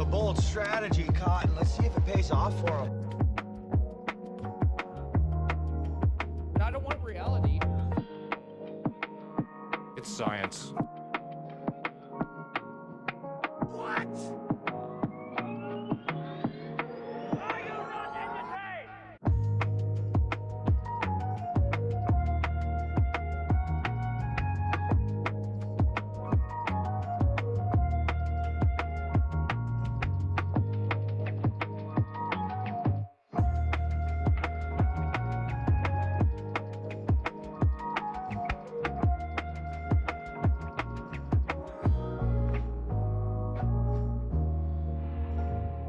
a bold strategy, Cotton. Let's see if it pays off for him. I don't want reality. It's science. What?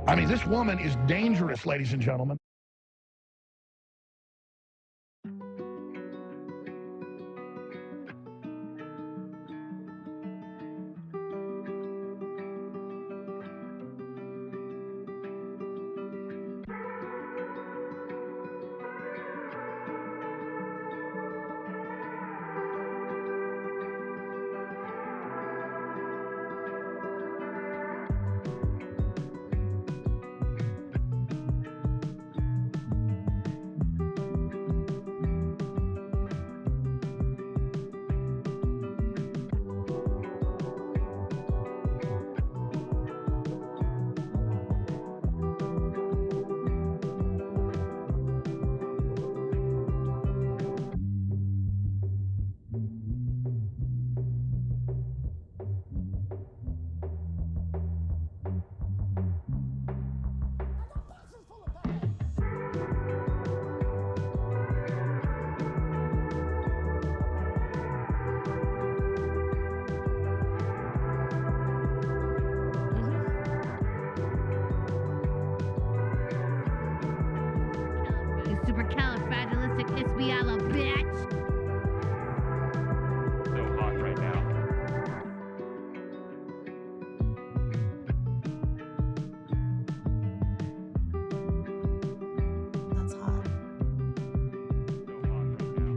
I mean, this woman is dangerous, ladies and gentlemen. Supercalifragilisticexpialidocious, bitch! So hot right now. That's hot. So hot right now.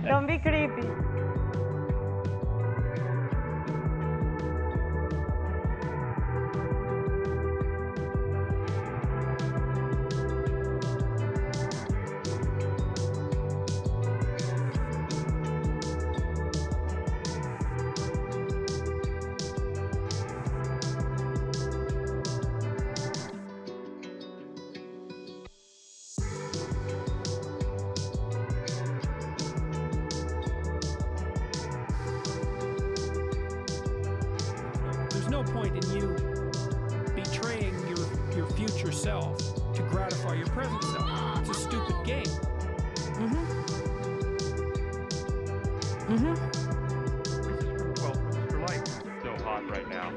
Don't be creepy. There's no point in you betraying your future self to gratify your present self. It's a stupid game. This is from 12 Rules for Life. So hot right now.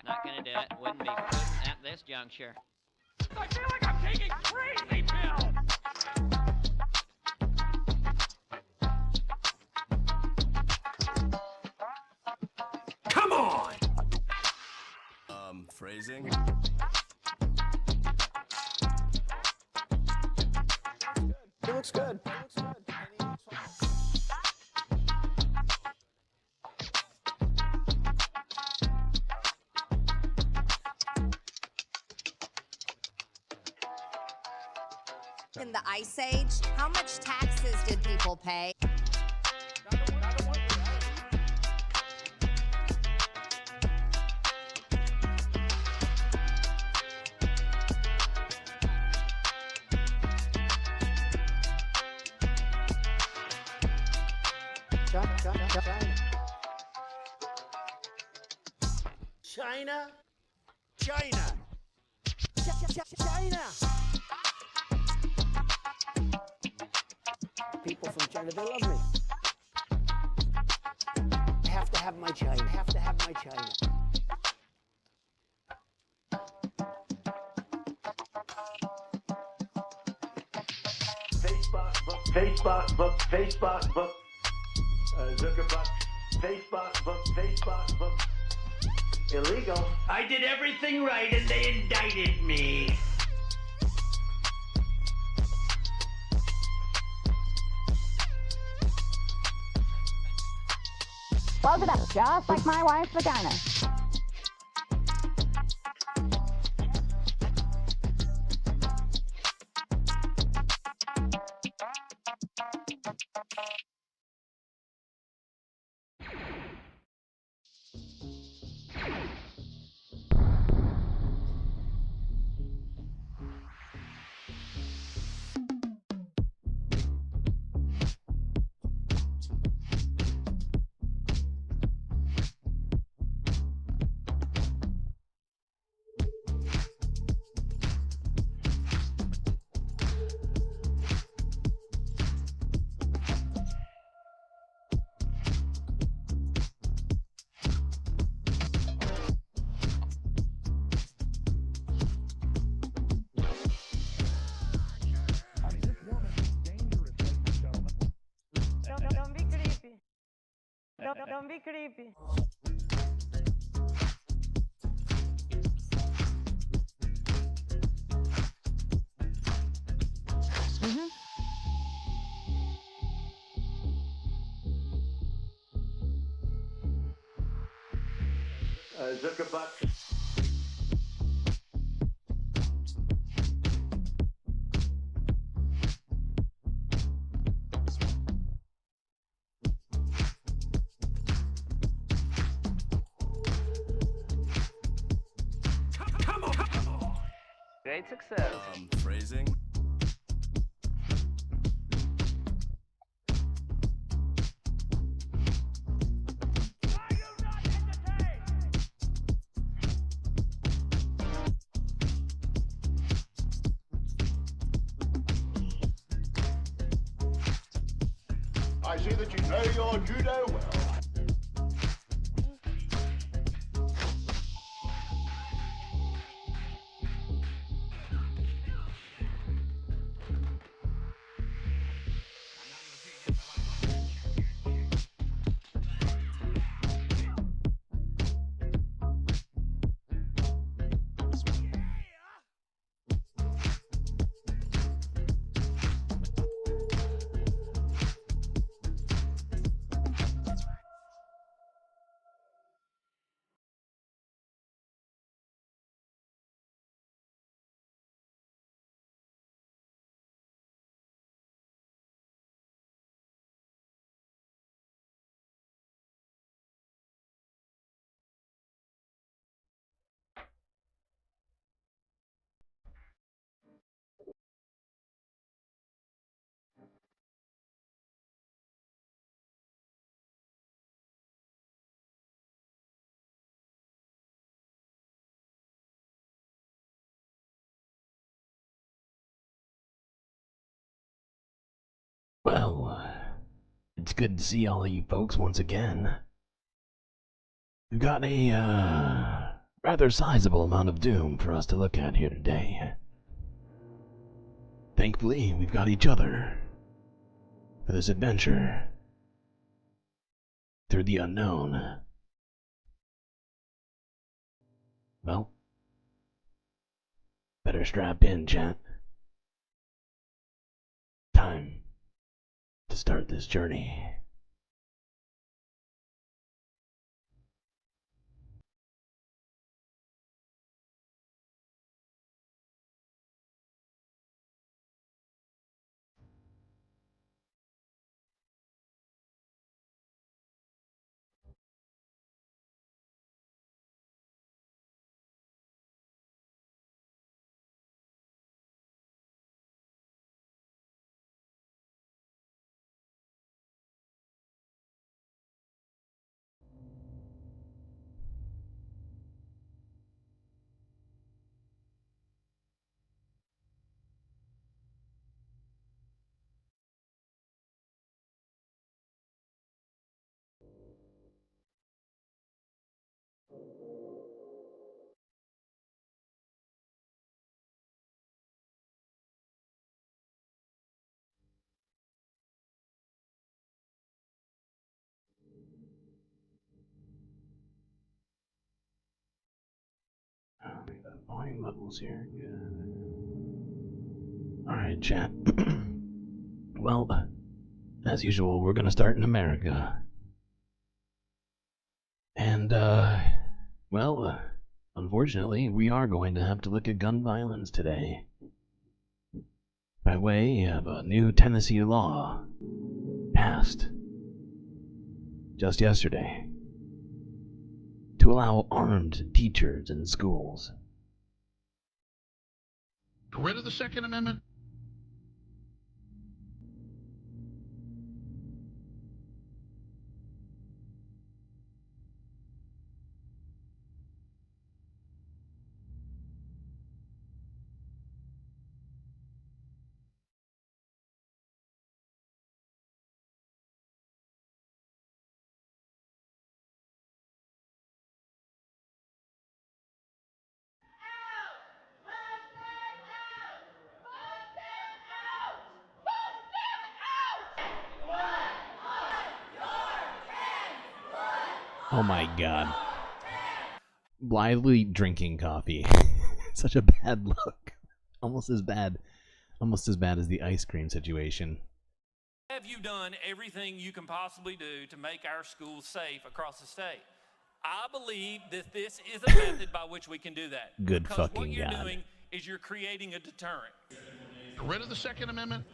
Not gonna do it. Wouldn't be prudent at this juncture. I feel like I'm taking crazy pills! Come on! Phrasing? It looks good. In the Ice Age, how much taxes did people pay? I don't want reality. China? China! China! People from China, they love me. I have to have my China. I have to have my China. Facebook, Zuckerberg, Facebook. Illegal. I did everything right and they indicted me. Close it up, just like my wife's vagina. Don't be creepy. Don't be creepy. Zuckerberg. Great success. Phrasing. I see that you know your judo well. Well, it's good to see all of you folks once again. We've got a, rather sizable amount of doom for us to look at here today. Thankfully, we've got each other for this adventure through the unknown. Well, better strap in, chat. Time to start this journey. Volume levels here. Good. Alright, chat. Well, as usual, we're gonna start in America. And, well, unfortunately, we are going to have to look at gun violence today. By way of a new Tennessee law passed just yesterday to allow armed teachers in schools. Rid of the Second Amendment? Oh my god. Blithely drinking coffee. Such a bad look. Almost as bad as the ice cream situation. Have you done everything you can possibly do to make our schools safe across the state? I believe that this is a method by which we can do that. Good because fucking what you're God. doing is you're creating a deterrent. Rid of the Second Amendment?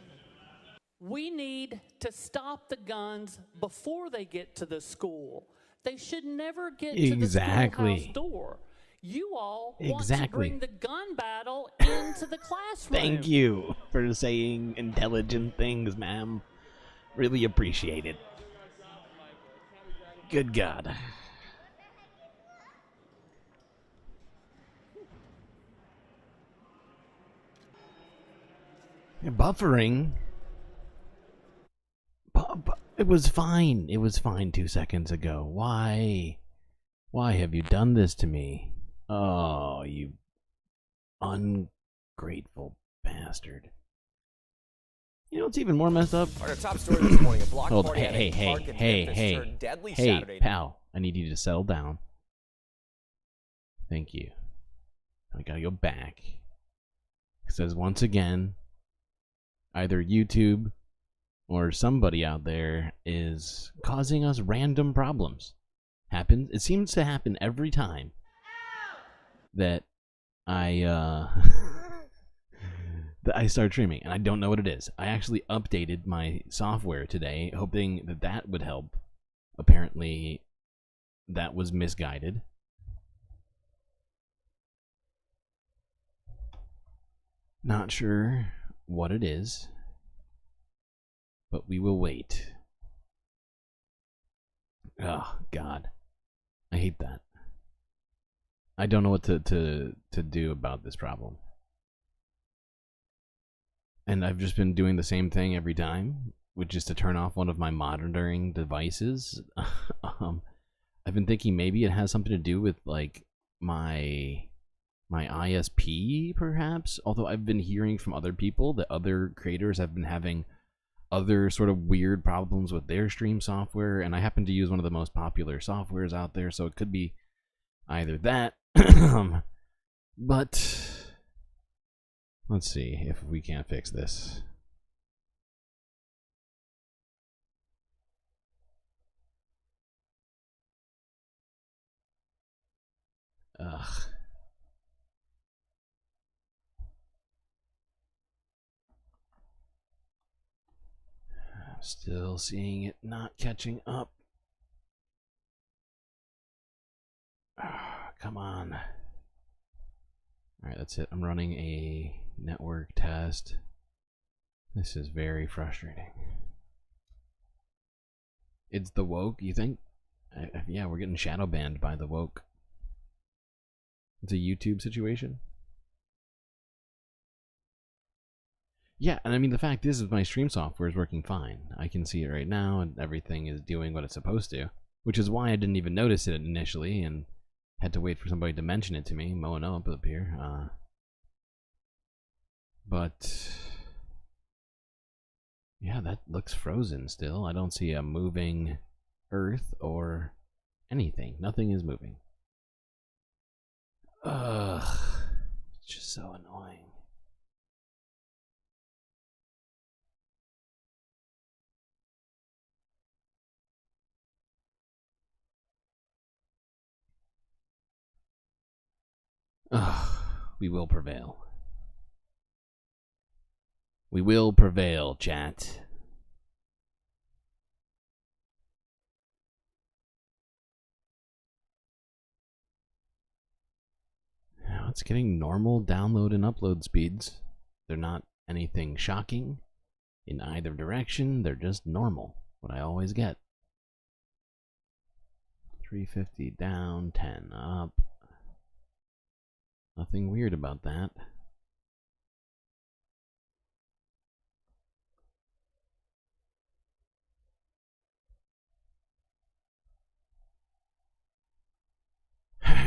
We need to stop the guns before they get to the school. They should never get to the schoolhouse door. You all want to bring the gun battle into the classroom. Thank you for saying intelligent things, ma'am. Really appreciate it. Good God. Buffering? It was fine. It was fine 2 seconds ago. Why? Why have you done this to me? Oh, you ungrateful bastard. You know what's even more messed up? Our top story this morning, a block party at a park in Memphis turned deadly Saturday. Hey, pal. I need you to settle down. Thank you. I gotta go back. It says once again, either YouTube or somebody out there is causing us random problems. It seems to happen every time that I that I start streaming, and I don't know what it is. I actually updated my software today, hoping that that would help. Apparently, that was misguided. Not sure what it is, but we will wait. Oh, God. I hate that. I don't know what to do about this problem. And I've just been doing the same thing every time, which is to turn off one of my monitoring devices. I've been thinking maybe it has something to do with, like, my ISP, perhaps? Although I've been hearing from other people that other creators have been having other sort of weird problems with their stream software, and I happen to use one of the most popular softwares out there, so it could be either that, but let's see if we can't fix this. Ugh. I'm still seeing it not catching up. Come on. Alright, that's it. I'm running a network test. This is very frustrating. It's the woke, you think? Yeah, we're getting shadow banned by the woke. It's a YouTube situation. Yeah, and I mean, the fact is my stream software is working fine. I can see it right now, and everything is doing what it's supposed to. Which is why I didn't even notice it initially, and had to wait for somebody to mention it to me. Mono up here. But yeah, that looks frozen still. I don't see a moving earth or anything. Nothing is moving. Ugh. so annoying. Ugh, we will prevail. We will prevail, chat. Now it's getting normal download and upload speeds. They're not anything shocking in either direction. They're just normal, what I always get. 350 down, 10 up. Nothing weird about that.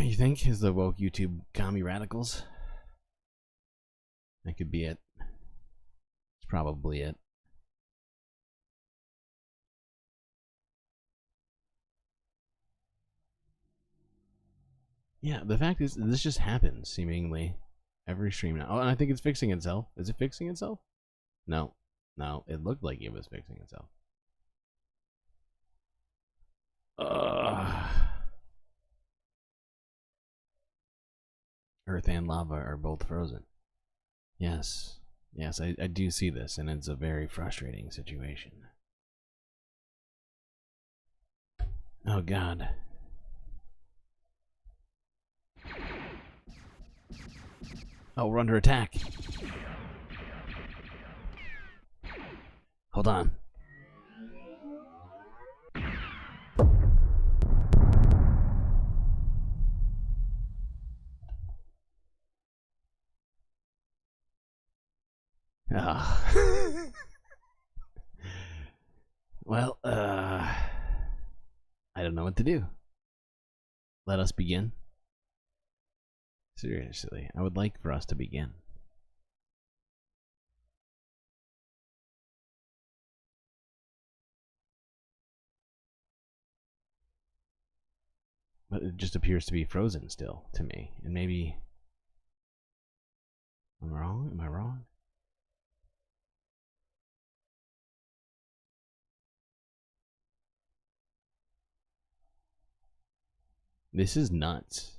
You think? Is the woke YouTube commie radicals? That could be it. It's probably it. Yeah, the fact is, this just happens, seemingly, every stream now. Oh, and I think it's fixing itself. Is it fixing itself? No. No, it looked like it was fixing itself. Earth and lava are both frozen. Yes. Yes, I do see this, and it's a very frustrating situation. Oh, God. Oh, we're under attack. Hold on. Well, I don't know what to do. Let us begin. Seriously, I would like for us to begin. But it just appears to be frozen still to me. And maybe... I'm wrong? Am I wrong? This is nuts.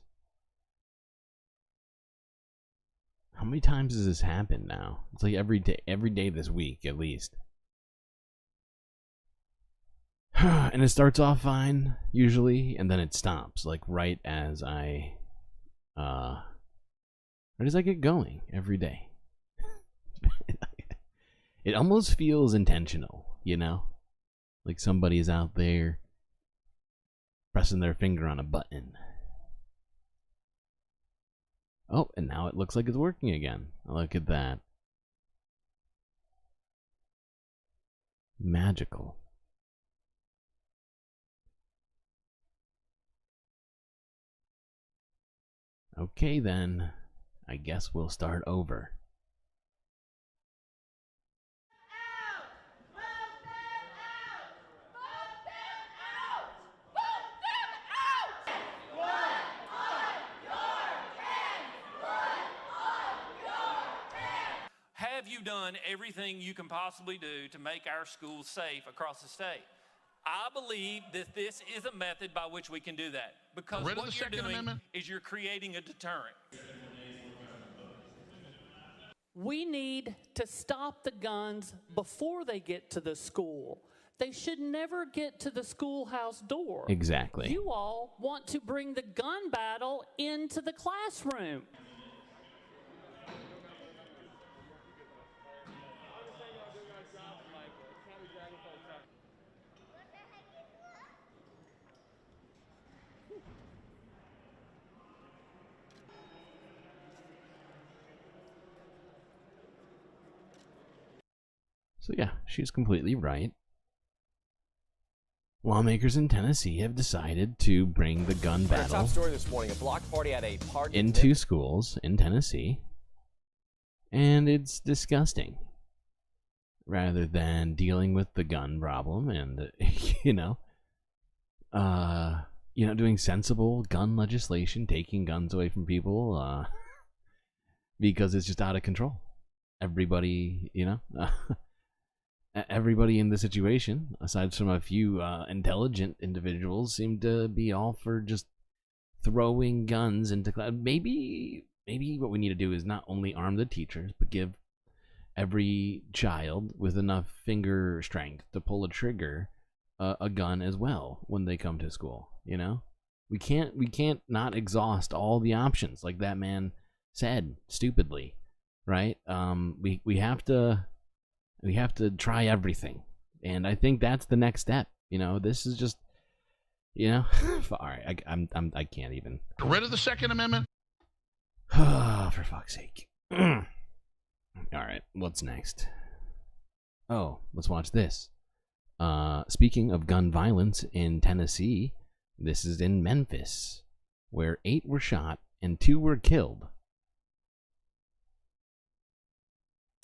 How many times has this happened now? It's like every day this week, at least. And it starts off fine, usually, and then it stops, like right as I get going every day. It almost feels intentional, you know? Like somebody's out there pressing their finger on a button. Oh, and now it looks like it's working again. Look at that. Magical. Okay then, I guess we'll start over. Have you done everything you can possibly do to make our schools safe across the state? I believe that this is a method by which we can do that. Because what you're doing is you're creating a deterrent. We need to stop the guns before they get to the school. They should never get to the schoolhouse door. Exactly. You all want to bring the gun battle into the classroom. So yeah, she's completely right. Lawmakers in Tennessee have decided to bring the gun battle Top story this morning, a block party at a park into schools in Tennessee. And it's disgusting. Rather than dealing with the gun problem and, doing sensible gun legislation, taking guns away from people, because it's just out of control. Everybody, everybody in the situation, aside from a few intelligent individuals, seem to be all for just throwing guns into class. Maybe what we need to do is not only arm the teachers, but give every child with enough finger strength to pull a trigger a gun as well when they come to school. We can't not exhaust all the options, like that man said stupidly, right? We have to try everything, and I think that's the next step. This is just all right. I can't even. Get rid of the Second Amendment. For fuck's sake. All right, what's next? Oh, let's watch this. Speaking of gun violence in Tennessee, this is in Memphis, where 8 were shot and 2 were killed.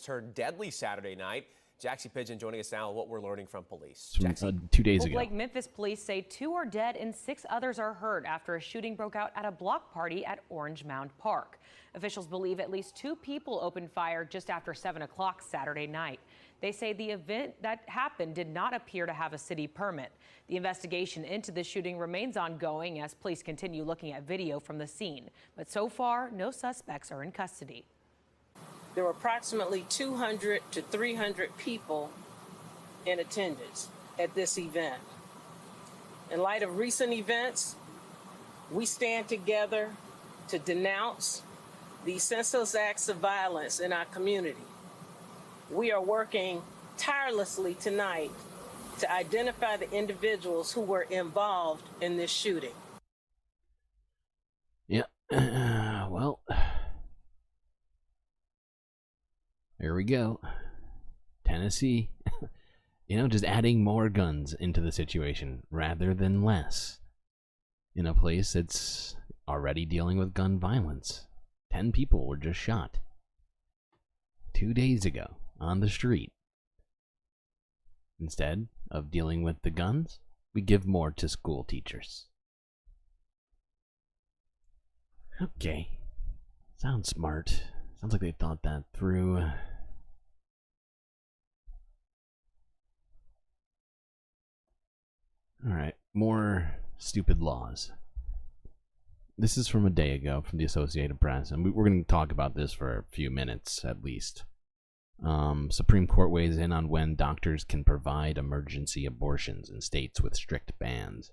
Turned deadly Saturday night. Jaxie Pigeon joining us now on what we're learning from police. From, 2 days ago. Like Memphis police say 2 are dead and 6 others are hurt after a shooting broke out at a block party at Orange Mound Park. Officials believe at least 2 people opened fire just after 7 o'clock Saturday night. They say the event that happened did not appear to have a city permit. The investigation into the shooting remains ongoing as police continue looking at video from the scene. But so far, no suspects are in custody. There were approximately 200 to 300 people in attendance at this event. In light of recent events, we stand together to denounce these senseless acts of violence in our community. We are working tirelessly tonight to identify the individuals who were involved in this shooting. Yeah, well, here we go. Tennessee, just adding more guns into the situation rather than less. In a place that's already dealing with gun violence. 10 people were just shot 2 days ago on the street. Instead of dealing with the guns, we give more to school teachers. Okay. Sounds smart. Sounds like they thought that through. Alright, more stupid laws. This is from a day ago from the Associated Press, and we're going to talk about this for a few minutes at least. Supreme Court weighs in on when doctors can provide emergency abortions in states with strict bans.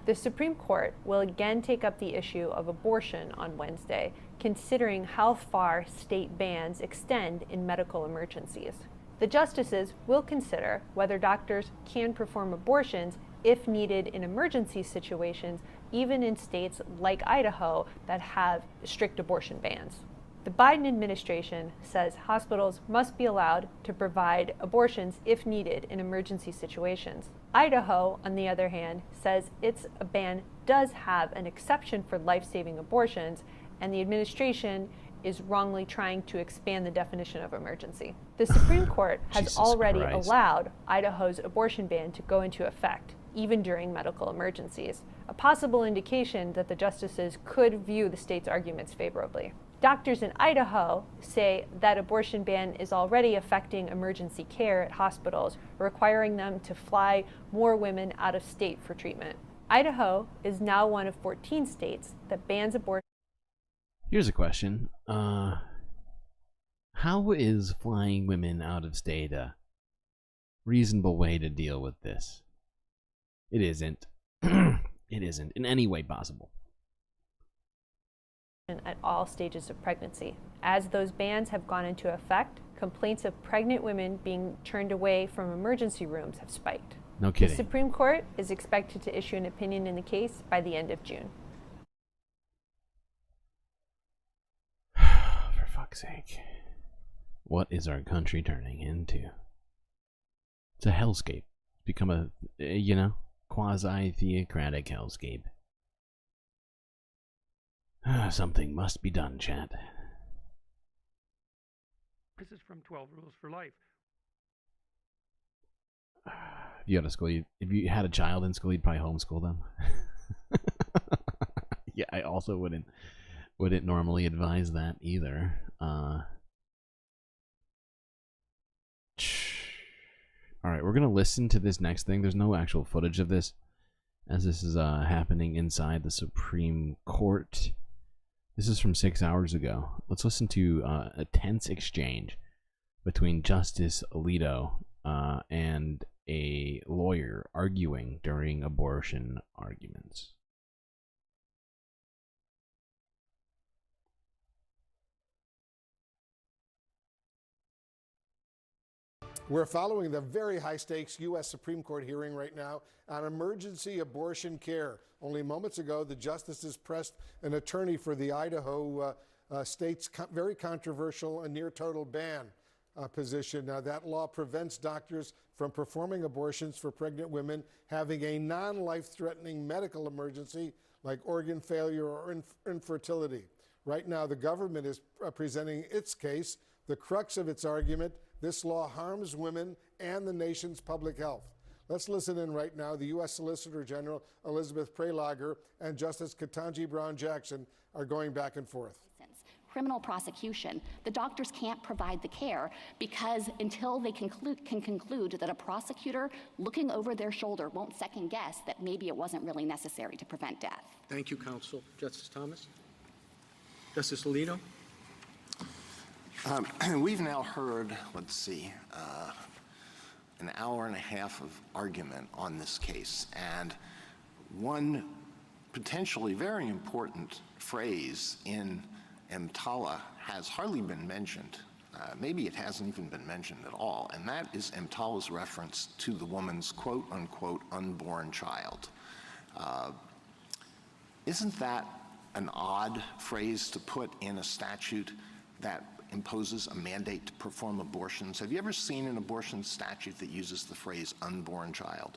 The Supreme Court will again take up the issue of abortion on Wednesday, considering how far state bans extend in medical emergencies. The justices will consider whether doctors can perform abortions if needed in emergency situations, even in states like Idaho that have strict abortion bans. The Biden administration says hospitals must be allowed to provide abortions if needed in emergency situations. Idaho, on the other hand, says its ban does have an exception for life-saving abortions, and the administration is wrongly trying to expand the definition of emergency. The Supreme Court has already allowed Idaho's abortion ban to go into effect, even during medical emergencies, a possible indication that the justices could view the state's arguments favorably. Doctors in Idaho say that abortion ban is already affecting emergency care at hospitals, requiring them to fly more women out of state for treatment. Idaho is now one of 14 states that bans abortion. Here's a question. How is flying women out of state a reasonable way to deal with this? It isn't. It isn't in any way possible. At all stages of pregnancy. As those bans have gone into effect, complaints of pregnant women being turned away from emergency rooms have spiked. No kidding. The Supreme Court is expected to issue an opinion in the case by the end of June. For fuck's sake. What is our country turning into? It's a hellscape. It's become a, quasi-theocratic hellscape. Something must be done, chat. This is from 12 Rules for Life. if you had a school, if you had a child in school, you'd probably homeschool them. Yeah, I also wouldn't normally advise that either. All right, we're gonna listen to this next thing. There's no actual footage of this, as this is happening inside the Supreme Court. This is from 6 hours ago. Let's listen to a tense exchange between Justice Alito and a lawyer arguing during abortion arguments. We're following the very high-stakes U.S. Supreme Court hearing right now on emergency abortion care. Only moments ago, the justices pressed an attorney for the Idaho state's very controversial and near-total ban position. Now, that law prevents doctors from performing abortions for pregnant women having a non-life-threatening medical emergency like organ failure or infertility. Right now, the government is presenting its case. The crux of its argument: this law harms women and the nation's public health. Let's listen in right now. The U.S. Solicitor General Elizabeth Prelager and Justice Ketanji Brown Jackson are going back and forth. Criminal prosecution, the doctors can't provide the care because until they can conclude that a prosecutor looking over their shoulder won't second guess that maybe it wasn't really necessary to prevent death. Thank you, counsel. Justice Thomas? Justice Alito? We've now heard, let's see, an hour and a half of argument on this case, and one potentially very important phrase in EMTALA has hardly been mentioned. Maybe it hasn't even been mentioned at all, and that is EMTALA's reference to the woman's quote-unquote unborn child. Isn't that an odd phrase to put in a statute that imposes a mandate to perform abortions? Have you ever seen an abortion statute that uses the phrase unborn child?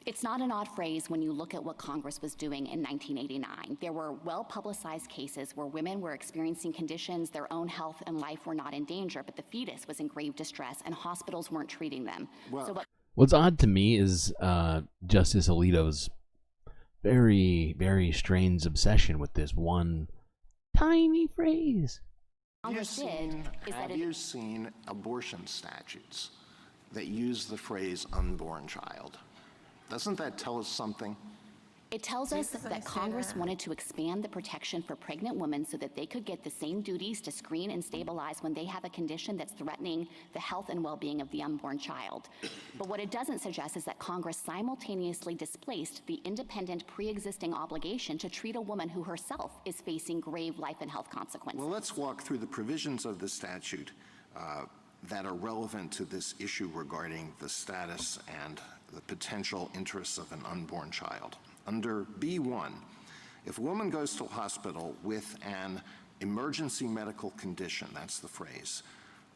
It's not an odd phrase when you look at what Congress was doing in 1989. There were well-publicized cases where women were experiencing conditions, their own health and life were not in danger, but the fetus was in grave distress and hospitals weren't treating them. Well, what's odd to me is Justice Alito's very, very strange obsession with this one tiny phrase. Have you seen abortion statutes that use the phrase unborn child? Doesn't that tell us something? It tells us that Congress wanted to expand the protection for pregnant women so that they could get the same duties to screen and stabilize when they have a condition that's threatening the health and well-being of the unborn child. But what it doesn't suggest is that Congress simultaneously displaced the independent pre-existing obligation to treat a woman who herself is facing grave life and health consequences. Well, let's walk through the provisions of the statute that are relevant to this issue regarding the status and the potential interests of an unborn child. Under B1, if a woman goes to a hospital with an emergency medical condition, that's the phrase,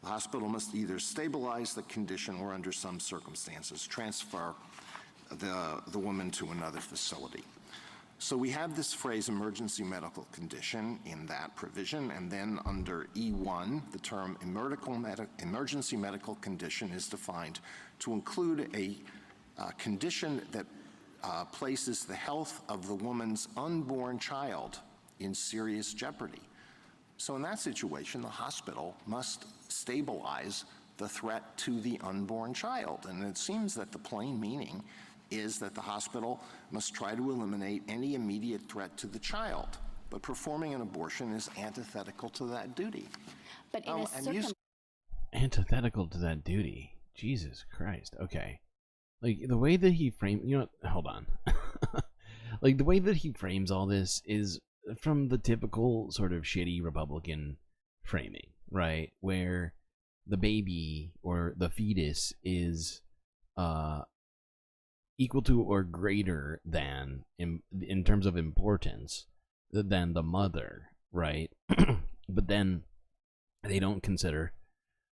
the hospital must either stabilize the condition or, under some circumstances, transfer the woman to another facility. So we have this phrase emergency medical condition in that provision, and then under E1, the term emergency medical condition is defined to include a condition that places the health of the woman's unborn child in serious jeopardy. So in that situation, the hospital must stabilize the threat to the unborn child. And it seems that the plain meaning is that the hospital must try to eliminate any immediate threat to the child. But performing an abortion is antithetical to that duty. But in antithetical to that duty? Jesus Christ. Okay. Like, the way that he framed... You know what? Hold on. Like, the way that he frames all this is from the typical sort of shitty Republican framing, right? Where the baby or the fetus is equal to or greater than, in terms of importance, than the mother, right? But then they don't consider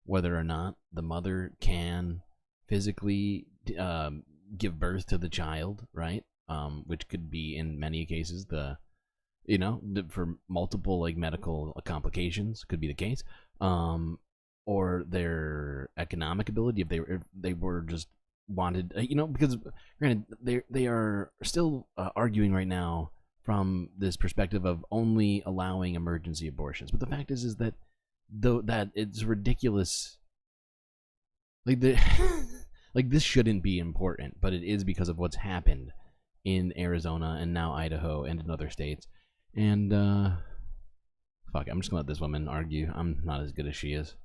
whether or not the mother can physically give birth to the child, right? Which could be in many cases for multiple like medical complications could be the case, or their economic ability if they were just wanted, because granted, they are still arguing right now from this perspective of only allowing emergency abortions. But the fact is that though that it's ridiculous. Like this shouldn't be important, but it is because of what's happened in Arizona and now Idaho and in other states. And fuck, I'm just gonna let this woman argue. I'm not as good as she is.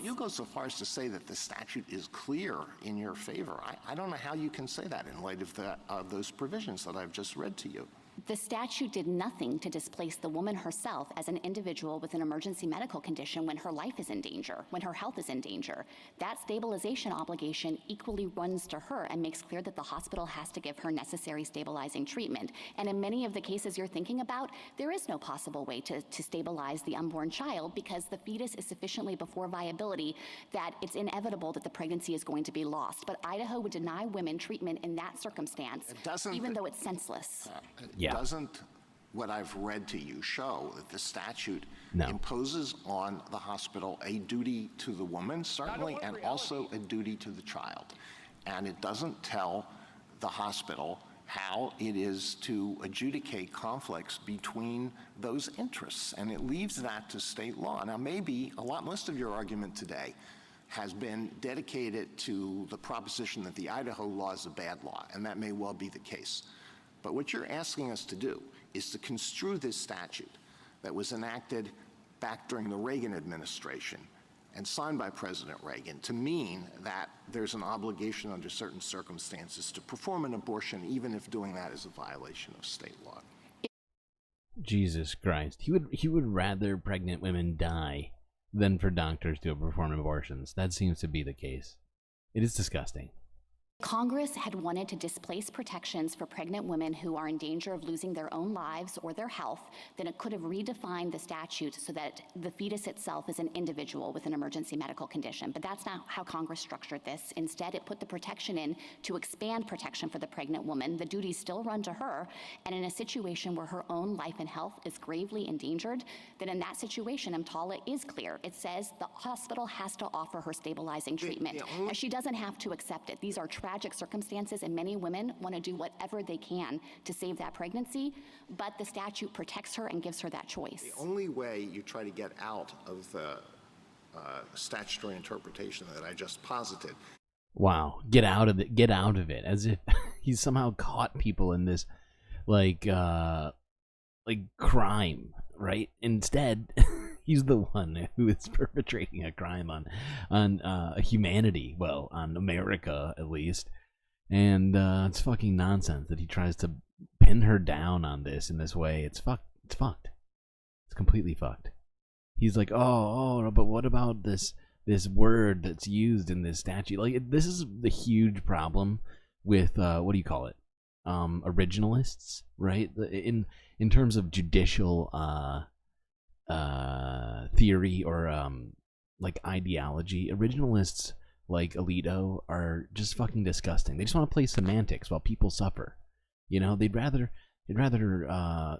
You go so far as to say that the statute is clear in your favor. I don't know how you can say that in light of those provisions that I've just read to you. The statute did nothing to displace the woman herself as an individual with an emergency medical condition when her life is in danger, when her health is in danger. That stabilization obligation equally runs to her and makes clear that the hospital has to give her necessary stabilizing treatment. And in many of the cases you're thinking about, there is no possible way to stabilize the unborn child because the fetus is sufficiently before viability that it's inevitable that the pregnancy is going to be lost. But Idaho would deny women treatment in that circumstance, even though it's senseless. Doesn't what I've read to you show that the statute imposes on the hospital a duty to the woman, certainly, and also a duty to the child? And it doesn't tell the hospital how it is to adjudicate conflicts between those interests, and it leaves that to state law. Now, maybe most of your argument today has been dedicated to the proposition that the Idaho law is a bad law, and that may well be the case. But what you're asking us to do is to construe this statute that was enacted back during the Reagan administration and signed by President Reagan to mean that there's an obligation under certain circumstances to perform an abortion, even if doing that is a violation of state law. Jesus Christ. He would rather pregnant women die than for doctors to perform abortions. That seems to be the case. It is disgusting. Congress had wanted to displace protections for pregnant women who are in danger of losing their own lives or their health, then it could have redefined the statute so that the fetus itself is an individual with an emergency medical condition. But that's not how Congress structured this. Instead, it put the protection in to expand protection for the pregnant woman. The duties still run to her, and in a situation where her own life and health is gravely endangered, then in that situation, EMTALA is clear. It says the hospital has to offer her stabilizing treatment, and she doesn't have to accept it. These are tragic circumstances, and many women want to do whatever they can to save that pregnancy, but the statute protects her and gives her that choice. The only way you try to get out of the statutory interpretation that I just posited. Wow, get out of it, as if he's somehow caught people in this like crime, right? Instead, he's the one who is perpetrating a crime on humanity, well, on America at least. And it's fucking nonsense that he tries to pin her down on this in this way. It's fucked. It's fucked. It's completely fucked. He's like, oh, but what about this word that's used in this statute? Like, this is the huge problem with what do you call it? Originalists, right? In terms of judicial theory or like ideology, originalists like Alito are just fucking disgusting. They just want to play semantics while people suffer. You know, they'd rather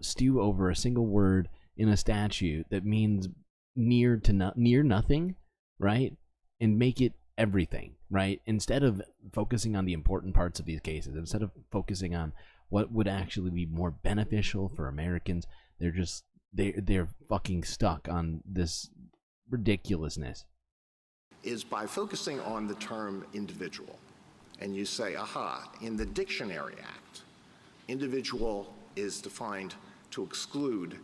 stew over a single word in a statute that means near nothing, right? And make it everything, right? Instead of focusing on the important parts of these cases, instead of focusing on what would actually be more beneficial for Americans, they're fucking stuck on this ridiculousness. Is by focusing on the term individual. And you say, aha, in the Dictionary Act, individual is defined to exclude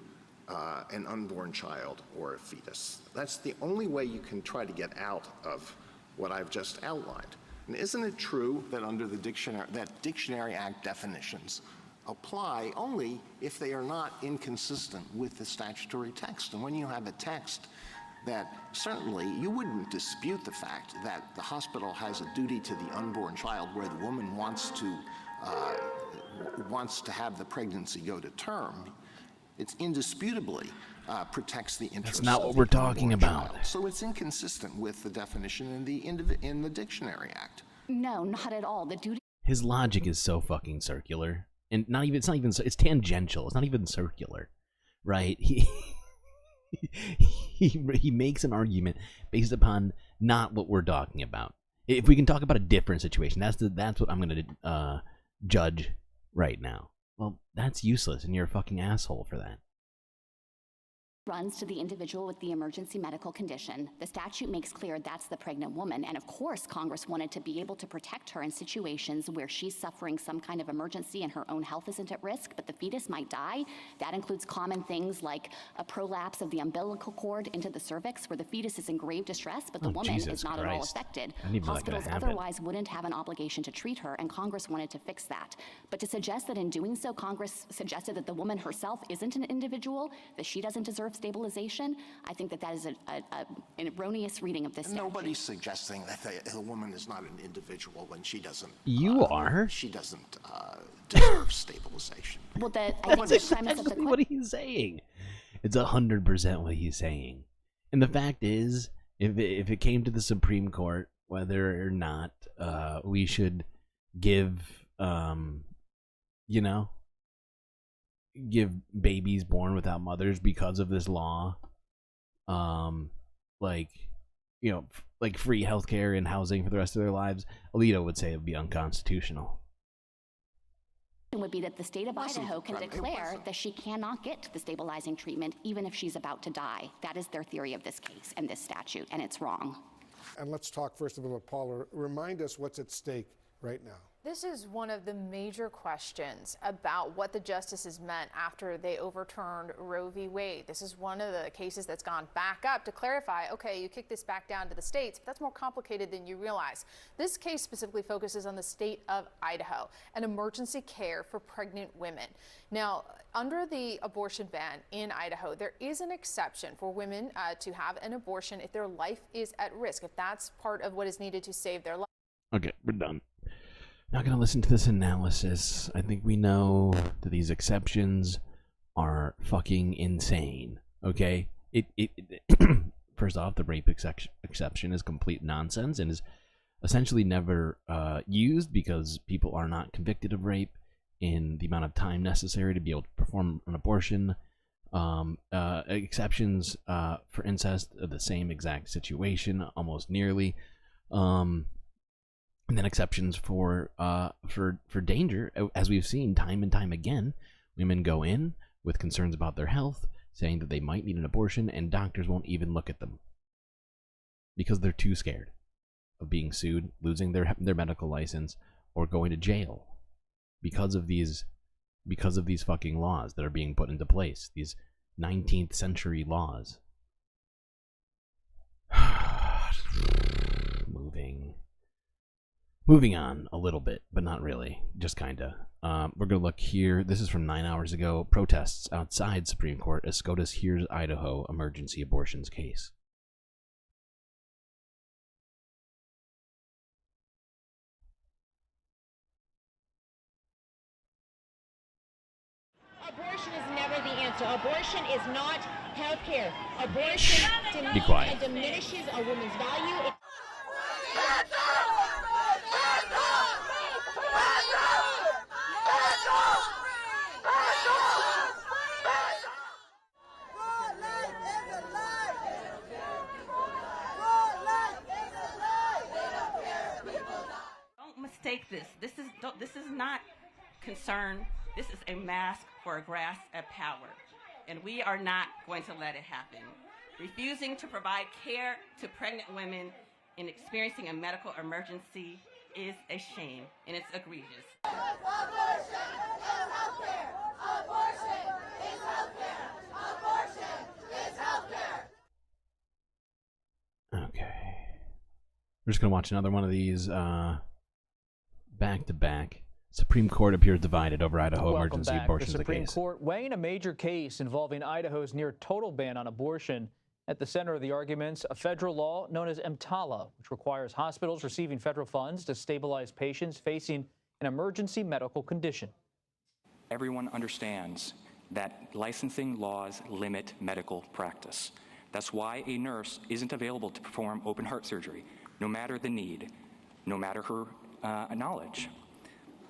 an unborn child or a fetus. That's the only way you can try to get out of what I've just outlined. And isn't it true that under the Dictionary Act definitions apply only if they are not inconsistent with the statutory text? And when you have a text that certainly you wouldn't dispute the fact that the hospital has a duty to the unborn child where the woman wants to have the pregnancy go to term, it's indisputably protects the interests. That's not what we're talking about. Child. So it's inconsistent with the definition in the Dictionary Act. No, not at all. The duty. His logic is so fucking circular, and it's tangential. It's not even circular, right? He makes an argument based upon not what we're talking about. If we can talk about a different situation, that's what I'm going to judge right now. Well, that's useless, and you're a fucking asshole for that. Runs to the individual with the emergency medical condition. The statute makes clear that's the pregnant woman, and of course Congress wanted to be able to protect her in situations where she's suffering some kind of emergency and her own health isn't at risk, but the fetus might die. That includes common things like a prolapse of the umbilical cord into the cervix where the fetus is in grave distress, but the woman is not at all affected. Hospitals otherwise wouldn't have an obligation to treat her, and Congress wanted to fix that. But to suggest that in doing so, Congress suggested that the woman herself isn't an individual, that she doesn't deserve stabilization, I think that is an erroneous reading of this statute. Nobody's suggesting that a woman is not an individual when she doesn't. You are. She doesn't deserve stabilization. Well, I think the premise of the what he's saying. It's 100% what he's saying. And the fact is, if it came to the Supreme Court, whether or not we should give, give babies born without mothers because of this law, like free healthcare and housing for the rest of their lives, Alito would say it would be unconstitutional. Would be that the state of Idaho can declare that she cannot get the stabilizing treatment even if she's about to die. That is their theory of this case and this statute, and it's wrong. And let's talk first of all, Paula, remind us what's at stake right now. This is one of the major questions about what the justices meant after they overturned Roe v. Wade. This is one of the cases that's gone back up to clarify, okay, you kick this back down to the states, but that's more complicated than you realize. This case specifically focuses on the state of Idaho and emergency care for pregnant women. Now, under the abortion ban in Idaho, there is an exception for women to have an abortion if their life is at risk, if that's part of what is needed to save their life. Okay, we're done. Not going to listen to this analysis. I think we know that these exceptions are fucking insane. Okay? First off, the rape exception is complete nonsense and is essentially never used because people are not convicted of rape in the amount of time necessary to be able to perform an abortion. Exceptions for incest are the same exact situation, almost nearly. And then exceptions for danger, as we've seen time and time again. Women go in with concerns about their health, saying that they might need an abortion, and doctors won't even look at them because they're too scared of being sued, losing their medical license, or going to jail because of these fucking laws that are being put into place. These 19th century laws. Moving on a little bit, but not really. Just kinda. We're gonna look here. This is from 9 hours ago. Protests outside Supreme Court as SCOTUS hears Idaho emergency abortions case. Abortion is never the answer. Abortion is not health care. Abortion Be quiet. diminishes a woman's value. Don't mistake this. This is not concern. This is a mask for a grasp at power, and we are not going to let it happen. Refusing to provide care to pregnant women in experiencing a medical emergency is a shame, and it's egregious. Abortion is healthcare. Abortion is healthcare. Abortion is healthcare. Okay. We're just going to watch another one of these back to back. Supreme Court appears divided over Idaho emergency abortions. The Supreme Court weighing a major case involving Idaho's near total ban on abortion. At the center of the arguments, a federal law known as EMTALA, which requires hospitals receiving federal funds to stabilize patients facing an emergency medical condition. Everyone understands that licensing laws limit medical practice. That's why a nurse isn't available to perform open heart surgery, no matter the need, no matter her knowledge.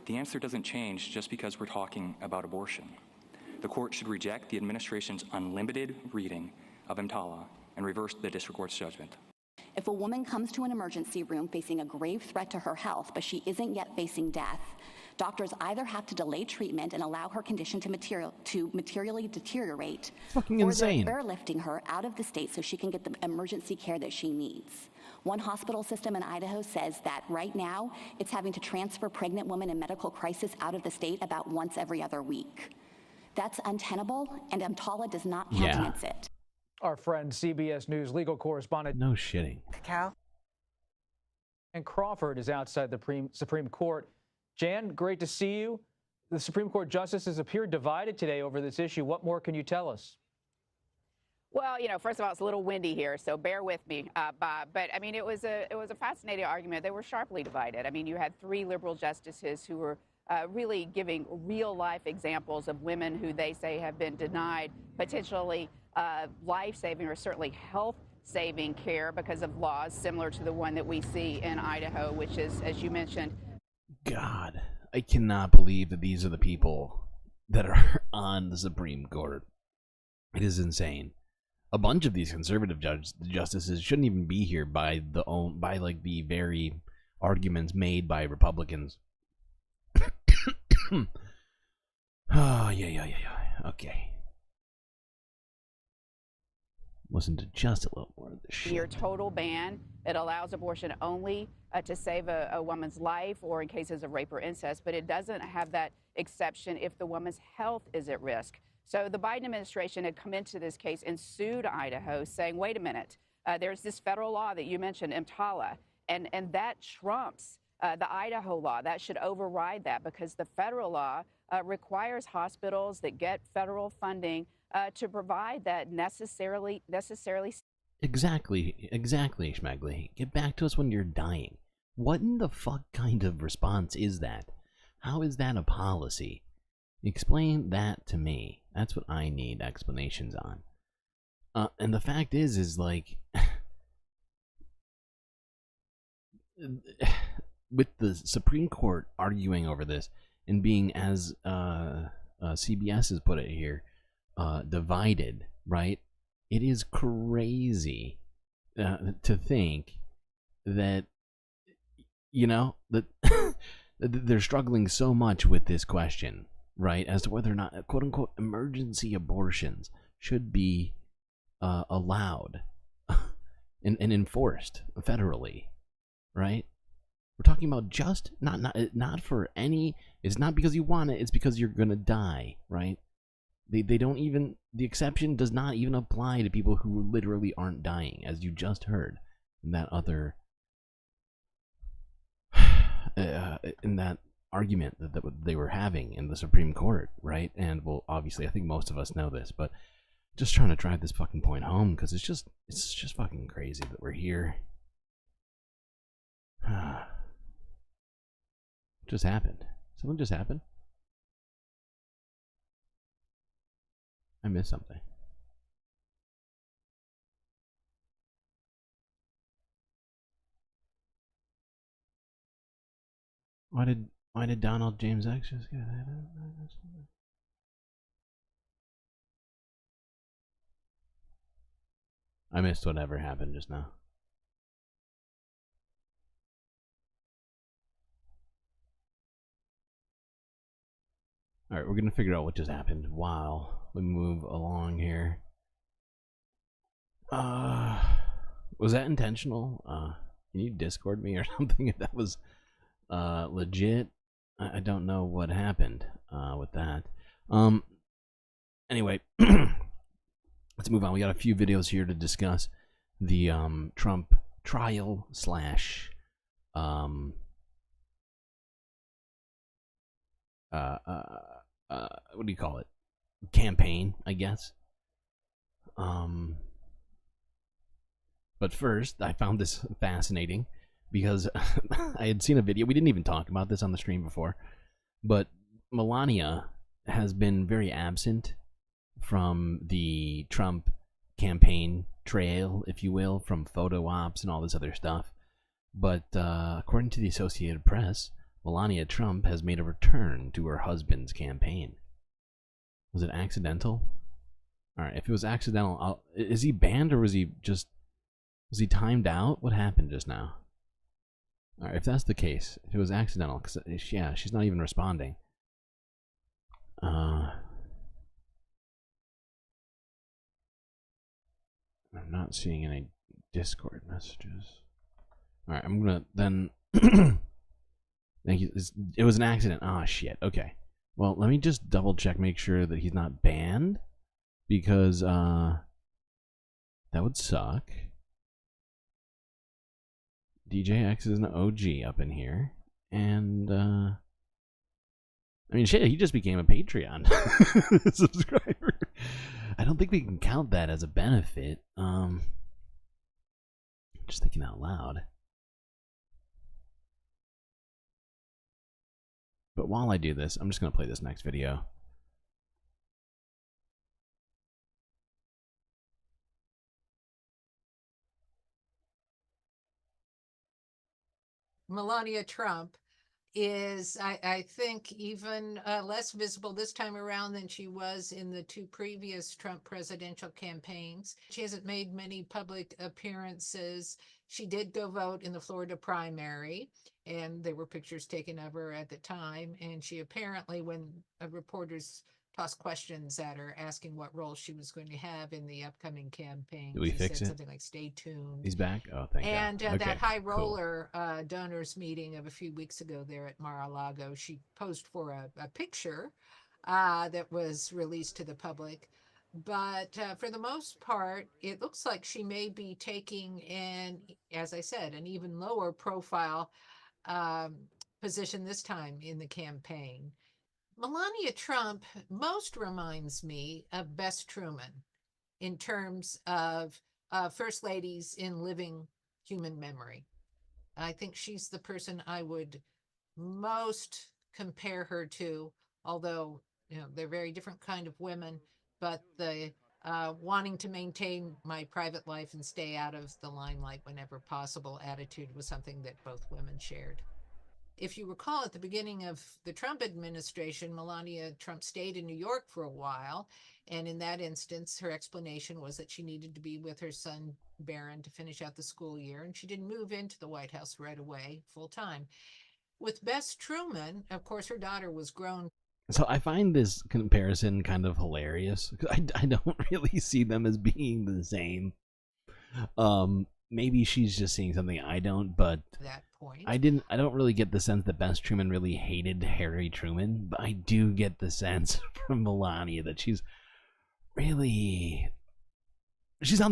The answer doesn't change just because we're talking about abortion. The court should reject the administration's unlimited reading of EMTALA and reverse the district court's judgment. If a woman comes to an emergency room facing a grave threat to her health, but she isn't yet facing death, doctors either have to delay treatment and allow her condition to materially deteriorate, Fucking or insane. they're airlifting her out of the state so she can get the emergency care that she needs. One hospital system in Idaho says that right now it's having to transfer pregnant women in medical crisis out of the state about once every other week. That's untenable, and EMTALA does not countenance it. Our friend CBS News legal correspondent No shitting. Cal and Crawford is outside the Supreme Court. Jan, great to see you. The Supreme Court justices appear divided today over this issue. What more can you tell us? Well, you know, first of all, it's a little windy here, so bear with me, Bob. But I mean, it was a fascinating argument. They were sharply divided. I mean, you had 3 liberal justices who were really giving real-life examples of women who they say have been denied potentially life-saving or certainly health-saving care because of laws similar to the one that we see in Idaho, which is, as you mentioned. God, I cannot believe that these are the people that are on the Supreme Court. It is insane. A bunch of these conservative justices shouldn't even be here by like the very arguments made by Republicans. Oh, yeah. Okay. Listen to just a little more of this shit. Your total ban, it allows abortion only to save a woman's life or in cases of rape or incest, but it doesn't have that exception if the woman's health is at risk. So the Biden administration had come into this case and sued Idaho, saying, wait a minute, there's this federal law that you mentioned, EMTALA, and that trumps the Idaho law. That should override that because the federal law requires hospitals that get federal funding to provide that necessarily. Exactly, Schmegley. Get back to us when you're dying. What in the fuck kind of response is that? How is that a policy? Explain that to me. That's what I need explanations on. And the fact is like, with the Supreme Court arguing over this and being, as CBS has put it here, divided, right? It is crazy to think that, you know, that they're struggling so much with this question, right, as to whether or not quote-unquote emergency abortions should be allowed and enforced federally, right? We're talking about just not for any. It's not because you want it. It's because you're gonna die, right? They don't even, the exception does not even apply to people who literally aren't dying, as you just heard in that other in that argument that they were having in the Supreme Court, right? And well, obviously, I think most of us know this, but just trying to drive this fucking point home because it's just fucking crazy that we're here. Just happened. Something just happened. I missed something. Why did Donald James X just get that? I missed whatever happened just now. Alright, we're gonna figure out what just happened while we move along here. Was that intentional? Can you Discord me or something if that was legit? I don't know what happened with that. Anyway, let's move on. We got a few videos here to discuss the Trump trial slash what do you call it? Campaign, I guess. But first, I found this fascinating because I had seen a video. We didn't even talk about this on the stream before, but Melania has been very absent from the Trump campaign trail, if you will, from photo ops and all this other stuff. But according to the Associated Press, Melania Trump has made a return to her husband's campaign. Was it accidental? Alright, if it was accidental, is he banned or was he just Was he timed out? What happened just now? Alright, if that's the case, if it was accidental, because, yeah, she's not even responding. I'm not seeing any Discord messages. Alright, I'm gonna then... Thank you. It was an accident. Ah, shit. Okay. Well, let me just double check, make sure that he's not banned. Because, that would suck. DJX is an OG up in here. And, I mean, shit, he just became a Patreon subscriber. I don't think we can count that as a benefit. Just thinking out loud. But while I do this, I'm just going to play this next video. Melania Trump is, I think, even less visible this time around than she was in the two previous Trump presidential campaigns. She hasn't made many public appearances. She did go vote in the Florida primary, and there were pictures taken of her at the time. And she apparently, when reporters tossed questions at her asking what role she was going to have in the upcoming campaign, Did we she fix said it? something like, "Stay tuned." He's back? Oh, thank And God. Okay, that high cool. roller donors meeting of a few weeks ago there at Mar-a-Lago, she posed for a picture that was released to the public. But for the most part, it looks like she may be taking an, as I said, an even lower profile position this time in the campaign. Melania Trump most reminds me of Bess Truman in terms of first ladies in living human memory. I think she's the person I would most compare her to, although they're very different kind of women, but the wanting to maintain my private life and stay out of the limelight whenever possible attitude was something that both women shared. If you recall, at the beginning of the Trump administration, Melania Trump stayed in New York for a while. And in that instance, her explanation was that she needed to be with her son, Barron, to finish out the school year. And she didn't move into the White House right away, full time. With Bess Truman, of course, her daughter was grown. So I find this comparison kind of hilarious, because I don't really see them as being the same. Maybe she's just seeing something I don't, but that point. I don't really get the sense that Bess Truman really hated Harry Truman, but I do get the sense from Melania that she's on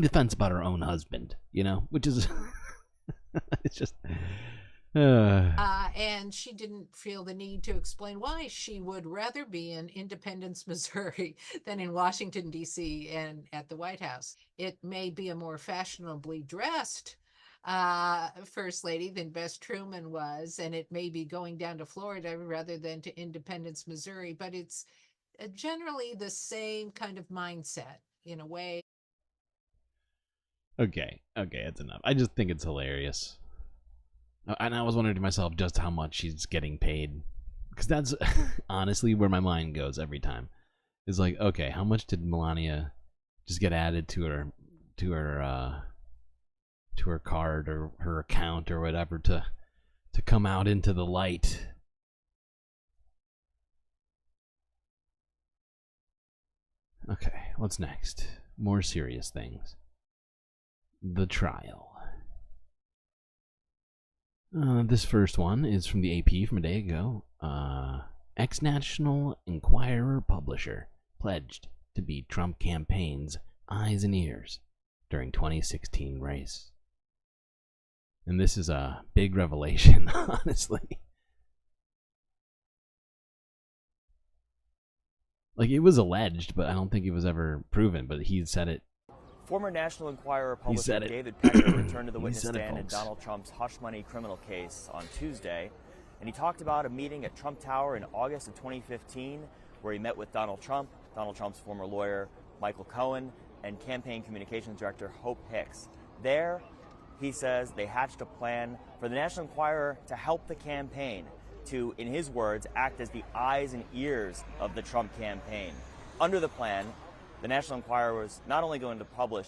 the fence about her own husband, which is it's just and she didn't feel the need to explain why she would rather be in Independence, Missouri than in Washington, D.C. and at the White House. It may be a more fashionably dressed first lady than Bess Truman was, and it may be going down to Florida rather than to Independence, Missouri, but it's generally the same kind of mindset in a way. Okay, that's enough. I just think it's hilarious. And I was wondering to myself just how much she's getting paid, because that's honestly where my mind goes every time. It's like, okay, how much did Melania just get added to her card or her account or whatever to come out into the light? Okay, what's next? More serious things. The trial. This first one is from the AP from a day ago. Ex-National Enquirer publisher pledged to be Trump campaign's eyes and ears during 2016 race. And this is a big revelation, honestly. Like, it was alleged, but I don't think it was ever proven, but he said it. Former National Enquirer publisher said it. David Pecker returned to the He witness said it, stand in folks. Donald Trump's hush money criminal case on Tuesday, and he talked about a meeting at Trump Tower in August of 2015 where he met with Donald Trump, Donald Trump's former lawyer Michael Cohen, and campaign communications director Hope Hicks. There, he says they hatched a plan for the National Enquirer to help the campaign to, in his words, act as the eyes and ears of the Trump campaign. Under the plan, the National Enquirer was not only going to publish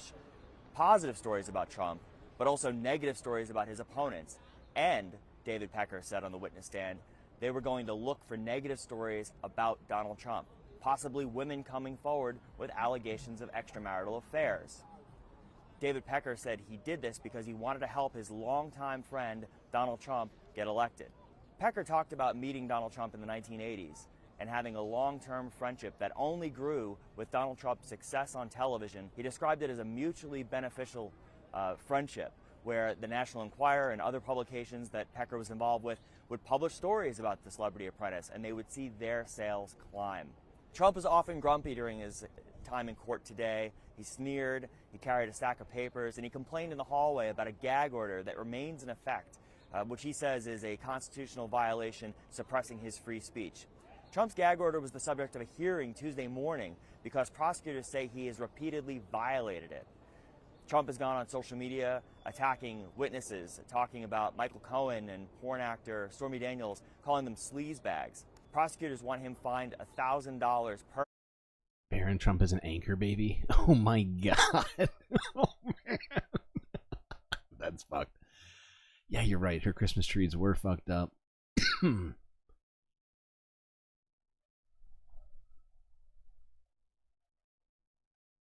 positive stories about Trump, but also negative stories about his opponents. And, David Pecker said on the witness stand, they were going to look for negative stories about Donald Trump, possibly women coming forward with allegations of extramarital affairs. David Pecker said he did this because he wanted to help his longtime friend, Donald Trump, get elected. Pecker talked about meeting Donald Trump in the 1980s and having a long-term friendship that only grew with Donald Trump's success on television. He described it as a mutually beneficial friendship, where the National Enquirer and other publications that Pecker was involved with would publish stories about the Celebrity Apprentice, and they would see their sales climb. Trump was often grumpy during his time in court today. He sneered, he carried a stack of papers, and he complained in the hallway about a gag order that remains in effect, which he says is a constitutional violation suppressing his free speech. Trump's gag order was the subject of a hearing Tuesday morning because prosecutors say he has repeatedly violated it. Trump has gone on social media attacking witnesses, talking about Michael Cohen and porn actor Stormy Daniels, calling them sleazebags. Prosecutors want him fined $1,000 per. Barron Trump is an anchor baby? Oh my god. Oh man. That's fucked. Yeah, you're right. Her Christmas trees were fucked up.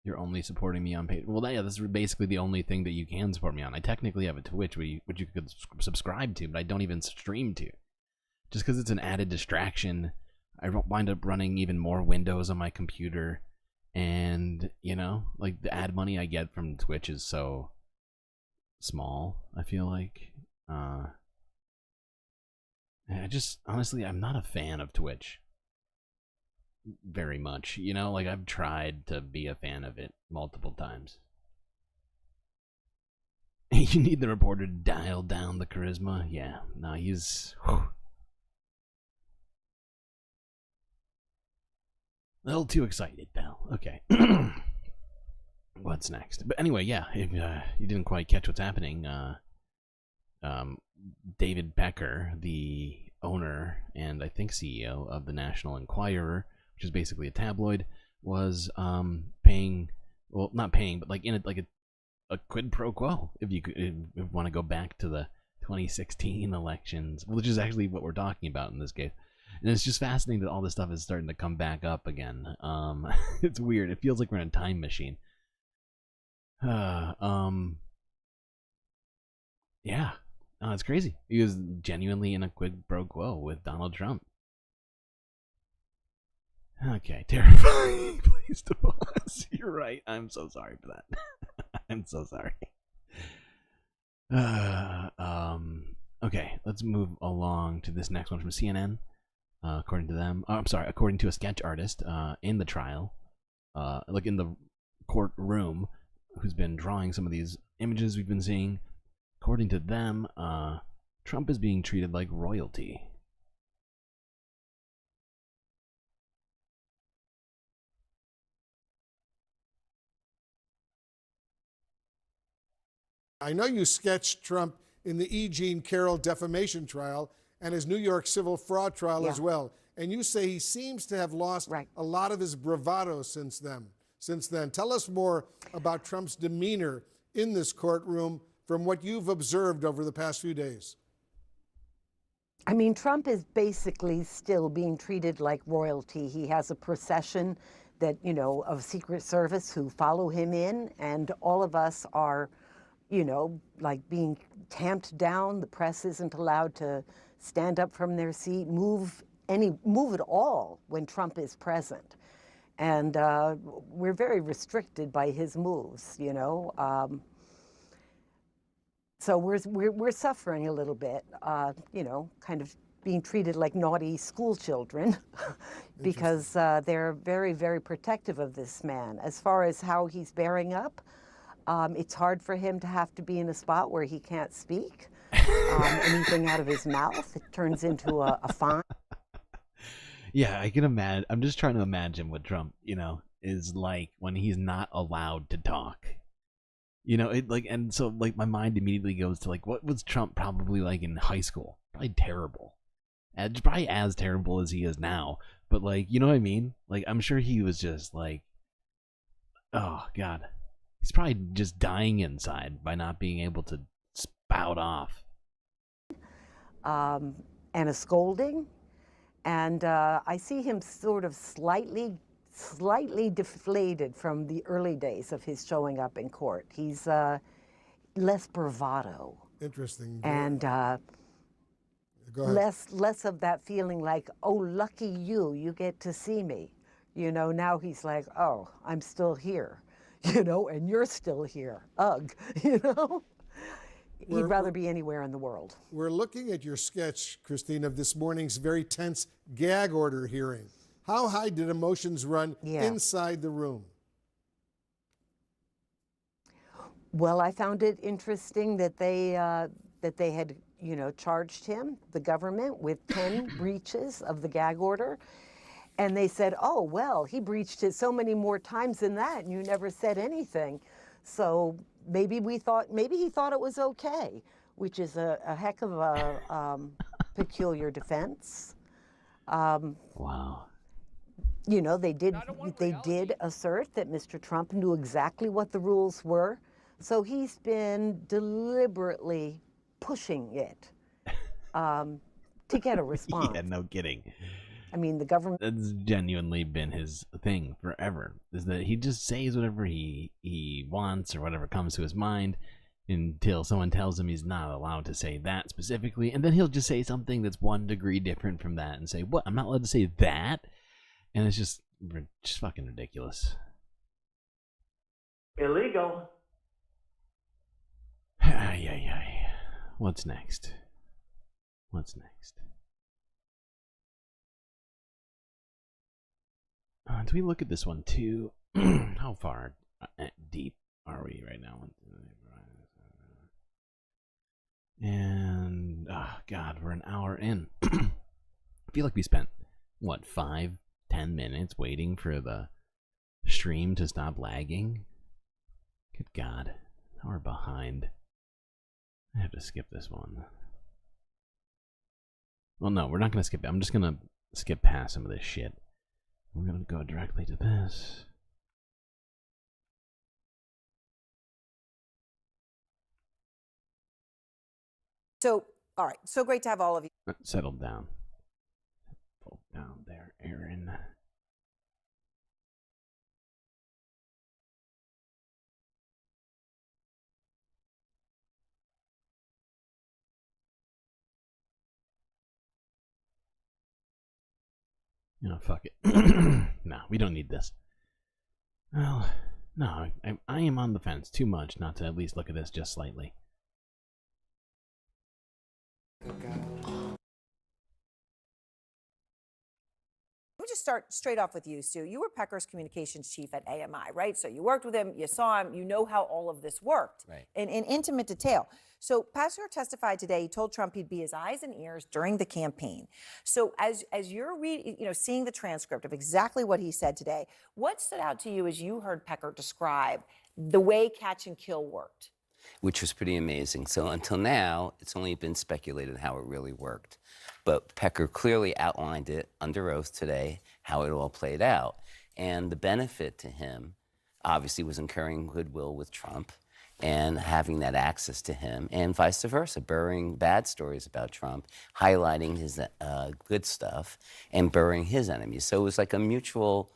You're only supporting me on Patreon. Well, yeah, this is basically the only thing that you can support me on. I technically have a Twitch which you could subscribe to, but I don't even stream to. Just because it's an added distraction, I wind up running even more windows on my computer. And, you know, like the ad money I get from Twitch is so small, I feel like. I just, honestly, I'm not a fan of Twitch. Very much, you know, like I've tried to be a fan of it multiple times. You need the reporter to dial down the charisma. Yeah, no, he's a little too excited, pal. Okay. What's next? But anyway, yeah, if you didn't quite catch what's happening, David Pecker, the owner and I think CEO of the National Enquirer, which is basically a tabloid, was paying, well, not paying, but like in it, like a quid pro quo, if you want to go back to the 2016 elections, which is actually what we're talking about in this case. And it's just fascinating that all this stuff is starting to come back up again. It's weird. It feels like we're in a time machine. Yeah. No, it's crazy. He was genuinely in a quid pro quo with Donald Trump. Okay, terrifying. Please pause. You're right. I'm so sorry for that. I'm so sorry. Okay, let's move along to this next one from CNN. According to them, according to a sketch artist in the trial, like in the courtroom, who's been drawing some of these images we've been seeing. According to them, Trump is being treated like royalty. I know you sketched Trump in the E. Jean Carroll defamation trial and his New York civil fraud trial as well. And you say he seems to have lost a lot of his bravado since then. Tell us more about Trump's demeanor in this courtroom from what you've observed over the past few days. I mean, Trump is basically still being treated like royalty. He has a procession that, you know, of Secret Service who follow him in, and all of us are, you know, like being tamped down. The press isn't allowed to stand up from their seat, move at all when Trump is present. And we're very restricted by his moves, you know. So we're suffering a little bit, you know, kind of being treated like naughty school children because they're very, very protective of this man. As far as how he's bearing up, it's hard for him to have to be in a spot where he can't speak. Anything out of his mouth, it turns into a fine. Yeah, I can imagine. I'm just trying to imagine what Trump, you know, is like when he's not allowed to talk. You know, it like, and so like my mind immediately goes to like, what was Trump probably like in high school? Probably terrible. And probably as terrible as he is now. But like, you know what I mean? Like, I'm sure he was just like, oh God. He's probably just dying inside by not being able to spout off. And a scolding. And I see him sort of slightly deflated from the early days of his showing up in court. He's less bravado. Interesting. And Go ahead. less of that feeling like, oh, lucky you, you get to see me. You know, now he's like, oh, I'm still here, you know, and you're still here. Ugh, you know? He'd rather be anywhere in the world. We're looking at your sketch, Christine, of this morning's very tense gag order hearing. How high did emotions run inside the room? Well, I found it interesting that they had, you know, charged him, the government, with 10 breaches of the gag order. And they said, oh, well, he breached it so many more times than that, and you never said anything. So maybe he thought it was okay, which is a heck of a peculiar defense. Wow. You know, they did assert that Mr. Trump knew exactly what the rules were. So he's been deliberately pushing it to get a response. Yeah, no kidding. I mean, the government... That's genuinely been his thing forever, is that he just says whatever he wants or whatever comes to his mind until someone tells him he's not allowed to say that specifically, and then he'll just say something that's 1 degree different from that and say, what, I'm not allowed to say that? And it's just fucking ridiculous. Illegal. Ay, ay, ay. What's next? What's next? Do we look at this one too? How far deep are we right now? And oh god, we're an hour in. I feel like we spent what, 5-10 minutes waiting for the stream to stop lagging. Good god, now we're behind. I have to skip this one. Well, no, we're not gonna skip it. I'm just gonna skip past some of this shit. We're gonna go directly to this. So, all right. So great to have all of you. Settle down. Settle down there, Aaron. You know, fuck it. No, we don't need this. Well, no, I am on the fence too much not to at least look at this just slightly. Let me just start straight off with you, Sue. You were Pecker's communications chief at AMI, right? So you worked with him, you saw him, you know how all of this worked in intimate detail. So Pecker testified today. He told Trump he'd be his eyes and ears during the campaign. So as you're seeing the transcript of exactly what he said today, what stood out to you as you heard Pecker describe the way catch and kill worked? Which was pretty amazing. So until now, it's only been speculated how it really worked. But Pecker clearly outlined it under oath today, how it all played out. And the benefit to him, obviously, was incurring goodwill with Trump and having that access to him, and vice versa, burying bad stories about Trump, highlighting his good stuff, and burying his enemies. So it was like a mutual,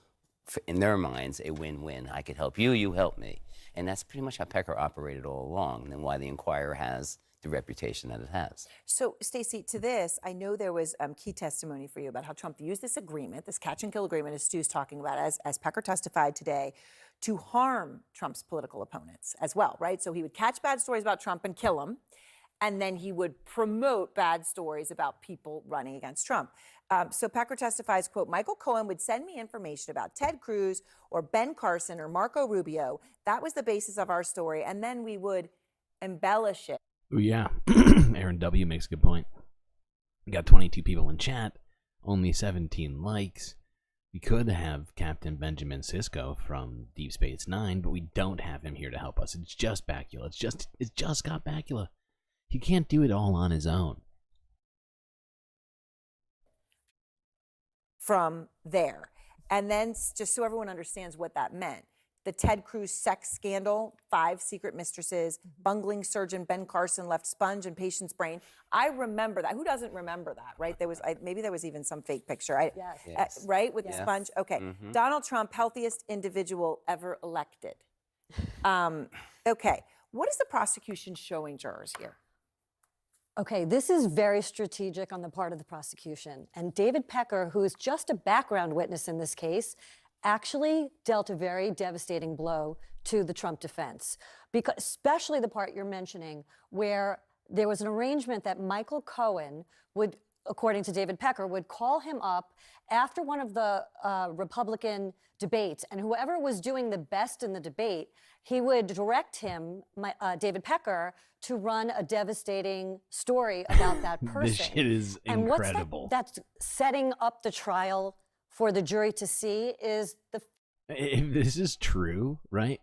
in their minds, a win-win. I could help you, you help me. And that's pretty much how Pecker operated all along, and why the Inquirer has the reputation that it has. So, Stacey, to this, I know there was key testimony for you about how Trump used this agreement, this catch and kill agreement, as Stu's talking about, as Pecker testified today, to harm Trump's political opponents as well, right? So he would catch bad stories about Trump and kill them, and then he would promote bad stories about people running against Trump. So Pecker testifies, quote, Michael Cohen would send me information about Ted Cruz or Ben Carson or Marco Rubio. That was the basis of our story, and then we would embellish it. Oh, yeah. Aaron W. makes a good point. We got 22 people in chat, only 17 likes. We could have Captain Benjamin Sisko from Deep Space Nine, but we don't have him here to help us. It's just Bakula. It's just Scott Bakula. He can't do it all on his own. From there. And then, just so everyone understands what that meant, the Ted Cruz sex scandal, 5 secret mistresses, bungling surgeon Ben Carson left sponge in patient's brain. I remember that. Who doesn't remember that, right? There was maybe there was even some fake picture, Yes. right, with the Yes. sponge. Okay, Donald Trump, healthiest individual ever elected. Okay, what is the prosecution showing jurors here? Okay, this is very strategic on the part of the prosecution. And David Pecker, who is just a background witness in this case, actually dealt a very devastating blow to the Trump defense, because especially the part you're mentioning, where there was an arrangement that Michael Cohen would, according to David Pecker, would call him up after one of the Republican debates, and whoever was doing the best in the debate, he would direct him, David Pecker, to run a devastating story about that person. This shit is and incredible. That's setting up the trial for the jury to see is the. If this is true, right?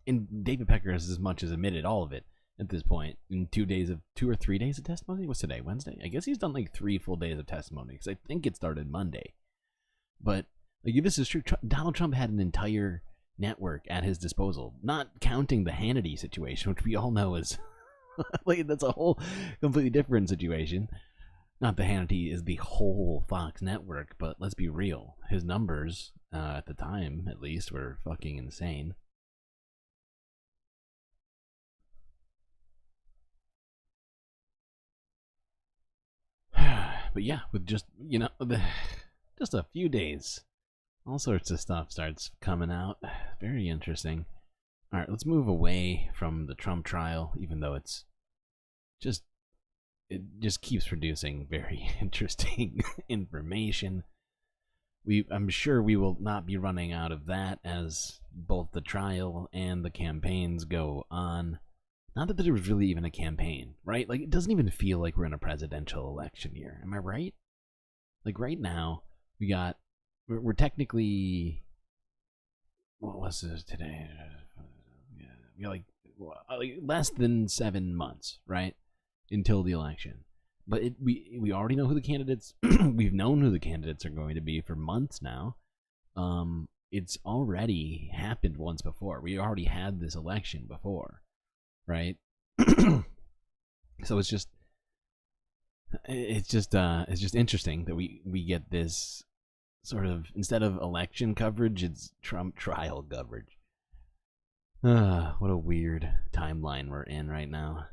And David Pecker has as much as admitted all of it at this point in 2 or 3 days of testimony. What's today? Wednesday? I guess he's done like 3 full days of testimony because I think it started Monday. But like, if this is true, Donald Trump had an entire network at his disposal, not counting the Hannity situation, which we all know is like, that's a whole completely different situation. Not that Hannity is the whole Fox network, but let's be real. His numbers, at the time, at least, were fucking insane. But yeah, with just, just a few days, all sorts of stuff starts coming out. Very interesting. All right, let's move away from the Trump trial, even though it just keeps producing very interesting information. I'm sure we will not be running out of that as both the trial and the campaigns go on. Not that there was really even a campaign, right? Like, it doesn't even feel like we're in a presidential election year. Am I right? Like, right now, we're technically, what was this today? We got like less than 7 months, right? Until the election. But we already know who the candidates, we've known who the candidates are going to be for months now. It's already happened once before. We already had this election before, right? So it's just interesting that we get this sort of, instead of election coverage, it's Trump trial coverage. What a weird timeline we're in right now.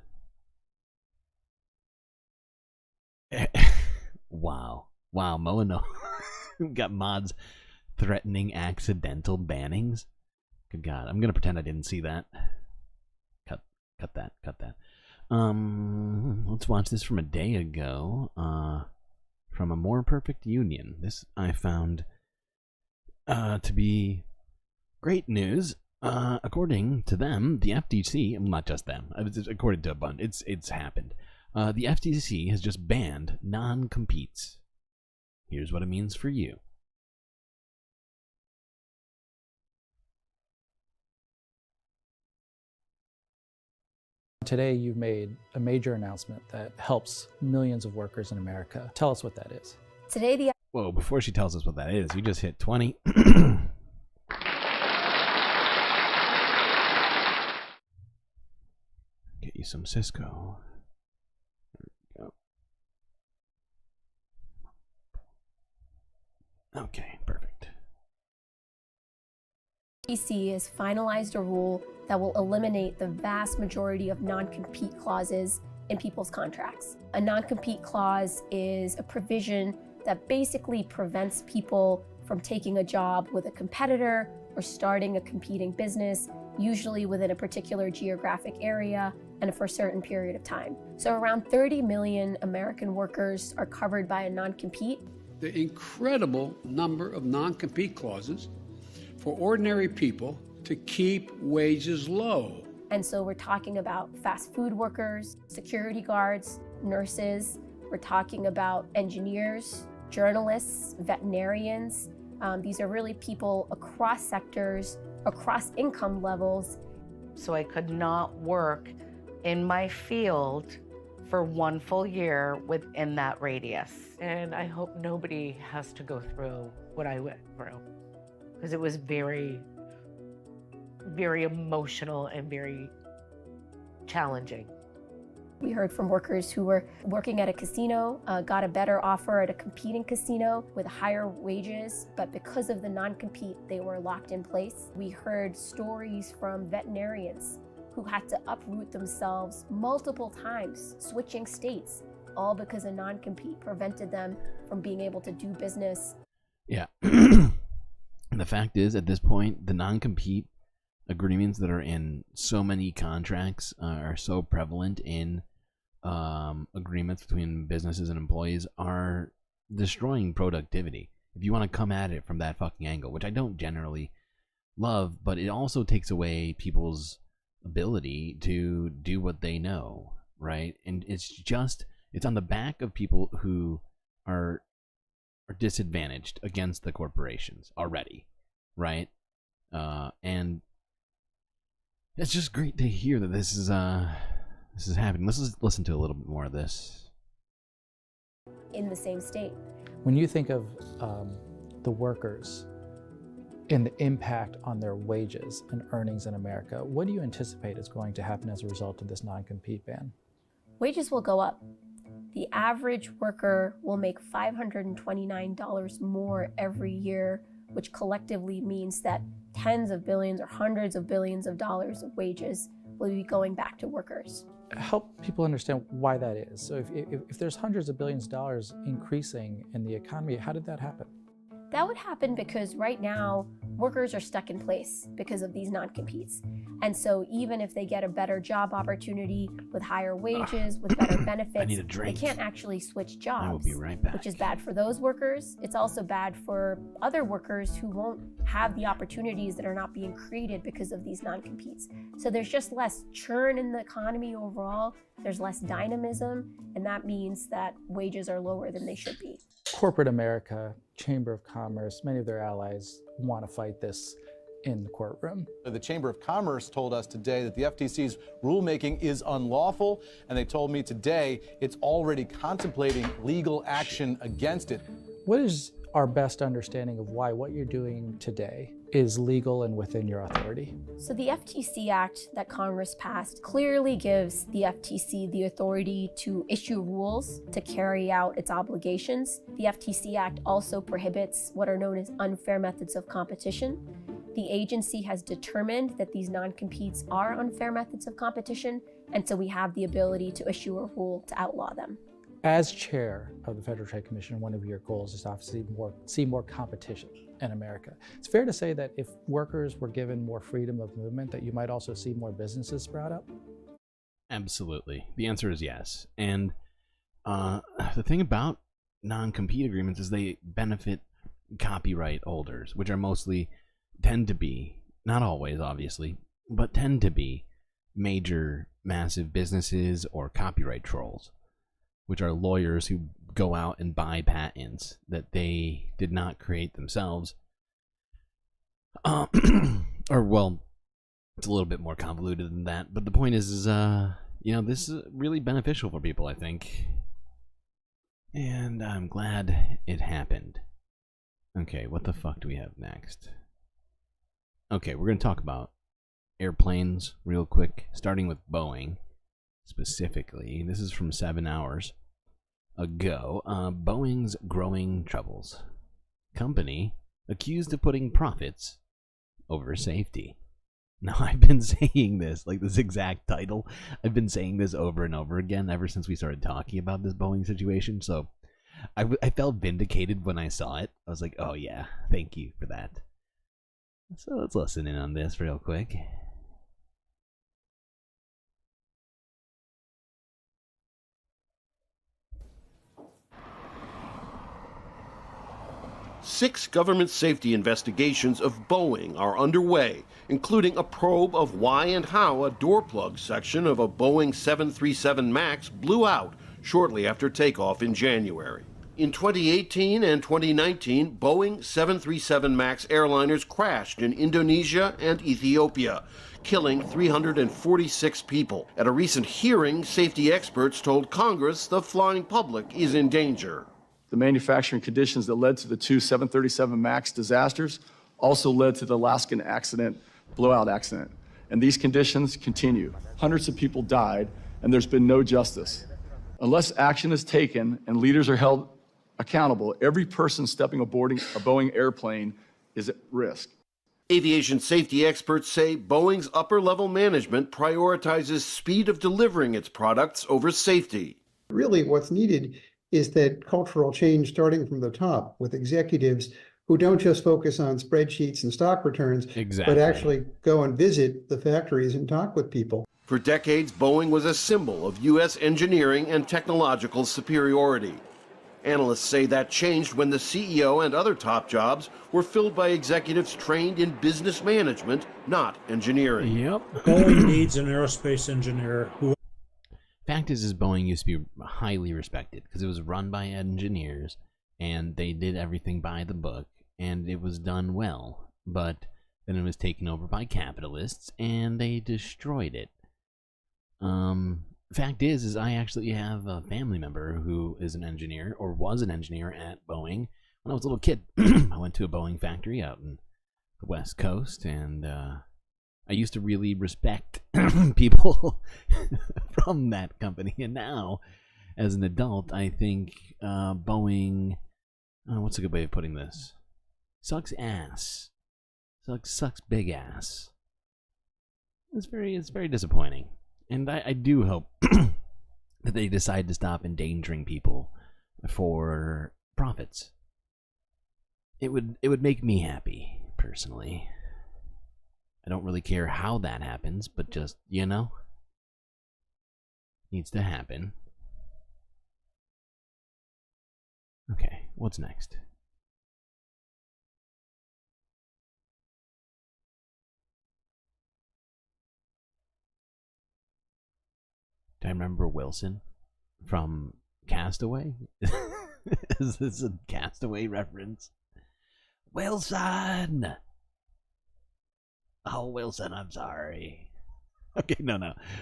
Wow, Moano got mods threatening accidental bannings. Good God, I'm gonna pretend I didn't see that. Cut that. Let's watch this from a day ago. From A More Perfect Union. This I found to be great news. According to them, the FTC, not just them, according to a bunch, it's happened. The FTC has just banned non-competes. Here's what it means for you. Today, you've made a major announcement that helps millions of workers in America. Tell us what that is. Today, Whoa, before she tells us what that is, you just hit 20. Get you some Cisco. There we go. Okay, perfect. FTC has finalized a rule that will eliminate the vast majority of non-compete clauses in people's contracts. A non-compete clause is a provision that basically prevents people from taking a job with a competitor or starting a competing business, usually within a particular geographic area and for a certain period of time. So around 30 million American workers are covered by a non-compete. The incredible number of non-compete clauses for ordinary people to keep wages low. And so we're talking about fast food workers, security guards, nurses. We're talking about engineers, journalists, veterinarians. These are really people across sectors, across income levels. So I could not work in my field for 1 full year within that radius. And I hope nobody has to go through what I went through, because it was very very emotional and very challenging. We heard from workers who were working at a casino, got a better offer at a competing casino with higher wages, but because of the non-compete, they were locked in place. We heard stories from veterinarians who had to uproot themselves multiple times, switching states, all because a non-compete prevented them from being able to do business. Yeah. And the fact is, at this point, the non-compete agreements that are in so many contracts are so prevalent in agreements between businesses and employees are destroying productivity. If you want to come at it from that fucking angle, which I don't generally love, but it also takes away people's ability to do what they know, right? And it's on the back of people who are disadvantaged against the corporations already, right? And it's just great to hear that this is happening. Let's listen to a little bit more of this. In the same state. When you think of the workers and the impact on their wages and earnings in America, what do you anticipate is going to happen as a result of this non-compete ban? Wages will go up. The average worker will make $529 more every year, which collectively means that tens of billions or hundreds of billions of dollars of wages will be going back to workers. Help people understand why that is. So if there's hundreds of billions of dollars increasing in the economy, how did that happen? That would happen because right now, workers are stuck in place because of these non-competes. And so even if they get a better job opportunity with higher wages, with better benefits, they can't actually switch jobs. I will be right back. Which is bad for those workers. It's also bad for other workers who won't have the opportunities that are not being created because of these non-competes. So there's just less churn in the economy overall. There's less dynamism, and that means that wages are lower than they should be. Corporate America, Chamber of Commerce, many of their allies want to fight this in the courtroom. The Chamber of Commerce told us today that the FTC's rulemaking is unlawful, and they told me today it's already contemplating legal action against it. What is our best understanding of why what you're doing today is legal and within your authority? So the FTC Act that Congress passed clearly gives the FTC the authority to issue rules to carry out its obligations. The FTC Act also prohibits what are known as unfair methods of competition. The agency has determined that these non-competes are unfair methods of competition, and so we have the ability to issue a rule to outlaw them. As chair of the Federal Trade Commission, one of your goals is to obviously see more competition in America. It's fair to say that if workers were given more freedom of movement, that you might also see more businesses sprout up? Absolutely. The answer is yes. And the thing about non-compete agreements is they benefit copyright holders, which are tend to be, not always obviously, but tend to be major, massive businesses or copyright trolls, which are lawyers who go out and buy patents that they did not create themselves. Or, well, it's a little bit more convoluted than that. But the point is this is really beneficial for people, I think. And I'm glad it happened. Okay, what the fuck do we have next? Okay, we're going to talk about airplanes real quick, starting with Boeing. Specifically, this is from 7 hours ago. Boeing's growing troubles. Company accused of putting profits over safety. Now, I've been saying this, like this exact title, I've been saying this over and over again ever since we started talking about this Boeing situation, so I felt vindicated when I saw it. I was like, oh yeah, thank you for that. So let's listen in on this real quick. Six government safety investigations of Boeing are underway, including a probe of why and how a door plug section of a Boeing 737 MAX blew out shortly after takeoff in January. In 2018 and 2019, Boeing 737 MAX airliners crashed in Indonesia and Ethiopia, killing 346 people. At a recent hearing, safety experts told Congress the flying public is in danger. The manufacturing conditions that led to the two 737 MAX disasters also led to the Alaskan accident blowout accident. And these conditions continue. Hundreds of people died, and there's been no justice. Unless action is taken and leaders are held accountable, every person stepping aboard a Boeing airplane is at risk. Aviation safety experts say Boeing's upper-level management prioritizes speed of delivering its products over safety. Really, what's needed is that cultural change starting from the top with executives who don't just focus on spreadsheets and stock returns, but actually go and visit the factories and talk with people. For decades, Boeing was a symbol of U.S. engineering and technological superiority. Analysts say that changed when the CEO and other top jobs were filled by executives trained in business management, not engineering. Yep. Boeing needs an aerospace engineer who... Fact is Boeing used to be highly respected because it was run by engineers and they did everything by the book and it was done well. But then it was taken over by capitalists and they destroyed it. Fact is I actually have a family member who is an engineer or was an engineer at Boeing when I was a little kid. I went to a Boeing factory out in the West Coast, and I used to really respect people from that company. And now, as an adult, I think Boeing, what's a good way of putting this? Sucks ass. Sucks big ass. It's very disappointing. And I do hope that they decide to stop endangering people for profits. It would make me happy, personally. I don't really care how that happens, but just, needs to happen. Okay, what's next? Do I remember Wilson from Castaway? Is this a Castaway reference? Wilson! Oh, Wilson, I'm sorry. Okay, no.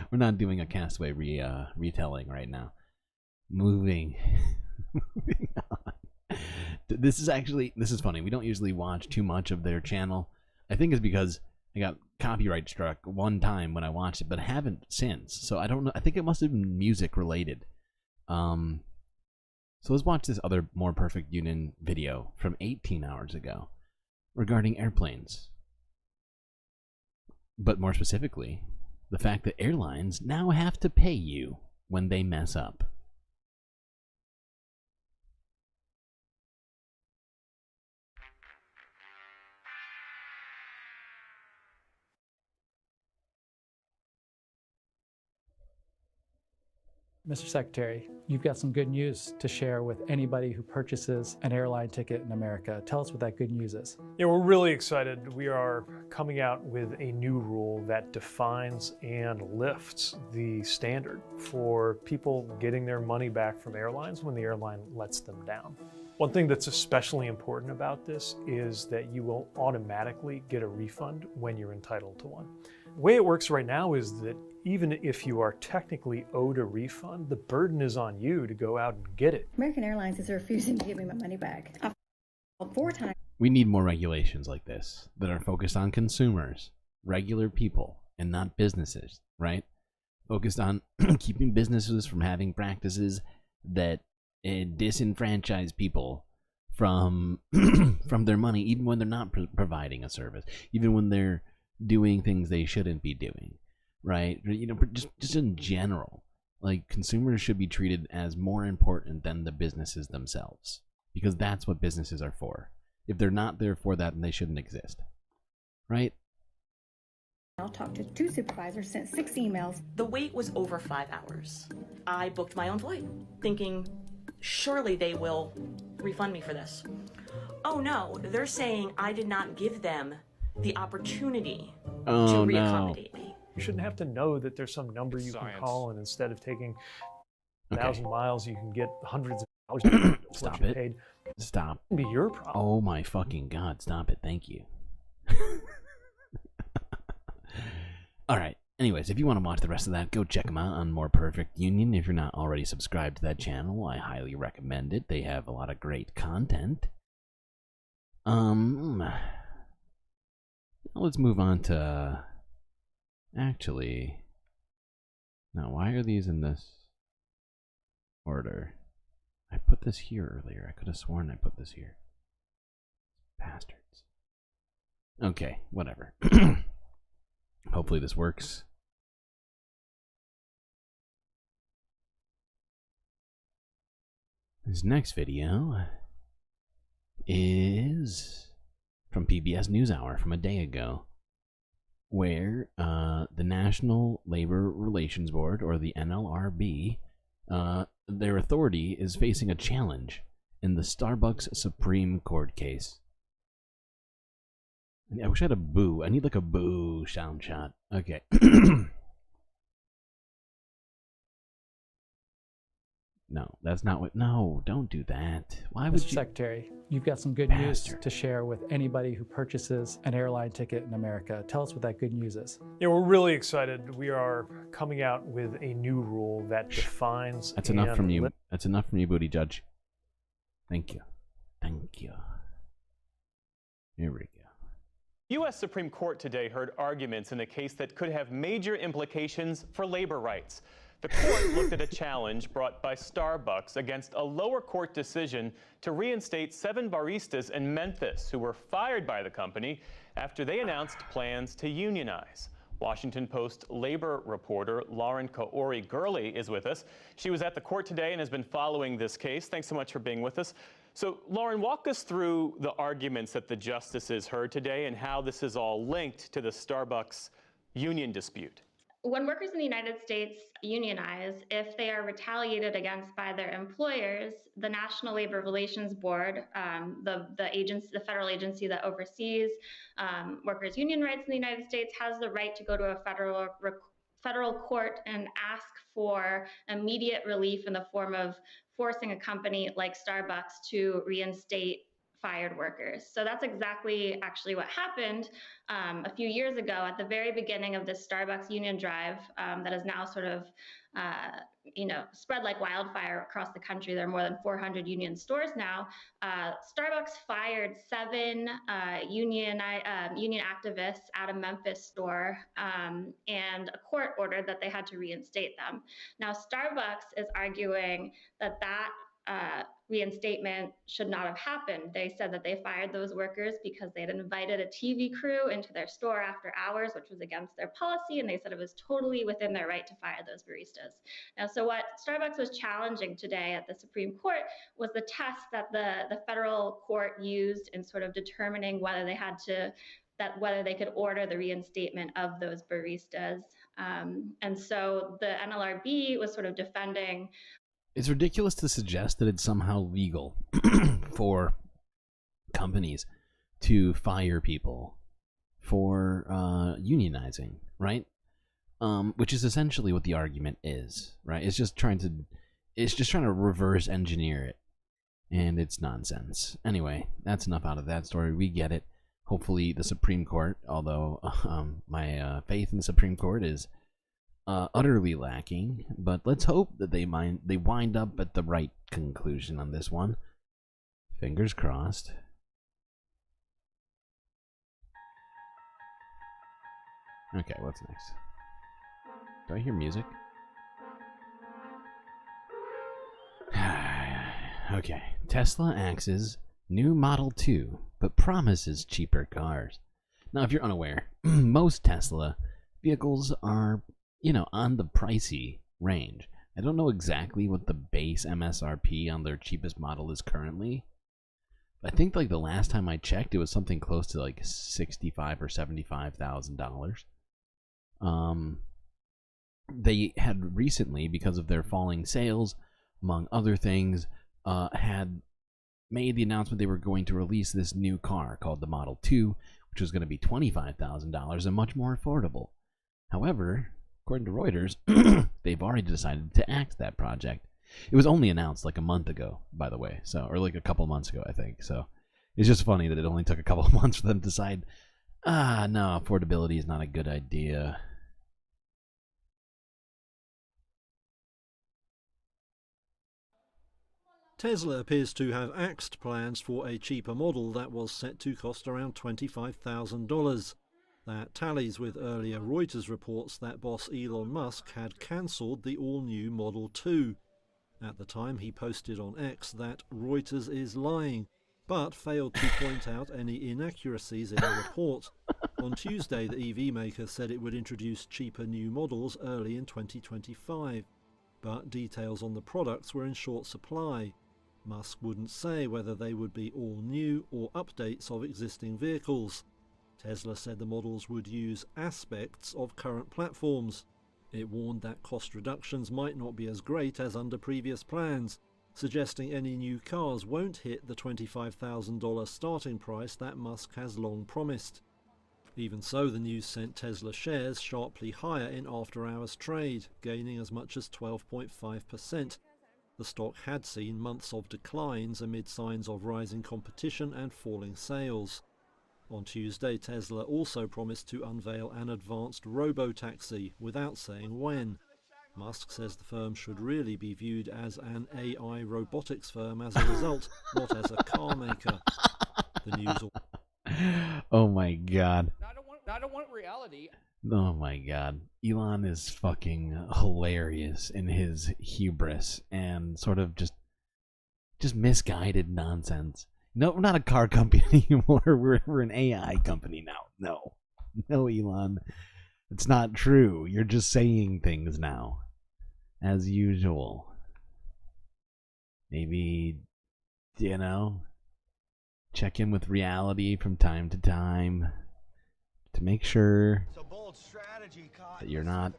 We're not doing a Castaway retelling right now. Moving on. This is funny. We don't usually watch too much of their channel. I think it's because I got copyright struck one time when I watched it, but I haven't since. So I don't know. I think it must have been music related. So let's watch this other More Perfect Union video from 18 hours ago regarding airplanes. But more specifically, the fact that airlines now have to pay you when they mess up. Mr. Secretary, you've got some good news to share with anybody who purchases an airline ticket in America. Tell us what that good news is. Yeah, we're really excited. We are coming out with a new rule that defines and lifts the standard for people getting their money back from airlines when the airline lets them down. One thing that's especially important about this is that you will automatically get a refund when you're entitled to one. The way it works right now is that even if you are technically owed a refund, the burden is on you to go out and get it. American Airlines is refusing to give me my money back. I've called 4 times. We need more regulations like this that are focused on consumers, regular people, and not businesses, right? Focused on keeping businesses from having practices that disenfranchise people from from their money, even when they're not providing a service, even when they're doing things they shouldn't be doing, right? Just in general, like, consumers should be treated as more important than the businesses themselves, because that's what businesses are for. If they're not there for that, then they shouldn't exist, right? I'll talk to 2 supervisors, sent 6 emails. The wait was over 5 hours. I booked my own flight, thinking surely they will refund me for this. Oh no, they're saying I did not give them the opportunity to reaccommodate me. You shouldn't have to know that there's some number you can call, and instead of taking 1,000 miles, you can get hundreds of dollars. Stop it. Paid. Stop. It be your problem. Oh my fucking God, stop it. Thank you. Alright, anyways, if you want to watch the rest of that, go check them out on More Perfect Union. If you're not already subscribed to that channel, I highly recommend it. They have a lot of great content. Now let's move on to... Actually... Now, why are these in this order? I put this here earlier. I could have sworn I put this here. Bastards. Okay, whatever. Hopefully this works. This next video is from PBS NewsHour from a day ago, where the National Labor Relations Board, or the NLRB, their authority is facing a challenge in the Starbucks Supreme Court case. I wish I had a boo. I need like a boo sound shot. Okay. No, that's not what... No, don't do that. Why would Mr. you... Secretary, you've got some good news to share with anybody who purchases an airline ticket in America. Tell us what that good news is. Yeah, we're really excited. We are coming out with a new rule that defines... That's enough from you. That's enough from you, Booty Judge. Thank you. Thank you. Here we go. U.S. Supreme Court today heard arguments in a case that could have major implications for labor rights. The court looked at a challenge brought by Starbucks against a lower court decision to reinstate 7 baristas in Memphis who were fired by the company after they announced plans to unionize. Washington Post labor reporter Lauren Kaori-Gurley is with us. She was at the court today and has been following this case. Thanks so much for being with us. So, Lauren, walk us through the arguments that the justices heard today and how this is all linked to the Starbucks union dispute. When workers in the United States unionize, if they are retaliated against by their employers, the National Labor Relations Board, the federal agency that oversees workers' union rights in the United States, has the right to go to a federal court and ask for immediate relief in the form of forcing a company like Starbucks to reinstate fired workers. So that's exactly actually what happened a few years ago at the very beginning of this Starbucks union drive that is now sort of spread like wildfire across the country. There are more than 400 union stores now. Starbucks fired 7 union activists at a Memphis store, and a court ordered that they had to reinstate them. Now, Starbucks is arguing that reinstatement should not have happened. They said that they fired those workers because they had invited a TV crew into their store after hours, which was against their policy, and they said it was totally within their right to fire those baristas. Now, so what Starbucks was challenging today at the Supreme Court was the test that the federal court used in sort of determining whether they could order the reinstatement of those baristas. And so the NLRB was sort of defending. It's ridiculous to suggest that it's somehow legal for companies to fire people for unionizing, right? Which is essentially what the argument is, right? It's just trying to reverse engineer it, and it's nonsense. Anyway, that's enough out of that story. We get it. Hopefully, the Supreme Court, although my faith in the Supreme Court is utterly lacking, but let's hope that they wind up at the right conclusion on this one. Fingers crossed. Okay, what's next? Do I hear music? Okay, Tesla axes new Model 2, but promises cheaper cars. Now, if you're unaware, most Tesla vehicles are on the pricey range. I don't know exactly what the base MSRP on their cheapest model is currently. I think like the last time I checked, it was something close to like $65,000 or $75,000. They had recently, because of their falling sales, among other things, had made the announcement they were going to release this new car called the Model 2, which was going to be $25,000 and much more affordable. However, according to Reuters, they've already decided to axe that project. It was only announced like a month ago, by the way, or like a couple months ago, I think. So it's just funny that it only took a couple of months for them to decide, no, affordability is not a good idea. Tesla appears to have axed plans for a cheaper model that was set to cost around $25,000. That tallies with earlier Reuters reports that boss Elon Musk had cancelled the all-new Model 2. At the time, he posted on X that Reuters is lying, but failed to point out any inaccuracies in the report. On Tuesday, the EV maker said it would introduce cheaper new models early in 2025, but details on the products were in short supply. Musk wouldn't say whether they would be all new or updates of existing vehicles. Tesla said the models would use aspects of current platforms. It warned that cost reductions might not be as great as under previous plans, suggesting any new cars won't hit the $25,000 starting price that Musk has long promised. Even so, the news sent Tesla shares sharply higher in after-hours trade, gaining as much as 12.5%. The stock had seen months of declines amid signs of rising competition and falling sales. On Tuesday, Tesla also promised to unveil an advanced robo-taxi without saying when. Musk says the firm should really be viewed as an AI robotics firm as a result, not as a car maker. The news. Oh my god. I don't want reality. Oh my god. Elon is fucking hilarious in his hubris and sort of just misguided nonsense. No, we're not a car company anymore. We're an AI company now. No, Elon. It's not true. You're just saying things now. As usual. Maybe, check in with reality from time to time to make sure that you're not,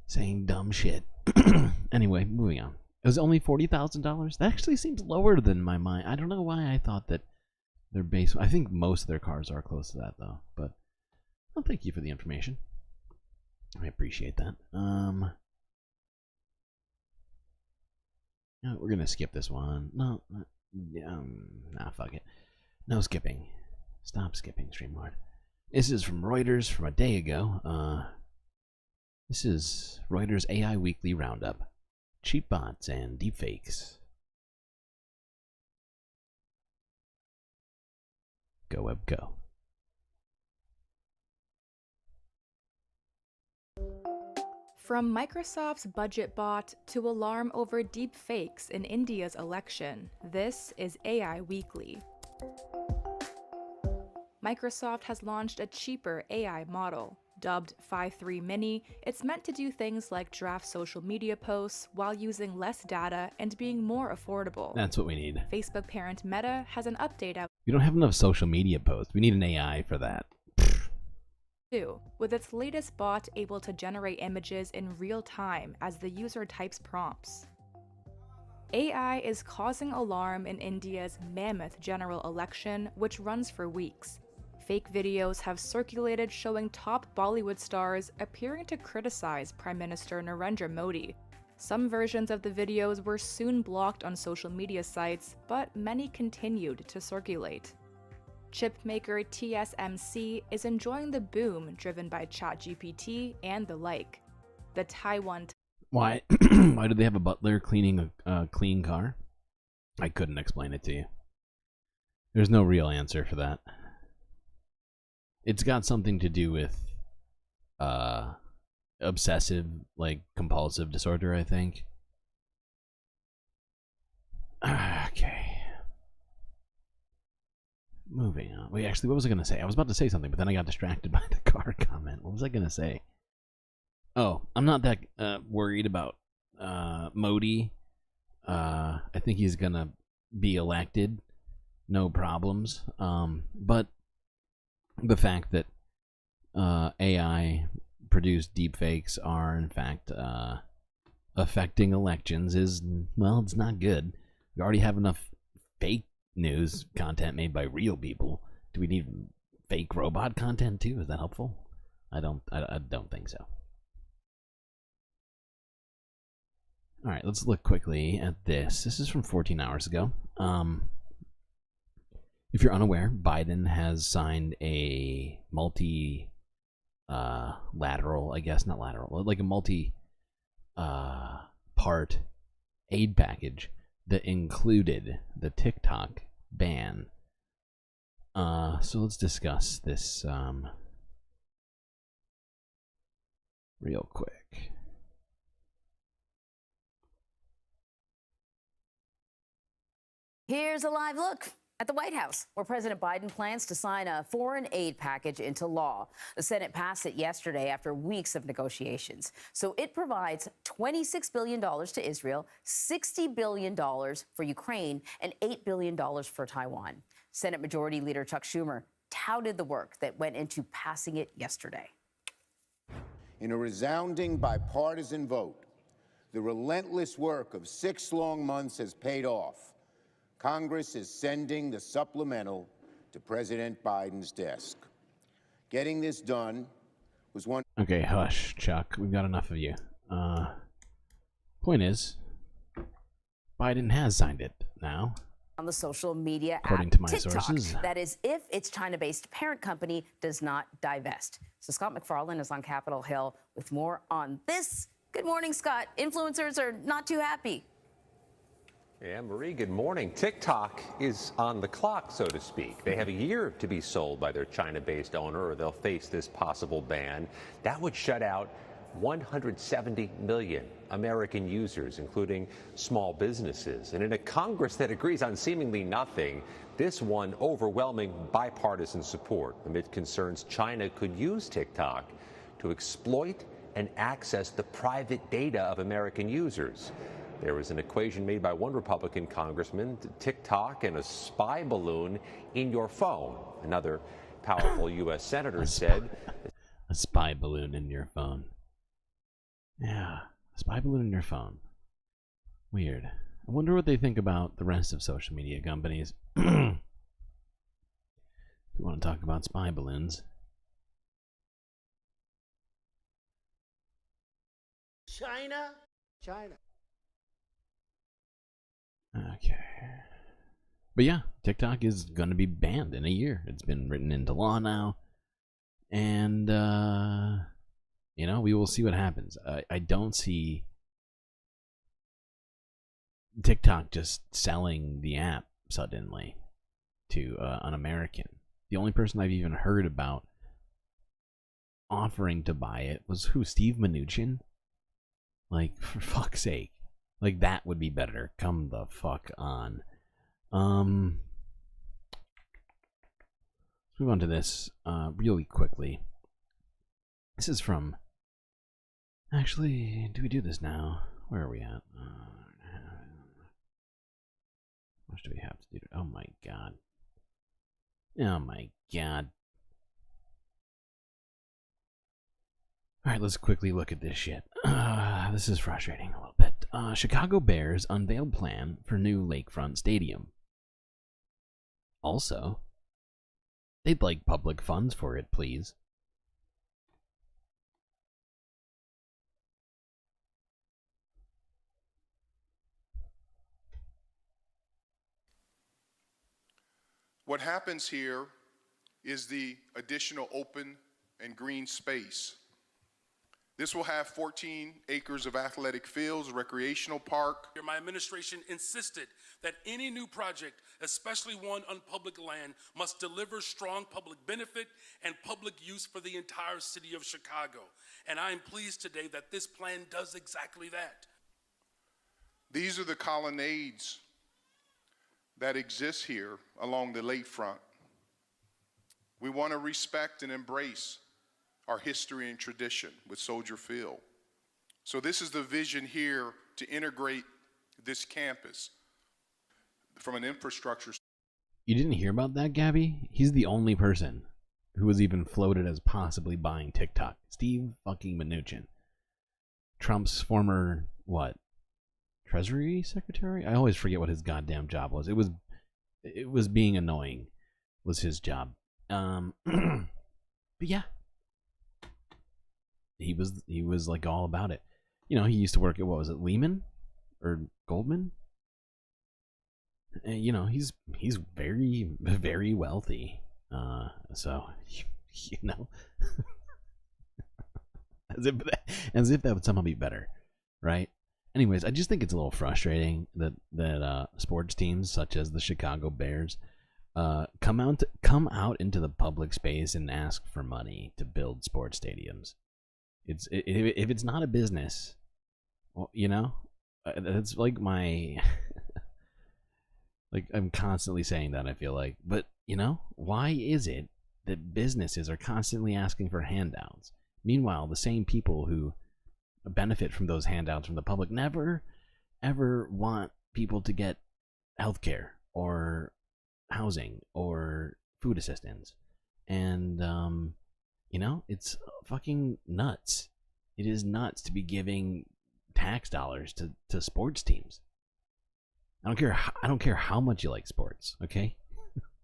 saying dumb shit. Anyway, moving on. It was only $40,000. That actually seems lower than my mind. I don't know why I thought that their base. I think most of their cars are close to that though. But well, thank you for the information. I appreciate that. No, we're gonna skip this one. No, nah, fuck it. No skipping. Stop skipping, StreamYard. This is from Reuters from a day ago. This is Reuters AI Weekly Roundup. Cheap bots and deepfakes. Go web go. From Microsoft's budget bot to alarm over deepfakes in India's election, this is AI Weekly. Microsoft has launched a cheaper AI model. Dubbed 5.3 Mini, it's meant to do things like draft social media posts while using less data and being more affordable. That's what we need. Facebook parent Meta has an update out We don't have enough social media posts. We need an AI for that. too, with its latest bot able to generate images in real time as the user types prompts. AI is causing alarm in India's mammoth general election, which runs for weeks. Fake videos have circulated showing top Bollywood stars appearing to criticize Prime Minister Narendra Modi. Some versions of the videos were soon blocked on social media sites, but many continued to circulate. Chip maker TSMC is enjoying the boom driven by ChatGPT and the like. The Taiwan Why do they have a butler cleaning a clean car? I couldn't explain it to you. There's no real answer for that. It's got something to do with obsessive, compulsive disorder, I think. Okay. Moving on. Wait, actually, what was I going to say? I was about to say something, but then I got distracted by the car comment. What was I going to say? Oh, I'm not that worried about Modi. I think he's going to be elected. No problems. But the fact that AI-produced deepfakes are, in fact, affecting elections is, well, it's not good. We already have enough fake news content made by real people. Do we need fake robot content too? Is that helpful? I don't think so. All right, let's look quickly at this. This is from 14 hours ago. If you're unaware, Biden has signed a multi-lateral, I guess, not lateral, like a multi-part aid package that included the TikTok ban. So let's discuss this real quick. Here's a live look at the White House, where President Biden plans to sign a foreign aid package into law. The Senate passed it yesterday after weeks of negotiations. So it provides $26 billion to Israel, $60 billion for Ukraine, and $8 billion for Taiwan. Senate Majority Leader Chuck Schumer touted the work that went into passing it yesterday. In a resounding bipartisan vote, the relentless work of 6 long months has paid off. Congress is sending the supplemental to President Biden's desk. Getting this done was one... Okay, hush, Chuck. We've got enough of you. Point is, Biden has signed it now. On the social media According app to my TikTok. sources. That is, if its China-based parent company does not divest. So Scott McFarlane is on Capitol Hill with more on this. Good morning, Scott. Influencers are not too happy. Yeah, Marie, good morning. TikTok is on the clock, so to speak. They have a year to be sold by their China-based owner, or they'll face this possible ban. That would shut out 170 million American users, including small businesses. And in a Congress that agrees on seemingly nothing, this won overwhelming bipartisan support amid concerns China could use TikTok to exploit and access the private data of American users. There was an equation made by one Republican congressman, TikTok and a spy balloon in your phone. Another powerful U.S. senator said... A spy balloon in your phone. Yeah, a spy balloon in your phone. Weird. I wonder what they think about the rest of social media companies. If you want to talk about spy balloons. China? Okay. But yeah, TikTok is going to be banned in a year. It's been written into law now. And, you know, we will see what happens. I don't see TikTok just selling the app suddenly to an American. The only person I've even heard about offering to buy it was who? Steve Mnuchin? Like, for fuck's sake. Like, that would be better. Come the fuck on. Let's move on to this really quickly. This is from... Actually, do we do this now? Where are we at? What do we have to do? Oh my god. Oh my god. Alright, let's quickly look at this shit. This is frustrating a little bit. Chicago Bears unveiled plan for new lakefront stadium. Also, they'd like public funds for it, please. What happens here is the additional open and green space. This will have 14 acres of athletic fields, recreational park. My administration insisted that any new project, especially one on public land, must deliver strong public benefit and public use for the entire city of Chicago. And I am pleased today that this plan does exactly that. These are the colonnades that exist here along the lakefront. We want to respect and embrace our history and tradition with Soldier Field. So this is the vision here to integrate this campus from an infrastructure. You didn't hear about that, Gabby? He's the only person who was even floated as possibly buying TikTok. Steve fucking Mnuchin. Trump's former, what? Treasury Secretary? I always forget what his goddamn job was. It was being annoying was his job. But yeah. He was like all about it. You know, he used to work at, what was it, Lehman or Goldman? And, you know, he's very, very wealthy. So, you know, as if that would somehow be better, right? Anyways, I just think it's a little frustrating that sports teams such as the Chicago Bears Come out into the public space and ask for money to build sports stadiums. If it's not a business, well, you know, that's like my like I'm constantly saying that, I feel like. But, you know, why is it that businesses are constantly asking for handouts? Meanwhile, the same people who benefit from those handouts from the public never ever want people to get healthcare or housing or food assistance. And you know, it's fucking nuts. It is nuts to be giving tax dollars to sports teams. I don't care how much you like sports, okay?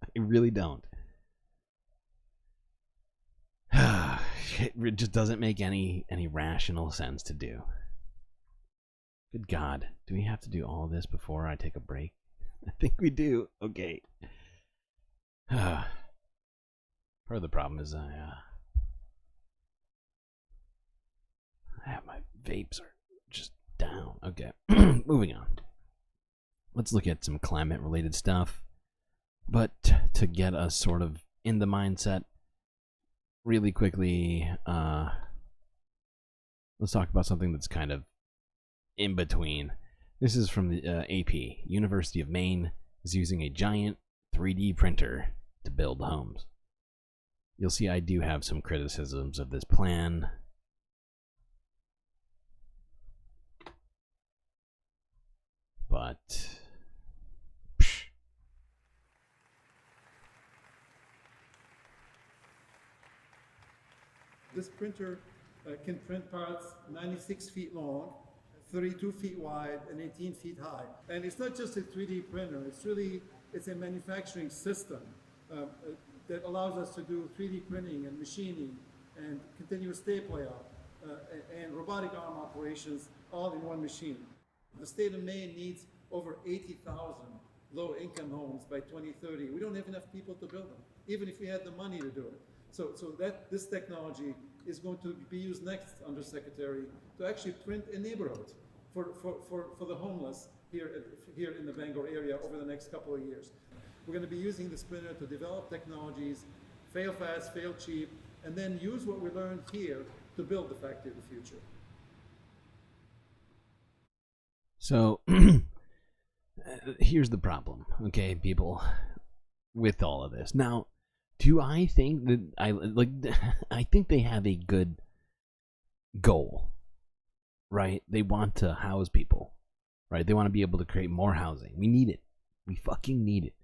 I really don't. It just doesn't make any rational sense to do. Good God, do we have to do all this before I take a break? I think we do. Okay. Part of the problem is my vapes are just down. Okay. Moving on. Let's look at some climate related stuff. But to get us sort of in the mindset, really quickly, let's talk about something that's kind of in between. This is from the AP. University of Maine is using a giant 3D printer to build homes. You'll see I do have some criticisms of this plan. But this printer can print parts 96 feet long, 32 feet wide, and 18 feet high. And it's not just a 3D printer, it's a manufacturing system that allows us to do 3D printing and machining and continuous tape layout and robotic arm operations all in one machine. The state of Maine needs over 80,000 low-income homes by 2030. We don't have enough people to build them, even if we had the money to do it. So that this technology is going to be used next, Undersecretary, to actually print a neighborhood for the homeless here in the Bangor area over the next couple of years. We're going to be using this printer to develop technologies, fail fast, fail cheap, and then use what we learned here to build the factory of the future. So, here's the problem, okay, people, with all of this. Now, do I think that I think they have a good goal, right? They want to house people, right? They want to be able to create more housing. We need it. We fucking need it.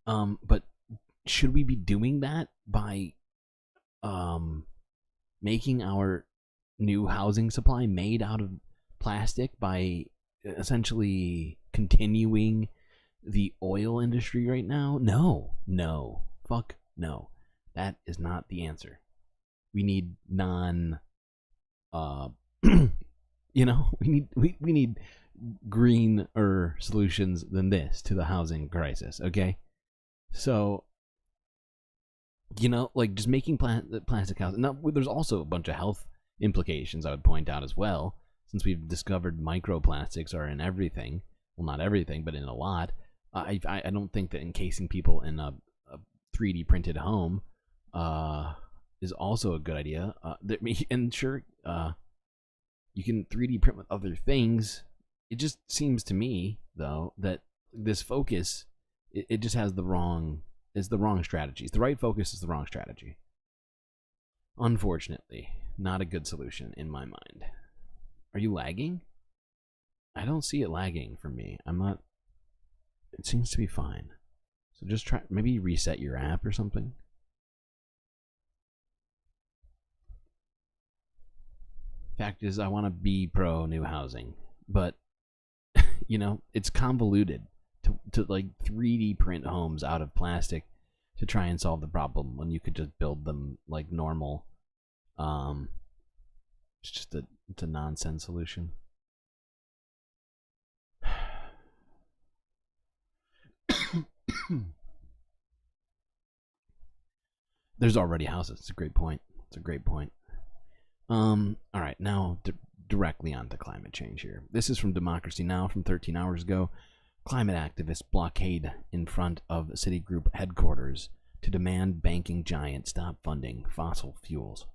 But should we be doing that by making our new housing supply made out of plastic, by essentially continuing the oil industry right now? No. Fuck no. That is not the answer. We need you know, we need greener solutions than this to the housing crisis, okay? So, you know, like just making plastic housing. Now, there's also a bunch of health implications I would point out as well, since we've discovered microplastics are in everything. Well, not everything, but in a lot. I don't think that encasing people in a 3D printed home is also a good idea. And sure, you can 3D print with other things. It just seems to me, though, that this focus, it just has the wrong strategies. The right focus is the wrong strategy. Unfortunately, not a good solution in my mind. Are you lagging? I don't see it lagging for me. I'm not. It seems to be fine. So just try, maybe reset your app or something. Fact is, I want to be pro new housing, but you know, it's convoluted to like 3D print homes out of plastic to try and solve the problem when you could just build them like normal. It's just it's a nonsense solution. There's already houses. It's a great point. All right, now directly on to climate change here. This is from Democracy Now! From 13 hours ago. Climate activists blockade in front of Citigroup headquarters to demand banking giant stop funding fossil fuels.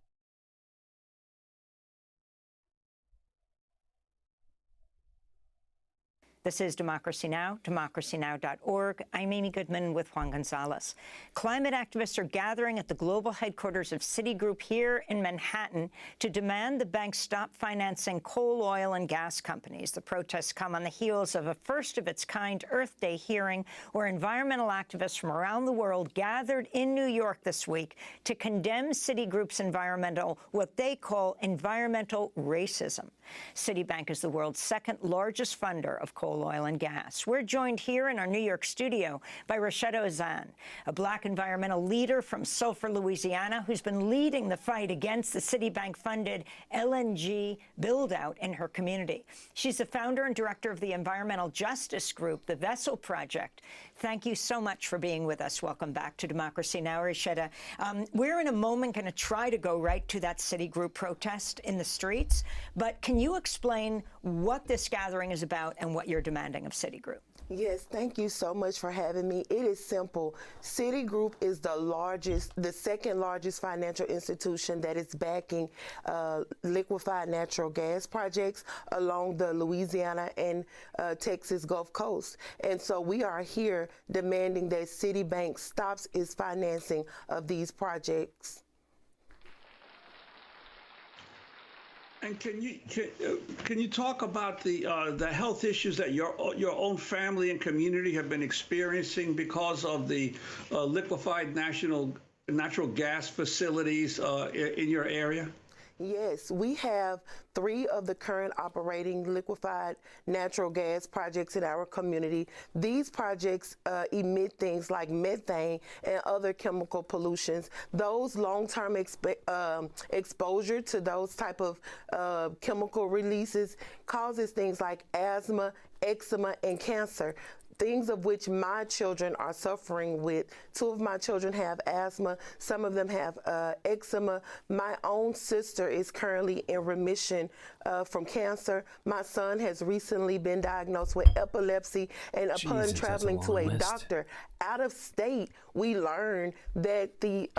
This is Democracy Now!, democracynow.org. I'm Amy Goodman with Juan Gonzalez. Climate activists are gathering at the global headquarters of Citigroup here in Manhattan to demand the bank stop financing coal, oil, and gas companies. The protests come on the heels of a first-of-its-kind Earth Day hearing where environmental activists from around the world gathered in New York this week to condemn Citigroup's what they call environmental racism. Citibank is the world's second largest funder of coal, oil, and gas. We're joined here in our New York studio by Rasheda Ozan, a black environmental leader from Sulphur, Louisiana, who's been leading the fight against the Citibank-funded LNG build-out in her community. She's the founder and director of the environmental justice group, the Vessel Project. Thank you so much for being with us. Welcome back to Democracy Now!, Rasheda. We're in a moment going to try to go right to that Citigroup protest in the streets, but can you explain what this gathering is about and what you're demanding of Citigroup? Yes, thank you so much for having me. It is simple. Citigroup is the second largest financial institution that is backing liquefied natural gas projects along the Louisiana and Texas Gulf Coast. And so we are here demanding that Citibank stops its financing of these projects. And can you talk about the health issues that your own family and community have been experiencing because of the liquefied natural gas facilities in your area? Yes, we have 3 of the current operating liquefied natural gas projects in our community. These projects emit things like methane and other chemical pollutions. Those long-term exposure to those type of chemical releases causes things like asthma, eczema, and cancer. Things of which my children are suffering with. 2 of my children have asthma. Some of them have eczema. My own sister is currently in remission from cancer. My son has recently been diagnosed with epilepsy. And upon traveling to a doctor out of state, we learned that the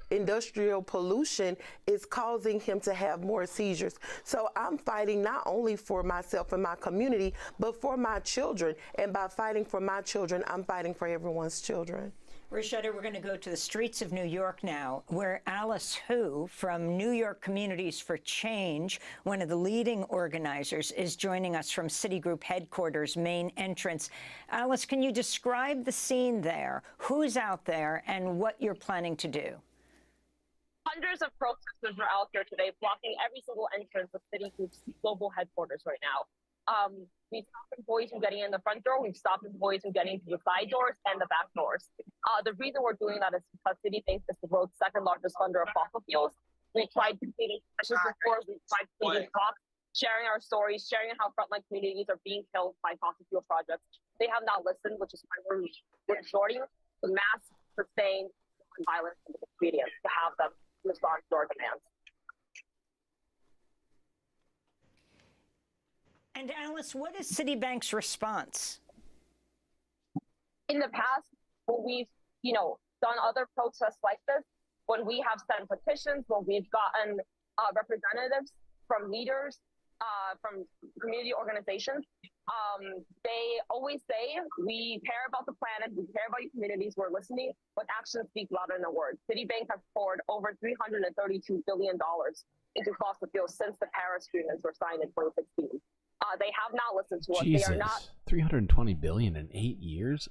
industrial pollution is causing him to have more seizures. So I'm fighting not only for myself and my community, but for my children. And by fighting for my children, I'm fighting for everyone's children. Rasheda, we're going to go to the streets of New York now, where Alice Hu from New York Communities for Change, one of the leading organizers, is joining us from Citigroup headquarters main entrance. Alice, can you describe the scene there? Who's out there and what you're planning to do? Hundreds of protesters are out here today blocking every single entrance of Citigroup's global headquarters right now. We've stopped employees from getting in the front door. We've stopped employees from getting to the side doors and the back doors. The reason we're doing that is because Citibank is the world's second largest funder of fossil fuels. We've tried completing sessions before. We've tried completing talks, sharing our stories, sharing how frontline communities are being killed by fossil fuel projects. They have not listened, which is why we're resorting to mass, sustained, violence and disobedience to have them respond to our demands. And Alice, what is Citibank's response? In the past, when we've, done other protests like this, when we have sent petitions, when we've gotten representatives from leaders, from community organizations, they always say, we care about the planet, we care about your communities, we're listening, but actions speak louder than words. Citibank has poured over $332 billion into fossil fuels since the Paris agreements were signed in 2016. They have not listened to us. Jesus, they are not. $320 billion in 8 years?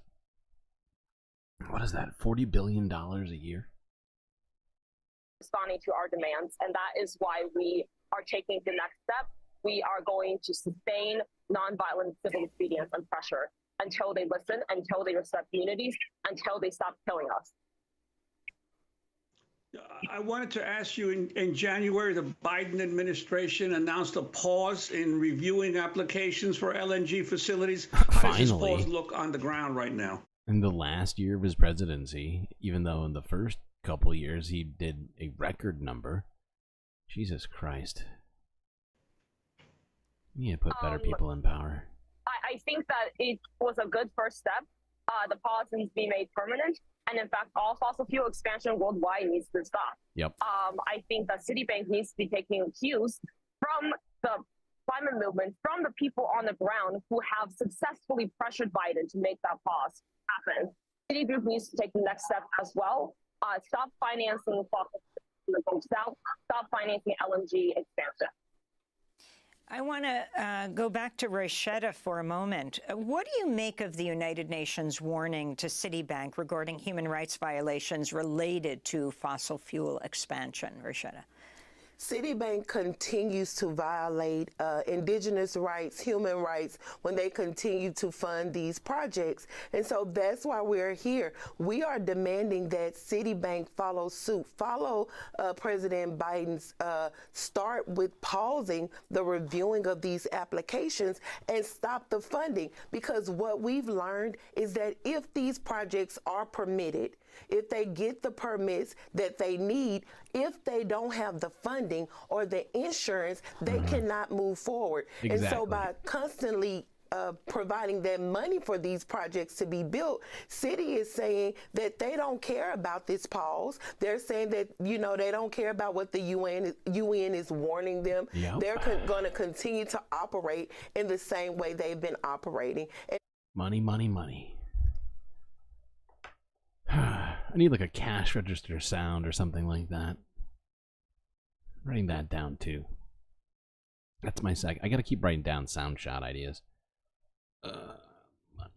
What is that? $40 billion a year? Responding to our demands, and that is why we are taking the next step. We are going to sustain nonviolent civil disobedience and pressure until they listen, until they respect communities, until they stop killing us. I wanted to ask you, in January, the Biden administration announced a pause in reviewing applications for LNG facilities. How does this pause look on the ground right now? In the last year of his presidency, even though in the first couple years he did a record number. Jesus Christ. We need to put better people in power. I think that it was a good first step. The policy needs to be made permanent. And in fact, all fossil fuel expansion worldwide needs to stop. Yep. I think that Citibank needs to be taking cues from the climate movement, from the people on the ground who have successfully pressured Biden to make that pause happen. Citigroup needs to take the next step as well. Stop financing fossil fuel, stop financing LNG expansion. I want to go back to Rochetta for a moment. What do you make of the United Nations warning to Citibank regarding human rights violations related to fossil fuel expansion, Rochetta? Citibank continues to violate indigenous rights, human rights, when they continue to fund these projects. And so that's why we're here. We are demanding that Citibank follow suit, follow President Biden's start with pausing the reviewing of these applications and stop the funding. Because what we've learned is that if these projects are permitted, if they get the permits that they need, if they don't have the funding or the insurance, they cannot move forward. Exactly. And so by constantly providing that money for these projects to be built, Citi is saying that they don't care about this pause. They're saying that, you know, they don't care about what the UN is warning them. Yep. They're going to continue to operate in the same way they've been operating. Money, money, money. I need like a cash register sound or something like that. Writing that down too. That's my sec. I gotta keep writing down sound shot ideas. Money.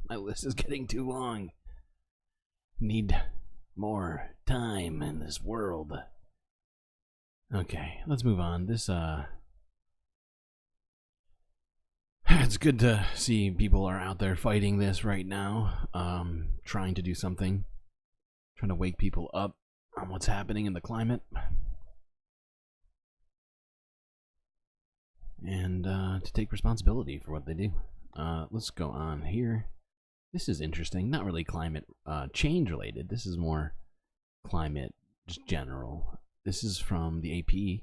My list is getting too long. Need more time in this world. Okay, let's move on. This it's good to see people are out there fighting this right now, trying to do something, trying to wake people up on what's happening in the climate, and to take responsibility for what they do. Let's go on here. This is interesting. Not really climate change related. This is more climate, just general. This is from the AP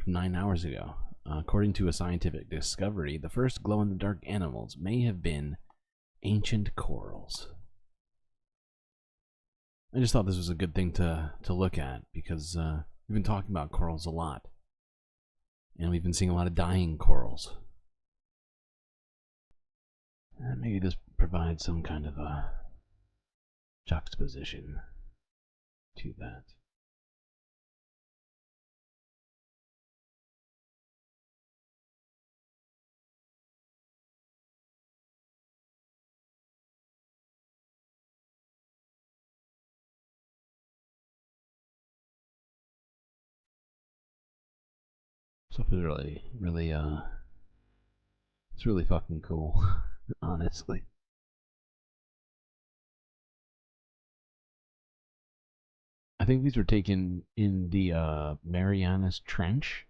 from 9 hours ago. According to a scientific discovery, the first glow-in-the-dark animals may have been ancient corals. I just thought this was a good thing to look at, because we've been talking about corals a lot. And we've been seeing a lot of dying corals. And maybe this provides some kind of a juxtaposition to that. Stuff is really it's really fucking cool, honestly. I think these were taken in the Marianas Trench.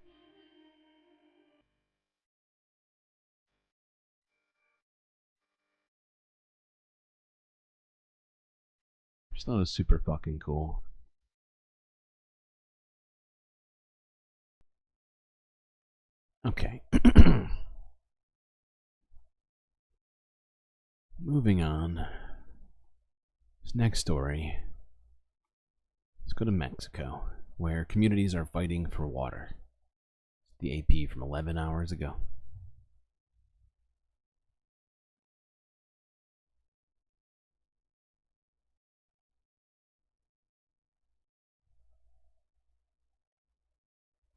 I just thought it was super fucking cool. Okay. Moving on. This next story. Let's go to Mexico, where communities are fighting for water. The AP from 11 hours ago.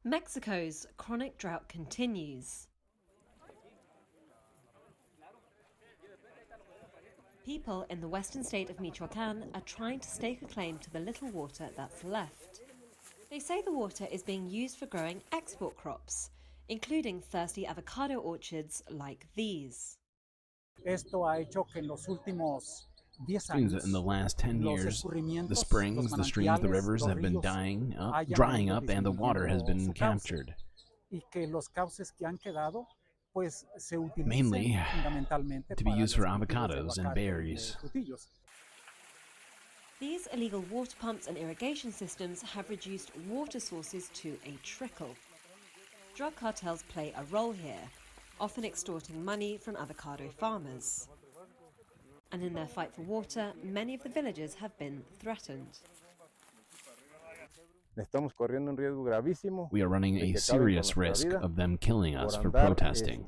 Mexico's chronic drought continues. People in the western state of Michoacán are trying to stake a claim to the little water that's left. They say the water is being used for growing export crops, including thirsty avocado orchards like these. Esto ha hecho que en los últimos Means that in the last 10 years, the springs, the streams, the rivers have been drying up, and the water has been captured. Mainly to be used for avocados and berries. These illegal water pumps and irrigation systems have reduced water sources to a trickle. Drug cartels play a role here, often extorting money from avocado farmers. And in their fight for water, many of the villagers have been threatened. We are running a serious risk of them killing us for protesting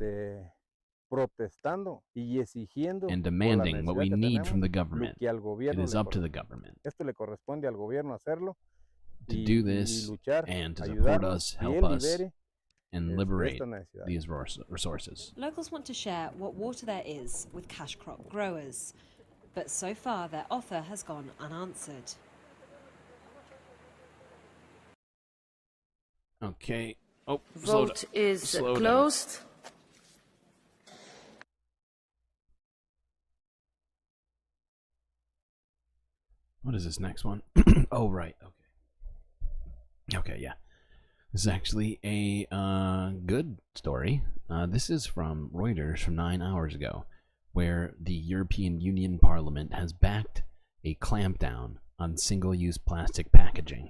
and demanding what we need from the government. It is up to the government to do this and to support us, help us, and liberate these resources. Locals want to share what water there is with cash crop growers, but so far their offer has gone unanswered. Okay. Oh, vote is closed. What is this next one? Oh, right. Okay. Okay, yeah. This is actually a good story. This is from Reuters from 9 hours ago, where the European Union Parliament has backed a clampdown on single-use plastic packaging.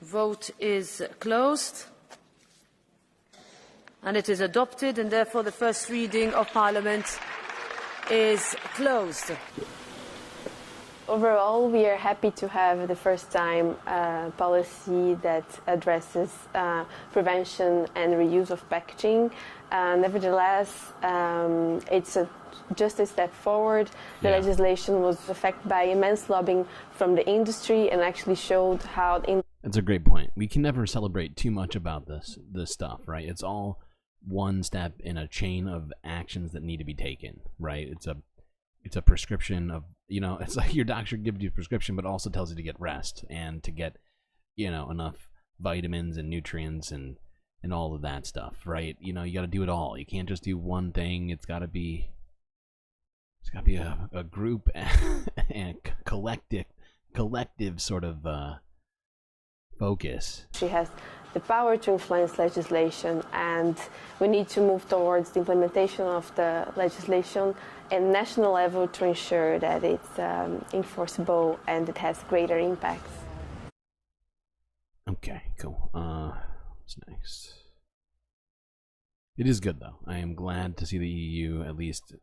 Vote is closed. And it is adopted, and therefore the first reading of Parliament is closed. Overall, we are happy to have the first time policy that addresses prevention and reuse of packaging. Nevertheless, it's just a step forward. The legislation was affected by immense lobbying from the industry and actually showed how... That's a great point. We can never celebrate too much about this stuff, right? It's all one step in a chain of actions that need to be taken, right? It's a prescription of, you know, it's like your doctor gives you a prescription but also tells you to get rest and to get, you know, enough vitamins and nutrients and all of that stuff, right? You know, you got to do it all. You can't just do one thing. It's got to be a group and collective sort of focus. She has the power to influence legislation, and we need to move towards the implementation of the legislation at national level to ensure that it's enforceable and it has greater impacts. Okay, cool. What's next? It is good though. I am glad to see the EU at least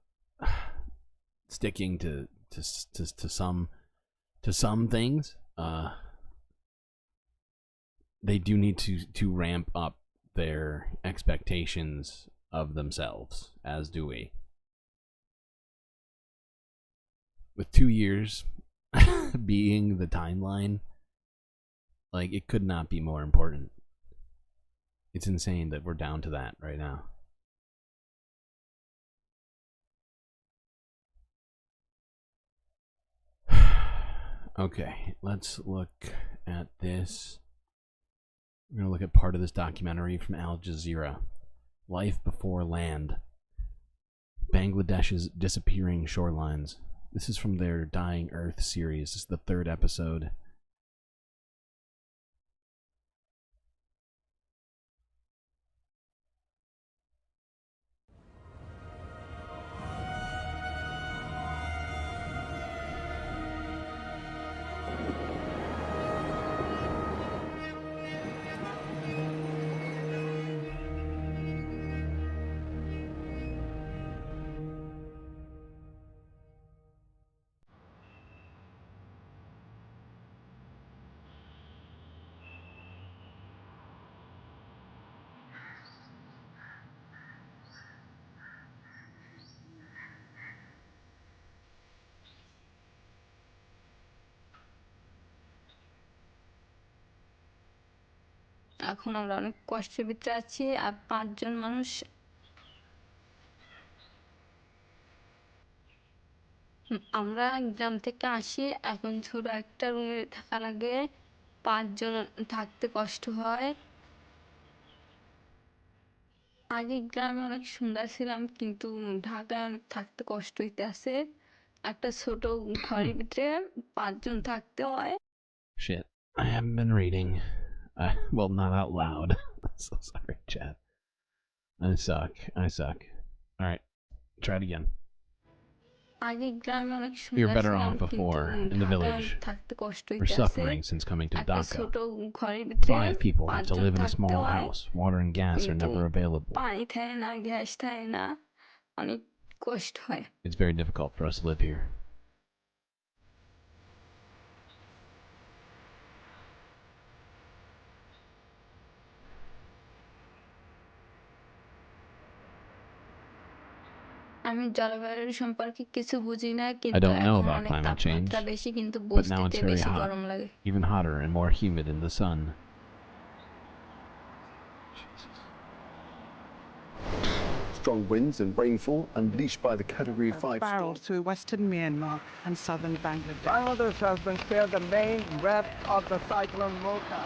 sticking to some things. They do need to ramp up their expectations of themselves, as do we. With 2 years being the timeline, like, it could not be more important. It's insane that we're down to that right now. Okay, let's look at this. We're going to look at part of this documentary from Al Jazeera. Life Before Land. Bangladesh's disappearing shorelines. This is from their Dying Earth series. This is the 3rd episode. এখন আমরা অনেক কষ্টের ভিতরে আছি আর 5 জন মানুষ আমরা গ্রাম থেকে আসি এখন ছোট একটা রুমে থাকার আগে 5 জন থাকতে কষ্ট হয় আগে গ্রামে অনেক সুন্দর ছিলাম কিন্তু ঢাকায় থাকতে কষ্ট হইতেছে একটা ছোট ঘরের ভিতরে 5 জন থাকতে হয় Shit, I haven't been reading. Well, not out loud. So sorry, chat. I suck. Alright, try it again. আগে গ্রামে অনেক We were সুন্দর better ছিলাম off কিন্তু before in the ঢাকায় village. থাকতে কষ্ট We're হইতেছে suffering since coming to একটা Dhaka. ছোট ঘরের ভিতরে 5 people have to পাঁচজন live in a থাকতে small হয় house. Water and gas are কিন্তু never available. পানি থাকে না গ্যাস থাকে না অনেক কষ্ট হয় It's very difficult for us to live here. আমি জলবায়ুর সম্পর্কে কিছু বুঝি না I কিন্তু don't know এখন about অনেক climate change, তাপমাত্রা বেশি কিন্তু but now বস্তিতে it's very বেশি hot, গরম লাগে even hotter and more humid in the sun. Strong winds and rainfall unleashed by the Category 5 barrels through western Myanmar and southern Bangladesh. Bangladesh has been spared the main wreck of the cyclone Mocha.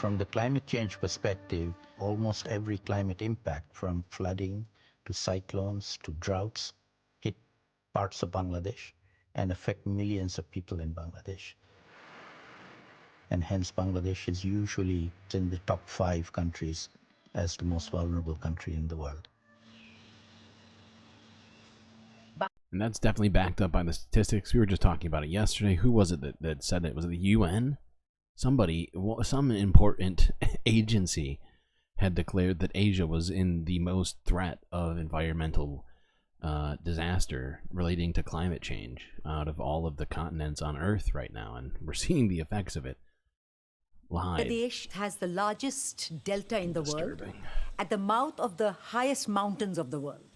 From the climate change perspective, almost every climate impact, from flooding to cyclones to droughts, hit parts of Bangladesh and affect millions of people in Bangladesh. And hence Bangladesh is usually in the top 5 countries as the most vulnerable country in the world. And that's definitely backed up by the statistics. We were just talking about it yesterday. Who was it that said it? Was it the UN? Somebody, some important agency had declared that Asia was in the most threat of environmental disaster relating to climate change out of all of the continents on Earth right now. And we're seeing the effects of it live. Bangladesh has the largest delta in the world, at the mouth of the highest mountains of the world.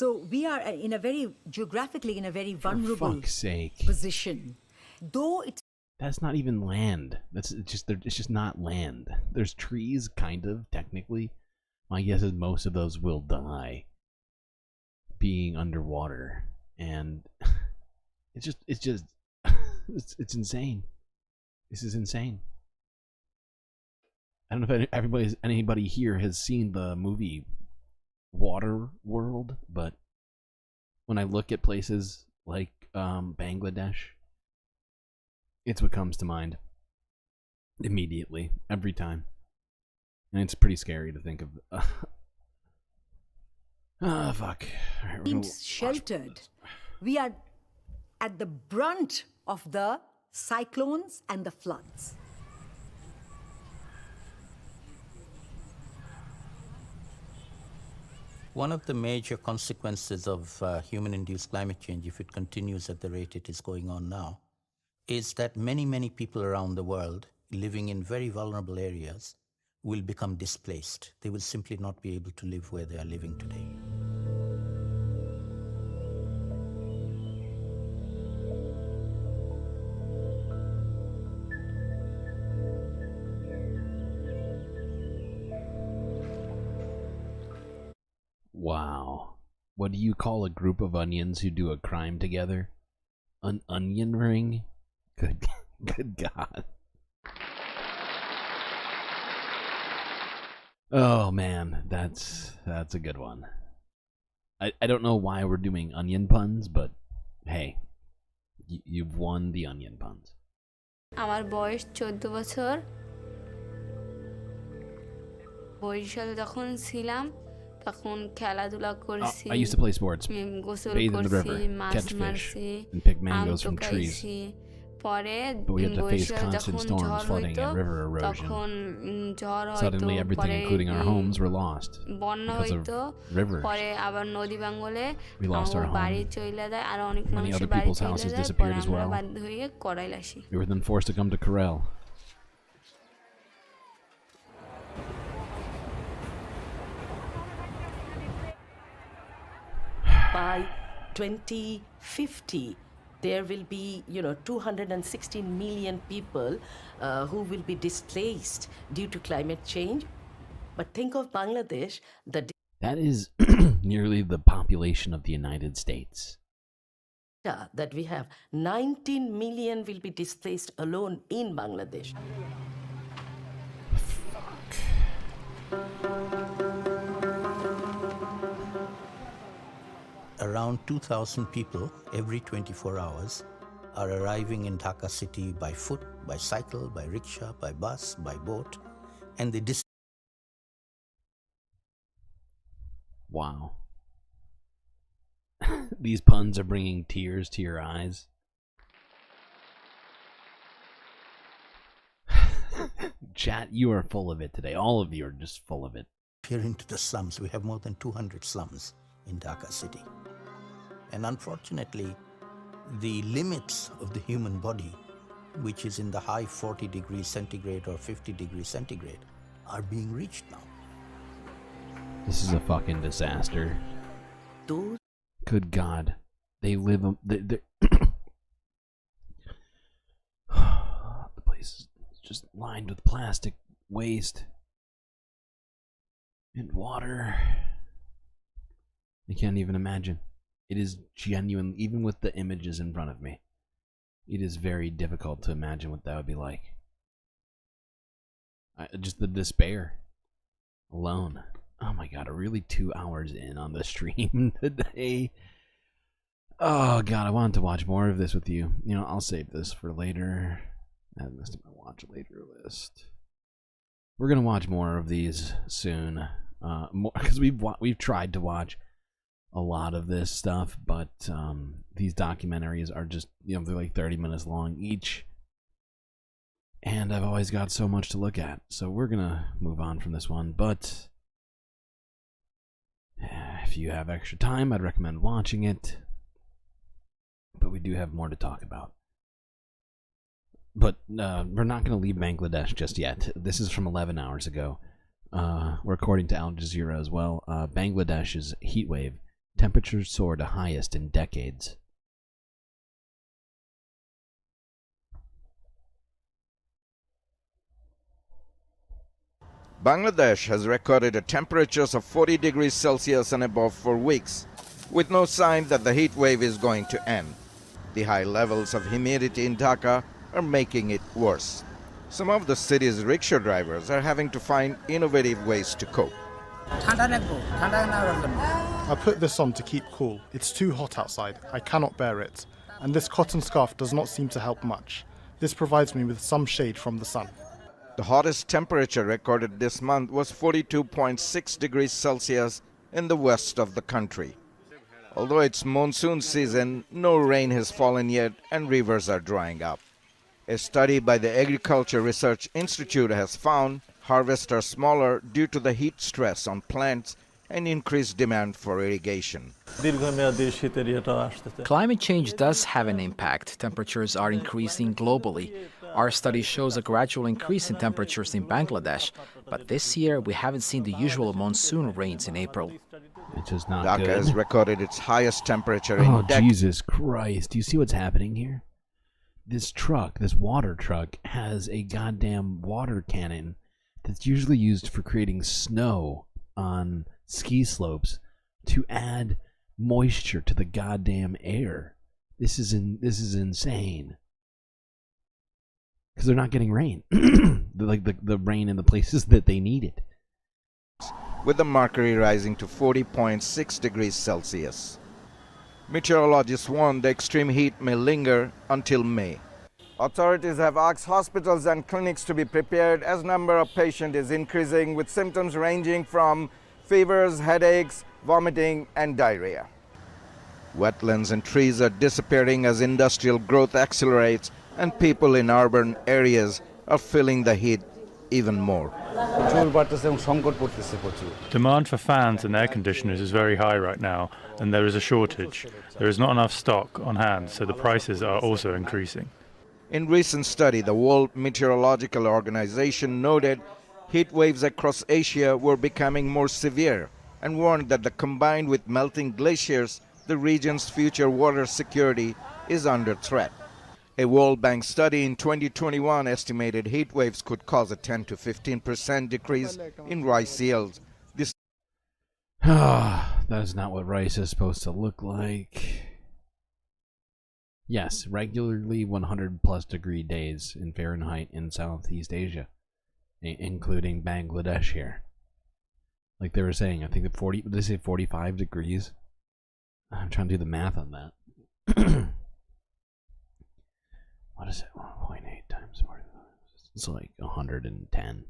So we are in a very, geographically, in a very vulnerable For fuck's sake. position. Though it's That's not even land. It's just not land. There's trees, kind of, technically. My guess is most of those will die being underwater. And it's insane. This is insane. I don't know if anybody here has seen the movie Water World, but when I look at places like Bangladesh, it's what comes to mind immediately, every time. And it's pretty scary to think of. Fuck. seems sheltered. We are at the brunt of the cyclones and the floods. One of the major consequences of human-induced climate change, if it continues at the rate it is going on now, is that many people around the world living in very vulnerable areas will become displaced. They will simply not be able to live where they are living today. Wow. What do you call a group of onions who do a crime together? An onion ring? Good God. Oh man, that's a good one. I don't know why we're doing onion puns, but hey, you've won the onion puns. আমার বয়স 14 বছর বরিশাল যখন ছিলাম তখন খেলাধুলা করছি I used to play sports, গোসল bathe in the করছি river, মাছ catch fish, মারছি and pick um mangoes from trees. টোকাইছি পরে But we had to face Barishal constant যখন storms, ঝড় flooding, হইতো and river erosion. তখন ঝড় হইতো Suddenly, everything, পরে including our homes, were lost বন্যা because of হইতো rivers. পরে আবার নদী ভাঙলে We lost our home. বাড়ি চলে যায় আর অনেক Many মানুষের other বাড়ি people's চলে houses যায় disappeared পরে as আমরা well. বাধ্য হয়ে করাইল আসি We were then forced to come to Corel. By 2050, there will be, 216 million people who will be displaced due to climate change. But think of Bangladesh, That is nearly the population of the United States. data that we have. 19 million will be displaced alone in Bangladesh. Around 2,000 people every 24 hours are arriving in Dhaka city by foot, by cycle, by rickshaw, by bus, by boat, and they Wow. These puns are bringing tears to your eyes. Chat, you are full of it today. All of you are just full of it. Here into the slums, we have more than 200 slums in Dhaka city. And unfortunately, the limits of the human body, which is in the high 40 degrees centigrade or 50 degrees centigrade, are being reached now. This is a fucking disaster. Good God. They live... The place is just lined with plastic waste. And water. I can't even imagine. It is genuine, even with the images in front of me. It is very difficult to imagine what that would be like. Just the despair alone. Oh my God, really 2 hours in on the stream today. Oh God, I wanted to watch more of this with you. You know, I'll save this for later. Add this to my watch later list. We're gonna watch more of these soon. Because we've tried to watch a lot of this stuff, but these documentaries are just, you know, they're like 30 minutes long each, and I've always got so much to look at, so we're gonna move on from this one. But if you have extra time, I'd recommend watching it, but we do have more to talk about. But we're not gonna leave Bangladesh just yet. This is from 11 hours ago. According to Al Jazeera as well, Bangladesh's heat wave, temperatures soared to highest in decades. Bangladesh has recorded temperatures of 40 degrees Celsius and above for weeks, with no sign that the heat wave is going to end. The high levels of humidity in Dhaka are making it worse. Some of the city's rickshaw drivers are having to find innovative ways to cope. I put this on to keep cool. It's too hot outside. I cannot bear it. And this cotton scarf does not seem to help much. This provides me with some shade from the sun. The hottest temperature recorded this month was 42.6 degrees Celsius in the west of the country. Although it's monsoon season, no rain has fallen yet and rivers are drying up. A study by the Agriculture Research Institute has found harvests are smaller due to the heat stress on plants and increased demand for irrigation. Climate change does have an impact. Temperatures are increasing globally. Our study shows a gradual increase in temperatures in Bangladesh, but this year we haven't seen the usual monsoon rains in April. It's just not Dhaka good. has recorded its highest temperature in decades. Jesus Christ. Do you see what's happening here? This truck, this water truck, has a goddamn water cannon that's usually used for creating snow on ski slopes to add moisture to the goddamn air. This is insane. Because they're not getting rain. Like the rain in the places that they need it. With the mercury rising to 40.6 degrees Celsius. Meteorologists warn the extreme heat may linger until May. Authorities have asked hospitals and clinics to be prepared as number of patients is increasing, with symptoms ranging from fevers, headaches, vomiting, and diarrhea. Wetlands and trees are disappearing as industrial growth accelerates, and people in urban areas are feeling the heat even more. Demand for fans and air conditioners is very high right now, and there is a shortage. There is not enough stock on hand, so the prices are also increasing. In recent study, the World Meteorological Organization noted heat waves across Asia were becoming more severe and warned that combined with melting glaciers, the region's future water security is under threat. A World Bank study in 2021 estimated heat waves could cause a 10 to 15% decrease in rice yields. That is not what rice is supposed to look like. Yes, regularly 100 plus degree days in Fahrenheit in Southeast Asia, including Bangladesh here. Like they were saying, I think the 40, did they say 45 degrees? I'm trying to do the math on that. What is it? 1.8 times 45. It's like 110.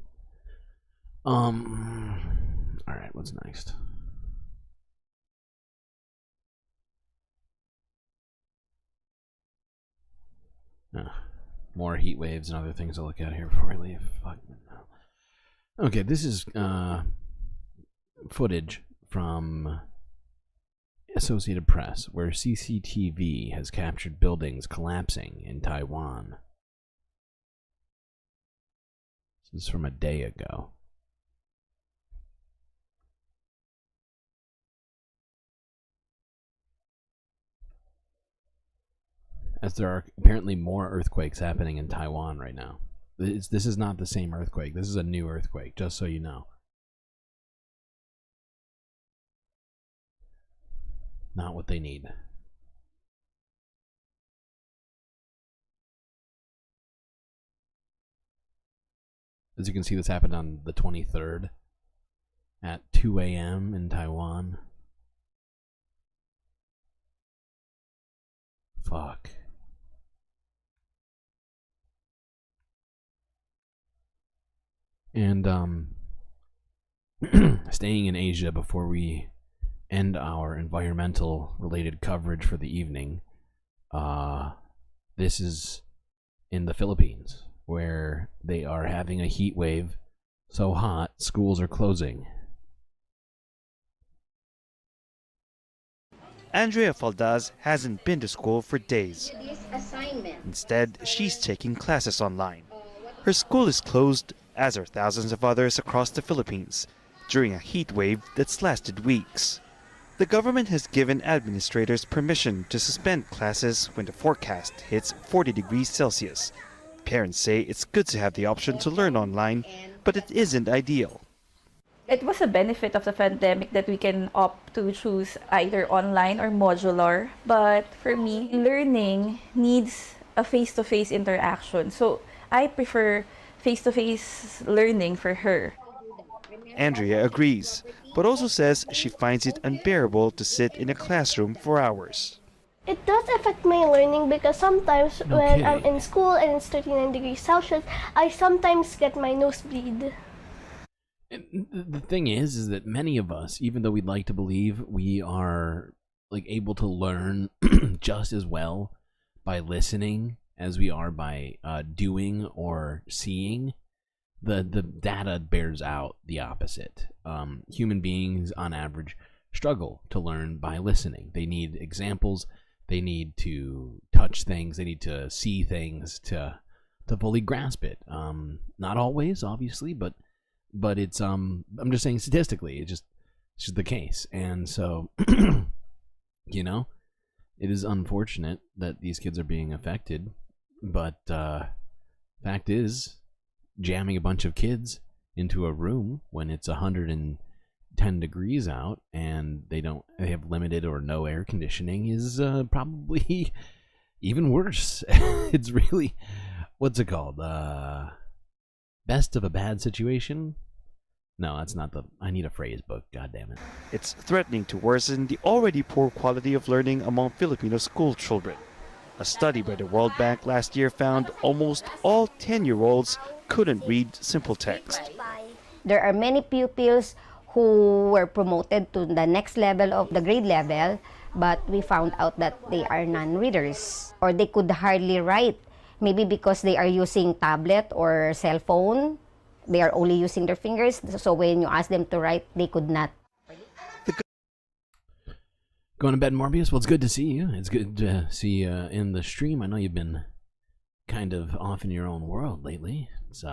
Alright, what's next? More heat waves and other things to look at here before we leave. Fuck no. Okay, this is footage from Associated Press, where CCTV has captured buildings collapsing in Taiwan. This is from a day ago. As there are apparently more earthquakes happening in Taiwan right now. This is not the same earthquake. This is a new earthquake, just so you know. Not what they need. As you can see, this happened on the 23rd at 2 a.m. in Taiwan. Fuck. And staying in Asia before we end our environmental related coverage for the evening, this is in the Philippines, where they are having a heat wave so hot schools are closing. Andrea Faldaz hasn't been to school for days. Instead, she's taking classes online. Her school is closed, as are thousands of others across the Philippines, during a heat wave that's lasted weeks. The government has given administrators permission to suspend classes when the forecast hits 40 degrees Celsius. Parents say it's good to have the option to learn online, but it isn't ideal. It was a benefit of the pandemic that we can opt to choose either online or modular. But for me, learning needs a face-to-face interaction. So I prefer face-to-face learning for her. Andrea agrees, but also says she finds it unbearable to sit in a classroom for hours. It does affect my learning because sometimes when I'm in school and it's 39 degrees Celsius, I sometimes get my nosebleed. The thing is that many of us, even though we'd like to believe we are like able to learn just as well by listening as we are by doing or seeing, the data bears out the opposite. Human beings, on average, struggle to learn by listening. They need examples. They need to touch things. They need to see things to fully grasp it. Not always, obviously, but it's I'm just saying statistically, it's just the case. And so, you know, it is unfortunate that these kids are being affected. But fact is, jamming a bunch of kids into a room when it's 110 degrees out and they have limited or no air conditioning is probably even worse. It's really, what's it called? Best of a bad situation? No, that's not I need a phrase book, God damn it. It's threatening to worsen the already poor quality of learning among Filipino school children. A study by the World Bank last year found almost all 10-year-olds couldn't read simple text. There are many pupils who were promoted to the next level of the grade level, but we found out that they are non-readers, or they could hardly write. Maybe because they are using tablet or cell phone, they are only using their fingers, so when you ask them to write, they could not. Going to bed, Morbius? Well, it's good to see you. It's good to see you in the stream. I know you've been kind of off in your own world lately. It's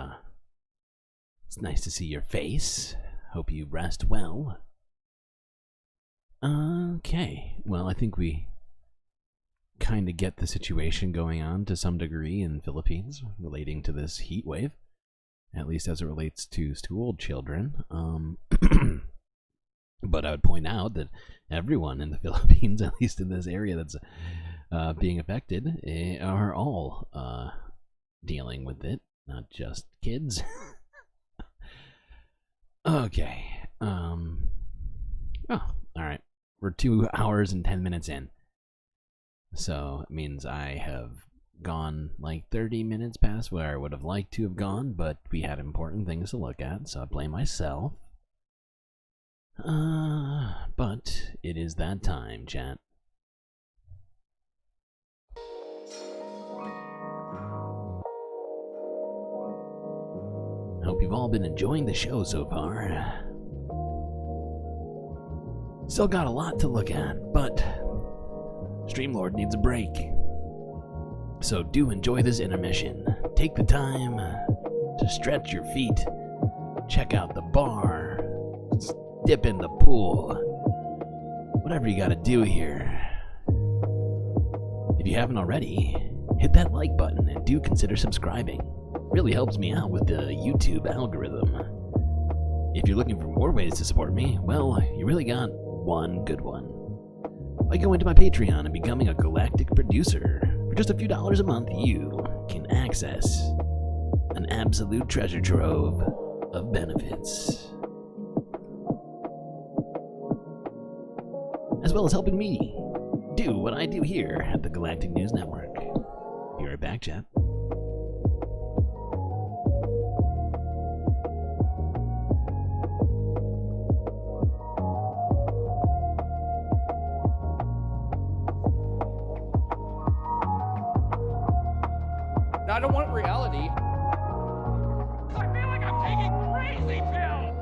nice to see your face. Hope you rest well. Okay. Well, I think we kind of get the situation going on to some degree in the Philippines relating to this heat wave, at least as it relates to school children. But I would point out that everyone in the Philippines, at least in this area that's being affected, are all dealing with it, not just kids. Okay. Oh, all right. We're 2 hours and 10 minutes in. So it means I have gone like 30 minutes past where I would have liked to have gone, but we had important things to look at, so I blame myself. But it is that time, chat. hope you've all been enjoying the show so far. Still got a lot to look at, but Streamlord needs a break. So do enjoy this intermission. Take the time to stretch your feet, check out the bar, dip in the pool, whatever you gotta do here. If you haven't already, hit that like button and do consider subscribing. Really helps me out with the YouTube algorithm. If you're looking for more ways to support me, well, you really got one good one. By going to my Patreon and becoming a Galactic producer, for just a few dollars a month, you can access an absolute treasure trove of benefits, as well as helping me do what I do here at the Galactic News Network. Be right back, chat. I don't want reality. I feel like I'm taking crazy pills.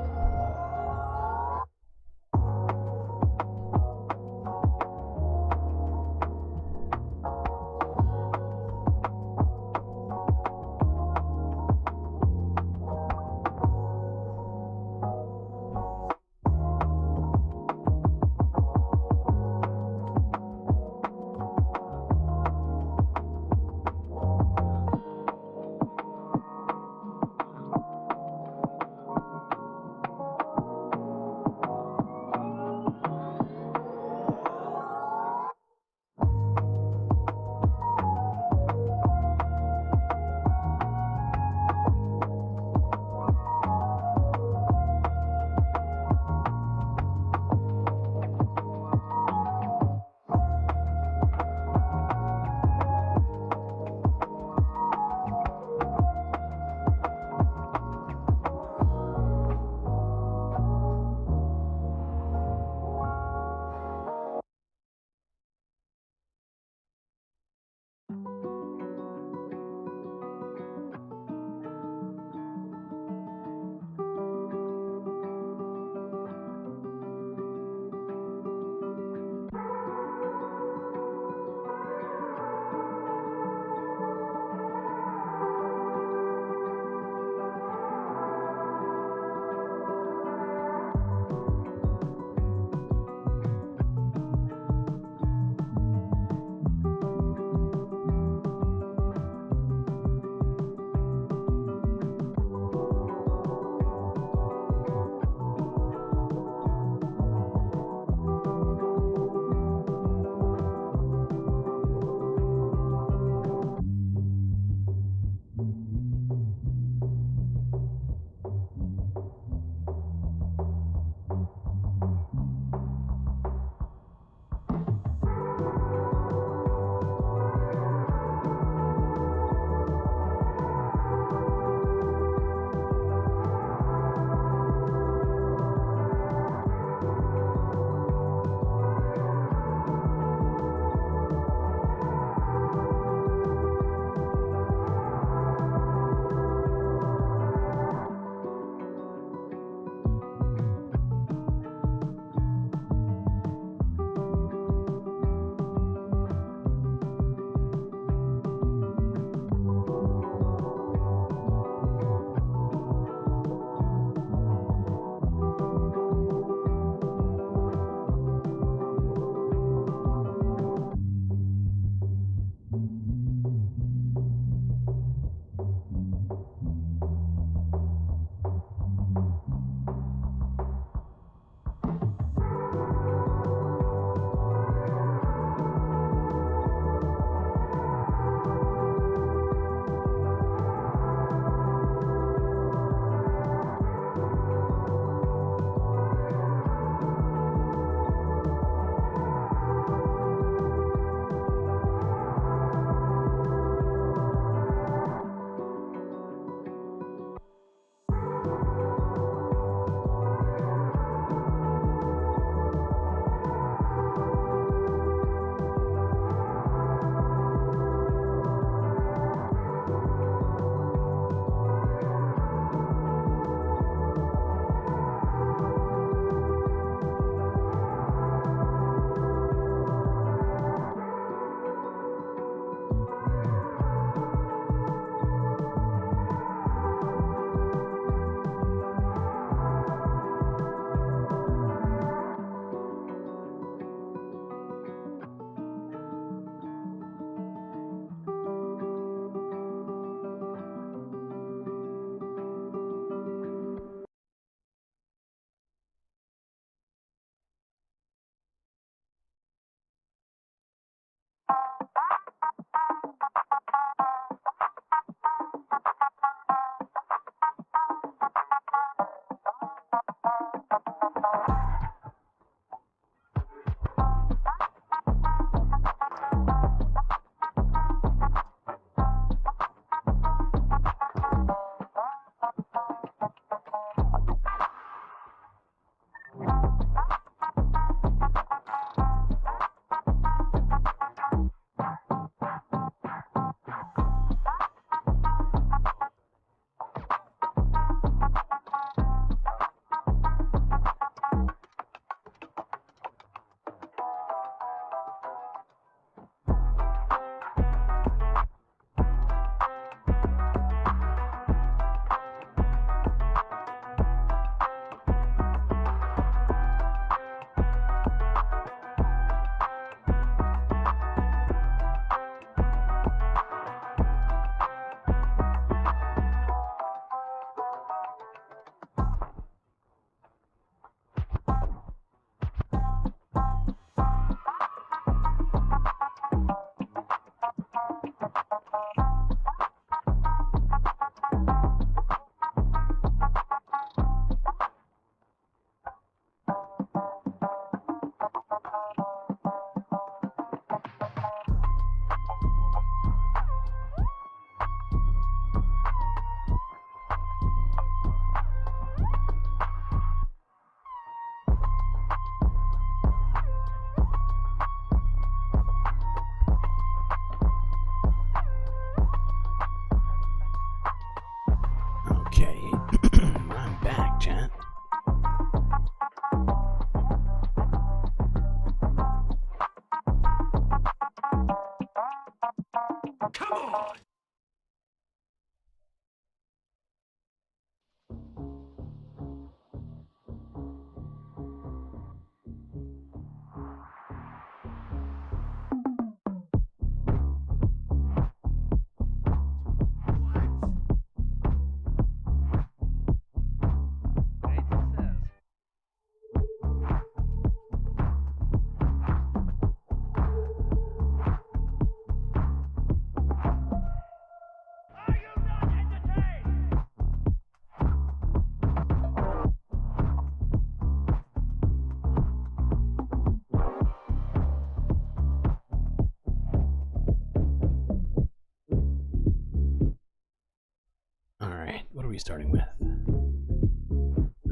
we starting with?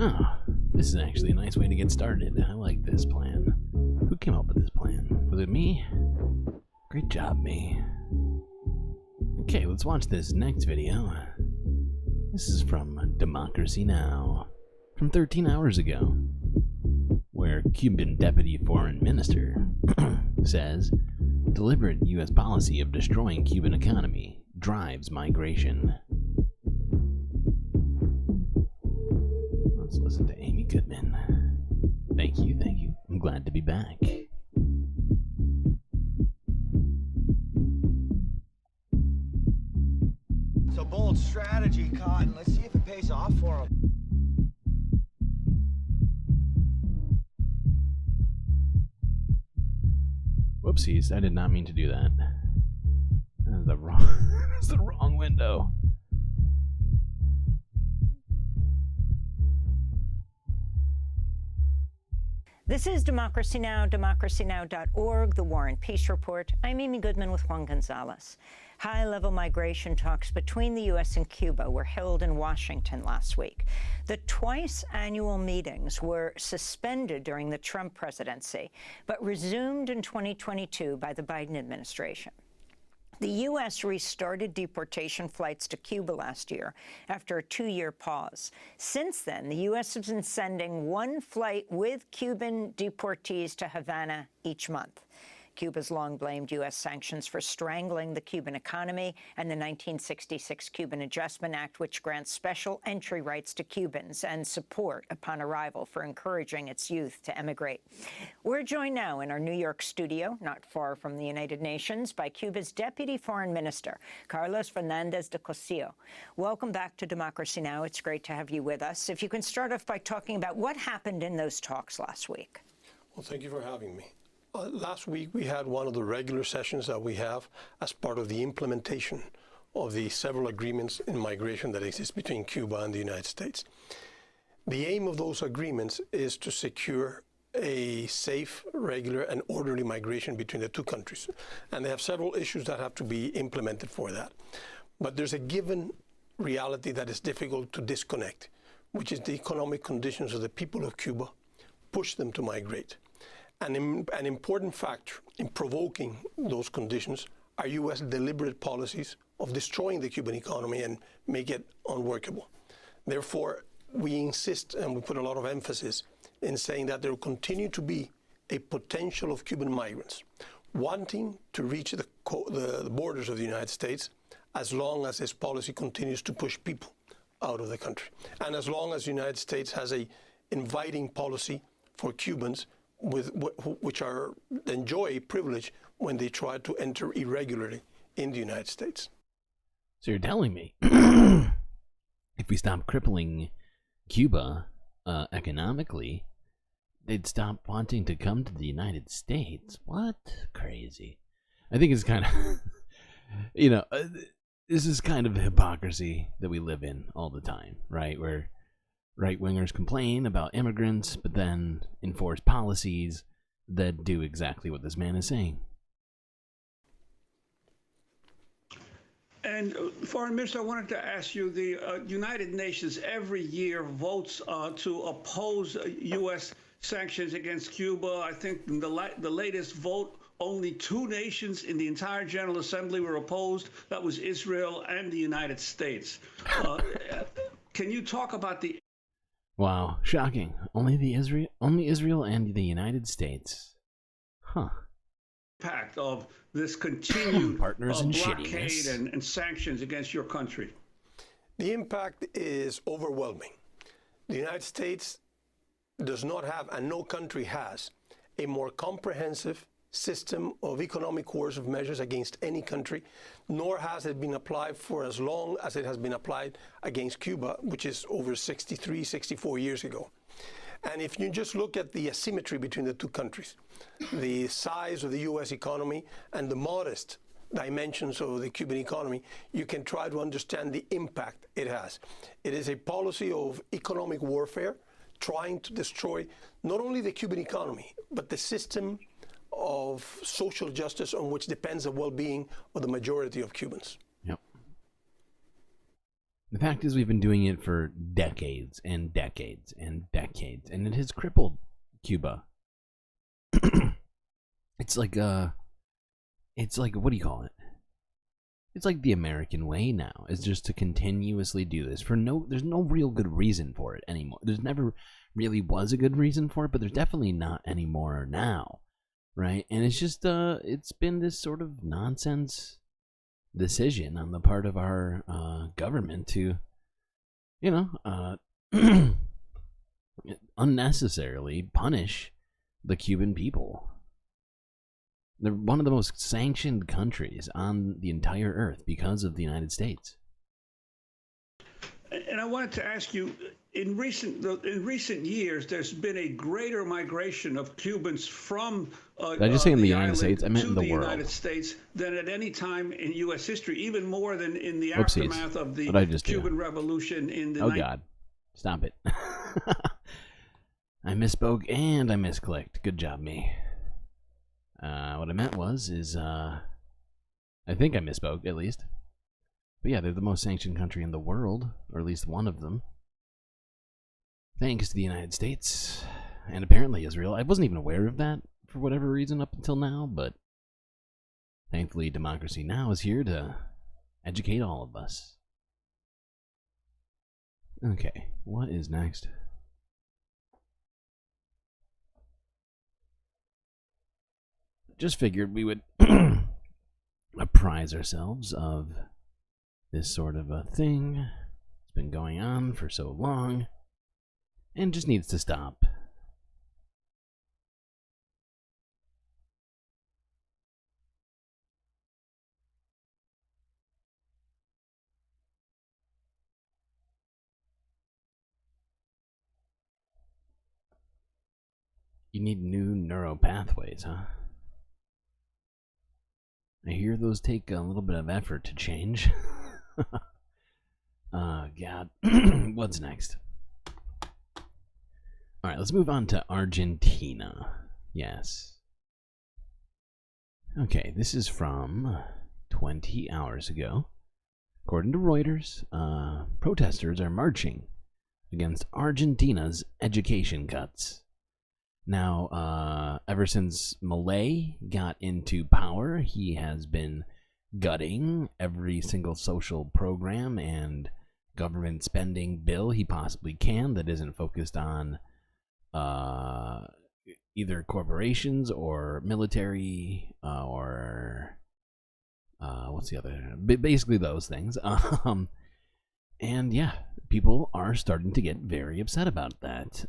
Oh, this is actually a nice way to get started. I like this plan. Who came up with this plan? Was it me? Great job, me. Okay, let's watch this next video. This is from Democracy Now! From 13 hours ago, where Cuban Deputy Foreign Minister says, deliberate U.S. policy of destroying Cuban economy drives migration. Let's listen to Amy Goodman. Thank you, thank you. I'm glad to be back. It's a bold strategy, Cotton. Let's see if it pays off for him. Whoopsies, I did not mean to do that. That's the wrong, that's the wrong window. This is Democracy Now!, democracynow.org, The War and Peace Report. I'm Amy Goodman with Juan Gonzalez. High-level migration talks between the U.S. and Cuba were held in Washington last week. The twice-annual meetings were suspended during the Trump presidency, but resumed in 2022 by the Biden administration. The U.S. restarted deportation flights to Cuba last year after a 2-year pause. Since then, the U.S. has been sending one flight with Cuban deportees to Havana each month. Cuba's long blamed U.S. sanctions for strangling the Cuban economy and the 1966 Cuban Adjustment Act, which grants special entry rights to Cubans and support upon arrival for encouraging its youth to emigrate. We're joined now in our New York studio, not far from the United Nations, by Cuba's Deputy Foreign Minister, Carlos Fernandez de Cosio. Welcome back to Democracy Now! It's great to have you with us. If you can start off by talking about what happened in those talks last week. Well, thank you for having me. Last week, we had one of the regular sessions that we have as part of the implementation of the several agreements in migration that exist between Cuba and the United States. The aim of those agreements is to secure a safe, regular, and orderly migration between the two countries. And they have several issues that have to be implemented for that. But there's a given reality that is difficult to disconnect, which is the economic conditions of the people of Cuba push them to migrate. An important factor in provoking those conditions are U.S. deliberate policies of destroying the Cuban economy and make it unworkable. Therefore, we insist and we put a lot of emphasis in saying that there will continue to be a potential of Cuban migrants wanting to reach the borders of the United States as long as this policy continues to push people out of the country. And as long as the United States has an inviting policy for Cubans which enjoy a privilege when they try to enter irregularly in the United States. So you're telling me if we stop crippling Cuba economically, they'd stop wanting to come to the United States? What? Crazy. I think it's kind of, this is kind of hypocrisy that we live in all the time, right? Where right-wingers complain about immigrants, but then enforce policies that do exactly what this man is saying. And Foreign Minister, I wanted to ask you, the United Nations every year votes to oppose U.S. sanctions against Cuba. I think the latest vote, only 2 nations in the entire General Assembly were opposed. That was Israel and the United States. Can you talk about the... Wow, shocking. Only Israel and the United States. Huh. Impact of this continued partners in blockade and sanctions against your country? The impact is overwhelming. The United States does not have, and no country has, a more comprehensive system of economic coercive measures against any country, nor has it been applied for as long as it has been applied against Cuba, which is over 63, 64 years ago. And if you just look at the asymmetry between the two countries, the size of the U.S. economy and the modest dimensions of the Cuban economy, you can try to understand the impact it has. It is a policy of economic warfare, trying to destroy not only the Cuban economy, but the system of social justice on which depends the well-being of the majority of Cubans. Yep. The fact is we've been doing it for decades and decades and decades, and it has crippled Cuba. It's like what do you call it? It's like the American way now, is just to continuously do this there's no real good reason for it anymore. There's never really was a good reason for it, but there's definitely not anymore now, right? And it's just it's been this sort of nonsense decision on the part of our government to, unnecessarily punish the Cuban people. They're one of the most sanctioned countries on the entire earth because of the United States. And I wanted to ask you, in recent years, there's been a greater migration of Cubans from Did I just say in the United States? I meant in the world. United States than at any time in U.S. history, even more than in the Oopsies. aftermath of the Cuban Revolution in the. Oh God, stop it! I misspoke and I misclicked. Good job, me. What I meant is I think I misspoke, at least. But yeah, they're the most sanctioned country in the world, or at least one of them. Thanks to the United States, and apparently Israel. I wasn't even aware of that, for whatever reason, up until now, but thankfully Democracy Now! Is here to educate all of us. Okay, what is next? Just figured we would apprise ourselves of this sort of a thing. It's been going on for so long and just needs to stop. You need new neural pathways, huh? I hear those take a little bit of effort to change. Oh, God. What's next? Alright, let's move on to Argentina. Yes. Okay, this is from 20 hours ago. According to Reuters, protesters are marching against Argentina's education cuts. Now, ever since Milei got into power, he has been gutting every single social program and government spending bill he possibly can that isn't focused on either corporations or military or what's the other? Basically those things. And yeah, people are starting to get very upset about that.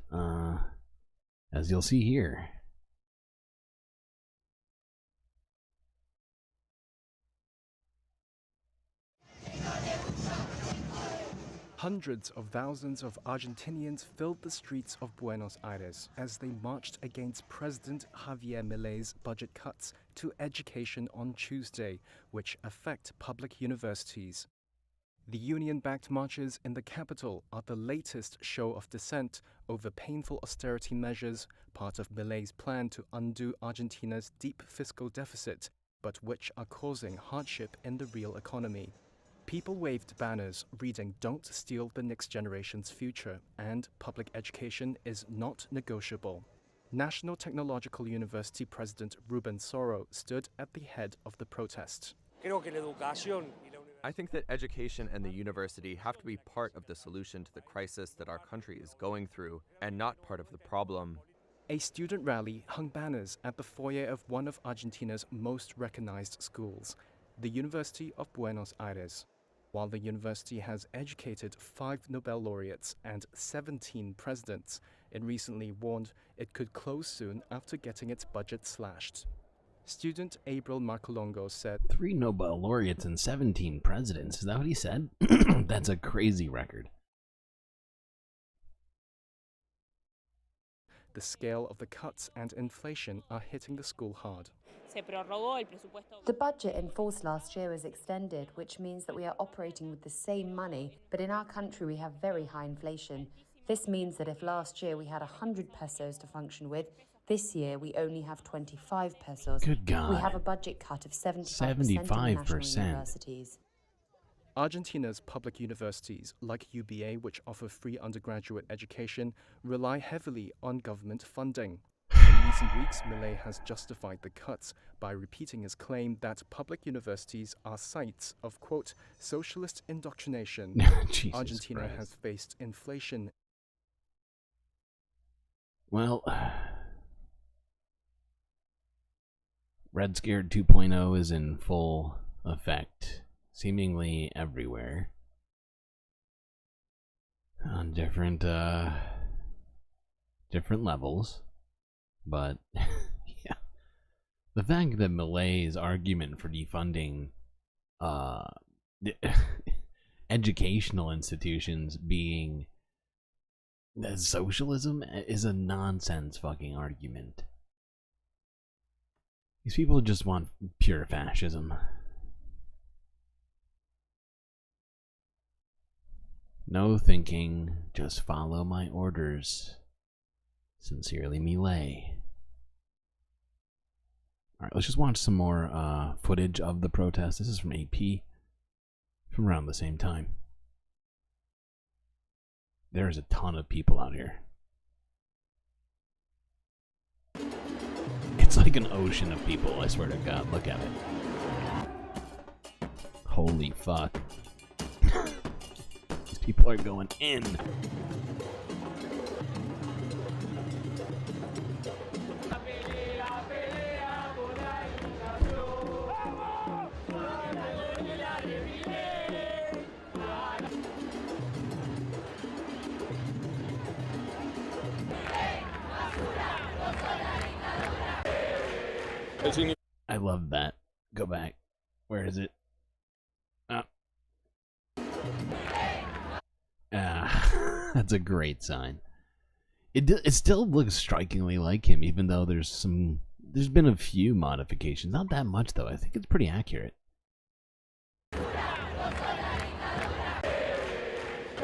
As you'll see here. Hundreds of thousands of Argentinians filled the streets of Buenos Aires as they marched against President Javier Milei's budget cuts to education on Tuesday, which affect public universities. The union-backed marches in the capital are the latest show of dissent over painful austerity measures, part of Milei's plan to undo Argentina's deep fiscal deficit, but which are causing hardship in the real economy. People waved banners reading "Don't steal the next generation's future" and "Public education is not negotiable." National Technological University President Ruben Soro stood at the head of the protest. I think that education and the university have to be part of the solution to the crisis that our country is going through, and not part of the problem. A student rally hung banners at the foyer of one of Argentina's most recognized schools, the University of Buenos Aires. While the university has educated 5 Nobel laureates and 17 presidents, it recently warned it could close soon after getting its budget slashed. Student April Marcolongo said, 3 Nobel laureates and 17 presidents. Is that what he said? That's a crazy record. The scale of the cuts and inflation are hitting the school hard. The budget enforced last year was extended, which means that we are operating with the same money, but in our country we have very high inflation. This means that if last year we had 100 pesos to function with, this year we only have 25 pesos. Good God. We have a budget cut of 75% in national universities. Argentina's public universities, like UBA, which offer free undergraduate education, rely heavily on government funding. In recent weeks, Milei has justified the cuts by repeating his claim that public universities are sites of, quote, socialist indoctrination. Argentina Christ. has faced inflation. Well, Red Scared 2.0 is in full effect, seemingly everywhere, on different levels. But yeah, the fact that Milei's argument for defunding educational institutions being socialism is a nonsense fucking argument. These people just want pure fascism. No thinking, just follow my orders. Sincerely, Milei. Alright, let's just watch some more footage of the protest. This is from AP, from around the same time. There's a ton of people out here. It's like an ocean of people, I swear to God. Look at it. Holy fuck. These people are going in. I love that. Go back. Where is it? That's a great sign. It still looks strikingly like him, even though there's been a few modifications. Not that much, though. I think it's pretty accurate. El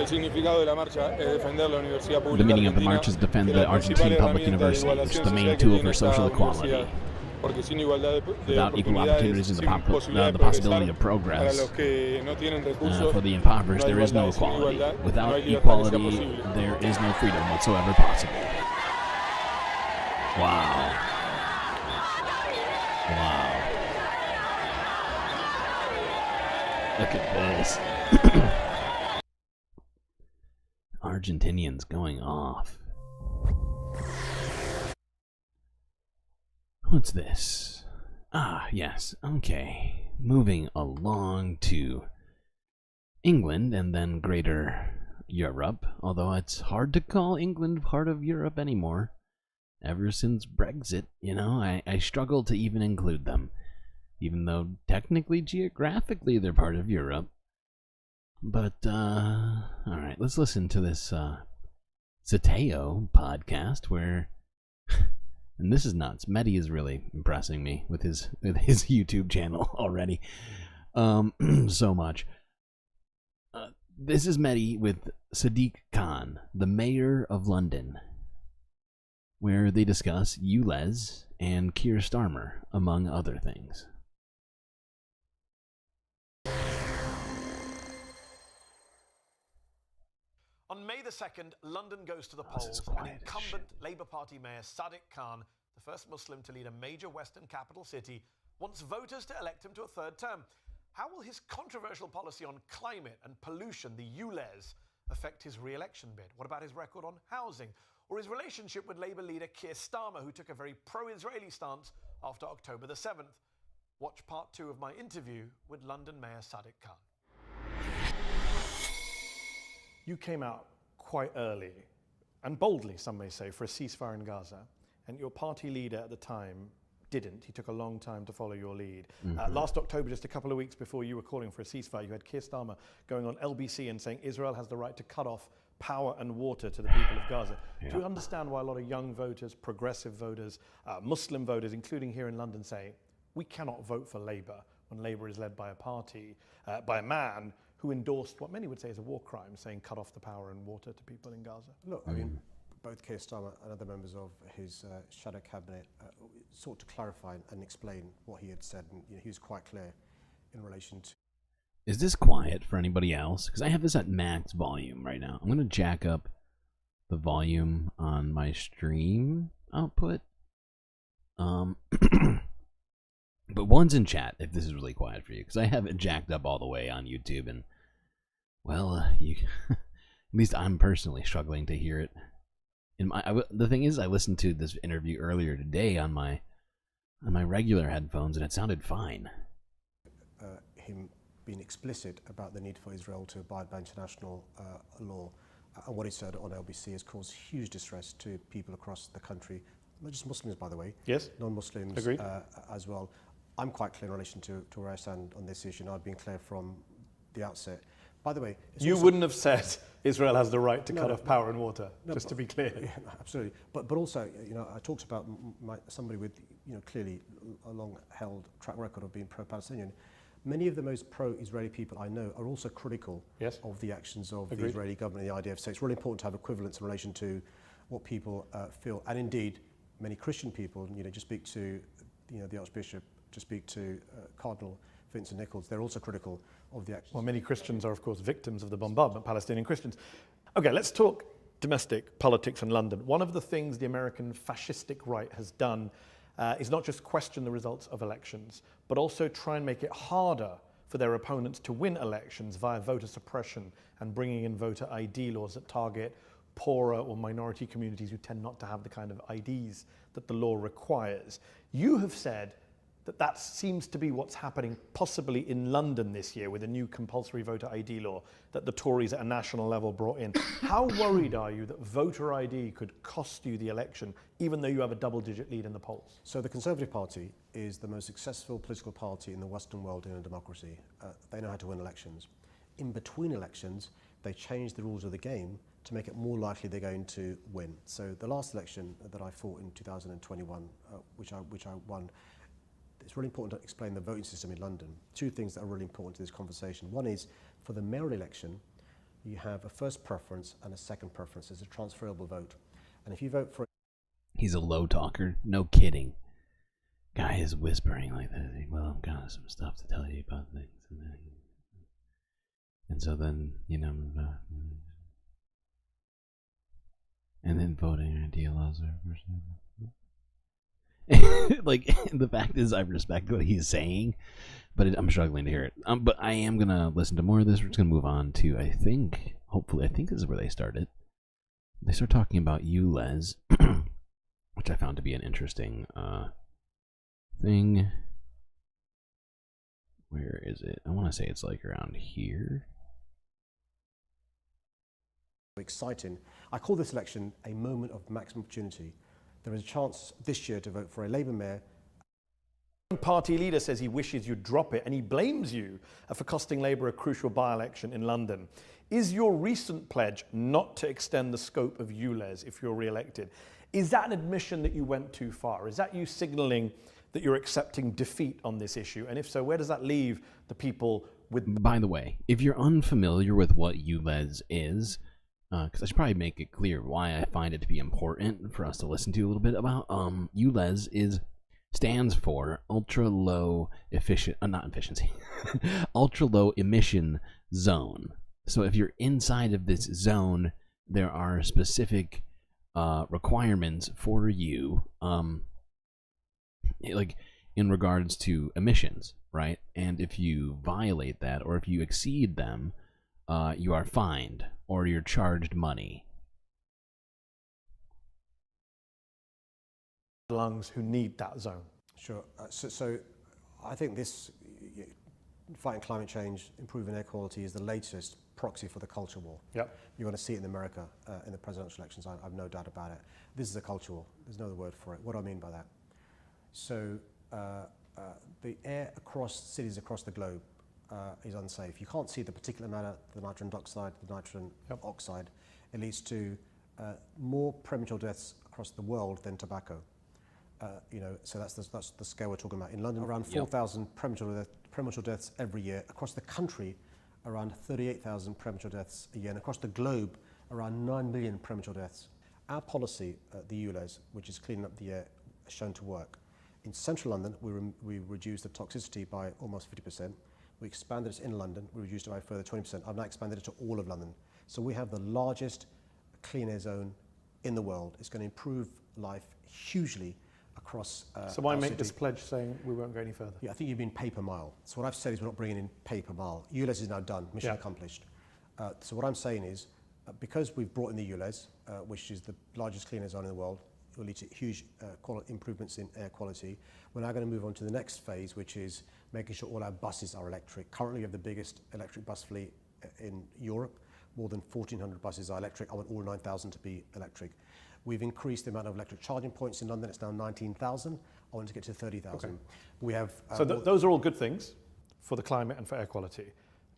significado de la marcha es defender la universidad pública. The meaning of the march is defend the Argentine public university, which is the main tool for social equality. Without equal opportunities and the possibility of progress, for the impoverished, there is no equality. Without equality, there is no freedom whatsoever possible. Wow. Wow. Look at this. Argentinians going off. What's this? Ah, yes, okay. Moving along to England and then Greater Europe, although it's hard to call England part of Europe anymore. Ever since Brexit, you know, I struggle to even include them, even though technically, geographically, they're part of Europe. But, alright, let's listen to this Zateo podcast where... And this is nuts. Mehdi is really impressing me with his YouTube channel already. So much. This is Mehdi with Sadiq Khan, the mayor of London, where they discuss ULEZ and Keir Starmer, among other things. On May the 2nd, London goes to the polls, and incumbent Labour Party Mayor Sadiq Khan, the first Muslim to lead a major Western capital city, wants voters to elect him to a third term. How will his controversial policy on climate and pollution, the ULEZ, affect his re-election bid? What about his record on housing? Or his relationship with Labour leader Keir Starmer, who took a very pro-Israeli stance after October the 7th? Watch part 2 of my interview with London Mayor Sadiq Khan. You came out quite early, and boldly, some may say, for a ceasefire in Gaza, and your party leader at the time didn't. He took a long time to follow your lead. Last October, just a couple of weeks before you were calling for a ceasefire, you had Keir Starmer going on LBC and saying Israel has the right to cut off power and water to the people of Gaza. Do you understand why a lot of young voters, progressive voters, Muslim voters, including here in London, say, we cannot vote for Labour when Labour is led by a party, by a man who endorsed what many would say is a war crime, saying cut off the power and water to people in Gaza? Look, I mean, both Keir Starmer and other members of his shadow cabinet sought to clarify and explain what he had said, and he was quite clear in relation to... Is this quiet for anybody else? Because I have this at max volume right now. I'm going to jack up the volume on my stream output. But one's in chat if this is really quiet for you, because I have it jacked up all the way on YouTube, and well, you at least I'm personally struggling to hear it. The thing is, I listened to this interview earlier today on my regular headphones, and it sounded fine. Him being explicit about the need for Israel to abide by international law, and what he said on LBC has caused huge distress to people across the country, not just Muslims, by the way. Yes. Non-Muslims as well. I'm quite clear in relation to where I stand on this issue, and I've been clear from the outset. By the way, you wouldn't have said Israel has the right to cut off power and water, just to be clear. Yeah, absolutely. But also, I talked about somebody with, clearly a long-held track record of being pro-Palestinian. Many of the most pro-Israeli people I know are also critical of the actions of the Israeli government and the IDF. So it's really important to have equivalence in relation to what people feel. And indeed, many Christian people, just speak to the Archbishop, to speak to Cardinal Vincent Nichols, they're also critical of the actions. Well, many Christians are, of course, victims of the bombardment, Palestinian Christians. Okay, let's talk domestic politics in London. One of the things the American fascistic right has done is not just question the results of elections, but also try and make it harder for their opponents to win elections via voter suppression and bringing in voter ID laws that target poorer or minority communities who tend not to have the kind of IDs that the law requires. You have said that seems to be what's happening possibly in London this year with a new compulsory voter ID law that the Tories at a national level brought in. How worried are you that voter ID could cost you the election, even though you have a double-digit lead in the polls? So the Conservative Party is the most successful political party in the Western world in a democracy. They know how to win elections. In between elections, they change the rules of the game to make it more likely they're going to win. So the last election that I fought in 2021, which I won, it's really important to explain the voting system in London. Two things that are really important to this conversation. One is, for the mayoral election, you have a first preference and a second preference. It's a transferable vote. And if you vote for... He's a low talker. No kidding. Guy is whispering like that. Well, I've got some stuff to tell you about things. And so then, and then voting ID laws are... Like, the fact is, I respect what he's saying, but I'm struggling to hear it. But I am going to listen to more of this. We're just going to move on to, hopefully, I think this is where they started. They start talking about ULEZ, which I found to be an interesting thing. Where is it? I want to say it's like around here. Exciting. I call this election a moment of maximum opportunity. There is a chance this year to vote for a Labour mayor. One party leader says he wishes you'd drop it, and he blames you for costing Labour a crucial by-election in London. Is your recent pledge not to extend the scope of ULEZ if you're re-elected? Is that an admission that you went too far? Is that you signalling that you're accepting defeat on this issue? And if so, where does that leave the people with... By the way, if you're unfamiliar with what ULEZ is, because I should probably make it clear why I find it to be important for us to listen to a little bit about. ULEZ stands for ultra low ultra low emission zone. So if you're inside of this zone, there are specific requirements for you, like in regards to emissions, right? And if you violate that, or if you exceed them, you are fined or you're charged money. Lungs who need that zone. Sure. So I think this fighting climate change, improving air quality is the latest proxy for the culture war. Yep. You're going to see it in America in the presidential elections. I have no doubt about it. This is a culture war. There's no other word for it. What do I mean by that? So the air across cities across the globe is unsafe. You can't see the particulate matter, the nitrogen dioxide, the nitrogen oxide. It leads to more premature deaths across the world than tobacco. So that's the scale we're talking about. In London, around 4,000 premature deaths every year. Across the country, around 38,000 premature deaths a year. And across the globe, around 9 million premature deaths. Our policy, the ULEZ, which is cleaning up the air, is shown to work. In central London, we reduced the toxicity by almost 50%. We expanded it in London. We reduced it by a further 20%. I've now expanded it to all of London. So we have the largest clean air zone in the world. It's going to improve life hugely across So why our make city. this pledge saying we won't go any further? Yeah, I think you've been paper mile. So what I've said is we're not bringing in paper mile. ULEZ is now done, mission accomplished. So what I'm saying is, because we've brought in the ULEZ, which is the largest clean air zone in the world, it will lead to huge improvements in air quality. We're now going to move on to the next phase, which is making sure all our buses are electric. Currently, we have the biggest electric bus fleet in Europe. More than 1,400 buses are electric. I want all 9,000 to be electric. We've increased the amount of electric charging points in London. It's now 19,000. I want to get to 30,000. Okay. We have. So those are all good things for the climate and for air quality.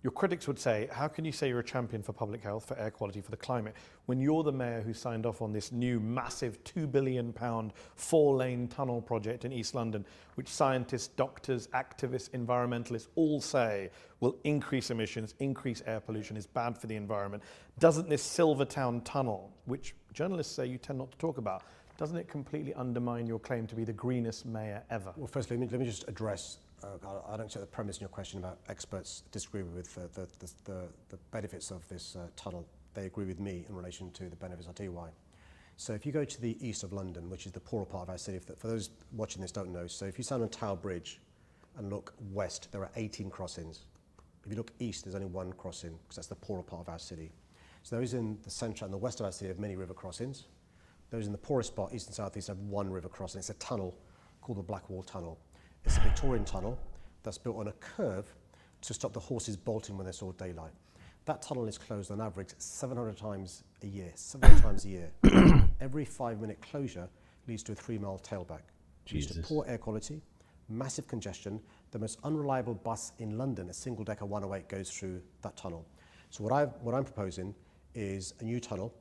Your critics would say, how can you say you're a champion for public health, for air quality, for the climate, when you're the mayor who signed off on this new massive £2 billion 4-lane tunnel project in East London, which scientists, doctors, activists, environmentalists all say will increase emissions, increase air pollution, is bad for the environment. Doesn't this Silvertown tunnel, which journalists say you tend not to talk about, doesn't it completely undermine your claim to be the greenest mayor ever? Well, firstly, let me just address, I don't accept the premise in your question about experts disagree with the benefits of this tunnel. They agree with me in relation to the benefits. I'll tell you why. So if you go to the east of London, which is the poorer part of our city, for those watching this don't know, so if you stand on Tower Bridge and look west, there are 18 crossings. If you look east, there's only one crossing, because that's the poorer part of our city. So those in the centre and the west of our city have many river crossings. Those in the poorest part, east and south east, have one river crossing. It's a tunnel called the Blackwall Tunnel. It's a Victorian tunnel that's built on a curve to stop the horses bolting when they saw daylight. That tunnel is closed on average 700 times a year, 700 times a year. Every 5-minute closure leads to a 3-mile tailback. Leads to poor air quality, massive congestion. The most unreliable bus in London, a single-decker 108, goes through that tunnel. So what I'm proposing is a new tunnel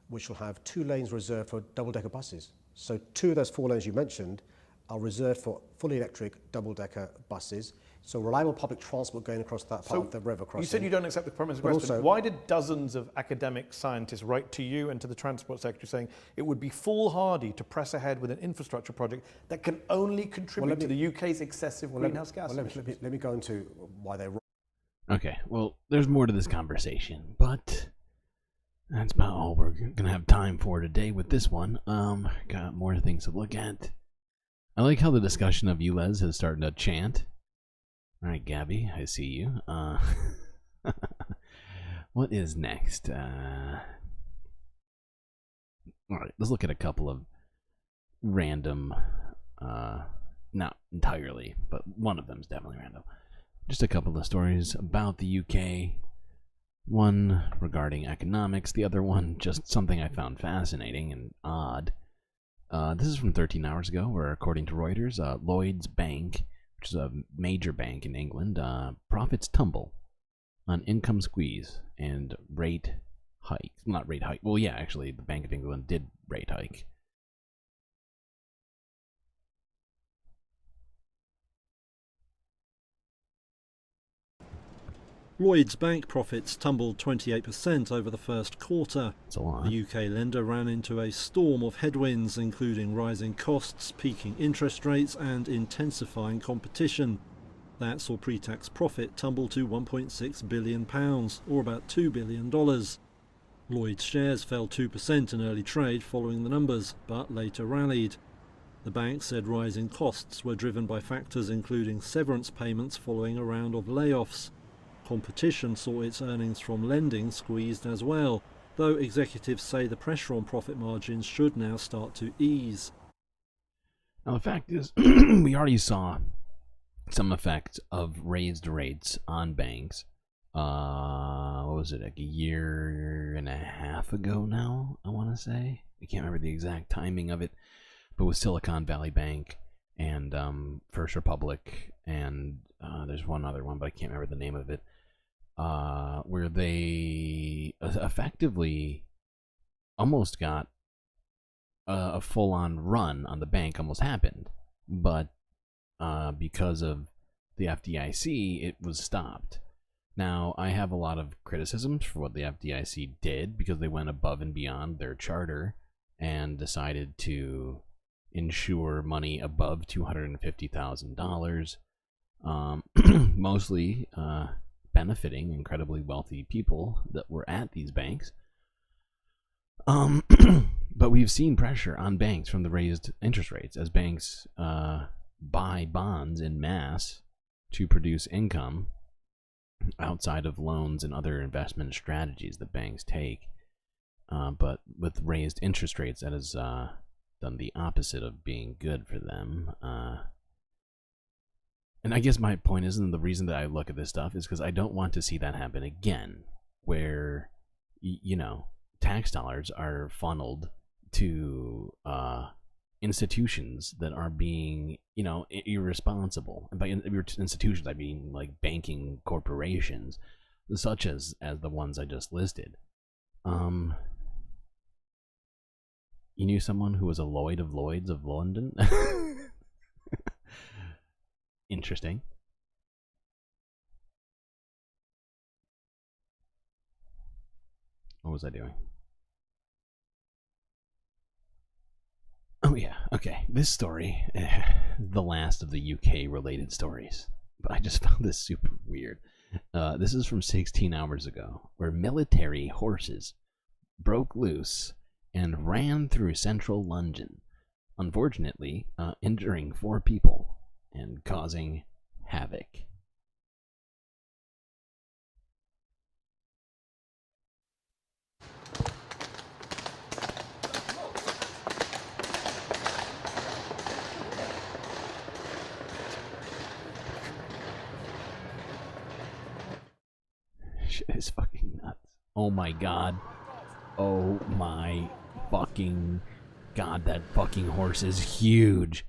which will have 2 lanes reserved for double-decker buses. So 2 of those 4 lanes you mentioned are reserved for fully electric double-decker buses. So reliable public transport going across that part of the river crossing. You said you don't accept the premise of the question. Why did dozens of academic scientists write to you and to the Transport Secretary saying it would be foolhardy to press ahead with an infrastructure project that can only contribute to the UK's excessive greenhouse gas emissions? Let me go into why they're wrong. Okay, well, there's more to this conversation, but that's about all we're gonna have time for today with this one. Got more things to look at. I like how the discussion of ULEZ has started to chant. All right, Gabby, I see you. What is next? All right, let's look at a couple of random, not entirely, but one of them is definitely random. Just a couple of stories about the UK. One regarding economics, the other one just something I found fascinating and odd. This is from 13 hours ago, where according to Reuters, Lloyds Bank, which is a major bank in England, profits tumble on income squeeze and rate hike. Not rate hike. Well, yeah, actually, the Bank of England did rate hike. Lloyds Bank profits tumbled 28% over the first quarter. That's a lot. The UK lender ran into a storm of headwinds, including rising costs, peaking interest rates and intensifying competition. That saw pre-tax profit tumble to £1.6 billion, or about $2 billion. Lloyds shares fell 2% in early trade following the numbers, but later rallied. The bank said rising costs were driven by factors including severance payments following a round of layoffs. Competition saw its earnings from lending squeezed as well, though executives say the pressure on profit margins should now start to ease. Now the fact is, we already saw some effect of raised rates on banks. What was it, like a year and a half ago now, I want to say? I can't remember the exact timing of it, but with Silicon Valley Bank and First Republic, and there's one other one, but I can't remember the name of it. Where they effectively almost got a full-on run on the bank, almost happened, but because of the FDIC, it was stopped. Now, I have a lot of criticisms for what the FDIC did, because they went above and beyond their charter and decided to insure money above $250,000. mostly benefiting incredibly wealthy people that were at these banks. But we've seen pressure on banks from the raised interest rates as banks buy bonds in mass to produce income outside of loans and other investment strategies that banks take. But with raised interest rates, that has done the opposite of being good for them. And I guess my point is, and the reason that I look at this stuff is because I don't want to see that happen again, where, you know, tax dollars are funneled to institutions that are being, you know, irresponsible. And by institutions, I mean like banking corporations, such as the ones I just listed. You knew someone who was a Lloyd of Lloyds of London? Interesting. What was I doing? Oh yeah, okay. This story, the last of the UK related stories. But I just found this super weird. This is from 16 hours ago, where military horses broke loose and ran through central London, unfortunately injuring 4 people and causing havoc. Shit is fucking nuts. Oh my god. Oh my fucking god, that fucking horse is huge.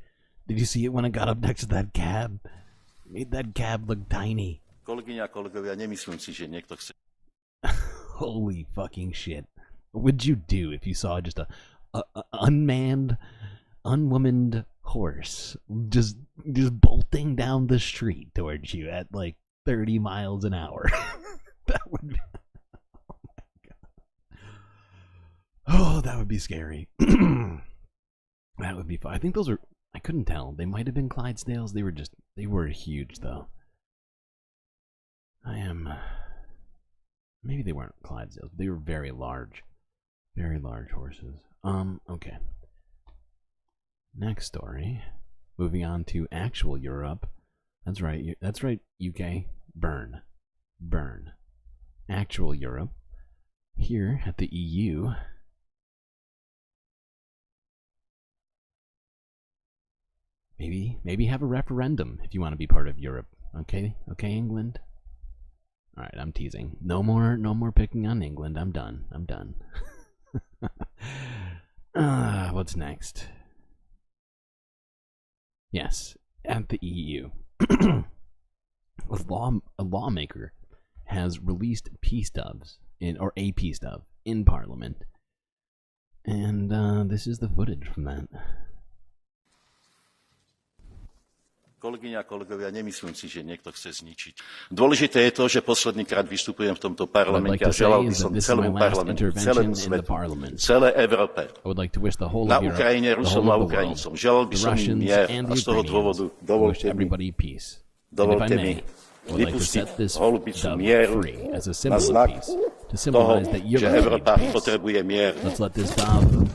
Did you see it when it got up next to that cab? It made that cab look tiny. Holy fucking shit. What would you do if you saw just a unmanned, unwomaned horse just bolting down the street towards you at like 30 miles an hour? That would be... Oh, that would be scary. That would be fun. I think those are... I couldn't tell. They might have been Clydesdales. They were huge, though. Maybe they weren't Clydesdales. They were very large. Very large horses. Okay. Next story. Moving on to actual Europe. That's right. That's right, UK. Burn. Burn. Actual Europe. Here at the EU... Maybe have a referendum if you want to be part of Europe. Okay, England. All right, I'm teasing. No more picking on England. I'm done. What's next? Yes, at the EU, a lawmaker has released peace doves or a peace dove in Parliament, and this is the footage from that. Kolegyne a kolegovia, nemyslím si, že niekto chce zničiť. Dôležité je to, že poslednýkrát vystupujem v tomto parlamente a želal by som celému parlamentu, celému svetu, celej Európe, na Ukrajine, Rusom a Ukrajincom. Želal by som im mier a z toho dôvodu dovolte mi vypustiť holubicu mieru na znak toho, že Európa potrebuje mier.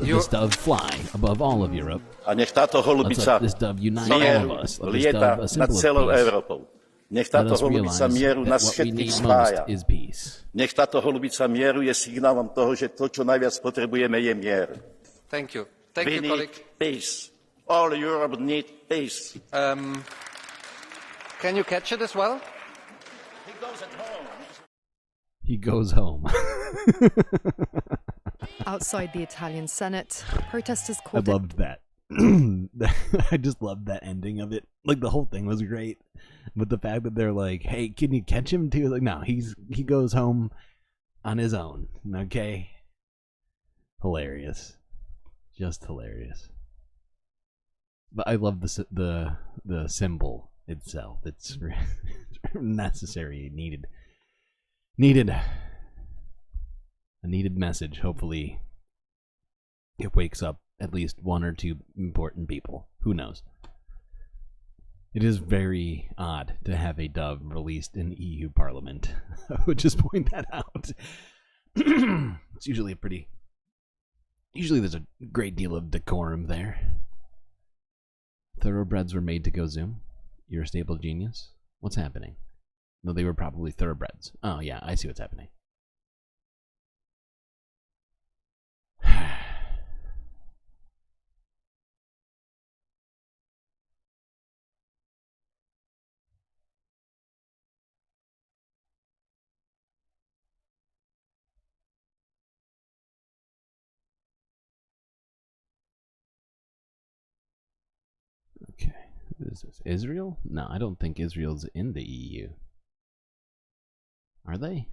This dove fly above all of Europe. A nech táto holubica mieru lieta nad celou Európou. Nech táto holubica mieru nás všetkých spája. Nech táto holubica mieru je signálom toho, že to, čo najviac potrebujeme, je mier. Thank you. We need peace. All Europe need peace. Can you catch it as well? He goes at home. He goes home. Outside the Italian Senate, protesters called I loved that. I just loved that ending of it. Like, the whole thing was great. But the fact that they're like, hey, can you catch him too? Like, no, he goes home on his own. Okay? Hilarious. Just hilarious. But I love the symbol itself. It's necessary, needed. A needed message. Hopefully it wakes up at least one or two important people. Who knows? It is very odd to have a dove released in EU Parliament. I would just point that out. It's usually usually there's a great deal of decorum there. Thoroughbreds were made to go Zoom. You're a stable genius. What's happening? No, they were probably thoroughbreds. Oh yeah, I see what's happening. Okay, who is this? Israel? No, I don't think Israel's in the EU. Are they?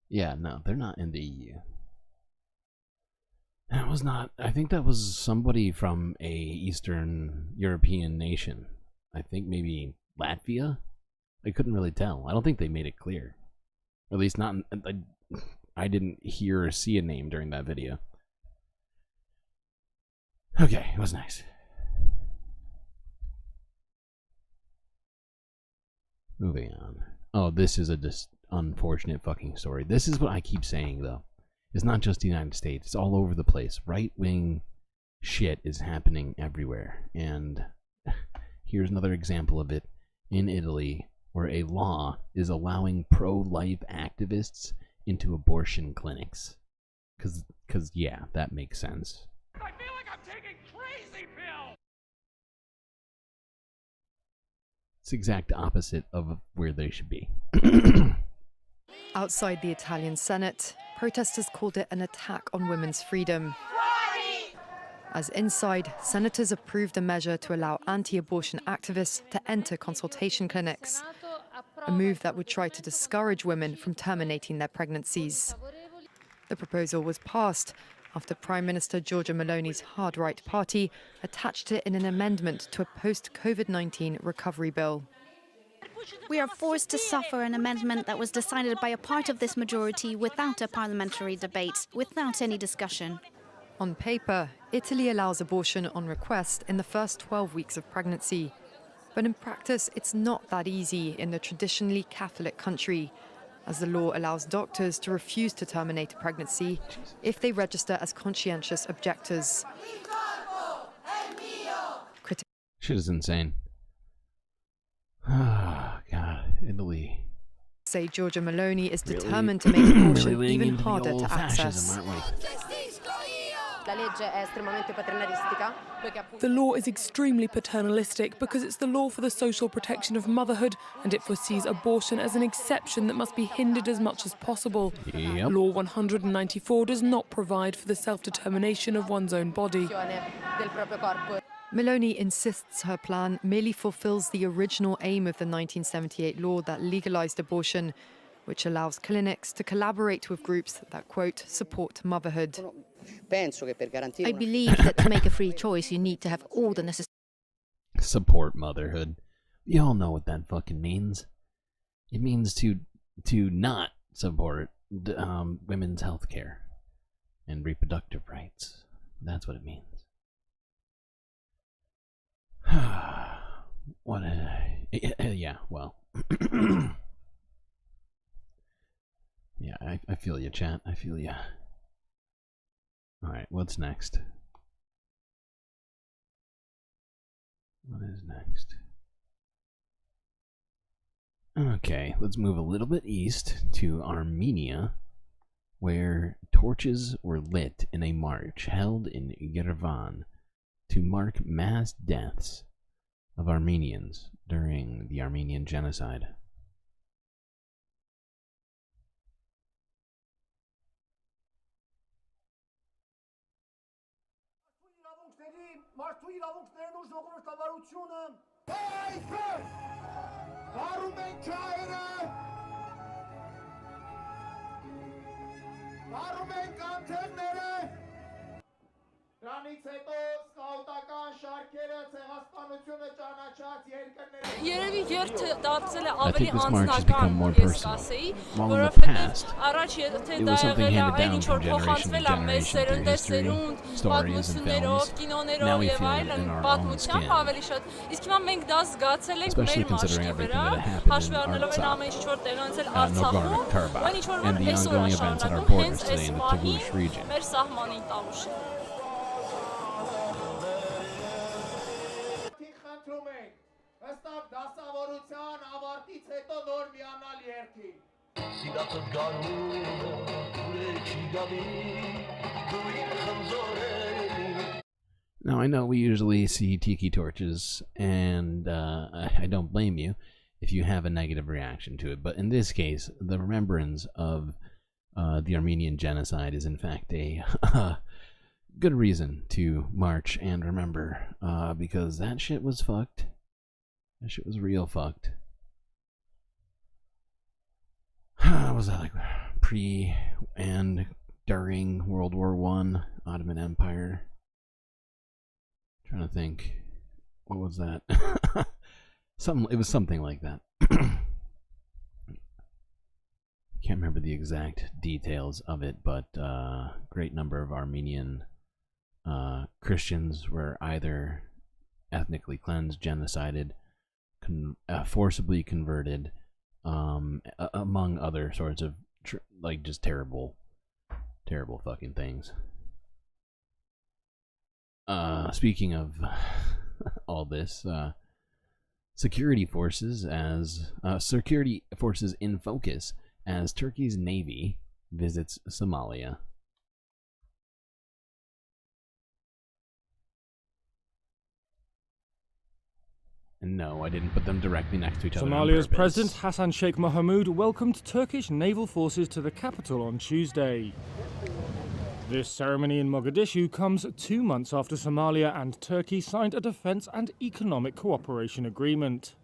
Yeah, no, they're not in the EU. That was not. I think that was somebody from a Eastern European nation. I think maybe Latvia? I couldn't really tell. I don't think they made it clear. Or at least not. I didn't hear or see a name during that video. Okay, it was nice. Moving on. Oh, this is a just unfortunate fucking story. This is what I keep saying, though. It's not just the United States. It's all over the place. Right-wing shit is happening everywhere. And here's another example of it in Italy, where a law is allowing pro-life activists into abortion clinics. Cause yeah, that makes sense. I feel like I'm taking crazy pills! It's the exact opposite of where they should be. Outside the Italian Senate, protesters called it an attack on women's freedom. As inside, senators approved a measure to allow anti-abortion activists to enter consultation clinics, a move that would try to discourage women from terminating their pregnancies. The proposal was passed after Prime Minister Giorgia Meloni's hard-right party attached it in an amendment to a post-COVID-19 recovery bill. We are forced to suffer an amendment that was decided by a part of this majority without a parliamentary debate, without any discussion. On paper, Italy allows abortion on request in the first 12 weeks of pregnancy. But in practice, it's not that easy in the traditionally Catholic country, as the law allows doctors to refuse to terminate a pregnancy if they register as conscientious objectors. Shit is insane. Ah, God, Italy. Say Giorgia Meloni is determined to make abortion even harder to access. The law is extremely paternalistic because it's the law for the social protection of motherhood, and it foresees abortion as an exception that must be hindered as much as possible. Yep. Law 194 does not provide for the self-determination of one's own body. Meloni insists her plan merely fulfills the original aim of the 1978 law that legalized abortion, which allows clinics to collaborate with groups that, quote, support motherhood. I believe that to make a free choice, you need to have all the necessary... Support motherhood. You all know what that fucking means. It means to not support women's health care and reproductive rights. That's what it means. What yeah, well. Yeah, I feel you, chat. I feel you. Alright, what's next? What is next? Okay, let's move a little bit east to Armenia, where torches were lit in a march held in Yerevan to mark mass deaths of Armenians during the Armenian genocide. Դրանից I think this march has become more personal. While in the past, it was something handed down from generation to generation through history, stories, and films. Now we feel it in our own skin. Especially considering everything that happened in Nagorno-Karabakh and the ongoing events at our borders today in the Tavush region. Now, I know we usually see tiki torches, and I don't blame you if you have a negative reaction to it, but in this case, the remembrance of the Armenian genocide is in fact a good reason to march and remember, because that shit was fucked. That shit was real fucked. Was that like pre and during World War I, Ottoman Empire? Trying to think, what was that? It was something like that. Can't remember the exact details of it, but great number of Armenian Christians were either ethnically cleansed, genocided, forcibly converted, among other sorts of like just terrible fucking things. Speaking of all this, security forces in focus as Turkey's navy visits Somalia. And no, I didn't put them directly next to each other. Somalia's President Hassan Sheikh Mohamud welcomed Turkish naval forces to the capital on Tuesday. This ceremony in Mogadishu comes 2 months after Somalia and Turkey signed a defense and economic cooperation agreement.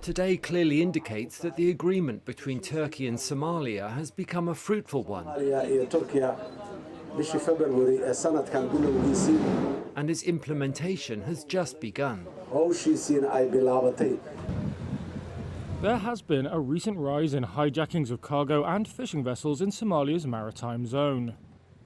Today clearly indicates that the agreement between Turkey and Somalia has become a fruitful one. And its implementation has just begun. There has been a recent rise in hijackings of cargo and fishing vessels in Somalia's maritime zone.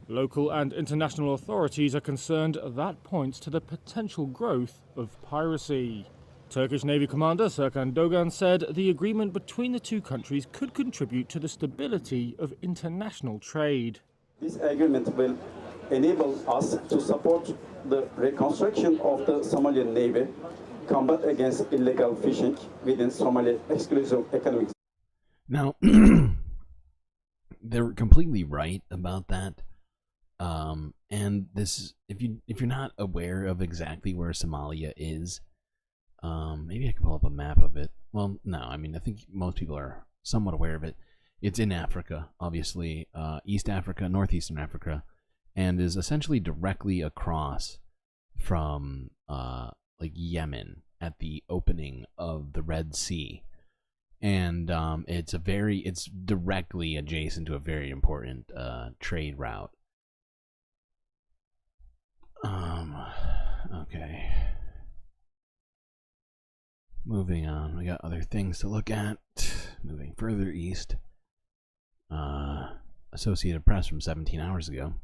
Local and international authorities are concerned that points to the potential growth of piracy. Turkish Navy Commander Serkan Dogan said the agreement between the two countries could contribute to the stability of international trade. This agreement will enable us to support the reconstruction of the Somalian Navy, combat against illegal fishing within Somalia exclusive economic. Now, they're completely right about that. And this, if you're not aware of exactly where Somalia is, maybe I can pull up a map of it. Well, no, I mean, I think most people are somewhat aware of it. It's in Africa, obviously, East Africa, Northeastern Africa, and is essentially directly across from like Yemen at the opening of the Red Sea, and it's directly adjacent to a very important trade route. Okay. Moving on, we got other things to look at. Moving further east. Associated Press from 17 hours ago,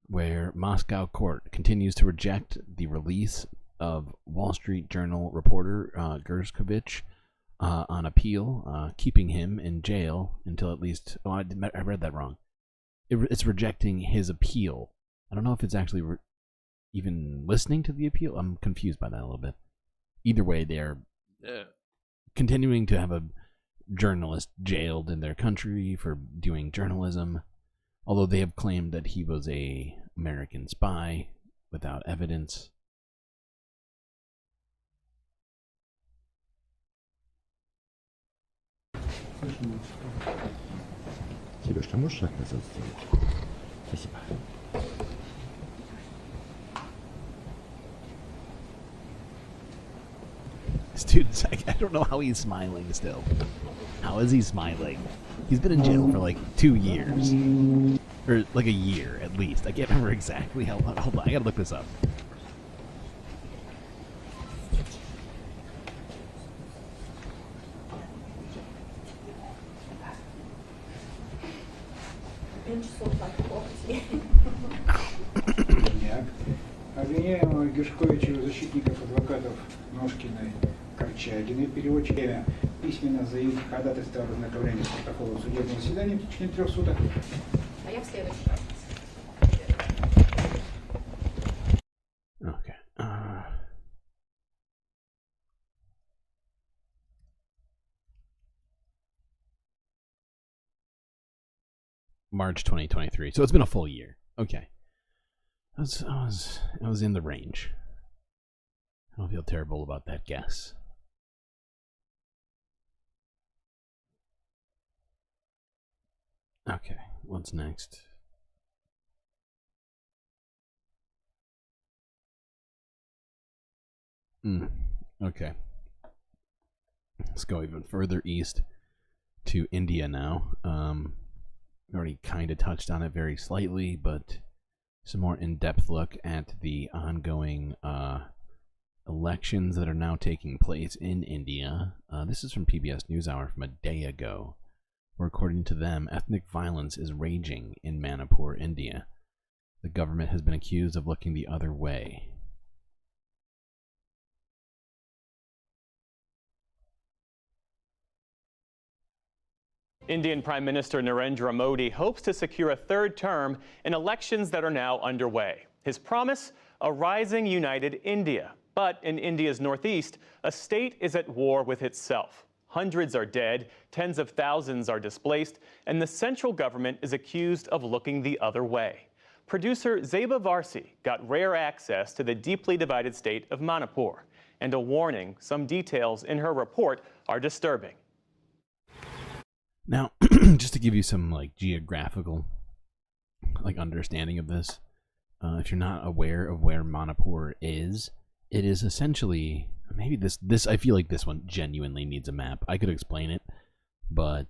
where Moscow court continues to reject the release of Wall Street Journal reporter Gerskovich on appeal, keeping him in jail until at least... Oh, I read that wrong. It's rejecting his appeal. I don't know if it's actually even listening to the appeal. I'm confused by that a little bit. Either way, they're continuing to have a journalist jailed in their country for doing journalism, although they have claimed that he was a American spy without evidence. Серёж, ты можешь шаг назад сделать? Спасибо. This dude's, I don't know how he's smiling still. How is he smiling? He's been in jail for like 2 years. Or like a year at least. I can't remember exactly how. Hold on, I gotta look this up. Обвиняемого Гершковича, защитников адвокатов Ножкиной, Корчагиной, переводчика, письменно заявить ходатайство об ознакомлении с протоколом судебного заседания в течение 3 суток. А я в следующий. Okay. March 2023. So it's been a full year. Okay. I was in the range. I don't feel terrible about that guess. Okay, what's next? Okay. Let's go even further east to India now. Already kind of touched on it very slightly, but some more in-depth look at the ongoing elections that are now taking place in India. This is from PBS NewsHour from a day ago, where according to them, ethnic violence is raging in Manipur, India. The government has been accused of looking the other way. Indian Prime Minister Narendra Modi hopes to secure a 3rd term in elections that are now underway. His promise, a rising united India. But in India's northeast, a state is at war with itself. Hundreds are dead, tens of thousands are displaced, and the central government is accused of looking the other way. Producer Zeba Varsi got rare access to the deeply divided state of Manipur. And a warning, some details in her report are disturbing. Now, just to give you some geographical understanding of this, if you're not aware of where Manipur is, it is essentially maybe this. I feel like this one genuinely needs a map. I could explain it, but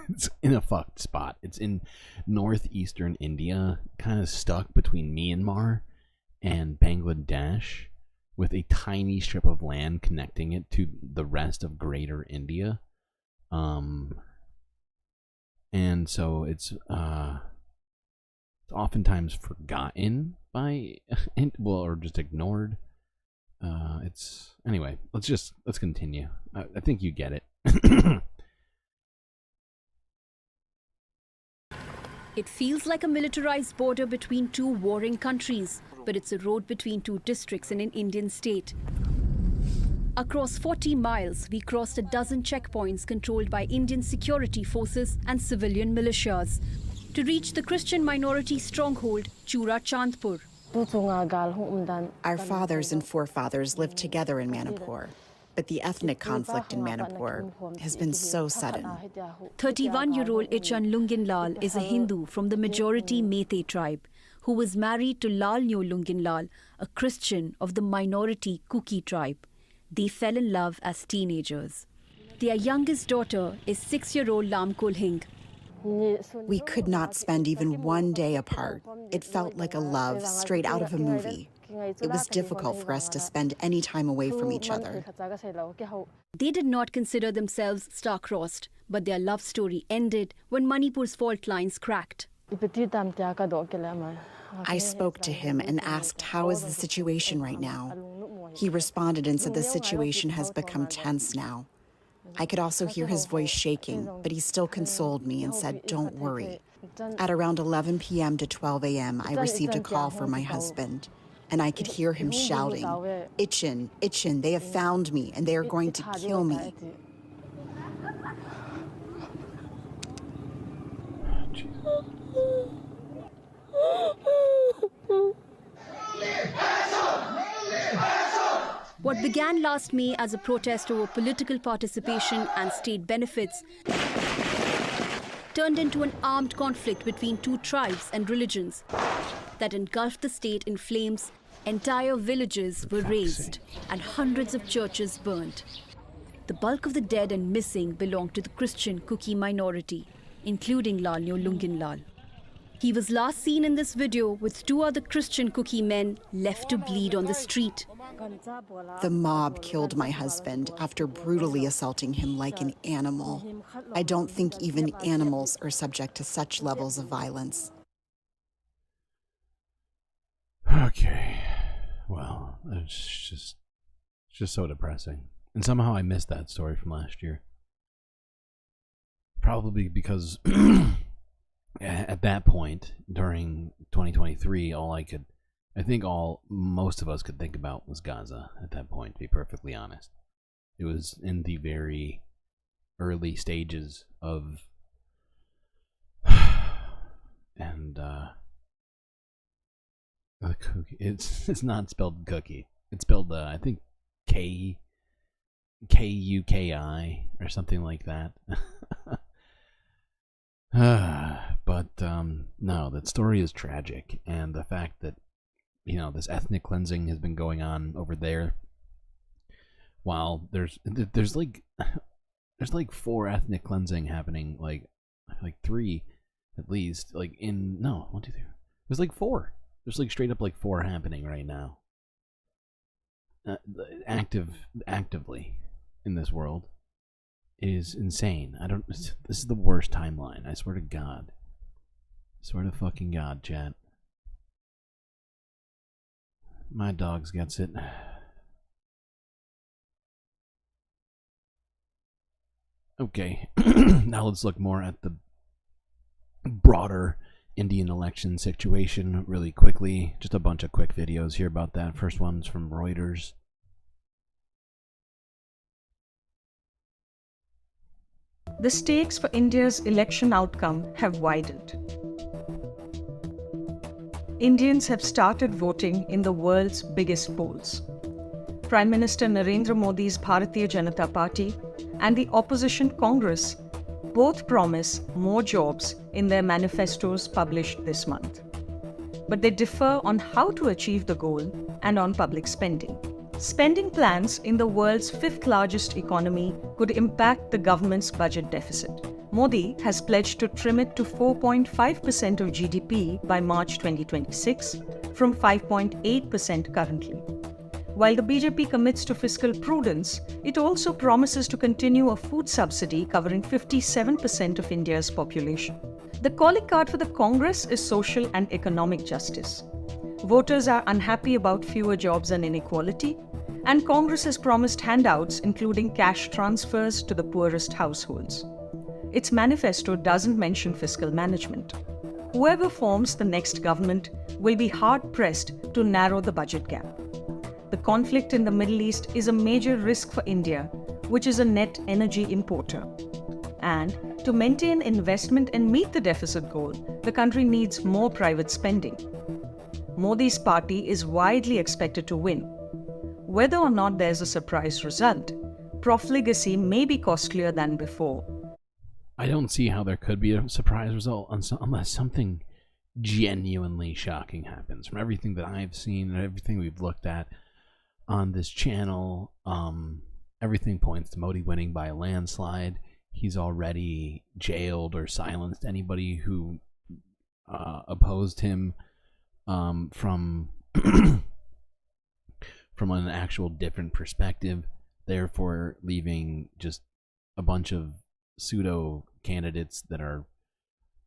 it's in a fucked spot. It's in northeastern India, kind of stuck between Myanmar and Bangladesh, with a tiny strip of land connecting it to the rest of greater India. And so it's oftentimes forgotten by, or just ignored. Anyway, let's continue. I think you get it. It feels like a militarized border between 2 warring countries, but it's a road between 2 districts in an Indian state. Across 40 miles, we crossed a dozen checkpoints controlled by Indian security forces and civilian militias to reach the Christian minority stronghold, Chura Chandpur. Our fathers and forefathers lived together in Manipur, but the ethnic conflict in Manipur has been so sudden. 31-year-old Ichan Lunginlal is a Hindu from the majority Meitei tribe who was married to Lalnyo Lunginlal, a Christian of the minority Kuki tribe. They fell in love as teenagers. Their youngest daughter is 6-year-old Lamkol Hing. We could not spend even one day apart. It felt like a love straight out of a movie. It was difficult for us to spend any time away from each other. They did not consider themselves star-crossed, but their love story ended when Manipur's fault lines cracked. I spoke to him and asked, how is the situation right now? He responded and said the situation has become tense now. I could also hear his voice shaking, but he still consoled me and said, don't worry. At around 11 p.m. to 12 a.m., I received a call from my husband, and I could hear him shouting, Ichan, Ichan, they have found me, and they are going to kill me. What began last May as a protest over political participation and state benefits turned into an armed conflict between 2 tribes and religions that engulfed the state in flames. Entire villages were razed and hundreds of churches burned. The bulk of the dead and missing belonged to the Christian Kuki minority, including Lalnyo Lunginlal. He was last seen in this video with 2 other Christian Kuki men left to bleed on the street. The mob killed my husband after brutally assaulting him like an animal. I don't think even animals are subject to such levels of violence. Okay. Well, it's just so depressing. And somehow I missed that story from last year. Probably because at that point during 2023, most of us could think about was Gaza at that point, to be perfectly honest. It was in the very early stages of and the cookie. It's not spelled cookie. It's spelled I think Kuki or something like that. But no, that story is tragic, and the fact that this ethnic cleansing has been going on over there, while there's like 4 ethnic cleansing happening, like 3 at least, like in no 1 2 3. There's like 4. There's like straight up like 4 happening right now. Actively in this world. It is insane. This is the worst timeline. I swear to God. I swear to fucking God, chat. My dogs gets it. Okay. Now let's look more at the broader Indian election situation really quickly. Just a bunch of quick videos here about that. First one's from Reuters. The stakes for India's election outcome have widened. Indians have started voting in the world's biggest polls. Prime Minister Narendra Modi's Bharatiya Janata Party and the opposition Congress both promise more jobs in their manifestos published this month. But they differ on how to achieve the goal and on public spending. Spending plans in the world's 5th largest economy could impact the government's budget deficit. Modi has pledged to trim it to 4.5% of GDP by March 2026 from 5.8% currently. While the BJP commits to fiscal prudence, it also promises to continue a food subsidy covering 57% of India's population. The calling card for the Congress is social and economic justice. Voters are unhappy about fewer jobs and inequality, and Congress has promised handouts including cash transfers to the poorest households. Its manifesto doesn't mention fiscal management. Whoever forms the next government will be hard-pressed to narrow the budget gap. The conflict in the Middle East is a major risk for India, which is a net energy importer. And to maintain investment and meet the deficit goal, the country needs more private spending. Modi's party is widely expected to win. Whether or not there's a surprise result, profligacy may be costlier than before. I don't see how there could be a surprise result unless something genuinely shocking happens. From everything that I've seen and everything we've looked at on this channel, everything points to Modi winning by a landslide. He's already jailed or silenced anybody who opposed him from from an actual different perspective, therefore leaving just a bunch of pseudo candidates that are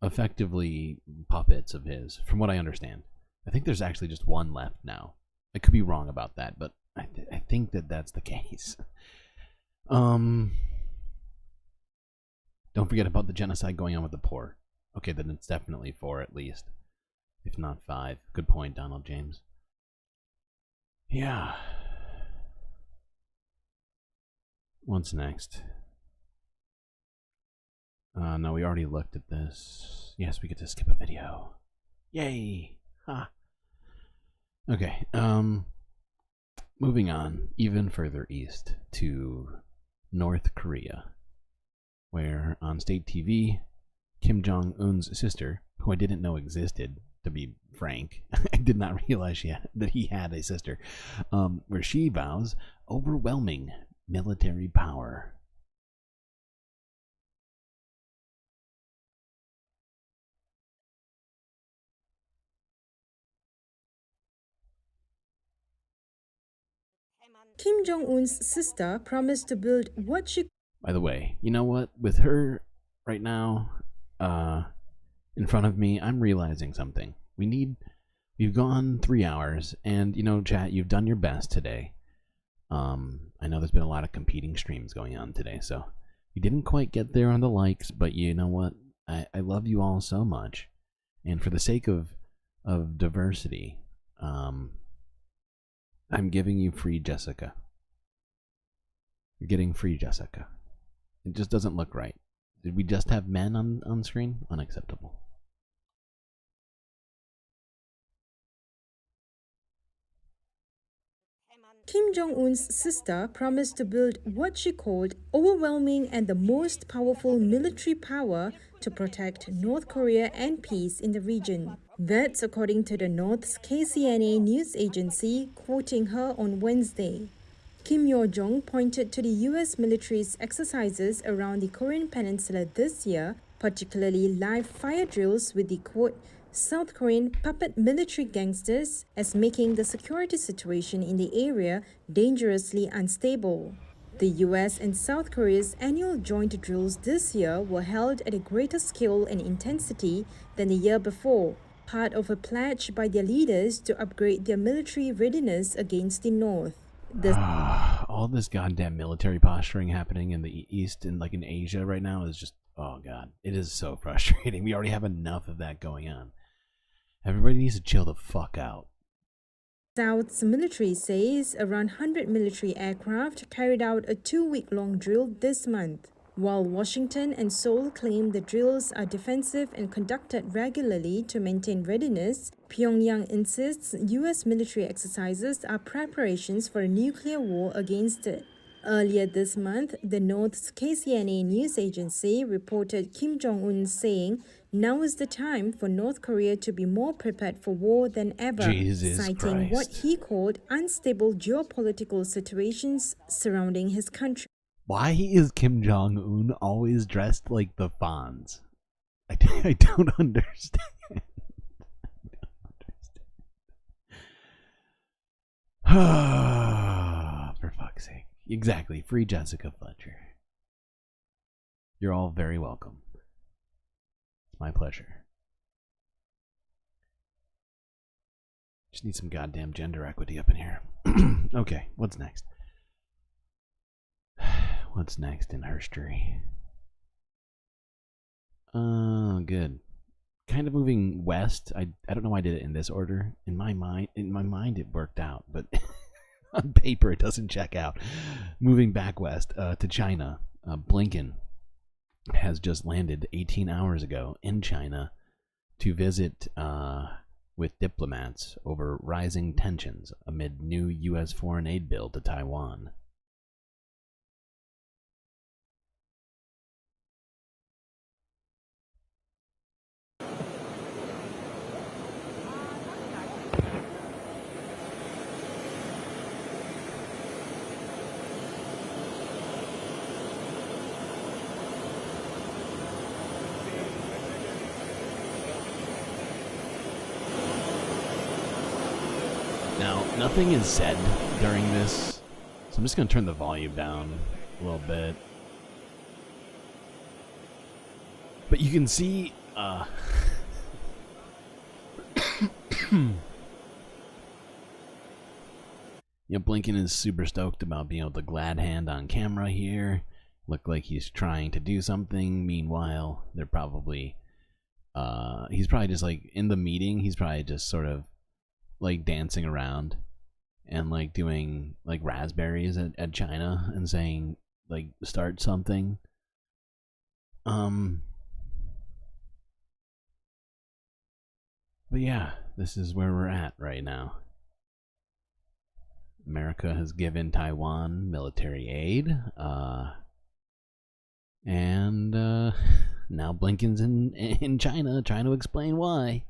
effectively puppets of his, from what I understand. I think there's actually just one left now. I could be wrong about that, but I think that that's the case. Don't forget about the genocide going on with the poor. Okay, then it's definitely 4 at least, if not 5. Good point, Donald James. Yeah. What's next? No, we already looked at this. Yes, we get to skip a video. Yay! Ha! Okay, moving on even further east to North Korea, where on state TV, Kim Jong-un's sister, who I didn't know existed, to be frank, I did not realize that he had a sister, where she vows overwhelming military power. Kim Jong-un's sister promised to build what she... By the way, you know what? With her right now in front of me, I'm realizing something. We've gone 3 hours, and, you know, chat, you've done your best today. I know there's been a lot of competing streams going on today, so you didn't quite get there on the likes, but you know what? I love you all so much. And for the sake of diversity, I'm giving you free Jessica. You're getting free Jessica. It just doesn't look right. Did we just have men on screen? Unacceptable. Kim Jong-un's sister promised to build what she called overwhelming and the most powerful military power to protect North Korea and peace in the region. That's according to the North's KCNA news agency, quoting her on Wednesday. Kim Yo-jong pointed to the U.S. military's exercises around the Korean peninsula this year, particularly live fire drills with the, quote, South Korean puppet military gangsters, as making the security situation in the area dangerously unstable. The US and South Korea's annual joint drills this year were held at a greater scale and intensity than the year before, part of a pledge by their leaders to upgrade their military readiness against the North. All this goddamn military posturing happening in the East and like in Asia right now is just, oh god, it is so frustrating. We already have enough of that going on. Everybody needs to chill the fuck out. South's military says around 100 military aircraft carried out a 2-week-long drill this month. While Washington and Seoul claim the drills are defensive and conducted regularly to maintain readiness, Pyongyang insists U.S. military exercises are preparations for a nuclear war against it. Earlier this month, the North's KCNA news agency reported Kim Jong-un saying, "Now is the time for North Korea to be more prepared for war than ever," citing what he called unstable geopolitical situations surrounding his country. Why is Kim Jong-un always dressed like the Fonz? I don't understand. For fuck's sake. Exactly. Free Jessica Fletcher. You're all very welcome. It's my pleasure. Just need some goddamn gender equity up in here. Okay, what's next? What's next in herstory? Oh, good. Kind of moving west. I don't know why I did it in this order. In my mind it worked out, but on paper it doesn't check out. Moving back west to China. Blinken has just landed 18 hours ago in China to visit with diplomats over rising tensions amid new U.S. foreign aid bill to Taiwan. Now, nothing is said during this, so I'm just going to turn the volume down a little bit. But you can see, Blinken is super stoked about being able to glad hand on camera here. Look like he's trying to do something. Meanwhile, they're probably, he's probably just like, in the meeting, he's probably just sort of like dancing around and like doing like raspberries at China and saying like start something. But yeah, this is where we're at right now. America has given Taiwan military aid, and now Blinken's in China trying to explain why.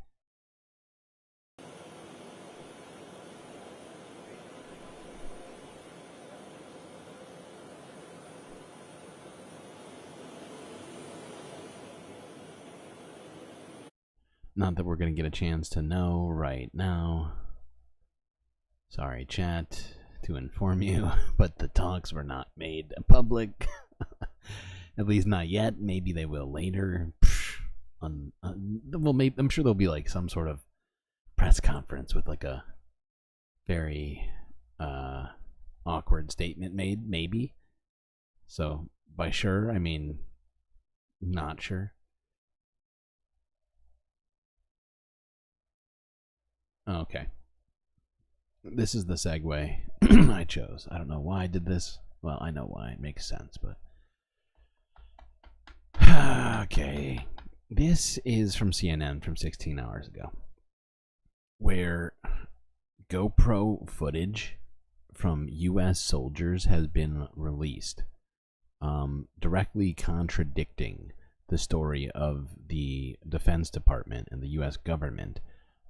Not that we're going to get a chance to know right now. Sorry, chat. to inform you, but the talks were not made public. At least not yet. Maybe they will later. Well, maybe, I'm sure there'll be like some sort of press conference with like a very awkward statement made, maybe. So by sure, I mean not sure. Okay. This is the segue I chose. I don't know why I did this. Well, I know why. It makes sense, but... Okay. This is from CNN from 16 hours ago, where GoPro footage from U.S. soldiers has been released, directly contradicting the story of the Defense Department and the U.S. government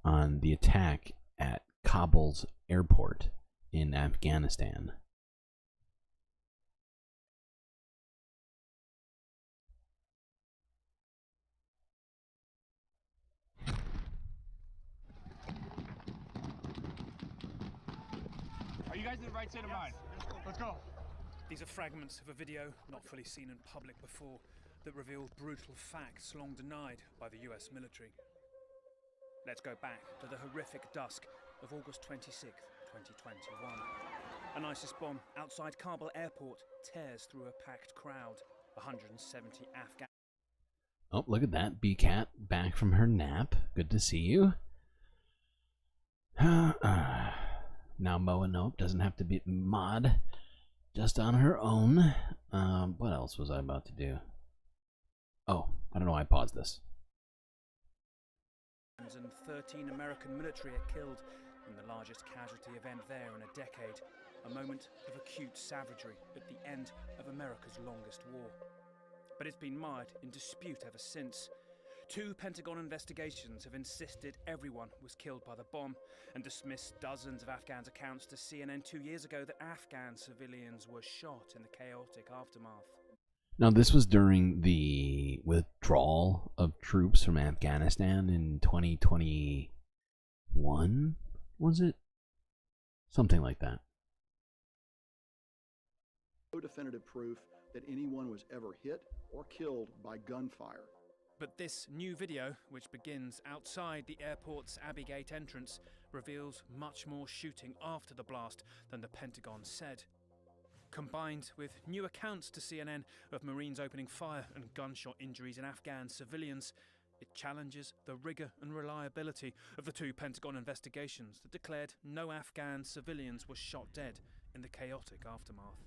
on the attack at Kabul's airport in Afghanistan. Are you guys in the right state of mind? Let's go. These are fragments of a video not fully seen in public before that reveal brutal facts long denied by the US military. Let's go back to the horrific dusk of August 26th, 2021. An ISIS bomb outside Kabul airport tears through a packed crowd. 170 Afghan... Oh, look at that. B-Cat back from her nap. Good to see you. Now Moa Nope doesn't have to be mod, just on her own. What else was I about to do? Oh, I don't know why I paused this. And 13 American military are killed in the largest casualty event there in a decade. A moment of acute savagery at the end of America's longest war. But it's been mired in dispute ever since. 2 Pentagon investigations have insisted everyone was killed by the bomb and dismissed dozens of Afghans' accounts to CNN 2 years ago that Afghan civilians were shot in the chaotic aftermath. Now, this was during the withdrawal of troops from Afghanistan in 2021, was it? Something like that. No definitive proof that anyone was ever hit or killed by gunfire. But this new video, which begins outside the airport's Abbey Gate entrance, reveals much more shooting after the blast than the Pentagon said. Combined with new accounts to CNN of Marines opening fire and gunshot injuries in Afghan civilians, it challenges the rigor and reliability of the 2 Pentagon investigations that declared no Afghan civilians were shot dead in the chaotic aftermath.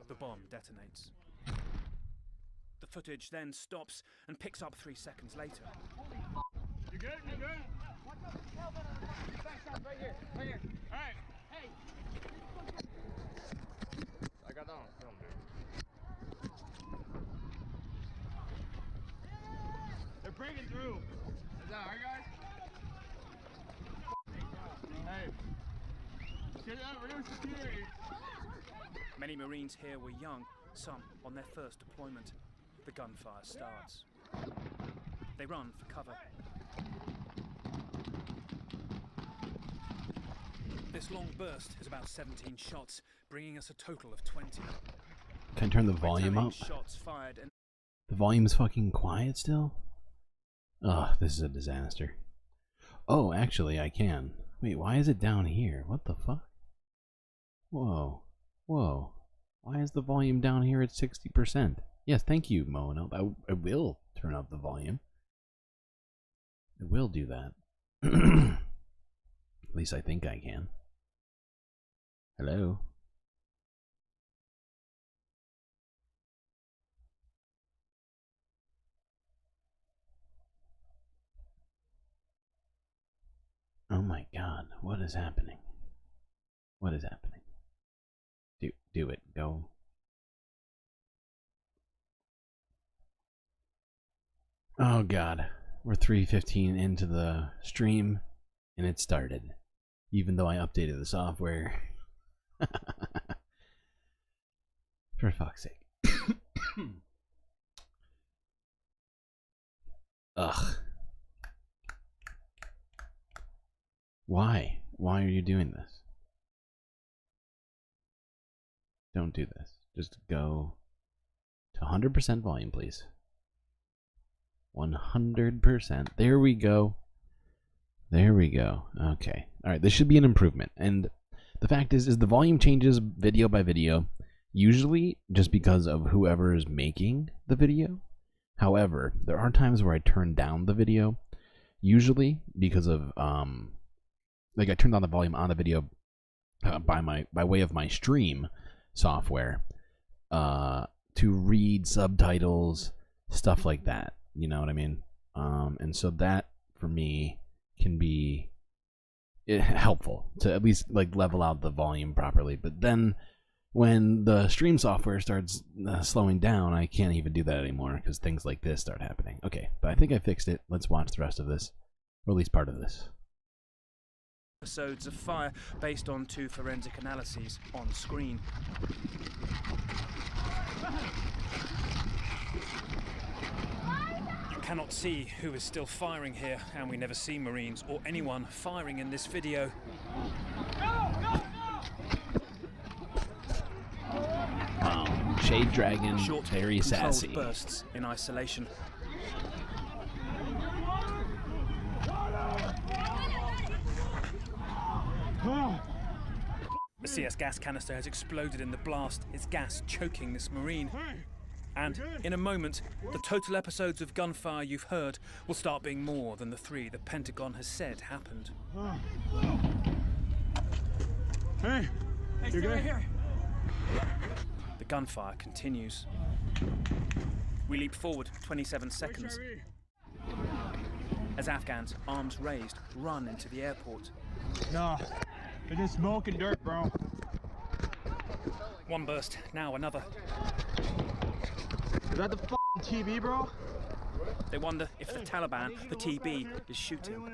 The bomb detonates. The footage then stops and picks up 3 seconds later. You good? You good? Right here. Right here. All right. Hey. I got that on film, dude. They're breaking through. Is that alright, guys? Hey. Get out, reduce security. Many Marines here were young, some on their first deployment. The gunfire starts. They run for cover. This long burst is about 17 shots, bringing us a total of 20. Can I turn the volume up? Shots fired and The volume's fucking quiet still? Ugh, this is a disaster. Oh, actually, I can. Wait, why is it down here? What the fuck? Whoa. Whoa. Why is the volume down here at 60%? Yes, thank you, Mono. I will turn up the volume. I will do that. At least I think I can. Hello? Oh my god, what is happening? What is happening? Do it. Go. Oh god. We're 3:15 into the stream and it started. Even though I updated the software. For fuck's sake. Ugh. Why? Why are you doing this? Don't do this. Just go to 100% volume, please. 100%. There we go. There we go. Okay. All right. This should be an improvement. And the fact is the volume changes video by video, usually just because of whoever is making the video. However, there are times where I turn down the video, usually because of like I turned down the volume on the video by way of my stream software to read subtitles, stuff like that. You know what I mean? And so that for me can be helpful to at least like level out the volume properly. But then when the stream software starts slowing down, I can't even do that anymore because things like this start happening. Okay, but I think I fixed it. Let's watch the rest of this, or at least part of this. Episodes of fire based on 2 forensic analyses on screen. You cannot see who is still firing here, and we never see Marines or anyone firing in this video. Shade Dragon, Short, very sassy. Bursts in isolation. A CS gas canister has exploded in the blast, its gas choking this Marine. And in a moment, the total episodes of gunfire you've heard will start being more than the 3 the Pentagon has said happened. Hey, you good? Right here. The gunfire continues. We leap forward 27 seconds. As Afghans, arms raised, run into the airport. No, it's just smoke and dirt, bro. One burst, now another. Is that the f***ing TB, bro? They wonder if the Taliban, the TB, is shooting.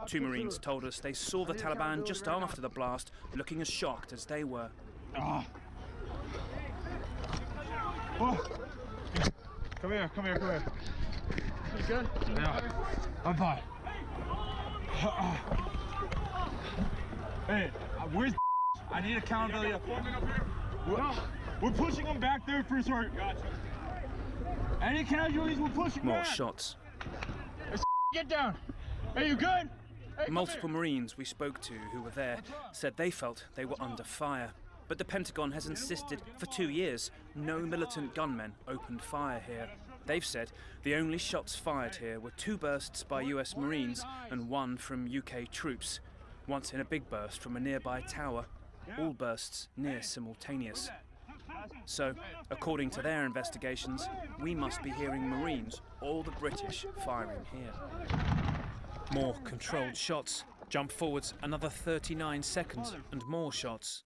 2 Marines told us they saw the Taliban just after the blast, looking as shocked as they were. Oh. Come here. You good? Yeah. I'm fine. Hey, where's I need accountability. We're pushing them back there for sure. Gotcha. Any casualties, we're pushing More back. shots. Get down. Hey, you good? Hey, Multiple Marines we spoke to who were there said they felt they were under fire. But the Pentagon has insisted for 2 years no militant gunmen opened fire here. They've said the only shots fired here were 2 bursts by US Marines and 1 from UK troops. Once in a big burst from a nearby tower, all bursts near simultaneous. So, according to their investigations, we must be hearing Marines or the British firing here. More controlled shots. Jump forwards another 39 seconds and more shots.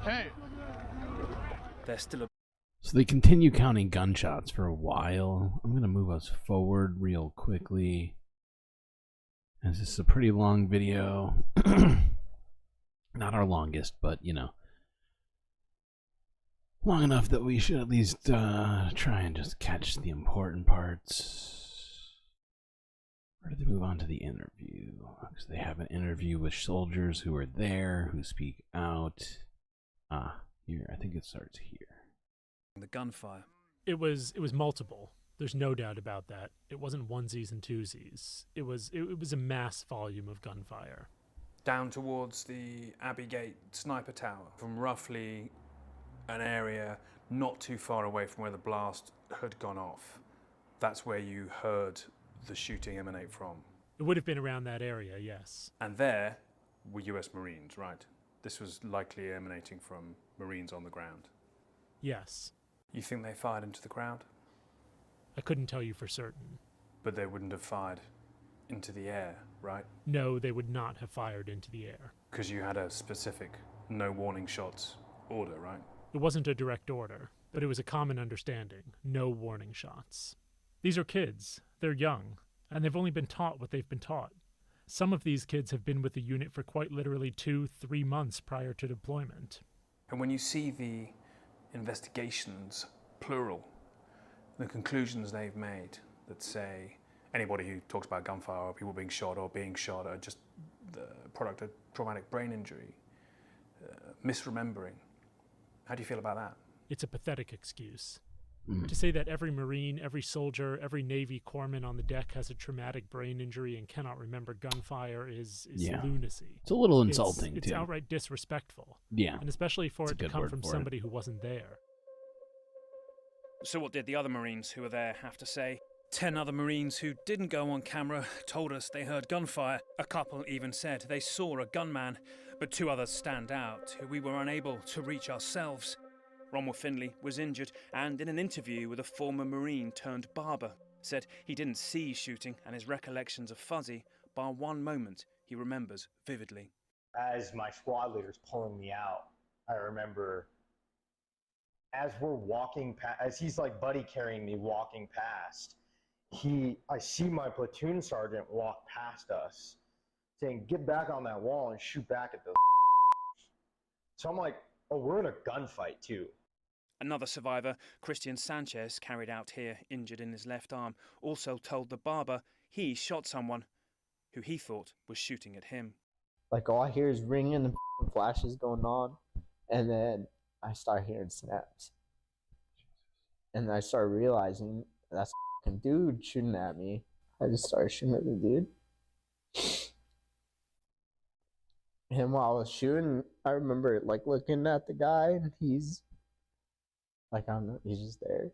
Hey. There's still a... So they continue counting gunshots for a while. I'm going to move us forward real quickly. This is a pretty long video. Not our longest, but, you know, long enough that we should at least try and just catch the important parts. Where did they move on to the interview? Because they have an interview with soldiers who are there, who speak out. Here. I think it starts here. The gunfire. It was multiple. There's no doubt about that. It wasn't onesies and twosies. It was a mass volume of gunfire. Down towards the Abbey Gate sniper tower, from roughly an area not too far away from where the blast had gone off. That's where you heard the shooting emanate from. It would have been around that area, yes. And there were US Marines, right? This was likely emanating from Marines on the ground. Yes. You think they fired into the crowd? I couldn't tell you for certain. But they wouldn't have fired into the air, right? No, they would not have fired into the air. Because you had a specific no warning shots order, right? It wasn't a direct order, but it was a common understanding. No warning shots. These are kids. They're young, and they've only been taught what they've been taught. Some of these kids have been with the unit for quite literally 2-3 months prior to deployment. And when you see the investigations, plural, the conclusions they've made that say Anybody who talks about gunfire or people being shot or being shot are just the product of traumatic brain injury, misremembering. How do you feel about that? It's a pathetic excuse. To say that every Marine, every soldier, every Navy corpsman on the deck has a traumatic brain injury and cannot remember gunfire is lunacy. It's a little insulting, It's too. outright disrespectful. Yeah. And especially for That's it a to good come word from for it. somebody who wasn't there. So what did the other Marines who were there have to say? 10 other Marines who didn't go on camera told us they heard gunfire. A couple even said they saw a gunman, but 2 others stand out who we were unable to reach ourselves. Ronald Finley was injured and in an interview with a former Marine turned barber said he didn't see shooting and his recollections are fuzzy, bar one moment he remembers vividly. As my squad leader's pulling me out, I remember as we're walking past, as he's like buddy carrying me walking past, I see my platoon sergeant walk past us saying, "Get back on that wall and shoot back at those." So I'm like, oh, we're in a gunfight too. Another survivor, Christian Sanchez, carried out here injured in his left arm, also told the barber he shot someone who he thought was shooting at him. Like all I hear is ringing and flashes going on, and then I start hearing snaps. And I started realizing that's a dude shooting at me. I just started shooting at the dude. And while I was shooting, I remember like looking at the guy, and he's like, I don't know, he's just there.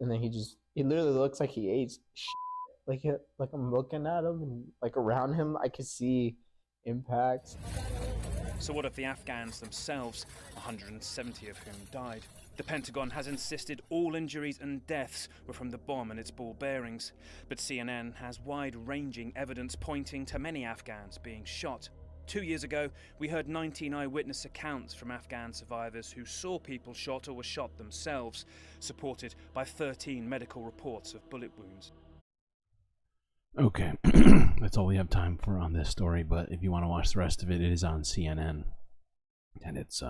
And then he literally looks like he ate shit. Like I'm looking at him, and like around him, I could see impacts. So what of the Afghans themselves, 170 of whom died? The Pentagon has insisted all injuries and deaths were from the bomb and its ball bearings, but CNN has wide-ranging evidence pointing to many Afghans being shot. 2 years ago, we heard 19 eyewitness accounts from Afghan survivors who saw people shot or were shot themselves, supported by 13 medical reports of bullet wounds. Okay, that's all we have time for on this story, but if you want to watch the rest of it, it is on CNN. And it's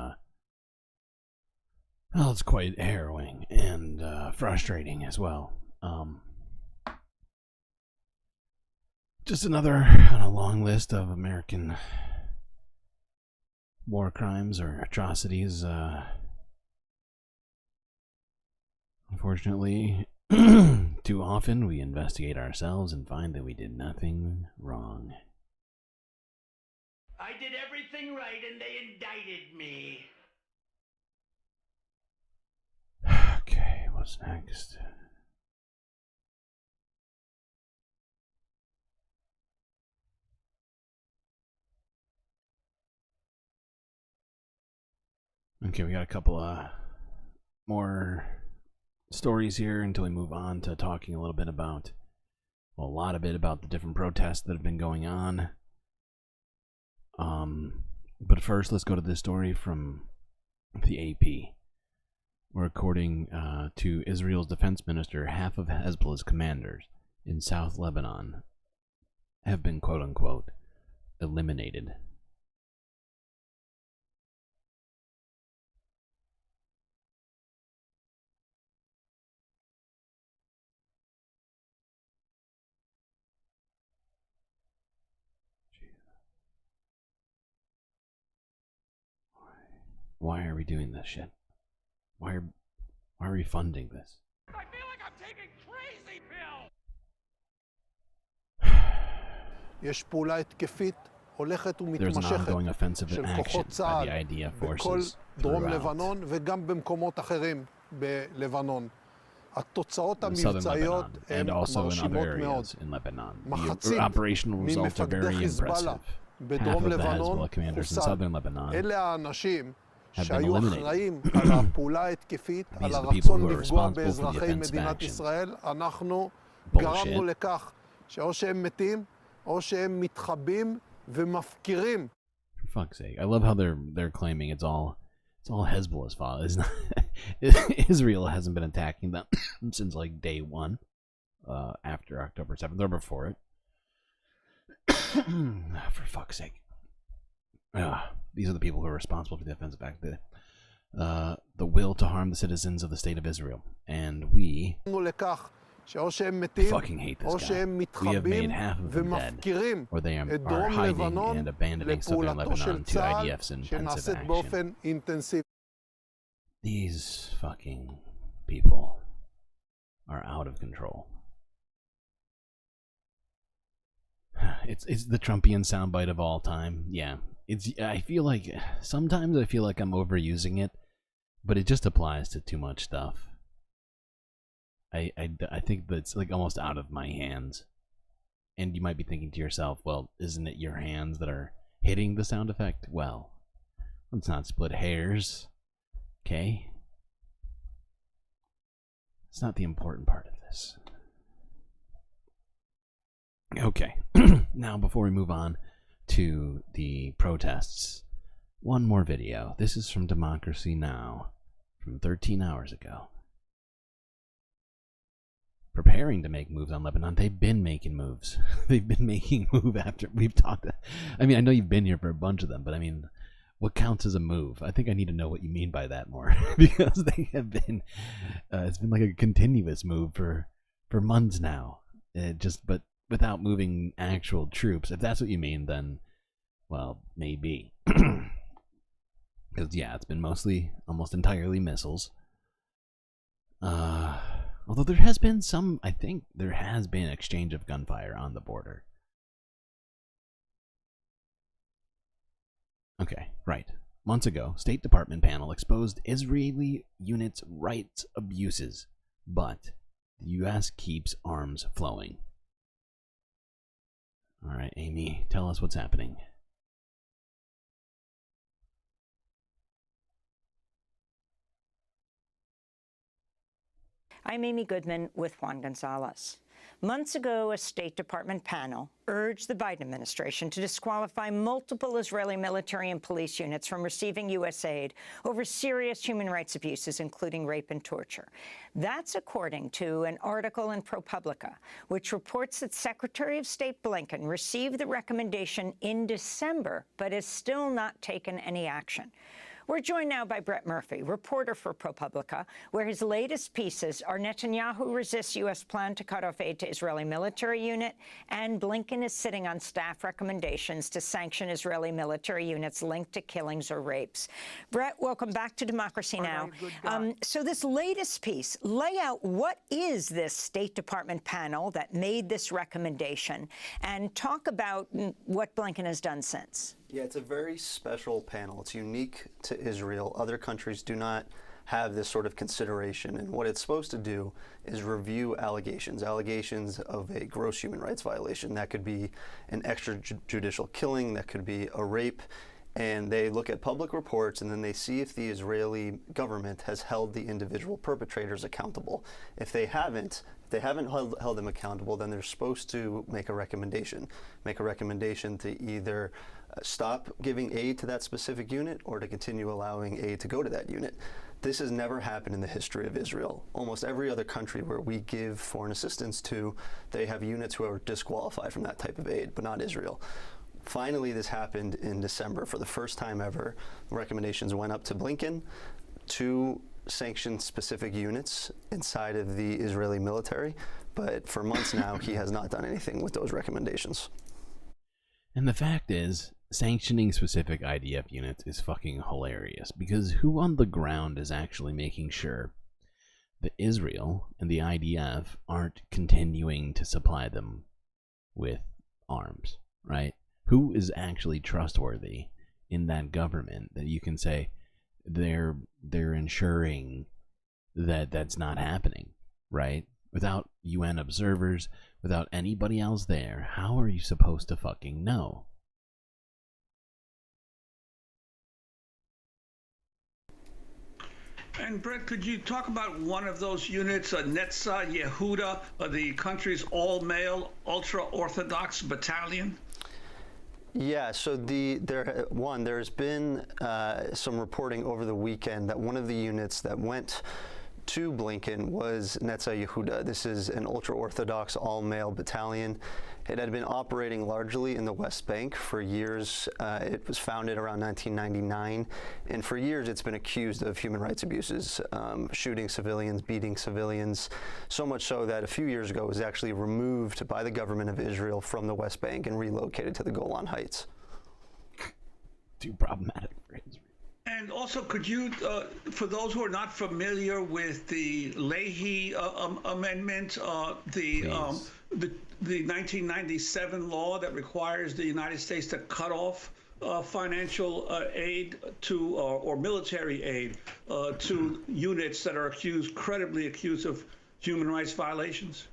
quite harrowing and frustrating as well. Just another on a long list of American war crimes or atrocities. Unfortunately, too often we investigate ourselves and find that we did nothing wrong. I did everything right and they indicted me. Okay, what's next? Okay, we got a couple more stories here until we move on to talking a little bit about, well, a lot of it about the different protests that have been going on. But first, let's go to this story from the AP. Where according to Israel's defense minister, half of Hezbollah's commanders in South Lebanon have been quote-unquote eliminated. Why are we doing this shit? Why are we funding this? I feel like I'm taking crazy pills. יש פעולה התקפית הולכת There's an ומתמשכת ongoing offensive של action כוחות by צה"ל the IDF בכל forces דרום throughout לבנון וגם במקומות אחרים בלבנון. התוצאות southern המבצעיות Lebanon הן and also in other מרשימות מאוד. areas in Lebanon. The מחצית operational results are ממפקדי very חיזבאללה impressive. Half בדרום of the לבנון Hezbollah commanders in חוסל. southern Lebanon אלה האנשים have been שהיו eliminated. אחראים על הפעולה ההתקפית, על These are the people הרצון who are לפגוע responsible for the באזרחי offensive מדינת action. ישראל, אנחנו Bullshit. גרמנו לכך שאו שהם מתים או שהם מתחבאים ומפקירים. For fuck's sake. I love how they're claiming it's all Hezbollah's fault. It's not Israel hasn't been attacking them since like day one, after October 7th or before it. For fuck's sake. These are the people who are responsible for the offensive act. The will to harm the citizens of the state of Israel. And we לכך שאו שהם מתים, fucking hate this או guy. שהם We have מתחבאים made half of them dead, ומפקירים or they את are דרום hiding לבנון and abandoning southern לפעולתו של Lebanon to צה"ל IDFs in pensive שנעשית action. באופן אינטנסיבי. These fucking people are out of control. It's the Trumpian soundbite of all time. Yeah, I feel like sometimes I feel like I'm overusing it, but it just applies to too much stuff. I think that's like almost out of my hands. And you might be thinking to yourself, well, isn't it your hands that are hitting the sound effect? Well, let's not split hairs. Okay? It's not the important part of this. Okay. Now, before we move on to the protests, one more video. This is from Democracy Now! From 13 hours ago. Preparing to make moves on Lebanon. They've been making moves. They've been making move after we've talked. I mean, I know you've been here for a bunch of them, but I mean, what counts as a move? I think I need to know what you mean by that more, because they have been. It's been like a continuous move for months now. But without moving actual troops. If that's what you mean, then well, maybe. Because yeah, it's been mostly, almost entirely missiles. Although there has been some, I think there has been exchange of gunfire on the border. Okay, right. Months ago, State Department panel exposed Israeli units' rights abuses, but the U.S. keeps arms flowing. All right, Amy, tell us what's happening. I'm Amy Goodman with Juan Gonzalez. Months ago, a State Department panel urged the Biden administration to disqualify multiple Israeli military and police units from receiving U.S. aid over serious human rights abuses, including rape and torture. That's according to an article in ProPublica, which reports that Secretary of State Blinken received the recommendation in December, but has still not taken any action. We're joined now by Brett Murphy, reporter for ProPublica, where his latest pieces are Netanyahu resists U.S. plan to cut off aid to Israeli military unit, and Blinken is sitting on staff recommendations to sanction Israeli military units linked to killings or rapes. Brett, welcome back to Democracy Now! So this latest piece, lay out what is this State Department panel that made this recommendation, and talk about what Blinken has done since. Yeah, it's a very special panel. It's unique to Israel. Other countries do not have this sort of consideration. And what it's supposed to do is review allegations of a gross human rights violation. That could be an extrajudicial killing, that could be a rape. And they look at public reports and then they see if the Israeli government has held the individual perpetrators accountable. If they haven't held them accountable, then they're supposed to make a recommendation to either stop giving aid to that specific unit or to continue allowing aid to go to that unit. This has never happened in the history of Israel. Almost every other country where we give foreign assistance to, they have units who are disqualified from that type of aid, but not Israel. Finally, this happened in December. For the first time ever, recommendations went up to Blinken to sanction specific units inside of the Israeli military, but for months now, he has not done anything with those recommendations. And the fact is, sanctioning specific IDF units is fucking hilarious, because who on the ground is actually making sure that Israel and the IDF aren't continuing to supply them with arms, right? Who is actually trustworthy in that government that you can say they're ensuring that that's not happening, right? Without UN observers, without anybody else there, how are you supposed to fucking know? And Brett, could you talk about one of those units, Netza Yehuda, the country's all-male, ultra-Orthodox battalion? Yeah, so there's been some reporting over the weekend that one of the units that went to Blinken was Netzah Yehuda. This is an ultra-Orthodox all-male battalion. It had been operating largely in the West Bank for years. It was founded around 1999, and for years it's been accused of human rights abuses, shooting civilians, beating civilians, so much so that a few years ago it was actually removed by the government of Israel from the West Bank and relocated to the Golan Heights. Too problematic for Israel. And also, could you, for those who are not familiar with the Leahy amendment, the 1997 law that requires the United States to cut off financial aid to or military aid to units that are credibly accused of human rights violations?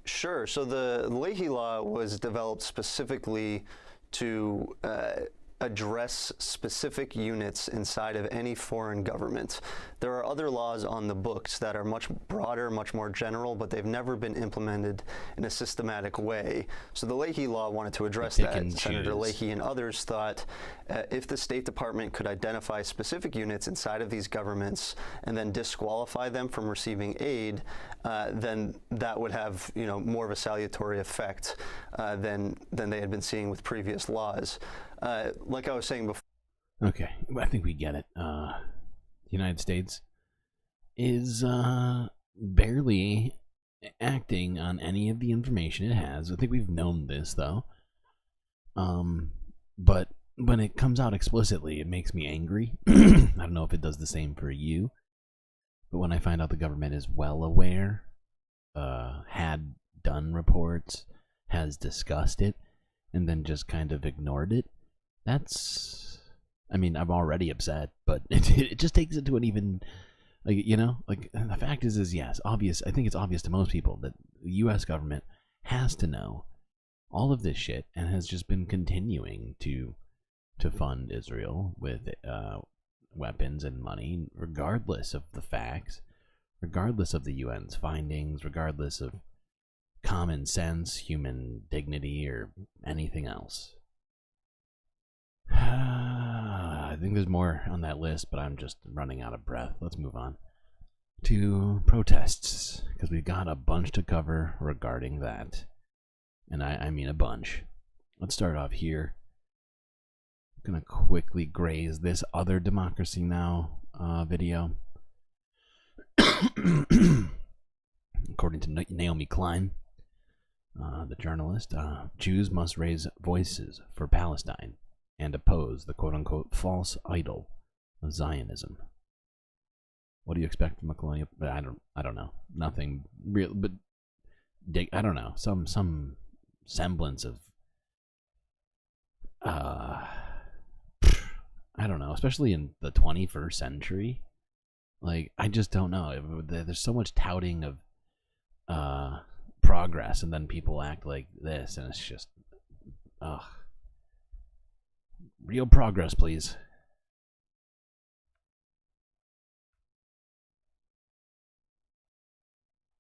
Sure. So the Leahy law was developed specifically to address specific units inside of any foreign government. There are other laws on the books that are much broader, much more general, but they've never been implemented in a systematic way. So the Leahy law wanted to address that. Senator Leahy and others thought if the State Department could identify specific units inside of these governments and then disqualify them from receiving aid, then that would have, you know, more of a salutary effect than they had been seeing with previous laws. Like I was saying before. Okay, I think we get it. The United States is barely acting on any of the information it has. I think we've known this, though. But when it comes out explicitly, it makes me angry. I don't know if it does the same for you. But when I find out the government is well aware, had done reports, has discussed it, and then just kind of ignored it, that's, I mean, I'm already upset, but it just takes it to an even, like, you know, like, the fact is yes, obvious. I think it's obvious to most people that the U.S. government has to know all of this shit and has just been continuing to fund Israel with weapons and money, regardless of the facts, regardless of the UN's findings, regardless of common sense, human dignity, or anything else. I think there's more on that list, but I'm just running out of breath. Let's move on to protests, because we've got a bunch to cover regarding that. And I mean a bunch. Let's start off here. I'm going to quickly graze this Other Democracy Now! Video. According to Naomi Klein, the journalist, Jews must raise voices for Palestine and oppose the quote-unquote false idol of Zionism. What do you expect from a colonial? I don't know. Nothing real, but I don't know. Some semblance of I don't know, especially in the 21st century. Like, I just don't know. There's so much touting of progress, and then people act like this, and it's just, ugh. Real progress, please.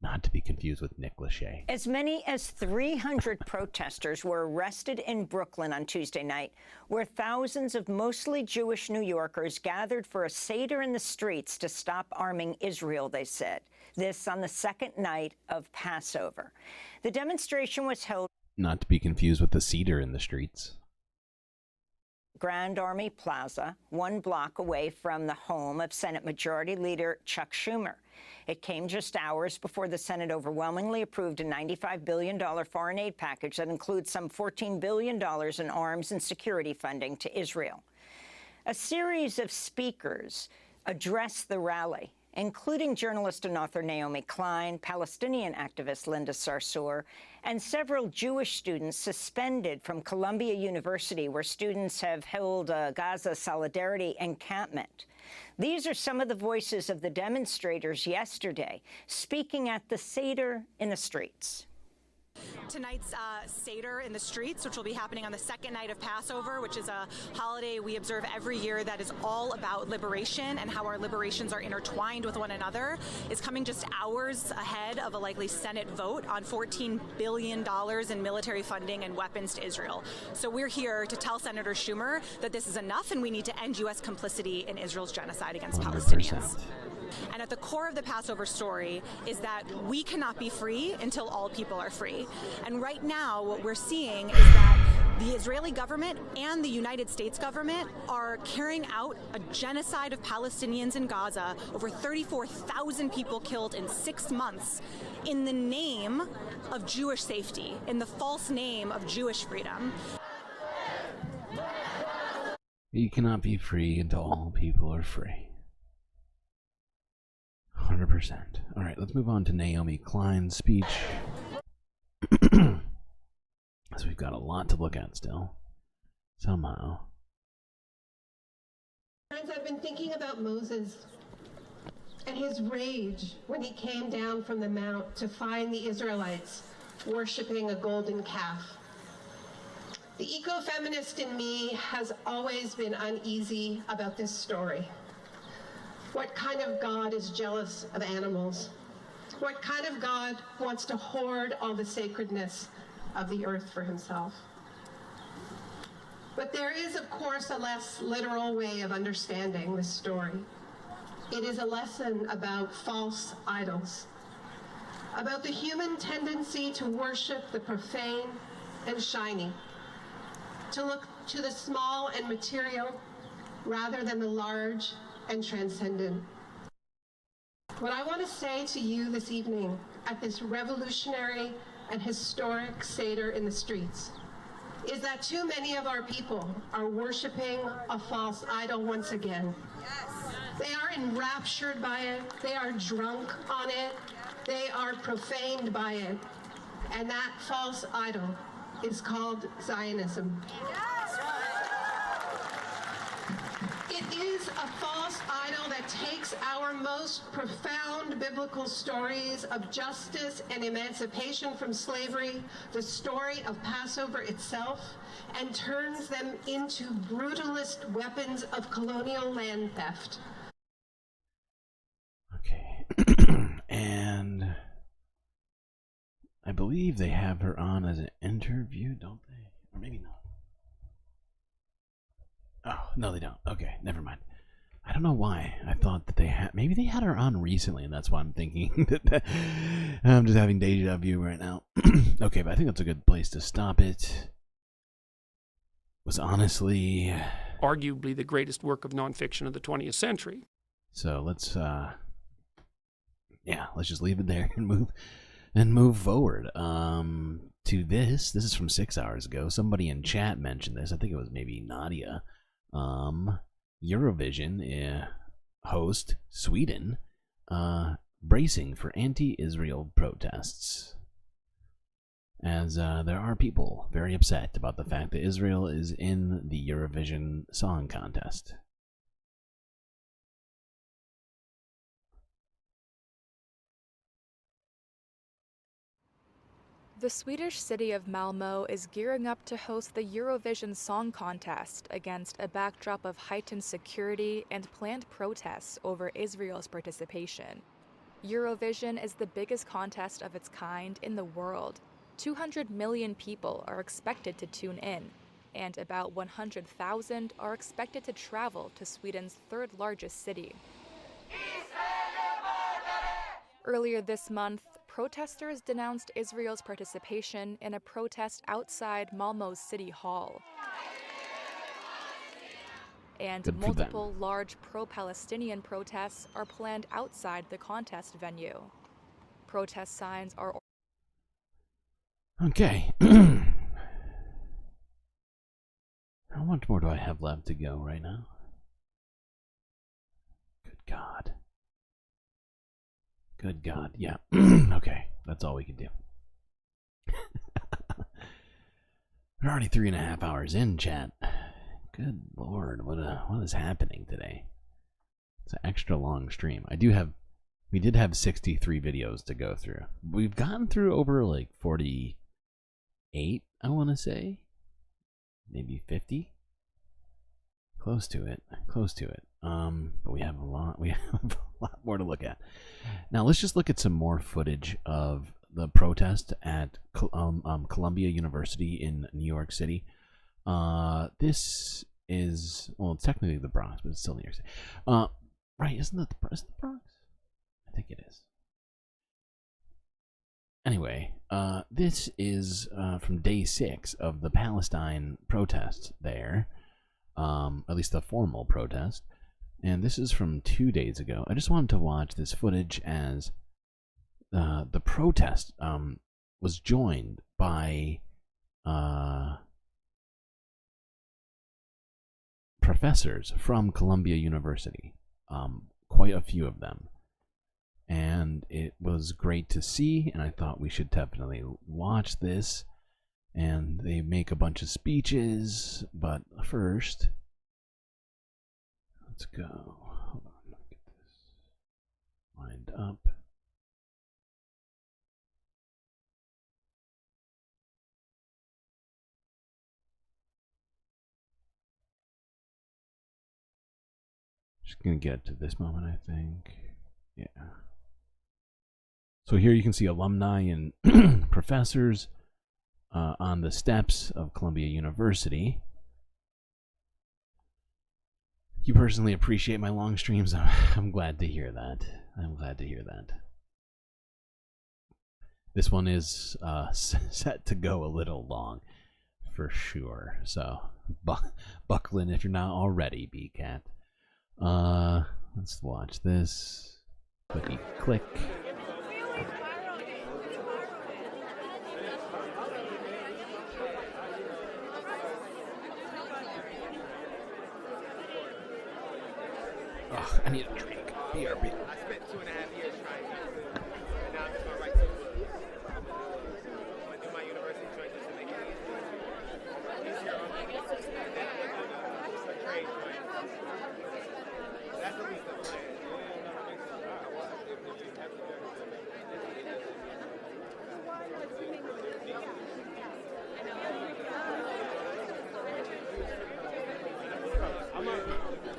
Not to be confused with Nick Lachey. As many as 300 protesters were arrested in Brooklyn on Tuesday night, where thousands of mostly Jewish New Yorkers gathered for a Seder in the streets to stop arming Israel, they said. This on the second night of Passover. The demonstration was held... Not to be confused with the Seder in the streets. Grand Army Plaza, 1 block away from the home of Senate Majority Leader Chuck Schumer. It came just hours before the Senate overwhelmingly approved a $95 billion foreign aid package that includes some $14 billion in arms and security funding to Israel. A series of speakers addressed the rally, including journalist and author Naomi Klein, Palestinian activist Linda Sarsour, and several Jewish students suspended from Columbia University, where students have held a Gaza solidarity encampment. These are some of the voices of the demonstrators yesterday, speaking at the Seder in the streets. Tonight's Seder in the streets, which will be happening on the second night of Passover, which is a holiday we observe every year that is all about liberation and how our liberations are intertwined with one another, is coming just hours ahead of a likely Senate vote on $14 billion in military funding and weapons to Israel. So we're here to tell Senator Schumer that this is enough and we need to end U.S. complicity in Israel's genocide against 100%. Palestinians. And at the core of the Passover story is that we cannot be free until all people are free. And right now, what we're seeing is that the Israeli government and the United States government are carrying out a genocide of Palestinians in Gaza, over 34,000 people killed in 6 months, in the name of Jewish safety, in the false name of Jewish freedom. You cannot be free until all people are free. 100%. All right, let's move on to Naomi Klein's speech. So we've got a lot to look at still. Somehow. Friends, I've been thinking about Moses and his rage when he came down from the mount to find the Israelites worshiping a golden calf. The ecofeminist in me has always been uneasy about this story. What kind of God is jealous of animals? What kind of God wants to hoard all the sacredness of the earth for himself? But there is, of course, a less literal way of understanding this story. It is a lesson about false idols, about the human tendency to worship the profane and shiny, to look to the small and material rather than the large and transcendent. What I want to say to you this evening at this revolutionary and historic Seder in the streets is that too many of our people are worshiping a false idol once again. Yes. They are enraptured by it, they are drunk on it, they are profaned by it, and that false idol is called Zionism. Yes. It is a false idol that takes our most profound biblical stories of justice and emancipation from slavery, the story of Passover itself, and turns them into brutalist weapons of colonial land theft. Okay. And I believe they have her on as an interview, don't they? Or maybe not. Oh, no, they don't. Okay, never mind. I don't know why. I thought that they had... Maybe they had her on recently, and that's why I'm thinking that I'm just having deja vu right now. Okay, but I think that's a good place to stop it. Was honestly... arguably the greatest work of nonfiction of the 20th century. So let's, yeah, let's just leave it there and move forward. To this is from 6 hours ago. Somebody in chat mentioned this. I think it was maybe Nadia. Eurovision host Sweden bracing for anti-Israel protests, as there are people very upset about the fact that Israel is in the Eurovision Song Contest. The Swedish city of Malmö is gearing up to host the Eurovision Song Contest against a backdrop of heightened security and planned protests over Israel's participation. Eurovision is the biggest contest of its kind in the world. 200 million people are expected to tune in, and about 100,000 are expected to travel to Sweden's third largest city. Earlier this month, protesters denounced Israel's participation in a protest outside Malmö's City Hall. And multiple large pro-Palestinian protests are planned outside the contest venue. Protest signs are... Okay. How much more do I have left to go right now? Good God. Good God, yeah. Okay, that's all we can do. We're already 3.5 hours in, chat. Good Lord, what is happening today? It's an extra long stream. We did have 63 videos to go through. We've gotten through over like 48, I want to say. Maybe 50. Close to it. But we have a lot more to look at. Now let's just look at some more footage of the protest at Columbia University in New York City. This is, well, it's technically the Bronx, but it's still New York City. Right, isn't it the Bronx? think it is. Anyway, this is from day 6 of the Palestine protests there, at least the formal protest, and this is from 2 days ago. I just wanted to watch this footage as the protest was joined by professors from Columbia University, quite a few of them. And it was great to see, and I thought we should definitely watch this. And they make a bunch of speeches, but first, let's go. Hold on, let me get this lined up. Just gonna get to this moment, I think. Yeah. So here you can see alumni and professors on the steps of Columbia University. You personally appreciate my long streams. I'm glad to hear that. I'm glad to hear that. This one is set to go a little long, for sure. So buckle in if you're not already, BCat. Let's watch this. Clicky click. Ugh, I need a drink. BRB. I spent 2.5 years trying to, and now I'm just going right to it. I'm going to do my university choices to make it easier on me. And then I'm going to do a trade joint. That's at least the plan.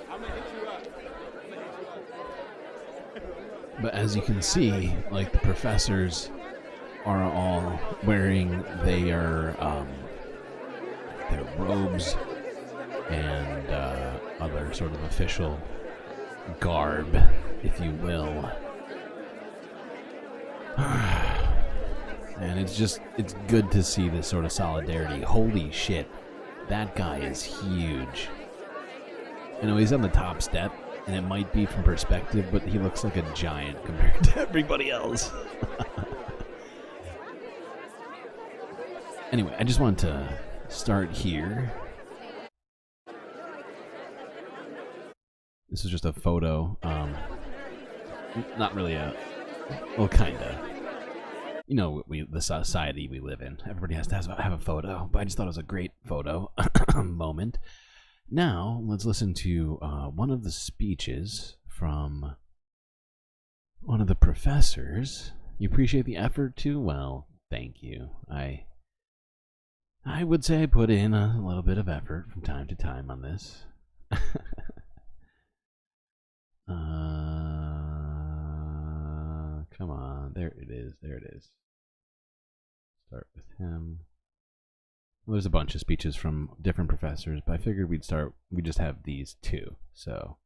I'm going to hit you up. But as you can see, like, the professors are all wearing their robes and other sort of official garb, if you will. And it's good to see this sort of solidarity. Holy shit, that guy is huge. I know he's on the top step, and it might be from perspective, but he looks like a giant compared to everybody else. Anyway, I just wanted to start here. This is just a photo. Not really well, kinda. You know, the society we live in. Everybody has to have a photo, but I just thought it was a great photo moment. Now, let's listen to one of the speeches from one of the professors. You appreciate the effort too? Well, thank you. I would say I put in a little bit of effort from time to time on this. Come on. There it is. There it is. Start with him. Well, there's a bunch of speeches from different professors, but I figured we'd just have these two. So,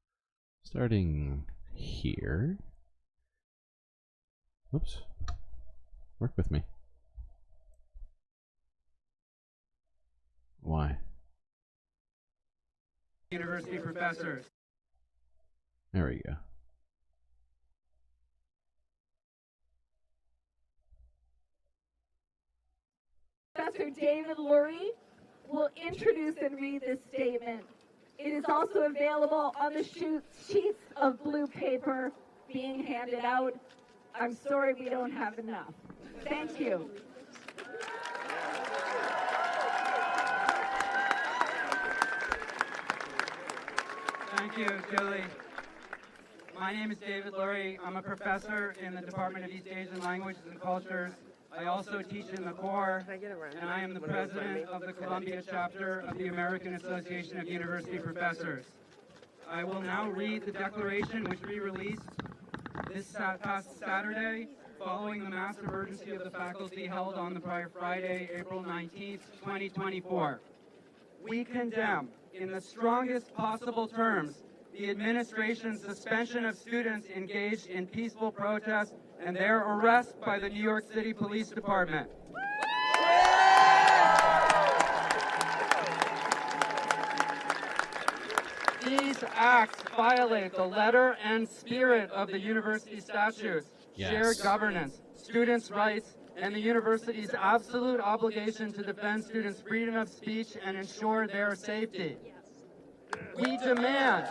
starting here. Whoops. Work with me. Why? University professors. There we go. Professor David Lurie will introduce and read this statement. It is also available on the sheets of blue paper being handed out. I'm sorry we don't have enough. Thank you. Thank you, Julie. My name is David Lurie. I'm a professor in the Department of East Asian Languages and Cultures. I also teach in the Corps, and I am the president of the Columbia chapter of the American Association of University Professors. I will now read the declaration which we released this past Saturday following the mass emergency of the faculty held on the prior Friday, April 19th, 2024. We condemn, in the strongest possible terms, the administration's suspension of students engaged in peaceful protest and their arrest by the New York City Police Department. These acts violate the letter and spirit of the university statutes, shared governance, students' rights, and the university's absolute obligation to defend students' freedom of speech and ensure their safety. We demand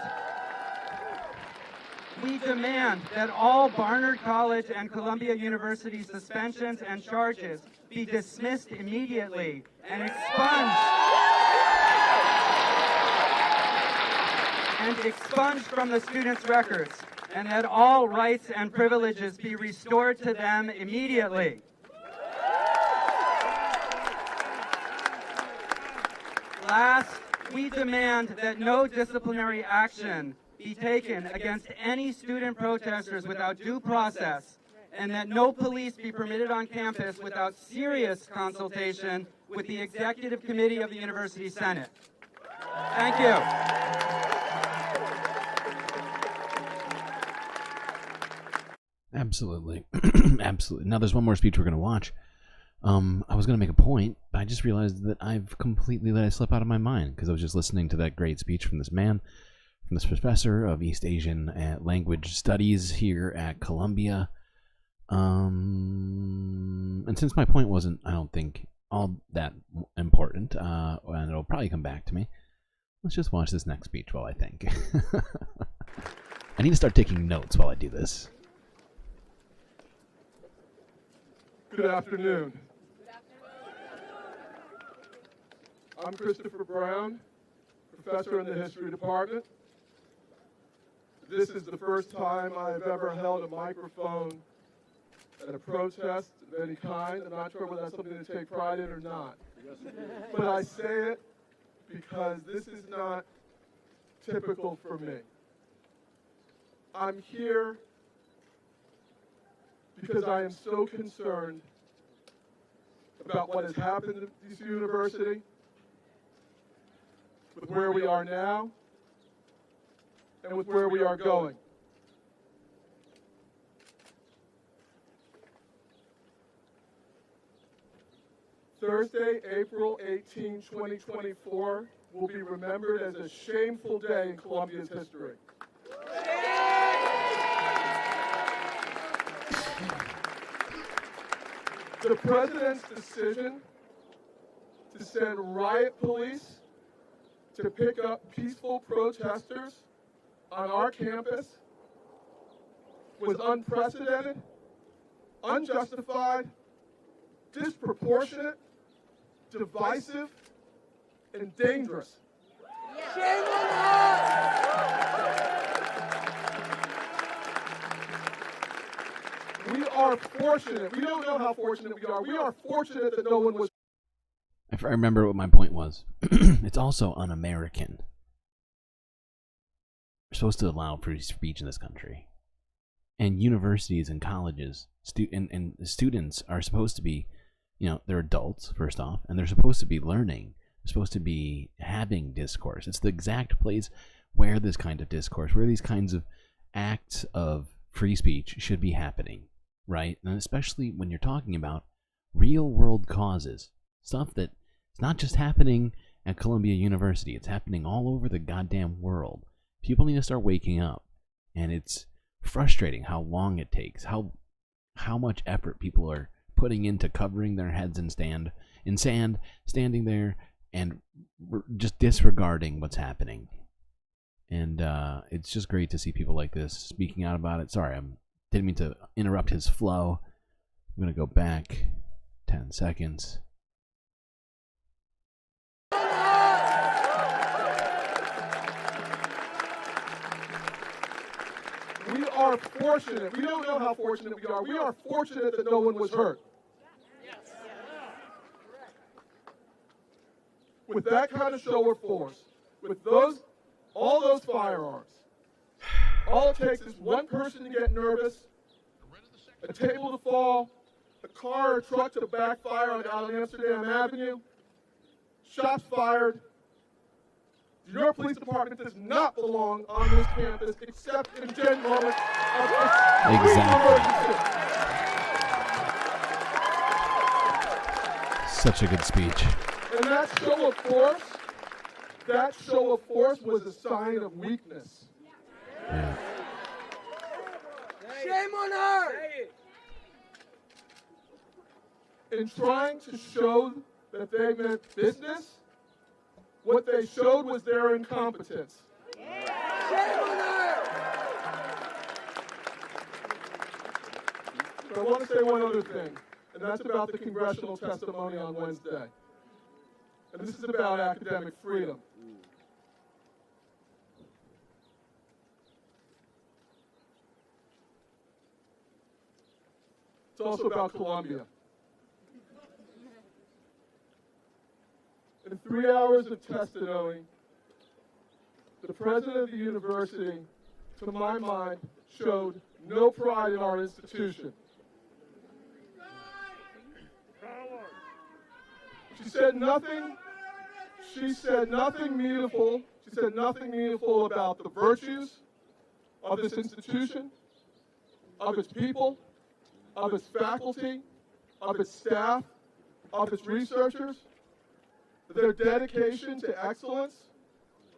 that all Barnard College and Columbia University suspensions and charges be dismissed immediately and expunged from the students' records, and that all rights and privileges be restored to them immediately. Last, we demand that no disciplinary action be taken against any student protesters without due process, and that no police be permitted on campus without serious consultation with the Executive Committee of the University Senate. Thank you. Absolutely. Absolutely. Now there's one more speech we're going to watch. I was going to make a point, but I just realized that I've completely let it slip out of my mind because I was just listening to that great speech from this man, from this professor of East Asian language studies here at Columbia. And since my point wasn't, I don't think, all that important, and it'll probably come back to me, let's just watch this next speech while I think. I need to start taking notes while I do this. Good afternoon. I'm Christopher Brown, professor in the history department. This is the first time I've ever held a microphone at a protest of any kind. I'm not sure whether that's something to take pride in or not. But I say it because this is not typical for me. I'm here because I am so concerned about what has happened at this university, with where we are now, and with where we are going. Thursday, April 18, 2024, will be remembered as a shameful day in Columbia's history. The president's decision to send riot police to pick up peaceful protesters on our campus was unprecedented, unjustified, disproportionate, divisive, and dangerous. Shame on We are fortunate. We don't know how fortunate we are. We are fortunate that no one was. I remember what my point was. It's also un-American. We're supposed to allow free speech in this country. And universities and colleges and students are supposed to be, they're adults, first off, and they're supposed to be learning. They're supposed to be having discourse. It's the exact place where this kind of discourse, where these kinds of acts of free speech should be happening, right? And especially when you're talking about real-world causes, stuff that it's not just happening at Columbia University. It's happening all over the goddamn world. People need to start waking up, and it's frustrating how long it takes, how much effort people are putting into covering their heads in sand, standing there and just disregarding what's happening. And it's just great to see people like this speaking out about it. Sorry, I didn't mean to interrupt his flow. I'm going to go back 10 seconds. We are fortunate. We don't know how fortunate we are. We are fortunate that no one was hurt. With that kind of show of force, with all those firearms, all it takes is one person to get nervous, a table to fall, a car or truck to backfire on Amsterdam Avenue, shots fired, Your police department does not belong on this campus except in moments of Exactly. Such a good speech. And that show of force was a sign of weakness. Yeah. Shame on her! In trying to show that they meant business, what they showed was their incompetence. Shame on her! But I want to say one other thing, and that's about the congressional testimony on Wednesday. And this is about academic freedom. It's also about Columbia. In 3 hours of testimony, the president of the university, to my mind, showed no pride in our institution. She said nothing meaningful. She said nothing meaningful about the virtues of this institution, of its people, of its faculty, of its staff, of its researchers, their dedication to excellence,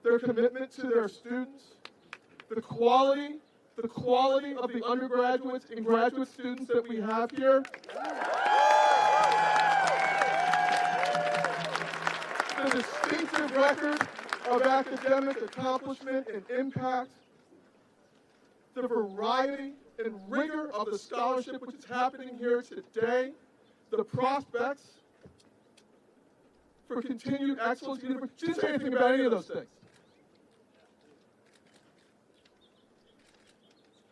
their commitment to their students, the quality of the undergraduates and graduate students that we have here, the distinctive record of academic accomplishment and impact, the variety and rigor of the scholarship which is happening here today, the prospects for continued excellence. She didn't say anything about any of those things.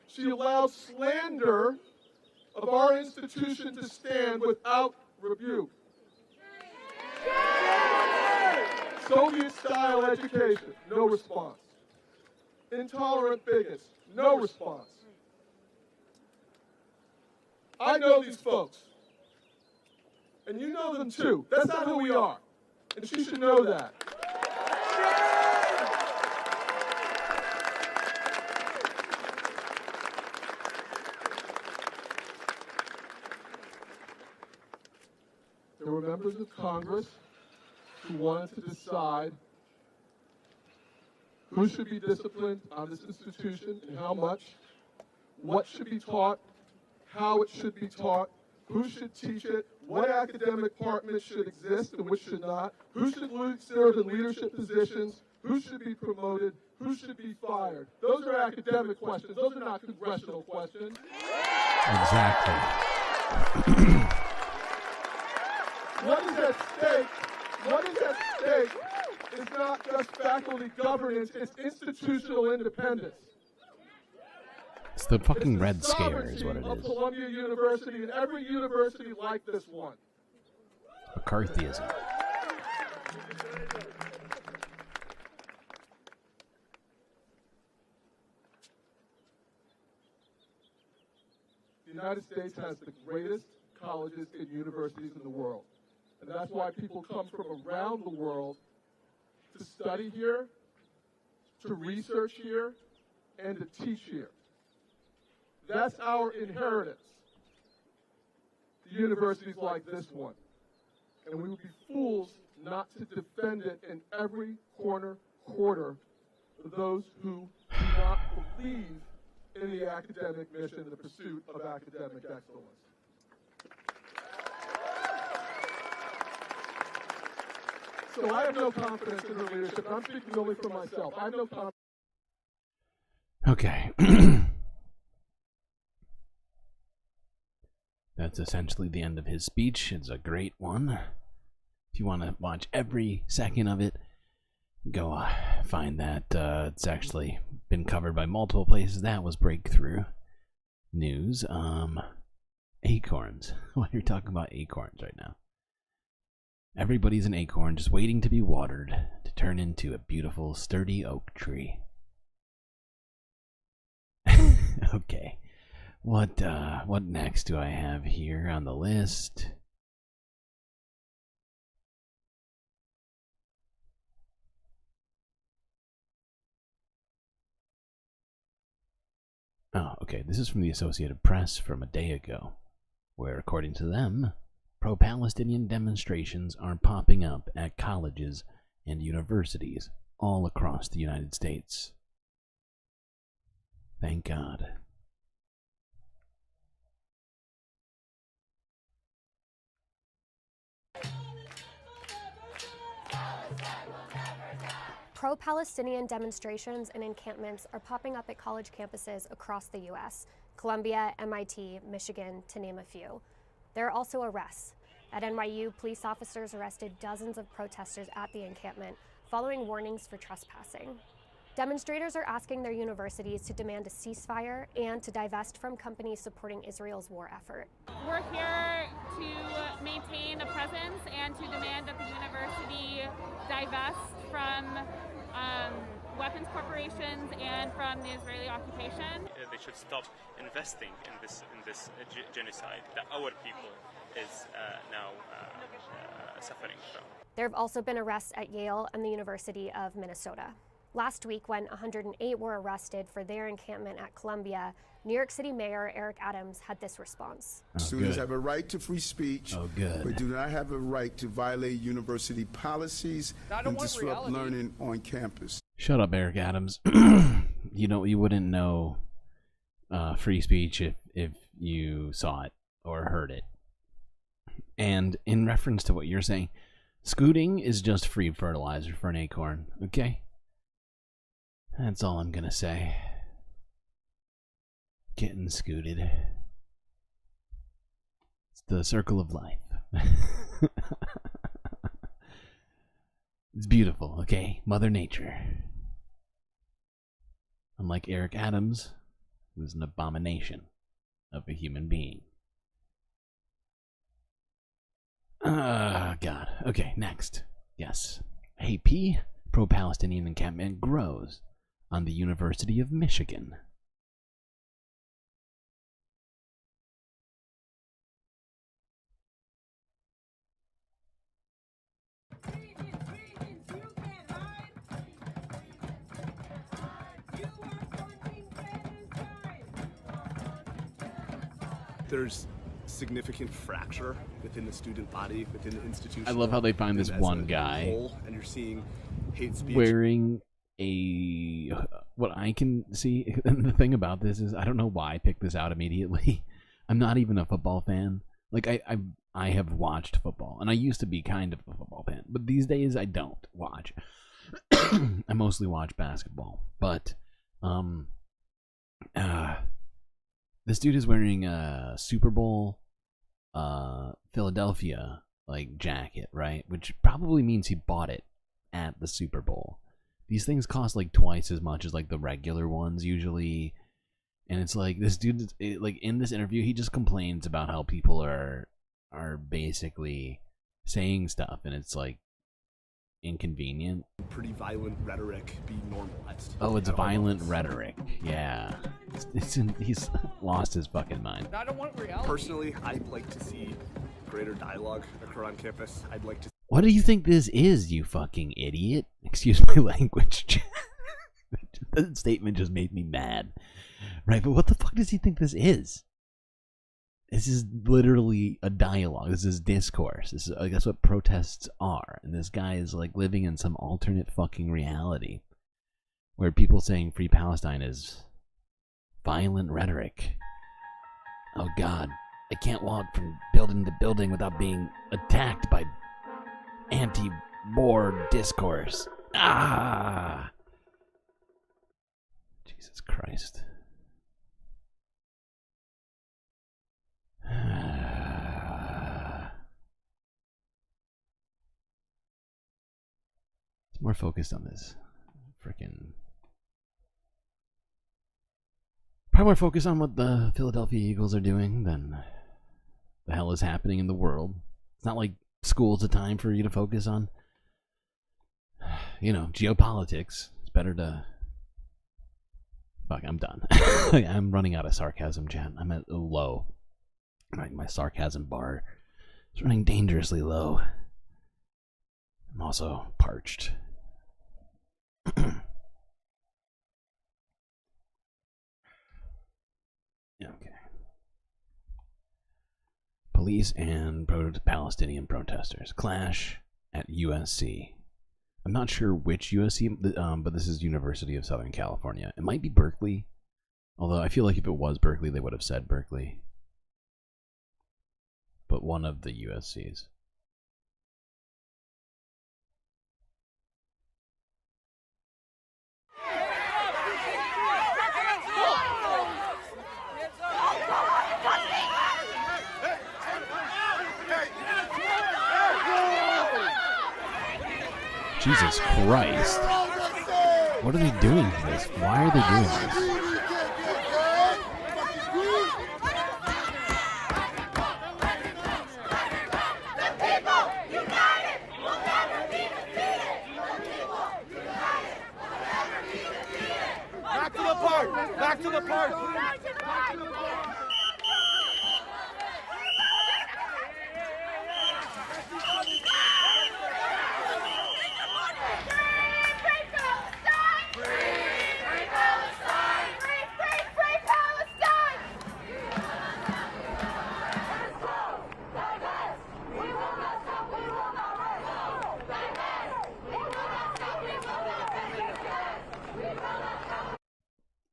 She allowed slander of our institution to stand without rebuke. Soviet-style education, no response. Intolerant bigots, no response. I know these folks, and you know them too. That's not who we are, and she should know that. There were members of Congress who wanted to decide who should be disciplined on this institution and how much, what should be taught, how it should be taught, who should teach it, what academic departments should exist and which should not, who should serve in leadership positions, who should be promoted, who should be fired. Those are academic questions. Those are not congressional questions. Exactly. What is at stake? What is at stake is not just faculty governance, it's institutional independence. It's the fucking Red Scare is what it Of is. Columbia University and every university like this one. McCarthyism. The United States has the greatest colleges and universities in the world. And that's why people come from around the world to study here, to research here, and to teach here. That's our inheritance. The universities like this one. And we would be fools not to defend it in every quarter for those who do not believe in the academic mission and the pursuit of academic excellence. So I have no confidence in her leadership. I'm speaking only for myself. I have no confidence. Okay. That's essentially the end of his speech. It's a great one. If you want to watch every second of it, go find that. It's actually been covered by multiple places. That was Breakthrough News. Acorns. Why are you talking about acorns right now? Everybody's an acorn just waiting to be watered to turn into a beautiful, sturdy oak tree. Okay. What next do I have here on the list? Oh, okay. This is from the Associated Press from a day ago, where, according to them, pro-Palestinian demonstrations are popping up at colleges and universities all across the United States. Thank God. Pro-Palestinian demonstrations and encampments are popping up at college campuses across the U.S., Columbia, MIT, Michigan, to name a few. There are also arrests. At NYU, police officers arrested dozens of protesters at the encampment following warnings for trespassing. Demonstrators are asking their universities to demand a ceasefire and to divest from companies supporting Israel's war effort. We're here to maintain a presence and to demand that the university divest from weapons corporations and from the Israeli occupation. They should stop investing in this genocide that our people is now suffering from. There have also been arrests at Yale and the University of Minnesota. Last week, when 108 were arrested for their encampment at Columbia, New York City Mayor Eric Adams had this response. Students have a right to free speech, but do not have a right to violate university policies and disrupt learning on campus. Shut up, Eric Adams. You wouldn't know free speech if you saw it or heard it. And in reference to what you're saying, scooting is just free fertilizer for an acorn, okay? That's all I'm gonna say. Getting scooted. It's the circle of life. It's beautiful, okay? Mother Nature. Unlike Eric Adams, who's an abomination of a human being. God. Okay, next. Yes. AP, pro-Palestinian encampment grows on the University of Michigan. There's significant fracture within the student body, within the institution. I love how they find this one guy whole, and you're seeing hate speech wearing what I can see. And the thing about this is, I don't know why I picked this out immediately. I'm not even a football fan. Like I have watched football, and I used to be kind of a football fan, but these days I don't watch. I mostly watch basketball, but this dude is wearing a Super Bowl Philadelphia like jacket, right? Which probably means he bought it at the Super Bowl. These things cost like twice as much as like the regular ones usually. And it's like this dude, like in this interview, he just complains about how people are basically saying stuff, and it's like inconvenient. pretty violent rhetoric be normalized. Oh, it's violent rhetoric. Yeah. He's lost his fucking mind. I don't want reality. Personally, I'd like to see greater dialogue occur on campus. I'd like to. What do you think this is, you fucking idiot? Excuse my language. That statement just made me mad. Right, but what the fuck does he think this is? This is literally a dialogue. This is discourse. This is, that's what protests are. And this guy is like living in some alternate fucking reality where people saying Free Palestine is violent rhetoric. Oh God, I can't walk from building to building without being attacked by anti-war discourse. Ah! Jesus Christ. It's more focused on this freaking. Probably more focused on what the Philadelphia Eagles are doing than the hell is happening in the world. It's not like school's a time for you to focus on, you know, geopolitics. It's better to. Fuck, I'm done. I'm running out of sarcasm, chat. I'm at a low. My sarcasm bar is running dangerously low. I'm also parched. Okay. Police and Palestinian protesters clash at USC. I'm not sure which USC, but this is University of Southern California. It might be Berkeley, although I feel like if it was Berkeley, they would have said Berkeley. But one of the USCs. Jesus Christ. What are they doing to this? Why are they doing this? Back to the park! Back to the park!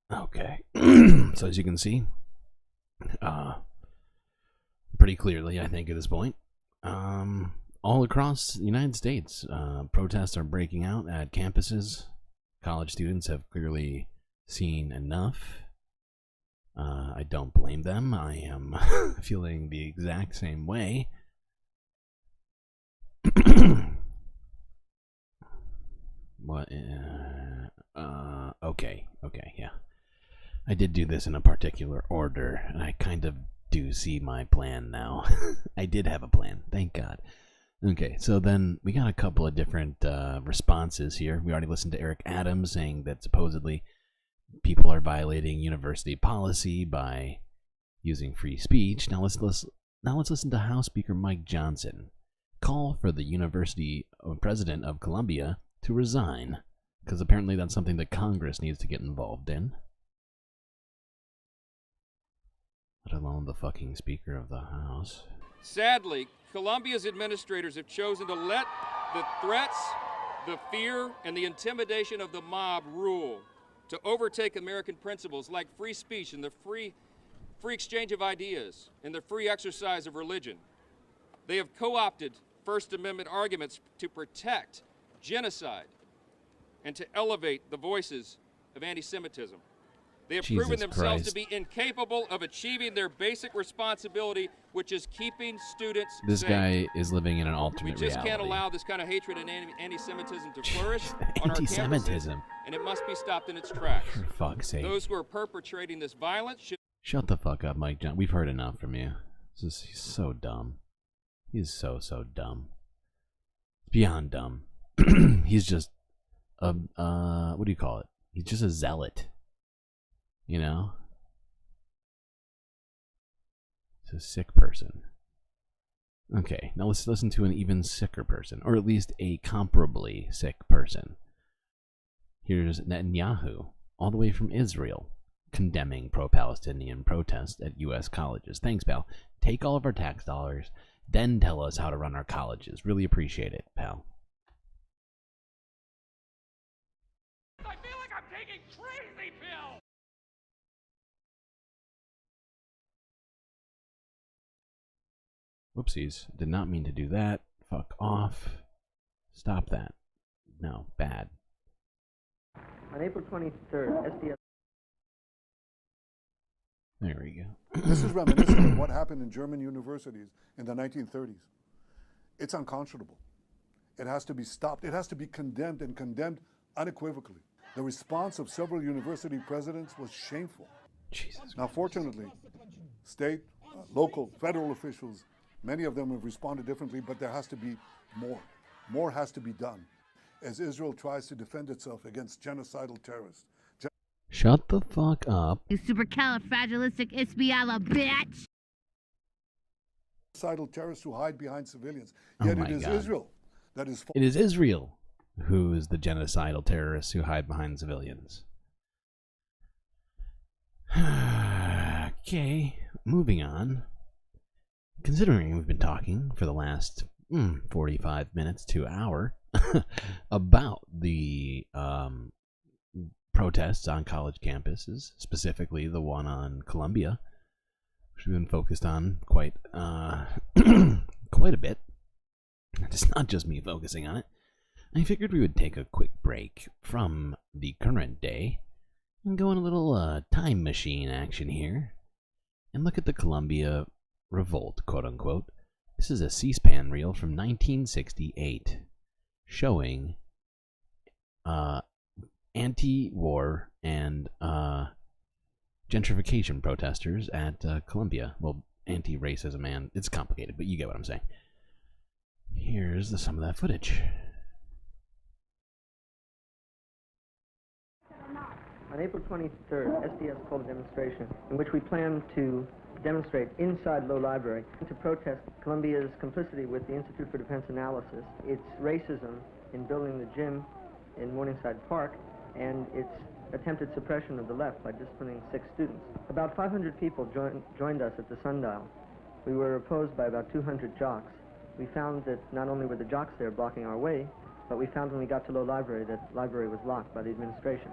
Okay. So as you can see, pretty clearly, I think at this point, all across the United States, protests are breaking out at campuses. College students have clearly seen enough. I don't blame them. I am feeling the exact same way. What? Okay, yeah. I did do this in a particular order, and I kind of do see my plan now. I did have a plan, thank God. Okay, so then we got a couple of different responses here. We already listened to Eric Adams saying that supposedly people are violating university policy by using free speech. Now let's listen to House Speaker Mike Johnson call for the university president of Columbia to resign, because apparently that's something that Congress needs to get involved in. Let alone the fucking Speaker of the House. Sadly, Columbia's administrators have chosen to let the threats, the fear, and the intimidation of the mob rule, to overtake American principles like free speech and the free exchange of ideas and the free exercise of religion. They have co-opted First Amendment arguments to protect genocide and to elevate the voices of anti-Semitism. They have proven themselves to be incapable of achieving their basic responsibility, which is keeping students safe. This guy is living in an alternate reality. We just can't allow this kind of hatred and anti-Semitism to flourish on our Anti-Semitism. campuses, and it must be stopped in its tracks. For fuck's sake. Those who are perpetrating this violence should... Shut the fuck up, Mike John. We've heard enough from you. He's so dumb. He's so dumb. Beyond dumb. He's just what do you call it? He's just a zealot. You know? He's a sick person. Okay, now let's listen to an even sicker person, or at least a comparably sick person. Here's Netanyahu, all the way from Israel, condemning pro-Palestinian protests at U.S. colleges. Thanks, pal. Take all of our tax dollars, then tell us how to run our colleges. Really appreciate it, pal. I feel like I'm taking crazy pills! Whoopsies. Did not mean to do that. Fuck off. Stop that. No, bad. On April 23rd, SDS... There we go. This is reminiscent of what happened in German universities in the 1930s. It's unconscionable. It has to be stopped. It has to be condemned, and condemned unequivocally. The response of several university presidents was shameful. Jesus. Now, fortunately, state, local, federal officials, many of them have responded differently, but there has to be more. More has to be done as Israel tries to defend itself against genocidal terrorists. Shut the fuck up. You supercalifragilisticexpialidocious bitch! Genocidal terrorists who hide behind civilians. Yet it is Israel that is... It is Israel who is the genocidal terrorists who hide behind civilians. Okay, moving on. Considering we've been talking for the last 45 minutes to an hour about the protests on college campuses, specifically the one on Columbia, which we've been focused on quite quite a bit. It's not just me focusing on it. I figured we would take a quick break from the current day and go on a little time machine action here and look at the Columbia Revolt, quote unquote. This is a C-SPAN reel from 1968 showing anti-war and gentrification protesters at Columbia. Well, anti-racism, and it's complicated, but you get what I'm saying. Here's some of that footage. On April 23rd, SDS called a demonstration in which we plan to demonstrate inside Low Library to protest Columbia's complicity with the Institute for Defense Analysis, its racism in building the gym in Morningside Park, and its attempted suppression of the left by disciplining 6 students. About 500 people joined us at the Sundial. We were opposed by about 200 jocks. We found that not only were the jocks there blocking our way, but we found when we got to Low Library that the library was locked by the administration.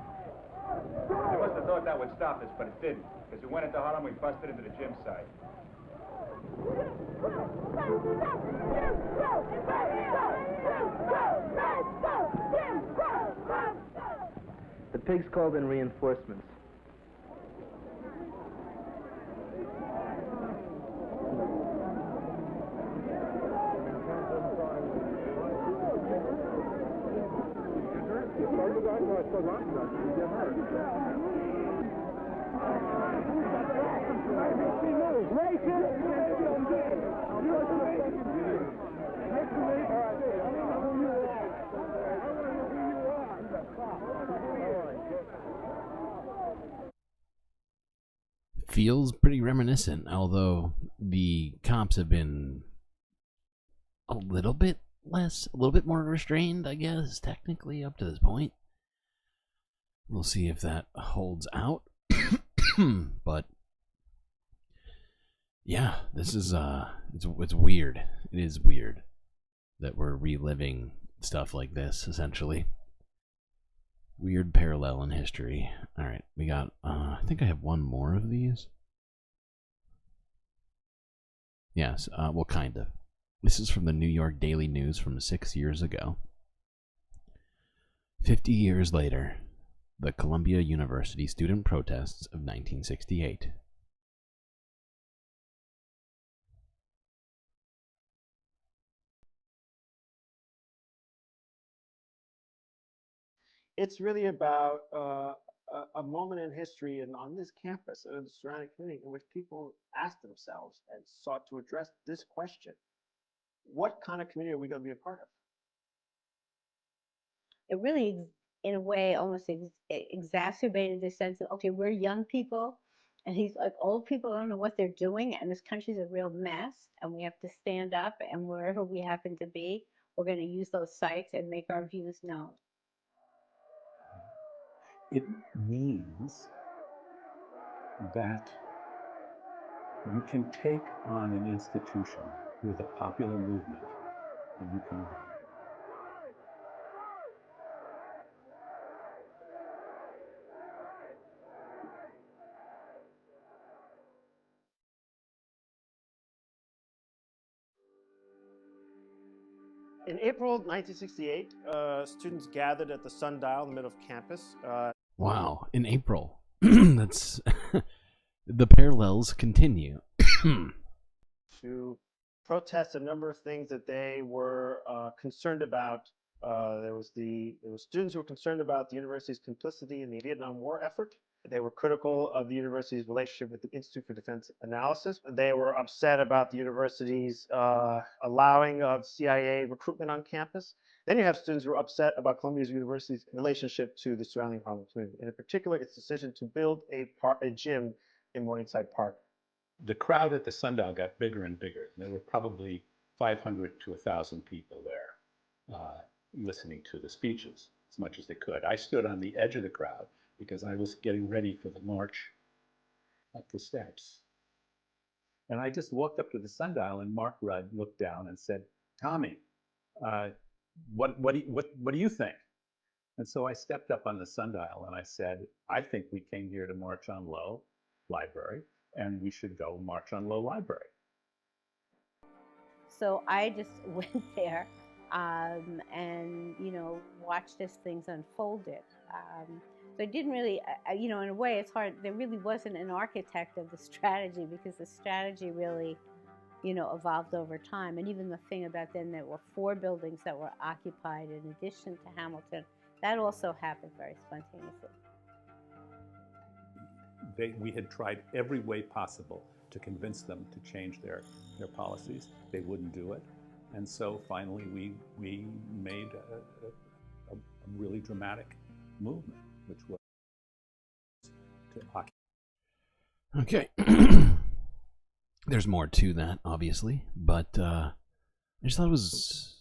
They must have thought that would stop us, but it didn't. Because we went into Harlem, we busted into the gym site. The pigs called in reinforcements. Feels pretty reminiscent, although the cops have been a little bit more restrained, I guess, technically, up to this point. We'll see if that holds out. But yeah, this is it's weird. It is weird that we're reliving stuff like this, essentially. Weird parallel in history. All right, we got I think I have one more of these. Yes, well, kind of. This is from the New York Daily News from 6 years ago. 50 years later, the Columbia University student protests of 1968. It's really about a moment in history and on this campus and in the surrounding community in which people asked themselves and sought to address this question. What kind of community are we going to be a part of? It really, in a way, almost exacerbated the sense of, okay, we're young people, and he's like, old people don't know what they're doing, and this country's a real mess, and we have to stand up, and wherever we happen to be, we're going to use those sites and make our views known. It means that you can take on an institution with a popular movement, and you can In April 1968, students gathered at the Sundial in the middle of campus. Wow, in April. That's the parallels continue. To protest a number of things that they were concerned about. There was students who were concerned about the university's complicity in the Vietnam War effort. They were critical of the university's relationship with the Institute for Defense Analysis. They were upset about the university's allowing of CIA recruitment on campus. Then you have students who are upset about Columbia University's relationship to the surrounding Harlem community, and in particular, its decision to build a gym in Morningside Park. The crowd at the Sundial got bigger and bigger. There were probably 500 to 1,000 people there listening to the speeches as much as they could. I stood on the edge of the crowd because I was getting ready for the march up the steps. And I just walked up to the sundial, and Mark Rudd looked down and said, "Tommy, what do you think?" And so I stepped up on the sundial and I said, "I think we came here to march on Low Library, and we should go march on Low Library." So I just went there and, you know, watched as things unfolded. So it didn't really, you know, in a way it's hard, there really wasn't an architect of the strategy, because the strategy really, you know, evolved over time. And even the thing about then there were 4 buildings that were occupied in addition to Hamilton, that also happened very spontaneously. We had tried every way possible to convince them to change their policies. They wouldn't do it. And so finally we made a really dramatic movement, which was to occupy. Okay. There's more to that, obviously, but I just thought it was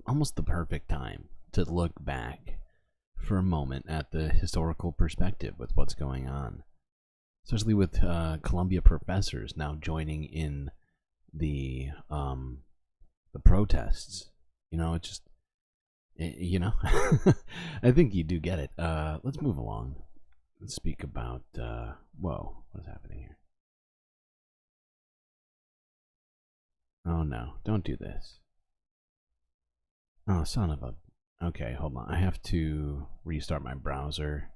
almost the perfect time to look back for a moment at the historical perspective with what's going on, especially with Columbia professors now joining in the protests. You know, it's just, you know, I think you do get it. Let's move along. Let's speak about, whoa, what is happening here? Oh no, don't do this. Oh, son of a... Okay, hold on. I have to restart my browser.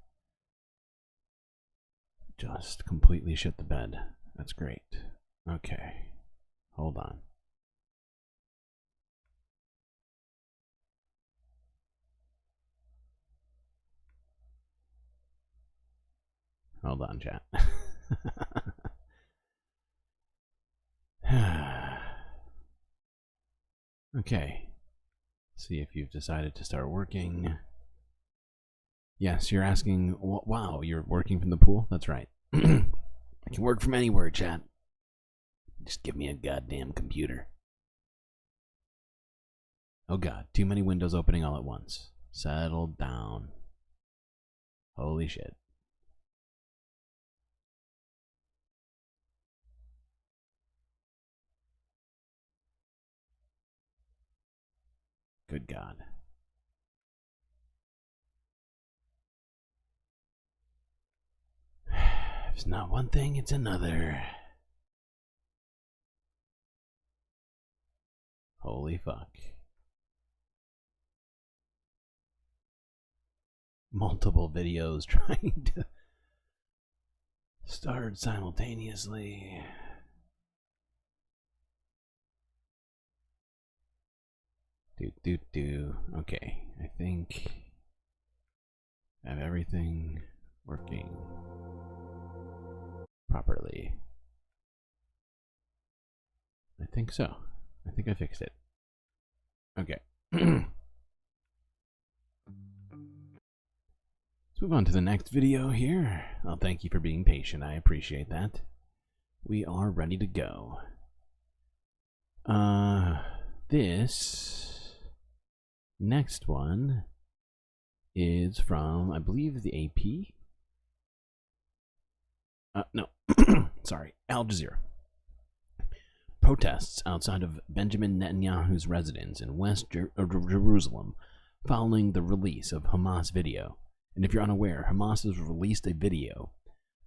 Just completely shit the bed. That's great. Okay, hold on. Hold on, chat. Okay. See if you've decided to start working. Yes, you're asking, wow, you're working from the pool? That's right. I can work from anywhere, chat. Just give me a goddamn computer. Oh god, too many windows opening all at once. Settle down. Holy shit. Good God. If it's not one thing, it's another. Holy fuck. Multiple videos trying to start simultaneously. Okay, I think I have everything working properly. I think so. I think I fixed it. Okay. Let's move on to the next video here. Well, thank you for being patient. I appreciate that. We are ready to go. This next one is from, I believe, the AP. No, sorry, Al Jazeera. Protests outside of Benjamin Netanyahu's residence in West Jerusalem following the release of Hamas video. And if you're unaware, Hamas has released a video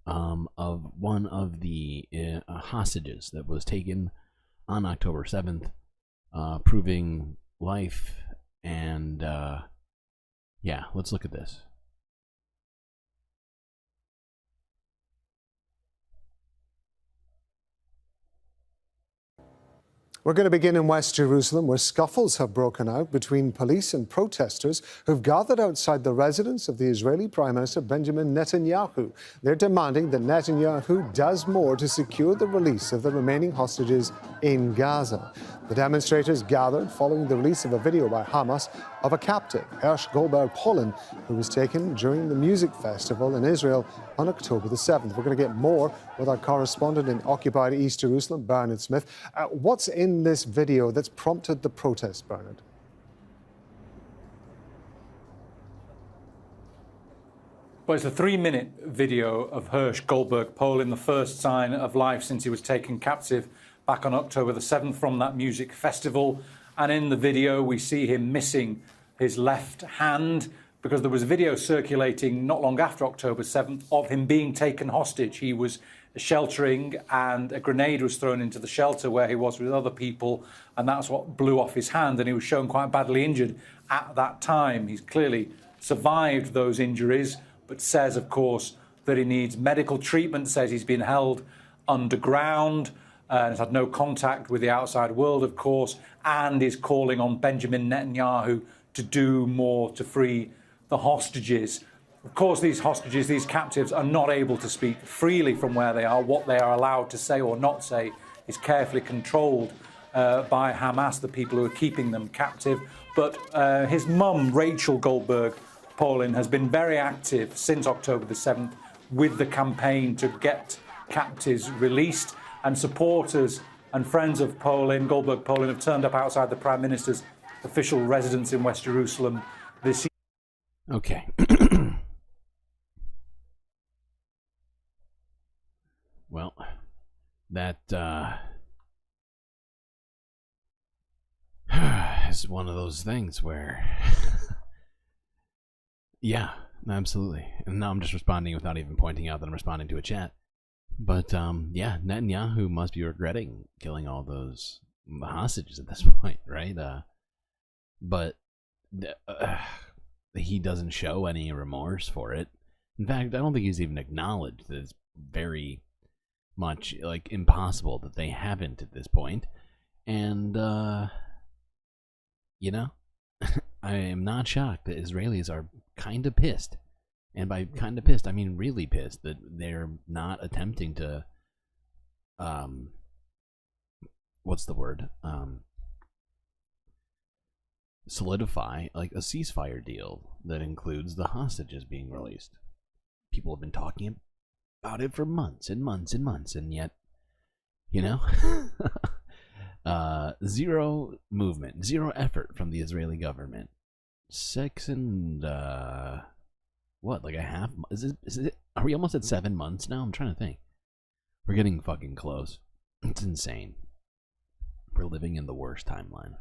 of one of the hostages that was taken on October 7th, proving life. And yeah, let's look at this. We're going to begin in West Jerusalem, where scuffles have broken out between police and protesters who've gathered outside the residence of the Israeli Prime Minister Benjamin Netanyahu. They're demanding that Netanyahu does more to secure the release of the remaining hostages in Gaza. The demonstrators gathered following the release of a video by Hamas of a captive, Hersh Goldberg-Polin, who was taken during the music festival in Israel on October the 7th. We're going to get more with our correspondent in occupied East Jerusalem, Bernard Smith. What's in this video that's prompted the protest, Bernard? Well, it's a 3-minute video of Hersh Goldberg Polin, the first sign of life since he was taken captive back on October the 7th from that music festival. And in the video, we see him missing his left hand because there was a video circulating not long after October 7th of him being taken hostage. He was sheltering and a grenade was thrown into the shelter where he was with other people, and that's what blew off his hand, and he was shown quite badly injured at that time. He's clearly survived those injuries, but says, of course, that he needs medical treatment, says he's been held underground and has had no contact with the outside world, of course, and is calling on Benjamin Netanyahu to do more to free the hostages. Of course, these hostages, these captives, are not able to speak freely from where they are. What they are allowed to say or not say is carefully controlled by Hamas, the people who are keeping them captive. But his mum, Rachel Goldberg Polin, has been very active since October the 7th with the campaign to get captives released, and supporters and friends of Goldberg Polin, have turned up outside the Prime Minister's official residence in West Jerusalem this year. Okay. Well, that is one of those things where yeah, absolutely. And now I'm just responding without even pointing out that I'm responding to a chat. But yeah, Netanyahu must be regretting killing all those hostages at this point, right? But he doesn't show any remorse for it. In fact, I don't think he's even acknowledged that it's very much like impossible that they haven't at this point. And you know, I am not shocked that Israelis are kind of pissed. And by kind of pissed, I mean really pissed that they're not attempting to, what's the word? Solidify like a ceasefire deal that includes the hostages being released. People have been talking about it for months and months and months, and yet, you know, zero movement, zero effort from the Israeli government. 6 and what, like a half? Is it? Are we almost at 7 months now? I'm trying to think. We're getting fucking close. It's insane. We're living in the worst timeline.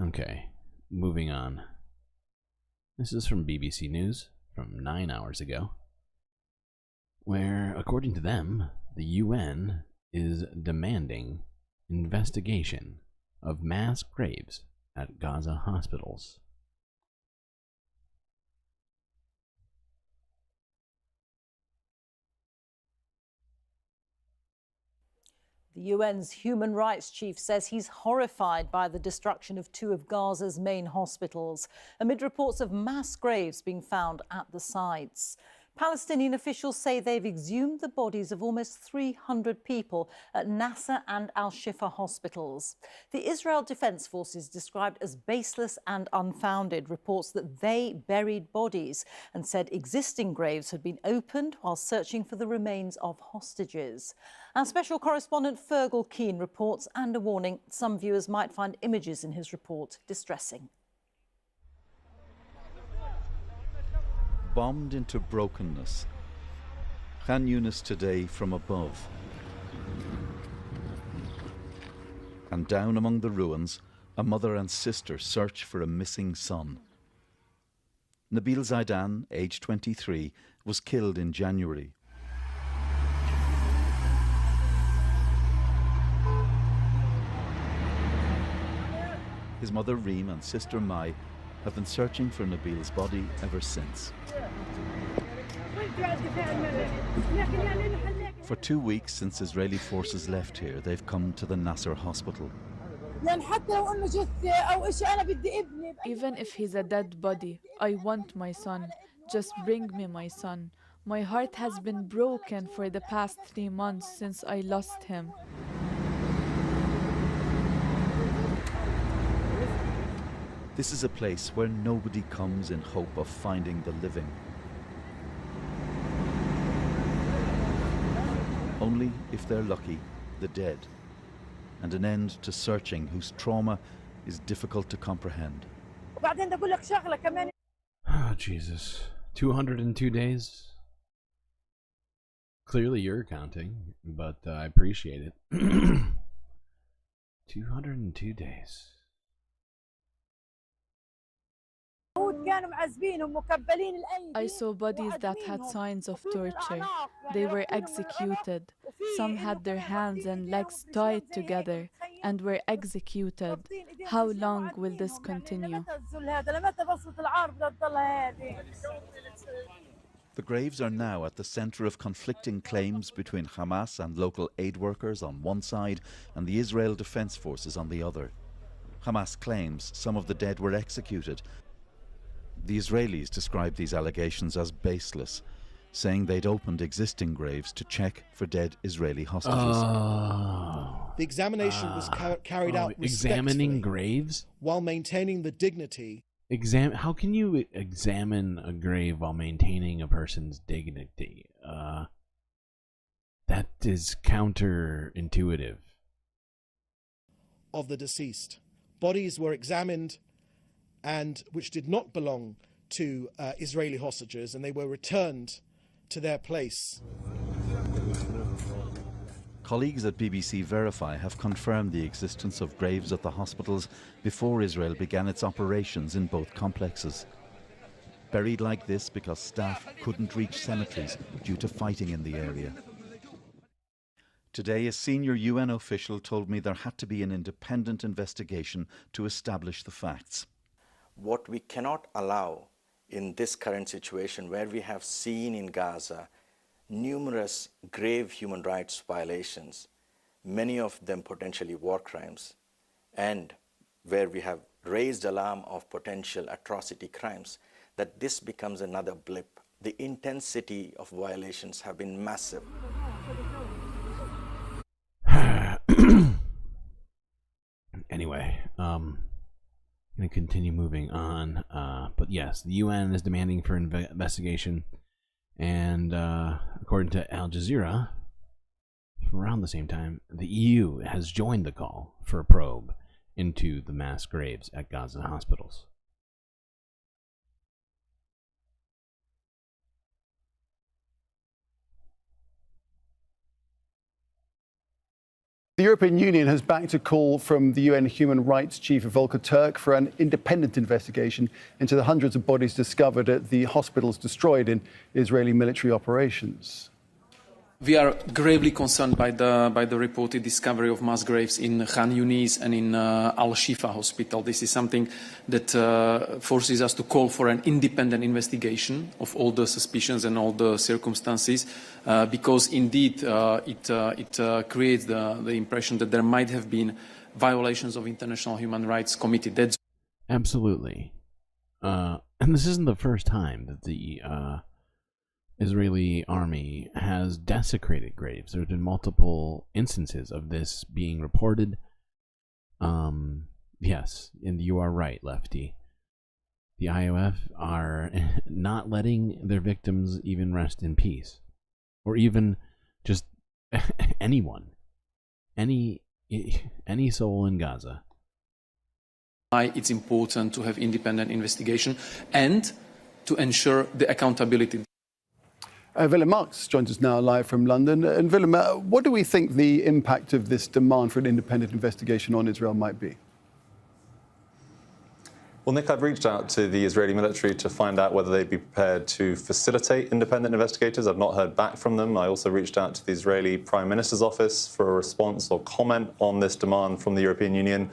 Okay, moving on. This is from BBC News from 9 hours ago, where, according to them, the UN is demanding investigation of mass graves at Gaza hospitals. The UN's human rights chief says he's horrified by the destruction of 2 of Gaza's main hospitals, amid reports of mass graves being found at the sites. Palestinian officials say they've exhumed the bodies of almost 300 people at Nasser and Al-Shifa hospitals. The Israel Defense Forces, described as baseless and unfounded, reports that they buried bodies and said existing graves had been opened while searching for the remains of hostages. Our special correspondent Fergal Keane reports, and a warning, some viewers might find images in his report distressing. Bombed into brokenness. Khan Yunis today from above. And down among the ruins, a mother and sister search for a missing son. Nabil Zaidan, aged 23, was killed in January. His mother Reem and sister Mai have been searching for Nabil's body ever since. For 2 weeks since Israeli forces left here, they've come to the Nasser hospital. Even if he's a dead body, I want my son. Just bring me my son. My heart has been broken for the past 3 months since I lost him. This is a place where nobody comes in hope of finding the living. Only, if they're lucky, the dead, and an end to searching whose trauma is difficult to comprehend. Jesus. 202 days? Clearly you're counting, but I appreciate it. 202 days. I saw bodies that had signs of torture. They were executed. Some had their hands and legs tied together and were executed. How long will this continue? The graves are now at the centre of conflicting claims between Hamas and local aid workers on one side and the Israel Defense Forces on the other. Hamas claims some of the dead were executed. The Israelis describe these allegations as baseless, saying they'd opened existing graves to check for dead Israeli hostages. The examination was carried out examining graves while maintaining the dignity. How can you examine a grave while maintaining a person's dignity? That is counterintuitive. Of the deceased. Bodies were examined and which did not belong to Israeli hostages, and they were returned to their place. Colleagues at BBC Verify have confirmed the existence of graves at the hospitals before Israel began its operations in both complexes. Buried like this because staff couldn't reach cemeteries due to fighting in the area. Today, a senior UN official told me there had to be an independent investigation to establish the facts. What we cannot allow in this current situation, where we have seen in Gaza numerous grave human rights violations, many of them potentially war crimes, and where we have raised alarm of potential atrocity crimes, that this becomes another blip. The intensity of violations have been massive. Anyway, I'm going to continue moving on. But yes, the UN is demanding for investigation. And according to Al Jazeera, around the same time, the EU has joined the call for a probe into the mass graves at Gaza hospitals. The European Union has backed a call from the UN Human Rights Chief Volker Turk for an independent investigation into the hundreds of bodies discovered at the hospitals destroyed in Israeli military operations. We are gravely concerned by the reported discovery of mass graves in Khan Yunis and in Al-Shifa hospital. This is something that forces us to call for an independent investigation of all the suspicions and all the circumstances, because indeed it creates the impression that there might have been violations of international human rights committed. Absolutely. And this isn't the first time that the Israeli army has desecrated graves. There have been multiple instances of this being reported. Yes, and you are right, Lefty. The IOF are not letting their victims even rest in peace. Or even just anyone. Any soul in Gaza. It's important to have independent investigation and to ensure the accountability. Willem Marx joins us now live from London. And Willem, what do we think the impact of this demand for an independent investigation on Israel might be? Well, Nick, I've reached out to the Israeli military to find out whether they'd be prepared to facilitate independent investigators. I've not heard back from them. I also reached out to the Israeli Prime Minister's office for a response or comment on this demand from the European Union.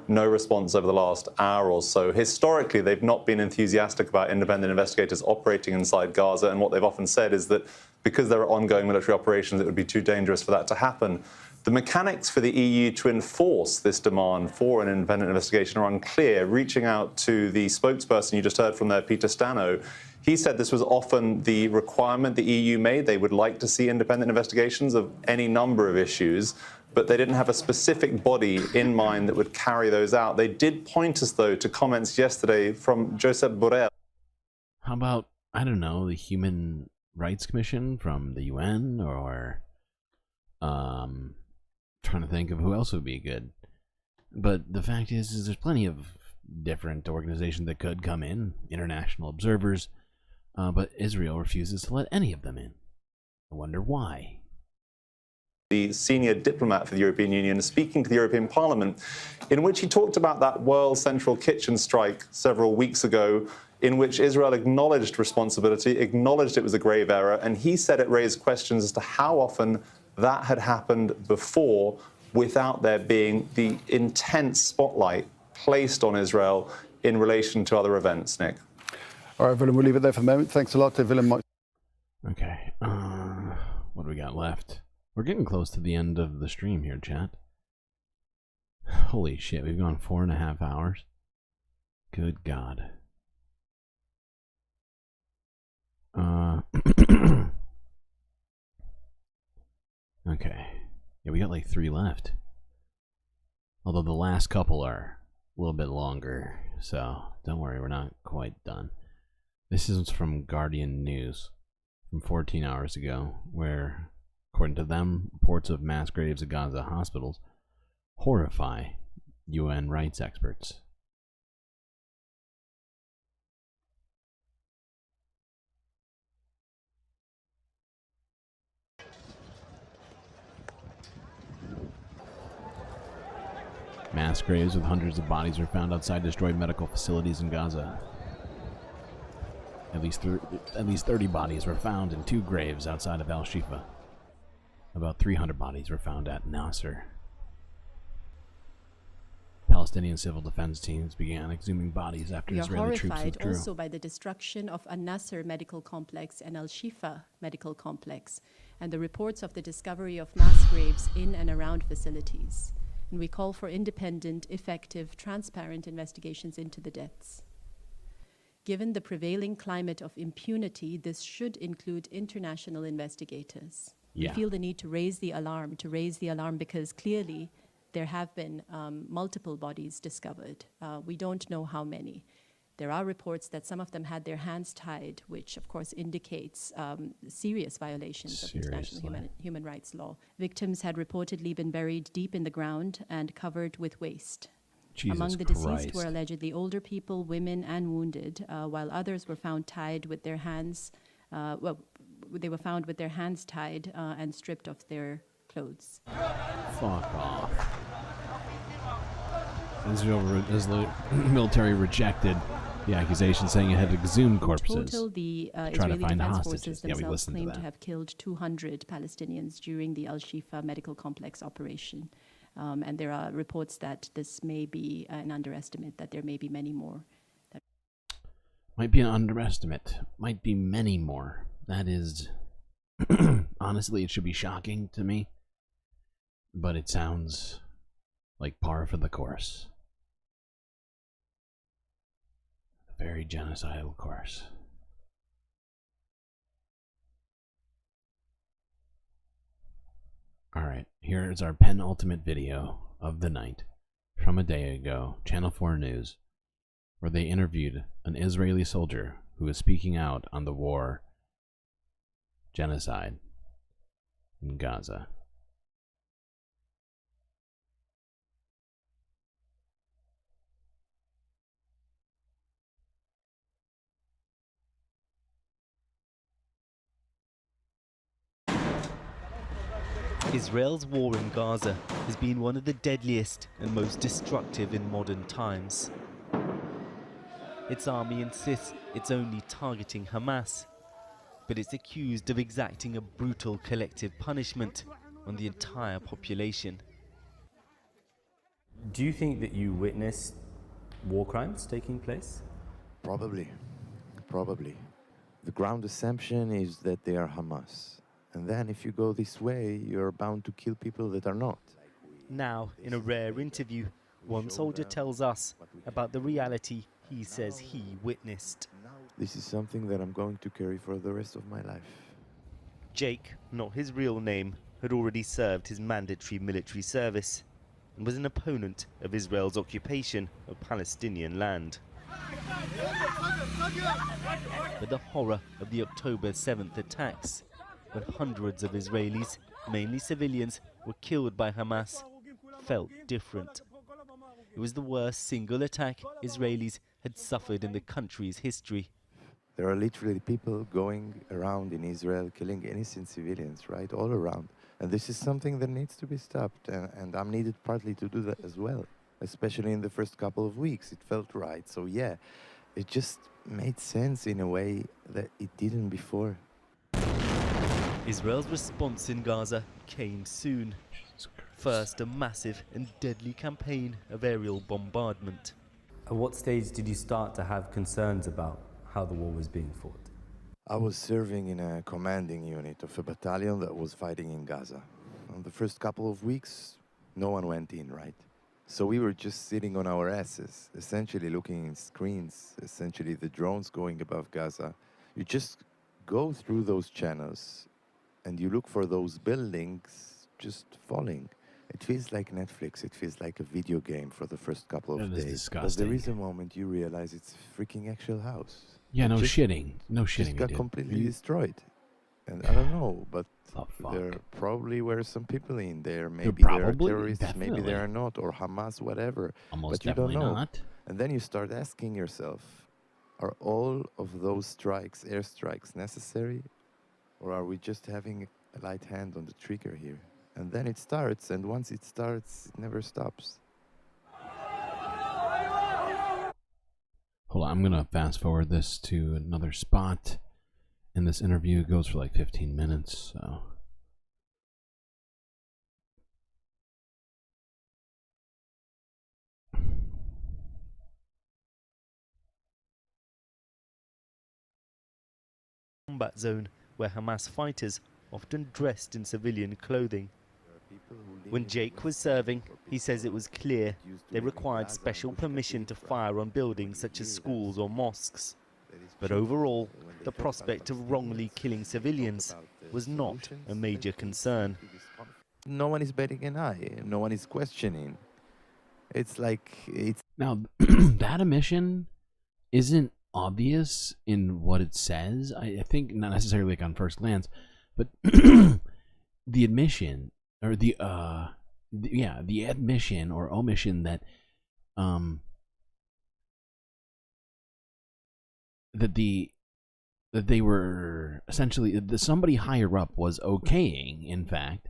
No response over the last hour or so. Historically, they've not been enthusiastic about independent investigators operating inside Gaza, and what they've often said is that because there are ongoing military operations, it would be too dangerous for that to happen. The mechanics for the EU to enforce this demand for an independent investigation are unclear. Reaching out to the spokesperson you just heard from there, Peter Stano, he said this was often the requirement the EU made. They would like to see independent investigations of any number of issues, but they didn't have a specific body in mind that would carry those out. They did point us, though, to comments yesterday from Josep Borrell. How about, I don't know, the Human Rights Commission from the UN, or trying to think of who else would be good. But the fact is there's plenty of different organizations that could come in, international observers, but Israel refuses to let any of them in. I wonder why. The senior diplomat for the European Union speaking to the European Parliament, in which he talked about that World Central Kitchen strike several weeks ago, in which Israel acknowledged responsibility, acknowledged it was a grave error, and he said it raised questions as to how often that had happened before without there being the intense spotlight placed on Israel in relation to other events. Nick. All right, Willem, we'll leave it there for the moment. Thanks a lot to Willem. Okay, what do we got left? We're getting close to the end of the stream here, chat. Holy shit, we've gone 4.5 hours. Good God. Okay. Yeah, we got like 3 left. Although the last couple are a little bit longer, so don't worry, we're not quite done. This is from Guardian News from 14 hours ago, where, according to them, reports of mass graves at Gaza hospitals horrify UN rights experts. Mass graves with hundreds of bodies were found outside destroyed medical facilities in Gaza. At least 30 bodies were found in 2 graves outside of Al-Shifa. About 300 bodies were found at Nasser. Palestinian civil defense teams began exhuming bodies after Israeli troops withdrew. We are horrified also by the destruction of Al-Nasser Medical Complex and Al-Shifa Medical Complex, and the reports of the discovery of mass graves in and around facilities. And we call for independent, effective, transparent investigations into the deaths. Given the prevailing climate of impunity, this should include international investigators. Yeah. We feel the need to raise the alarm because clearly there have been multiple bodies discovered. We don't know how many. There are reports that some of them had their hands tied, which of course indicates serious violations of international human rights law. Victims had reportedly been buried deep in the ground and covered with waste. Among the deceased were allegedly older people, women, and wounded, while others were found tied with their hands. They were found with their hands tied and stripped of their clothes. Fuck off. Israel military rejected the accusation, saying it had exhumed corpses. In total, the Israeli Defense Forces themselves claimed to have killed 200 Palestinians during the Al-Shifa medical complex operation. And there are reports that this may be an underestimate, that there may be many more. Might be an underestimate. Might be many more. That is... honestly, it should be shocking to me. But it sounds like par for the course. A very genocidal course. Alright, here is our penultimate video of the night from a day ago, Channel 4 News, where they interviewed an Israeli soldier who was speaking out on the war, genocide in Gaza. Israel's war in Gaza has been one of the deadliest and most destructive in modern times. Its army insists it's only targeting Hamas, but it's accused of exacting a brutal collective punishment on the entire population. Do you think that you witnessed war crimes taking place? Probably. The ground assumption is that they are Hamas. And then if you go this way, you're bound to kill people that are not. Now, in a rare interview, one soldier tells us about the reality he says he witnessed. This is something that I'm going to carry for the rest of my life. Jake, not his real name, had already served his mandatory military service and was an opponent of Israel's occupation of Palestinian land. But the horror of the October 7th attacks, when hundreds of Israelis, mainly civilians, were killed by Hamas, felt different. It was the worst single attack Israelis had suffered in the country's history. There are literally people going around in Israel killing innocent civilians, right, all around. And this is something that needs to be stopped, and I'm needed partly to do that as well, especially in the first couple of weeks. It felt right, so yeah, it just made sense in a way that it didn't before. Israel's response in Gaza came soon. First, a massive and deadly campaign of aerial bombardment. At what stage did you start to have concerns about how the war was being fought? I was serving in a commanding unit of a battalion that was fighting in Gaza. On the first couple of weeks, no one went in, right? So we were just sitting on our asses, essentially looking at screens, essentially the drones going above Gaza. You just go through those channels and you look for those buildings just falling. It feels like Netflix, it feels like a video game for the first couple of That is days. disgusting. But there is a moment you realize it's a freaking actual house. Yeah, It no just- shitting. No just shitting. got dude. completely destroyed. And I don't know, but fuck? there probably were some people in there. There Maybe they are probably- terrorists, maybe definitely. they are not, or Hamas, whatever. Almost But you don't definitely know. not. And then you start asking yourself, are all of those strikes, airstrikes, necessary? Or are we just having a light hand on the trigger here? And then it starts, and once it starts, it never stops. Hold on, I'm gonna fast forward this to another spot. And this interview goes for like 15 minutes, so. Combat zone where Hamas fighters, often dressed in civilian clothing. When Jake was serving, he says it was clear they required special permission to fire on buildings such as schools or mosques. But overall, the prospect of wrongly killing civilians was not a major concern. No one is betting an eye. No one is questioning. It's like it's Now, that omission isn't obvious in what it says. I think not necessarily like on first glance, but the admission or the admission or omission that that they were essentially somebody higher up was okaying, in fact,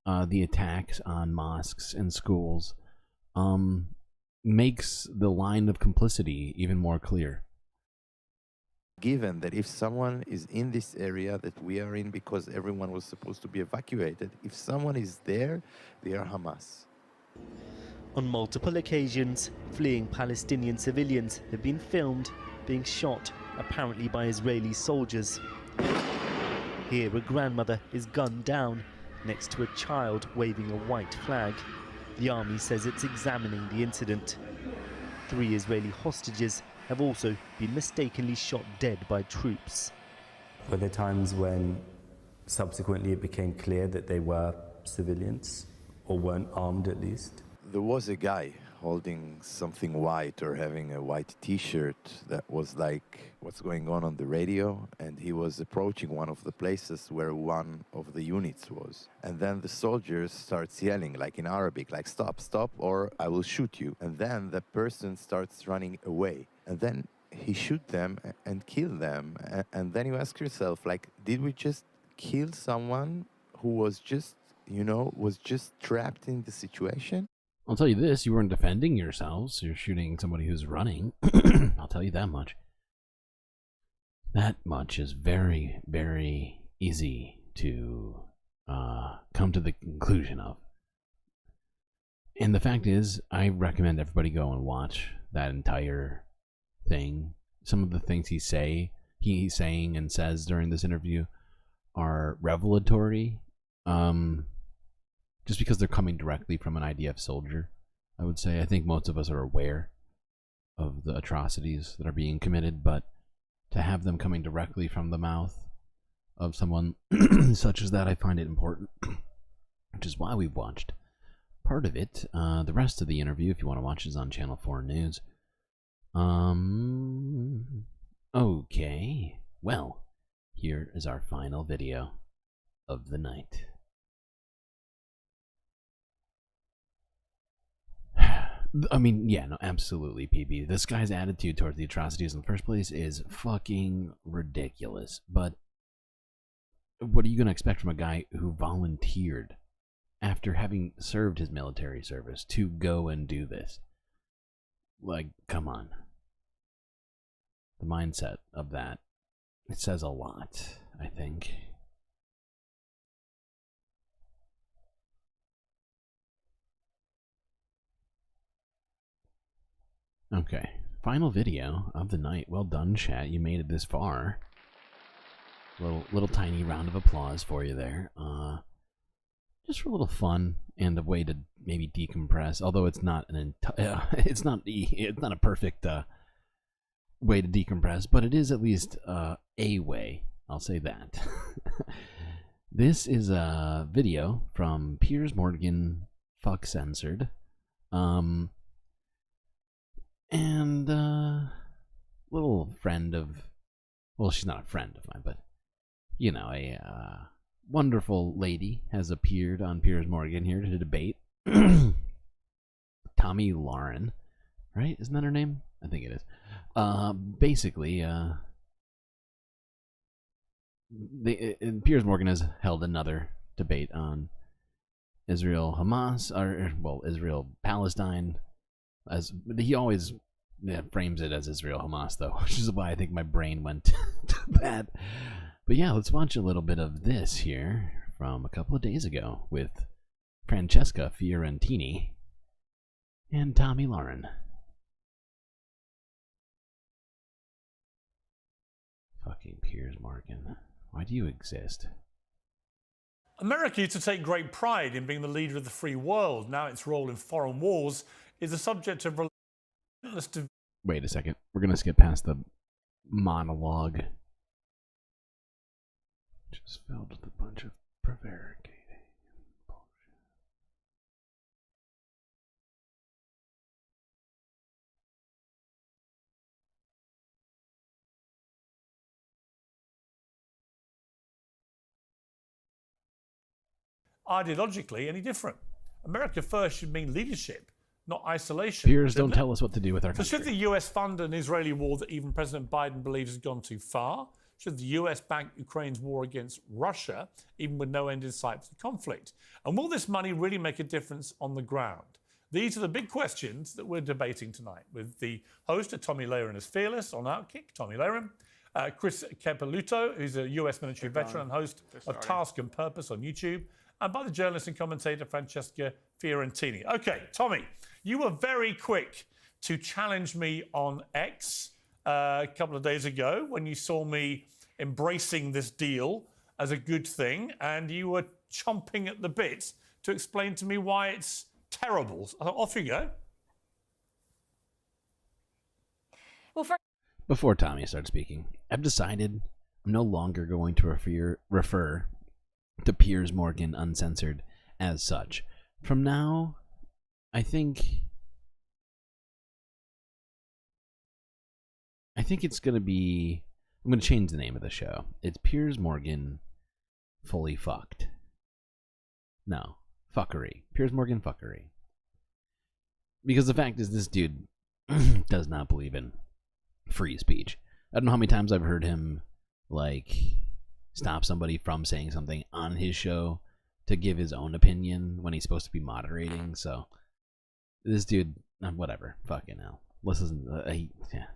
the attacks on mosques and schools, makes the line of complicity even more clear. given that if someone is in this area that we are in because everyone was supposed to be evacuated, if someone is there, they are Hamas. On multiple occasions, fleeing Palestinian civilians have been filmed being shot, apparently by Israeli soldiers. Here, a grandmother is gunned down next to a child waving a white flag. The army says it's examining the incident. 3 Israeli hostages have also been mistakenly shot dead by troops. Were there times when subsequently it became clear that they were civilians or weren't armed at least? There was a guy holding something white or having a white t-shirt that was like what's going on the radio, and he was approaching one of the places where one of the units was. And then the soldiers starts yelling like in Arabic, like stop, stop, or I will shoot you. And then the person starts running away. And then he shoot them and kill them. And then you ask yourself, like, did we just kill someone who was just, you know, was just trapped in the situation? I'll tell you this, you weren't defending yourselves. You're shooting somebody who's running. I'll tell you that much. That much is very, very easy to come to the conclusion of. And the fact is, I recommend everybody go and watch that entire thing. Some of the things he's saying and says during this interview are revelatory. Just because they're coming directly from an IDF soldier, I would say. I think most of us are aware of the atrocities that are being committed, but to have them coming directly from the mouth of someone such as that, I find it important, which is why we've watched part of it. The rest of the interview, if you want to watch, is on Channel 4 News. Okay. Well, here is our final video of the night. I mean, yeah, no, absolutely, PB. This guy's attitude towards the atrocities in the first place is fucking ridiculous. But what are you going to expect from a guy who volunteered after having served his military service to go and do this? Like, come on. The mindset of that, it says a lot, I think. Okay, final video of the night. Well done, chat. You made it this far. Little tiny round of applause for you there. Just for a little fun and a way to maybe decompress. Although it's not it's not a perfect way to decompress, but it is at least a way. I'll say that. This is a video from Piers Morgan, fuck censored, and little friend of, well, she's not a friend of mine, but you know, a wonderful lady has appeared on Piers Morgan here to debate. Tommy Lauren, right? Isn't that her name? I think it is. Basically, Piers Morgan has held another debate on Israel-Hamas, or well, Israel-Palestine. As he always frames it as Israel-Hamas, though, which is why I think my brain went to that. But yeah, let's watch a little bit of this here from a couple of days ago with Francesca Fiorentini and Tommy Lauren. Fucking Piers Morgan. Why do you exist? America used to take great pride in being the leader of the free world. Now its role in foreign wars is the subject of relentless... Wait a second. We're going to skip past the monologue. Just filled with a bunch of prevaricating bullshit. Ideologically any different. America first should mean leadership, not isolation. Piers, don't tell us what to do with our So country. should the US fund an Israeli war that even President Biden believes has gone too far? Should the US back Ukraine's war against Russia, even with no end in sight for the conflict? And will this money really make a difference on the ground? These are the big questions that we're debating tonight with the host of Tommy Lehrer as Fearless on Outkick, Tommy Lehrer, Chris Capeluto, who's a US military veteran and host of Task and Purpose on YouTube, and by the journalist and commentator Francesca Fiorentini. Okay, Tommy, you were very quick to challenge me on X a couple of days ago when you saw me embracing this deal as a good thing, and you were chomping at the bit to explain to me why it's terrible. So off you go. Well, before Tommy starts speaking, I've decided I'm no longer going to refer to Piers Morgan Uncensored as such. From now, I think it's going to be... I'm going to change the name of the show. It's Piers Morgan Fully Fucked. No, Fuckery. Piers Morgan Fuckery. Because the fact is, this dude does not believe in free speech. I don't know how many times I've heard him, like, stop somebody from saying something on his show to give his own opinion when he's supposed to be moderating. So, this dude, whatever. Fucking hell. Listen,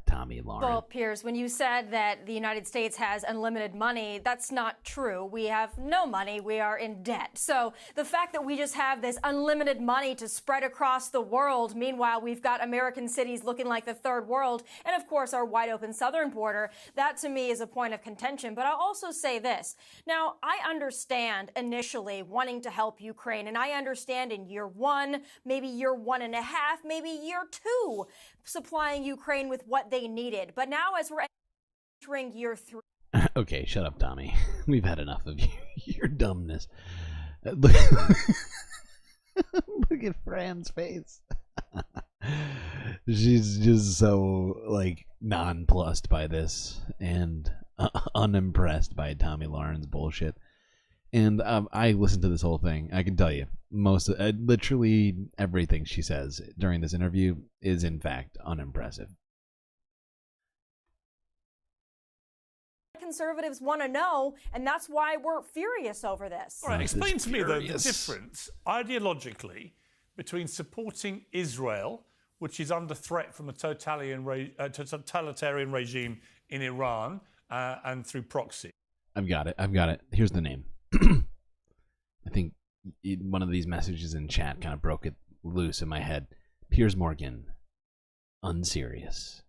Tommy Lauren. Well, Piers, when you said that the United States has unlimited money, that's not true. We have no money. We are in debt. So the fact that we just have this unlimited money to spread across the world, meanwhile, we've got American cities looking like the third world, and of course, our wide open southern border, that to me is a point of contention. But I'll also say this. Now, I understand initially wanting to help Ukraine, and I understand in year 1, maybe year 1.5, maybe year 2, supplying Ukraine with what they needed. But now as we're entering year 3... Okay, shut up, Tommy. We've had enough of your dumbness. Look at Fran's face. She's just so, like, nonplussed by this and unimpressed by Tommy Lauren's bullshit. And I listened to this whole thing. I can tell you, literally everything she says during this interview is in fact unimpressive. Conservatives want to know, and that's why we're furious over this. All right, explain to me, though, the difference ideologically between supporting Israel, which is under threat from a totalitarian regime in Iran and through proxy. I've got it. Here's the name. I think one of these messages in chat kind of broke it loose in my head. Piers Morgan, unserious.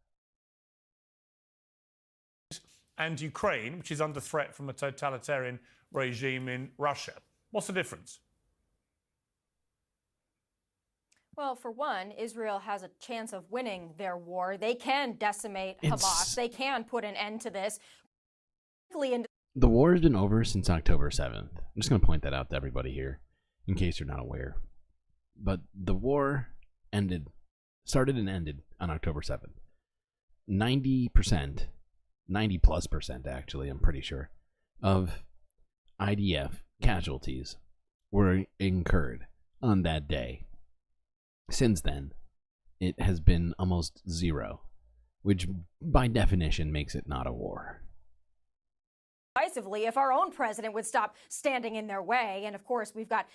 And Ukraine, which is under threat from a totalitarian regime in Russia. What's the difference? Well, for one, Israel has a chance of winning their war. They can decimate Hamas. They can put an end to this. The war has been over since October 7th. I'm just going to point that out to everybody here, in case you're not aware. But the war started and ended on October 7th. 90%, 90+% actually, I'm pretty sure, of IDF casualties were incurred on that day. Since then, it has been almost zero, which by definition makes it not a war. Decisively, if our own president would stop standing in their way. And of course, we've got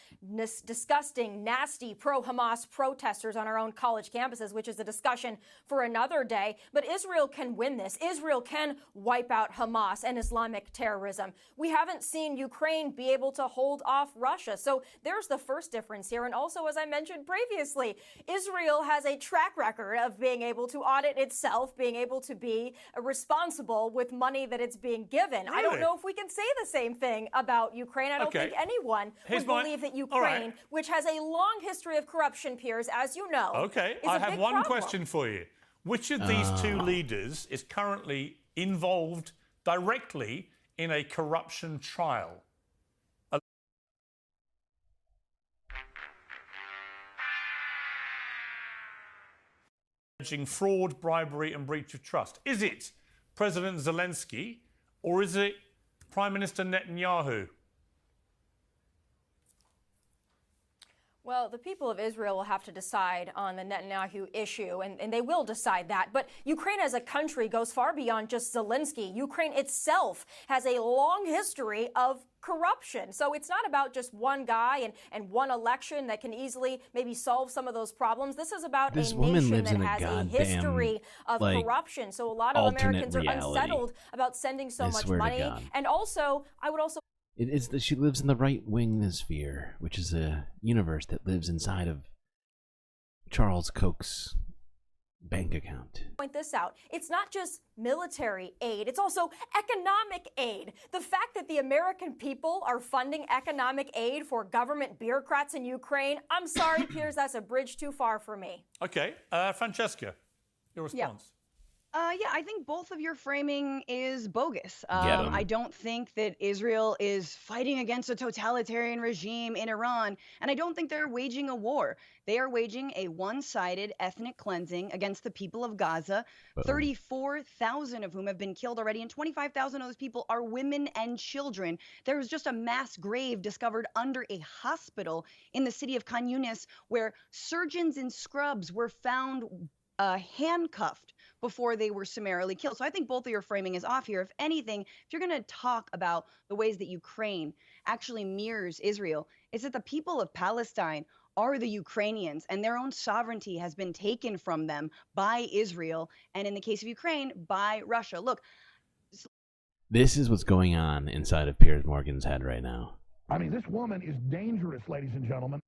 disgusting, nasty pro-Hamas protesters on our own college campuses, which is a discussion for another day. But Israel can win this. Israel can wipe out Hamas and Islamic terrorism. We haven't seen Ukraine be able to hold off Russia. So there's the first difference here. And also, as I mentioned previously, Israel has a track record of being able to audit itself, being able to be responsible with money that it's being given. Really? I don't know if we can say the same thing about Ukraine. I don't think anyone would believe that Ukraine, which has a long history of corruption, Piers, as you know. Okay, I have one question for you. Which of these two leaders is currently involved directly in a corruption trial? Alleging fraud, bribery, and breach of trust. Is it President Zelensky or is it Prime Minister Netanyahu? Well, the people of Israel will have to decide on the Netanyahu issue, and they will decide that. But Ukraine as a country goes far beyond just Zelensky. Ukraine itself has a long history of corruption. So it's not about just one guy and one election that can easily maybe solve some of those problems. This is about a nation that has a history of corruption. So a lot of Americans are unsettled about sending so much money. And also, I would also... It is that she lives in the right-wing sphere, which is a universe that lives inside of Charles Koch's bank account. Point this out. It's not just military aid, it's also economic aid. The fact that the American people are funding economic aid for government bureaucrats in Ukraine, I'm sorry, Piers, that's a bridge too far for me. Okay, Francesca, your response. Yeah, I think both of your framing is bogus. I don't think that Israel is fighting against a totalitarian regime in Iran, and I don't think they're waging a war. They are waging a one-sided ethnic cleansing against the people of Gaza, 34,000 of whom have been killed already, and 25,000 of those people are women and children. There was just a mass grave discovered under a hospital in the city of Khan Yunis where surgeons in scrubs were found handcuffed before they were summarily killed. So I think both of your framing is off here. If anything, if you're going to talk about the ways that Ukraine actually mirrors Israel, it's that the people of Palestine are the Ukrainians, and their own sovereignty has been taken from them by Israel, and in the case of Ukraine, by Russia. Look. This is what's going on inside of Piers Morgan's head right now. I mean, this woman is dangerous, ladies and gentlemen.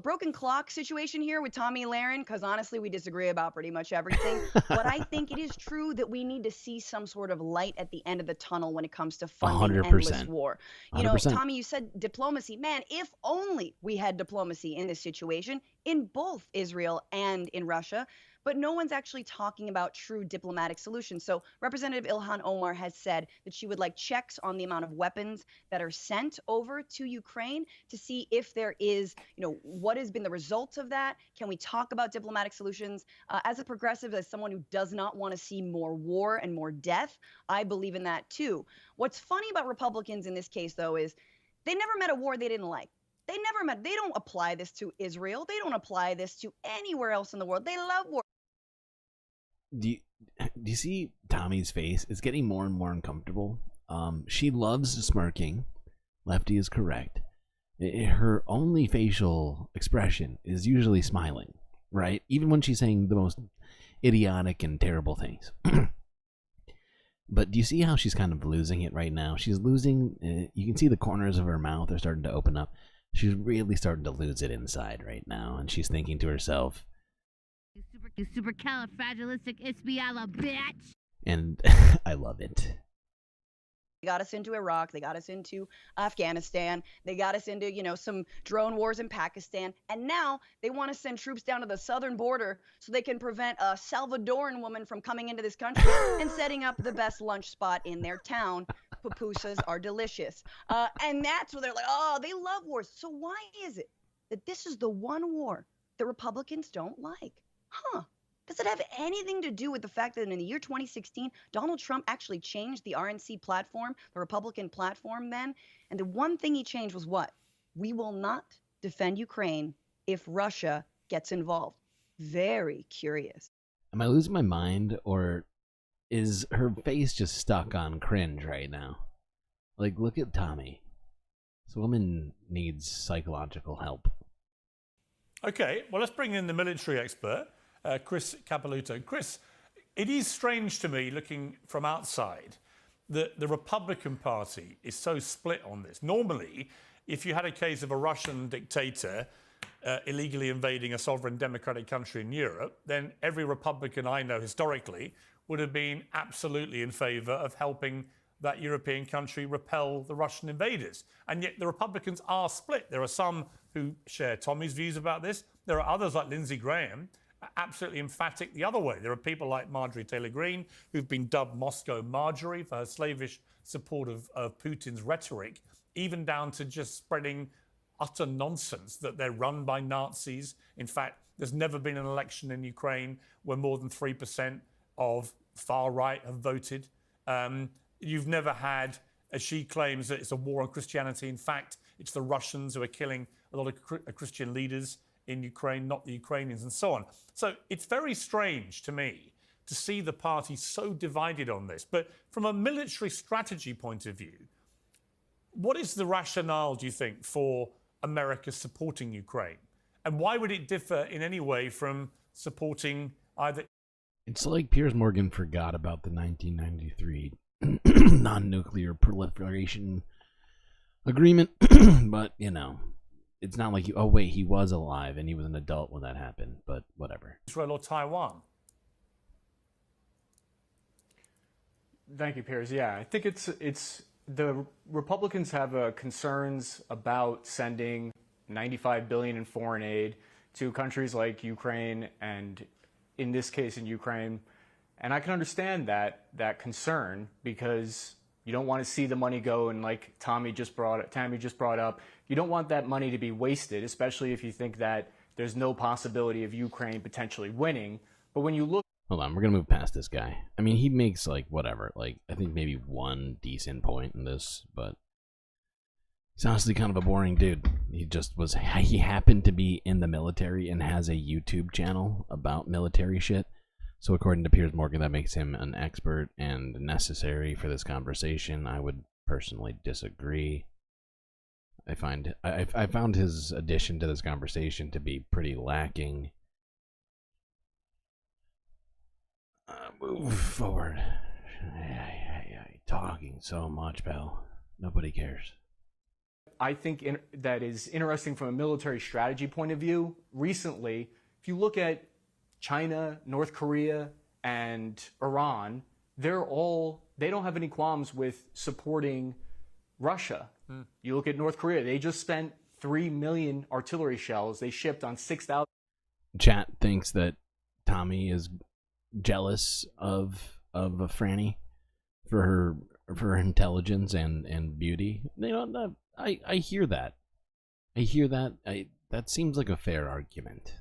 Broken clock situation here with Tommy Lahren, because honestly, we disagree about pretty much everything. But I think it is true that we need to see some sort of light at the end of the tunnel when it comes to funding endless war. You know, 100%. Tommy, you said diplomacy. Man, if only we had diplomacy in this situation in both Israel and in Russia. but no one's actually talking about true diplomatic solutions. So Representative Ilhan Omar has said that she would like checks on the amount of weapons that are sent over to Ukraine to see if there is, what has been the result of that? Can we talk about diplomatic solutions? As a progressive, as someone who does not want to see more war and more death, I believe in that too. What's funny about Republicans in this case, though, is they never met a war they didn't like. They don't apply this to Israel. They don't apply this to anywhere else in the world. They love war. Do you see Tommy's face? It's getting more and more uncomfortable. She loves smirking. Lefty is correct. Her only facial expression is usually smiling, right? Even when she's saying the most idiotic and terrible things. But do you see how she's kind of losing it right now? She's losing, you can see the corners of her mouth are starting to open up. She's really starting to lose it inside right now, and she's thinking to herself, You supercalifragilisticexpialidocious bitch. and I love it. They got us into Iraq. They got us into Afghanistan. They got us into, some drone wars in Pakistan. And now they want to send troops down to the southern border so they can prevent a Salvadoran woman from coming into this country and setting up the best lunch spot in their town. Pupusas are delicious. And that's where they're like, oh, they love wars. So why is it that this is the one war that Republicans don't like? Does it have anything to do with the fact that in the year 2016, Donald Trump actually changed the RNC platform, the Republican platform then? And the one thing he changed was what? We will not defend Ukraine if Russia gets involved. Very curious. Am I losing my mind, or is her face just stuck on cringe right now? Like, look at Tommy. This woman needs psychological help. Okay, well, let's bring in the military expert, Chris Capilouto. Chris, it is strange to me, looking from outside, that the Republican Party is so split on this. Normally, if you had a case of a Russian dictator illegally invading a sovereign democratic country in Europe, then every Republican I know historically would have been absolutely in favour of helping that European country repel the Russian invaders. And yet the Republicans are split. There are some who share Tommy's views about this. There are others like Lindsey Graham, absolutely emphatic the other way. There are people like Marjorie Taylor Greene, who've been dubbed Moscow Marjorie for her slavish support of Putin's rhetoric, even down to just spreading utter nonsense that they're run by Nazis. In fact, there's never been an election in Ukraine where more than 3% of far right have voted. You've never had, as she claims, that it's a war on Christianity. In fact, it's the Russians who are killing a lot of Christian leaders in Ukraine, not the Ukrainians, and so on. So it's very strange to me to see the party so divided on this. But from a military strategy point of view, what is the rationale, do you think, for America supporting Ukraine? And why would it differ in any way from supporting either? It's like Piers Morgan forgot about the 1993 non-nuclear proliferation agreement. But, it's not like oh wait, he was alive and he was an adult when that happened, but whatever. Israel or Taiwan? Thank you, Piers. Yeah, I think it's the Republicans have concerns about sending $95 billion in foreign aid to countries like Ukraine, and in this case in Ukraine. And I can understand that concern, because you don't want to see the money go, and like Tammy just brought up, you don't want that money to be wasted, especially if you think that there's no possibility of Ukraine potentially winning. But when you look... Hold on, we're going to move past this guy. I mean, he makes, whatever, I think maybe one decent point in this, but he's honestly kind of a boring dude. He happened to be in the military and has a YouTube channel about military shit. So according to Piers Morgan, that makes him an expert and necessary for this conversation. I would personally disagree. I found his addition to this conversation to be pretty lacking. Move forward. Talking so much, pal. Nobody cares. I think that is interesting from a military strategy point of view. Recently, if you look at China, North Korea, and Iran, they don't have any qualms with supporting Russia. You look at North Korea, they just spent 3 million artillery shells. They shipped on 6,000. Chat thinks that Tommy is jealous of Franny for her intelligence and beauty. You know, I hear that. I hear that. That seems like a fair argument.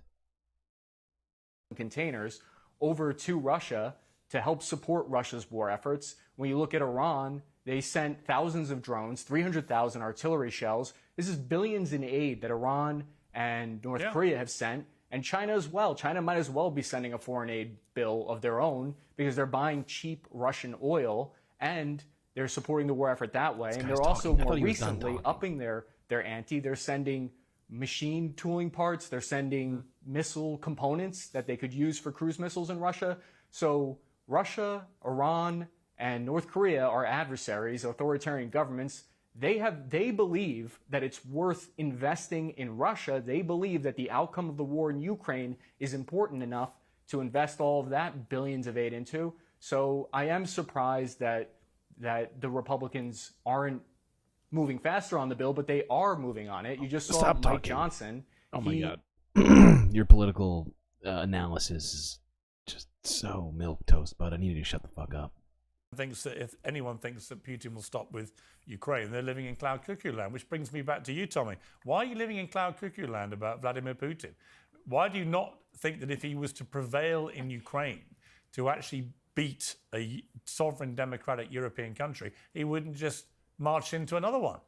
Containers over to Russia to help support Russia's war efforts. When you look at Iran, they sent thousands of drones, 300,000 artillery shells. This is billions in aid that Iran and North Korea have sent, and China as well. China might as well be sending a foreign aid bill of their own because they're buying cheap Russian oil and they're supporting the war effort that way. And they're also more recently upping their ante. They're sending machine tooling parts. They're sending missile components that they could use for cruise missiles in Russia. So Russia, Iran, and North Korea are adversaries, authoritarian governments. They believe that it's worth investing in Russia. They believe that the outcome of the war in Ukraine is important enough to invest all of that billions of aid into. So I am surprised that the Republicans aren't moving faster on the bill, but they are moving on it. You just saw Mike Johnson. Oh my God. Your political analysis is just so milquetoast, but I need you to shut the fuck up. Thinks that if anyone thinks that Putin will stop with Ukraine, they're living in cloud cuckoo land, which brings me back to you, Tommy. Why are you living in cloud cuckoo land about Vladimir Putin? Why do you not think that if he was to prevail in Ukraine to actually beat a sovereign democratic European country, he wouldn't just march into another one?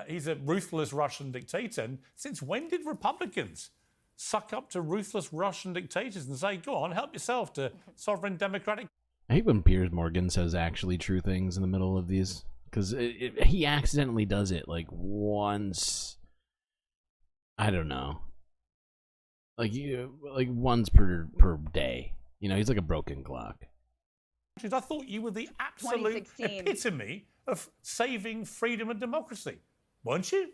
He's a ruthless Russian dictator. And since when did Republicans suck up to ruthless Russian dictators and say, go on, help yourself to sovereign democratic? I hate when Piers Morgan says actually true things in the middle of these, because he accidentally does it like once. I don't know, like once per day. You know, he's like a broken clock. I thought you were the absolute epitome of saving freedom and democracy, weren't you?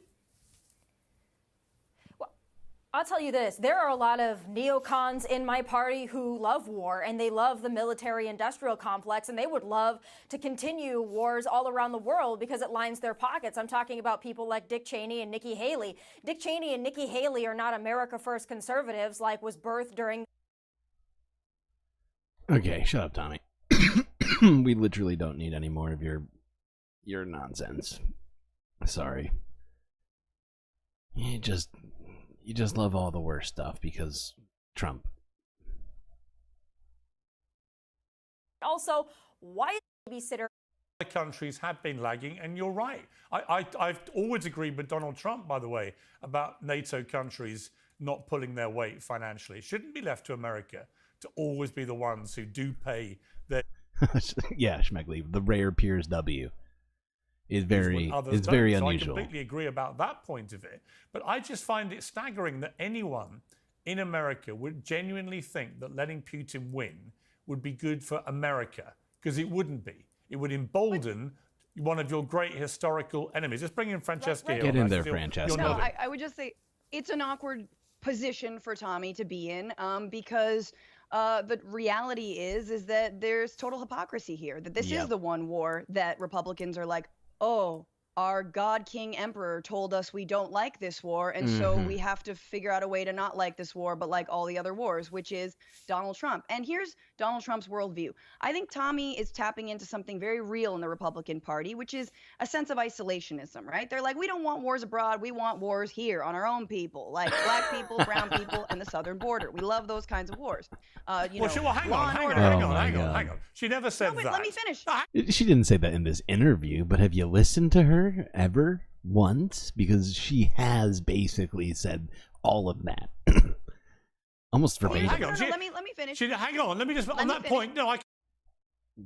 I'll tell you this, there are a lot of neocons in my party who love war, and they love the military-industrial complex, and they would love to continue wars all around the world because it lines their pockets. I'm talking about people like Dick Cheney and Nikki Haley. Dick Cheney and Nikki Haley are not America First conservatives like was birthed during... Okay, shut up, Tommy. We literally don't need any more of your nonsense. Sorry. You just love all the worst stuff because Trump. Also, why is babysitter? The countries have been lagging, and you're right. I've always agreed with Donald Trump, by the way, about NATO countries not pulling their weight financially. It shouldn't be left to America to always be the ones who do pay their... Yeah, Schmegley, the rare Piers W. is very unusual. So I completely agree about that point of it. But I just find it staggering that anyone in America would genuinely think that letting Putin win would be good for America, because it wouldn't be. It would embolden one of your great historical enemies. Let's bring in Francesca here. Get in there, Francesca. No, I would just say it's an awkward position for Tommy to be in because the reality is that there's total hypocrisy here, that this is the one war that Republicans are like, oh, our God King Emperor told us we don't like this war, and so we have to figure out a way to not like this war, but like all the other wars, which is Donald Trump. And here's Donald Trump's worldview. I think Tommy is tapping into something very real in the Republican Party, which is a sense of isolationism, right? They're like, we don't want wars abroad. We want wars here on our own people, like black people, brown people, and the southern border. We love those kinds of wars. Hang on. She never said that. Let me finish. She didn't say that in this interview, but have you listened to her ever once? Because she has basically said all of that. Almost verbatim. Let me finish. Hang on, let me just on that point. No,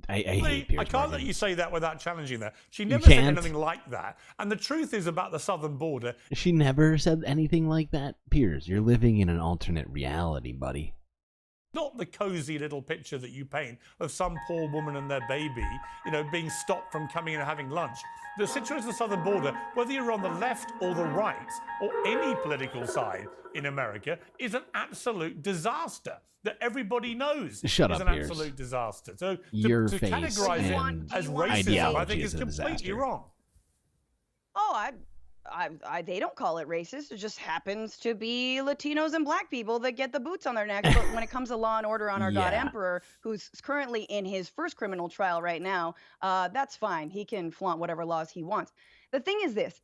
I hate Piers I can't Morgan. let you say that without challenging that. She never said anything like that. And the truth is about the southern border. She never said anything like that. Piers, you're living in an alternate reality, buddy. Not the cozy little picture that you paint of some poor woman and their baby, being stopped from coming in and having lunch. The situation on the southern border, whether you're on the left or the right, or any political side in America, is an absolute disaster that everybody knows Shut is up, an Piers. absolute disaster. So Your to face categorize and it as racism, I think ideology is is a completely disaster. wrong. Oh, they don't call it racist. It just happens to be Latinos and black people that get the boots on their necks. But when it comes to law and order on our God Emperor, who's currently in his first criminal trial right now, that's fine. He can flaunt whatever laws he wants. The thing is this.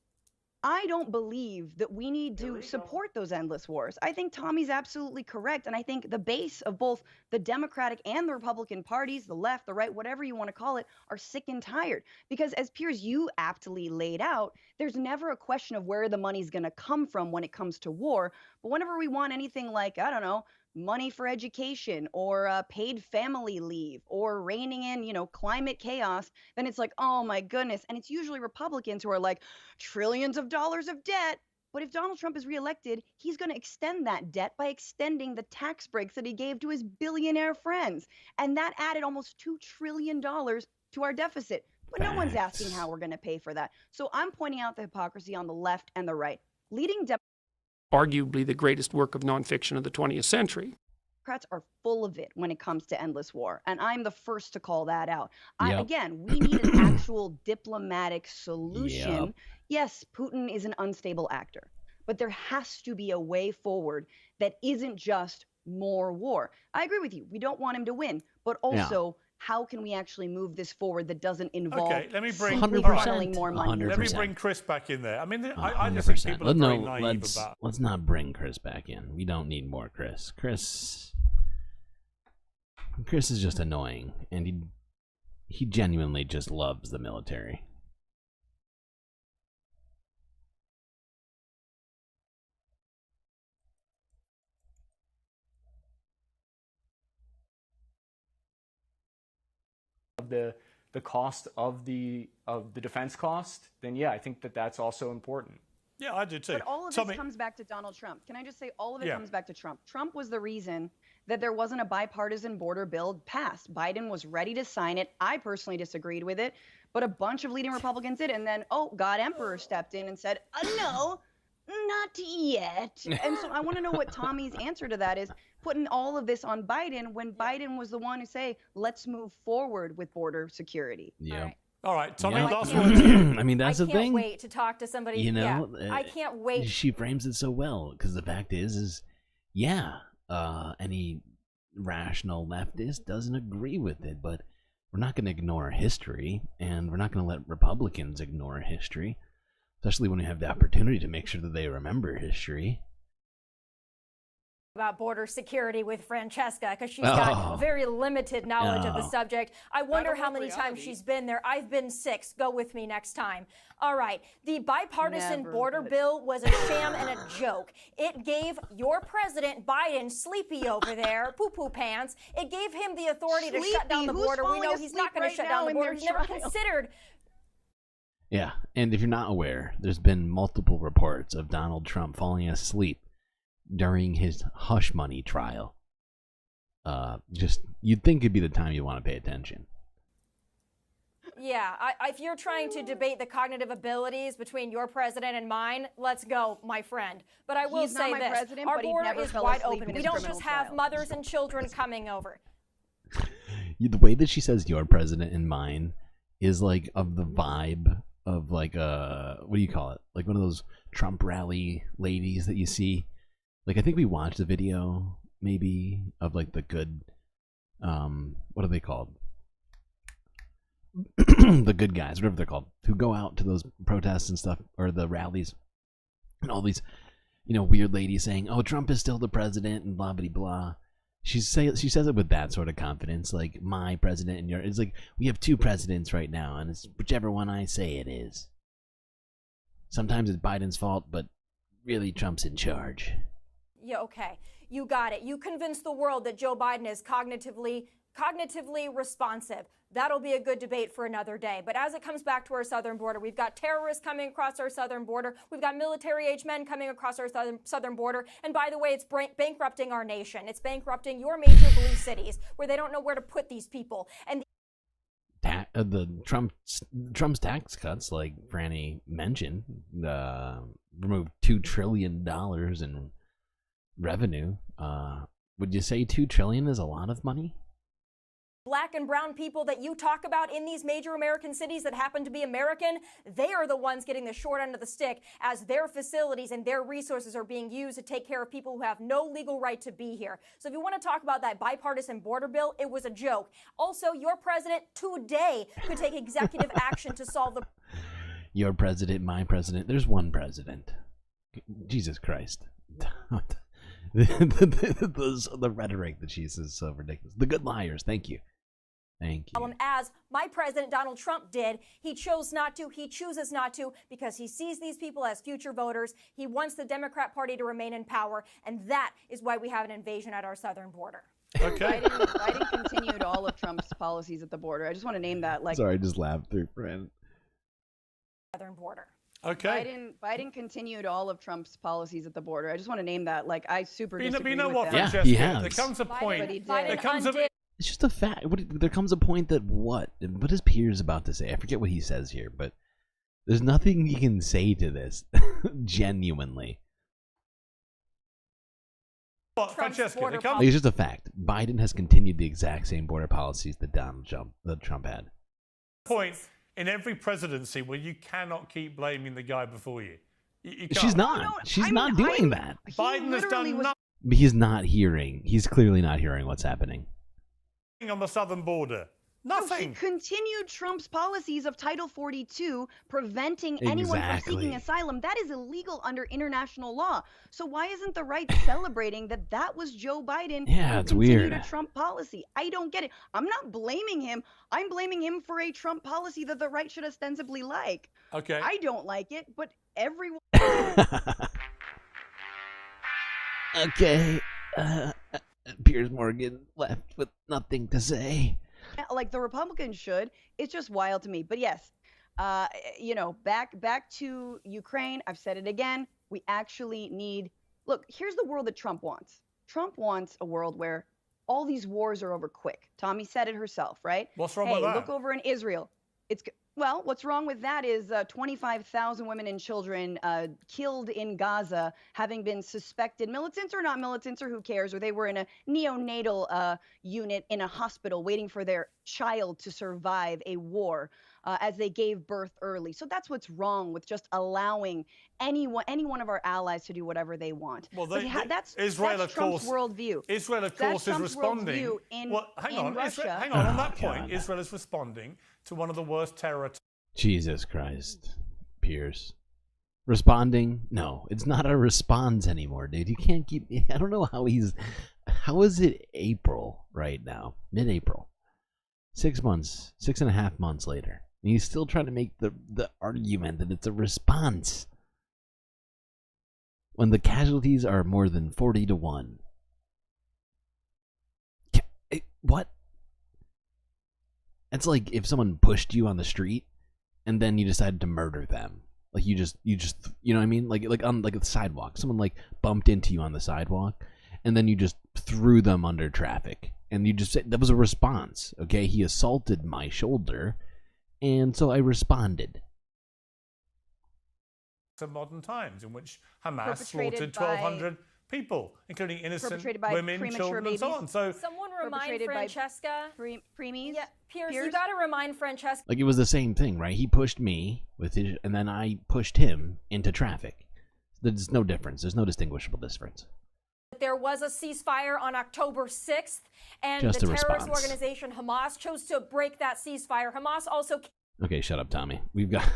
I don't believe that we need to support those endless wars. I think Tommy's absolutely correct. And I think the base of both the Democratic and the Republican parties, the left, the right, whatever you want to call it, are sick and tired. Because as Piers, you aptly laid out, there's never a question of where the money's going to come from when it comes to war. But whenever we want anything like, I don't know, money for education or paid family leave or reining in, climate chaos, then it's like, oh my goodness. And it's usually Republicans who are like, trillions of dollars of debt. But if Donald Trump is reelected, he's going to extend that debt by extending the tax breaks that he gave to his billionaire friends. And that added almost $2 trillion to our deficit. But no one's asking how we're going to pay for that. So I'm pointing out the hypocrisy on the left and the right. Leading arguably the greatest work of nonfiction of the 20th century. Democrats are full of it when it comes to endless war, and I'm the first to call that out. Again, we need an actual diplomatic solution. Yes, Putin is an unstable actor, but there has to be a way forward that isn't just more war. I agree with you. We don't want him to win, but also how can we actually move this forward that doesn't involve let me bring funneling more money? 100%. Let me bring Chris back in there. I mean, I just think people are very naive about. Let's not bring Chris back in. We don't need more Chris. Chris is just annoying, and he genuinely just loves the military. The cost of the defense cost, then yeah, I think that's also important. Yeah, I do too. But all of this comes back to Donald Trump. Can I just say all of it comes back to Trump? Trump was the reason that there wasn't a bipartisan border bill passed. Biden was ready to sign it. I personally disagreed with it, but a bunch of leading Republicans did. And then, God Emperor stepped in and said, no, not yet. And so I want to know what Tommy's answer to that is, putting all of this on Biden when Biden was the one who say, let's move forward with border security. Yeah. All right, Tommy, last word to you. I mean, that's the I thing. can't wait to talk to somebody. I can't wait. She frames it so well, because the fact is any rational leftist doesn't agree with it, but we're not going to ignore history, and we're not going to let Republicans ignore history, especially when we have the opportunity to make sure that they remember history. About border security with Francesca, because she's got very limited knowledge of the subject. I wonder how many times she's been there. I've been 6. Go with me next time. All right. The bipartisan border bill was a sham and a joke. It gave your president, Biden, sleepy over there, poo-poo pants. It gave him the authority to shut down the border. We know he's not going to shut down the border. He's never considered. Yeah, and if you're not aware, there's been multiple reports of Donald Trump falling asleep during his hush money trial. You'd think it'd be the time you want to pay attention. Yeah, if you're trying to debate the cognitive abilities between your president and mine, let's go, my friend. But I will say this, our border is wide open. We don't just have mothers and children coming over. The way that she says your president and mine is like of the vibe of like what do you call it? Like one of those Trump rally ladies that you see. Like, I think we watched a video, maybe, of, like, the good, what are they called? The good guys, whatever they're called, who go out to those protests and stuff, or the rallies, and all these, weird ladies saying, oh, Trump is still the president, and blah, blah, blah. She says it with that sort of confidence, like, my president and yours. It's like, we have 2 presidents right now, and it's whichever one I say it is. Sometimes it's Biden's fault, but really Trump's in charge. Yeah, okay. You got it. You convinced the world that Joe Biden is cognitively responsive. That'll be a good debate for another day. But as it comes back to our southern border, we've got terrorists coming across our southern border. We've got military-age men coming across our southern border. And by the way, it's bankrupting our nation. It's bankrupting your major blue cities where they don't know where to put these people. And Trump's tax cuts, like Franny mentioned, removed $2 trillion in revenue. Would you say $2 trillion is a lot of money? Black and brown people that you talk about in these major American cities that happen to be American, they are the ones getting the short end of the stick as their facilities and their resources are being used to take care of people who have no legal right to be here. So if you want to talk about that bipartisan border bill, it was a joke. Also, your president today could take executive action to solve the... Your president, my president. There's one president. Jesus Christ. The rhetoric that she says is so ridiculous. The good liars. Thank you. Thank you. As my president Donald Trump did, he chose not to. He chooses not to because he sees these people as future voters. He wants the Democrat Party to remain in power, and that is why we have an invasion at our southern border. Okay. Biden continued all of Trump's policies at the border. I just want to name that. Sorry, I just laughed through, friend. Southern border. Okay. Biden continued all of Trump's policies at the border. I just want to name that. I super But disagree you know with what, that. Francesca? he has. There comes a point. There comes a... It's just a fact. There comes a point that what is Piers about to say? I forget what he says here, but there's nothing he can say to this. Genuinely. What, Francesca? There comes... Like, it's just a fact. Biden has continued the exact same border policies that Trump had. Point in every presidency where you cannot keep blaming the guy before you. You can't. She's not. She's not doing that. Biden has done nothing He's not hearing. He's clearly not hearing what's happening. on the southern border. Nothing. He continued Trump's policies of Title 42, preventing anyone from seeking asylum. That is illegal under international law. So why isn't the right celebrating that was Joe Biden? Yeah, who it's continued weird. a Trump policy. I don't get it. I'm not blaming him. I'm blaming him for a Trump policy that the right should ostensibly like. Okay. I don't like it, but everyone. Okay. Piers Morgan left with nothing to say. Like the Republicans should. It's just wild to me. But yes, back to Ukraine. I've said it again. We actually need. Look, here's the world that Trump wants. Trump wants a world where all these wars are over quick. Tommy said it herself, right? What's wrong with that? Look over in Israel. What's wrong with that is 25,000 women and children killed in Gaza, having been suspected militants or not militants or who cares, or they were in a neonatal unit in a hospital waiting for their child to survive a war as they gave birth early. So that's what's wrong with just allowing any one of our allies to do whatever they want. Well, that's Israel, that's of Trump's course, worldview. Israel, of That's course, is Trump's responding. worldview in Russia. Hang on. On that point, Israel is responding to one of the worst terror attacks. Jesus Christ, Piers. Responding? No, it's not a response anymore, dude. You can't keep. I don't know how he's. How is it April right now? Mid-April. 6 months, 6.5 months later. And he's still trying to make the argument that it's a response. When the casualties are more than 40 to 1. What? It's like if someone pushed you on the street and then you decided to murder them. Like you know what I mean? Like on the sidewalk. Someone like bumped into you on the sidewalk and then you just threw them under traffic. And you just said that was a response. Okay, he assaulted my shoulder and so I responded. Of modern times in which Hamas slaughtered 1,200 people, including innocent women, children, and so on. So someone remind Francesca. Preemies. Yeah, Piers, you got to remind Francesca. Like it was the same thing, right? He pushed me with his, and then I pushed him into traffic. There's no difference. There's no distinguishable difference. There was a ceasefire on October 6th, and Just the a terrorist response. organization Hamas chose to break that ceasefire. Hamas also Okay, shut up, Tommy. We've got.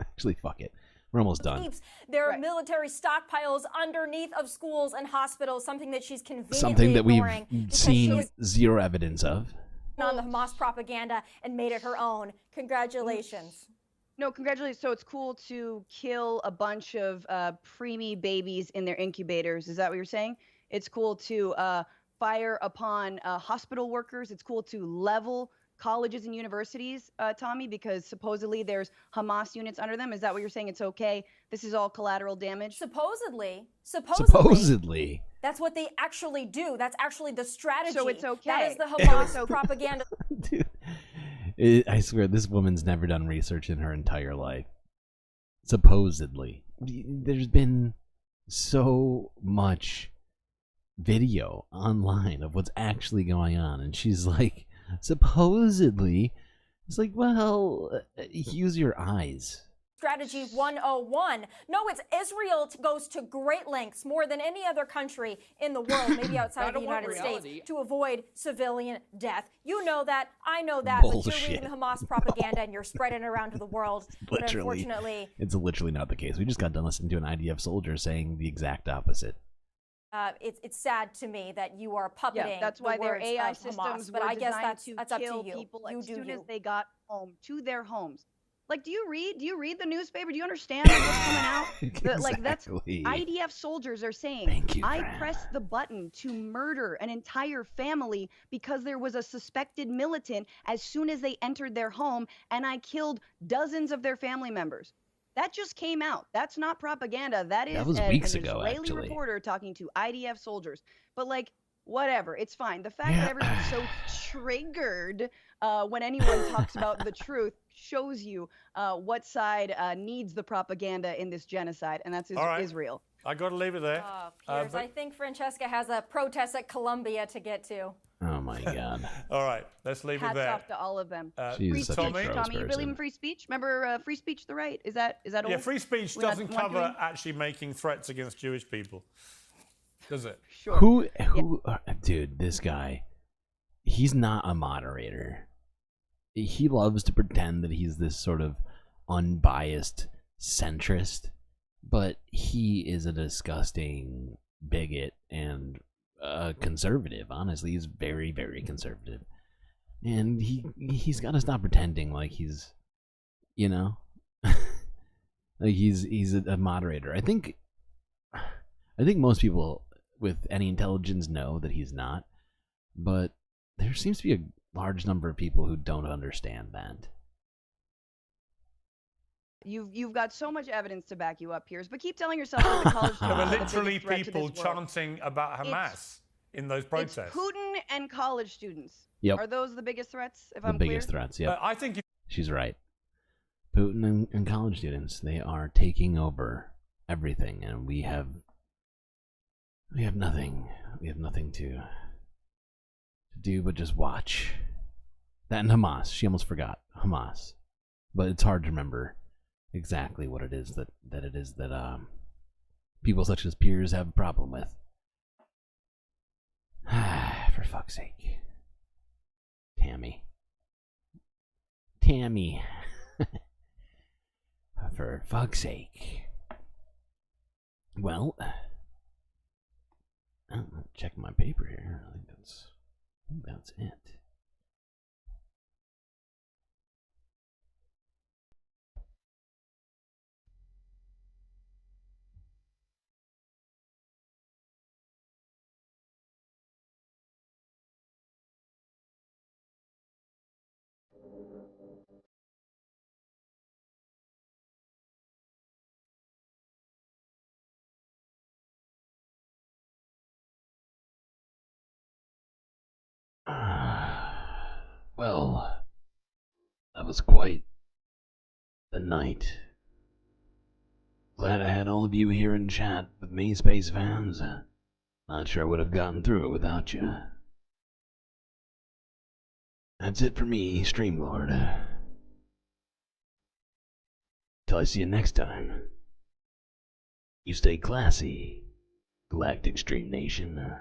Actually, fuck it. We're almost done. keeps their military stockpiles underneath of schools and hospitals, something that she's conveniently Something that we've ignoring because seen she's zero evidence of. on the Hamas propaganda and made it her own. Congratulations. No, congratulations. So it's cool to kill a bunch of preemie babies in their incubators. Is that what you're saying? It's cool to fire upon hospital workers. It's cool to level colleges and universities, Tommy, because supposedly there's Hamas units under them. Is that what you're saying? It's okay. This is all collateral damage. Supposedly. That's what they actually do. That's actually the strategy. So it's okay. That is the Hamas propaganda. Dude, I swear, this woman's never done research in her entire life. Supposedly. There's been so much video online of what's actually going on, and she's like, supposedly, it's like, well, use your eyes. Strategy 101. No, it's Israel goes to great lengths, more than any other country in the world, maybe outside of the United States, to avoid civilian death. You know that, I know that, but you're reading Hamas propaganda and you're spreading it around to the world. But unfortunately, it's literally not the case. We just got done listening to an IDF soldier saying the exact opposite. it's sad to me that you are puppeting. Yeah, that's why their words AI of systems Hamas, but were I guess designed that's to up to kill you. people You as do soon you. as they got home to their homes. Like, do you read the newspaper? Do you understand what's coming out? Like, that's IDF soldiers are saying, I pressed the button to murder an entire family because there was a suspected militant as soon as they entered their home, and I killed dozens of their family members. That just came out. That's not propaganda. That is an Israeli reporter talking to IDF soldiers. But, like, whatever. It's fine. The fact that everyone's so triggered when anyone talks about the truth shows you what side needs the propaganda in this genocide, and that's Israel. I got to leave it there. Piers, I think Francesca has a protest at Columbia to get to. Oh my God. All right, let's leave it there. Hats off to all of them. She's such a gross Tommy, you believe person. in free speech? Remember free speech, the right? Is that old? Yeah, free speech doesn't cover actually making threats against Jewish people, does it? Sure. Who, dude, this guy, he's not a moderator. He loves to pretend that he's this sort of unbiased centrist, but he is a disgusting bigot and conservative. Honestly, he's very, very conservative, and he's got to stop pretending like he's, you know, like he's a moderator. I think most people with any intelligence know that he's not, but there seems to be a large number of people who don't understand that. You've got so much evidence to back you up, Piers, but keep telling yourself that the college There were students are the literally biggest threat to people this world. chanting about Hamas in those protests. It's Putin and college students. Yep. Are those the biggest threats, if The I'm clear? biggest threats, yeah. I think She's right. Putin and college students, they are taking over everything, and we have nothing. We have nothing to do but just watch. That and Hamas. She almost forgot Hamas, but it's hard to remember exactly what it is that people such as Piers have a problem with. For fuck's sake, Tammy. For fuck's sake. Well, I'm checking my paper here. I think that's it. Well, that was quite the night. Glad I had all of you here in chat with me, Space fans. Not sure I would have gotten through it without you. That's it for me, Streamlord. Till I see you next time. You stay classy, Galactic Stream Nation.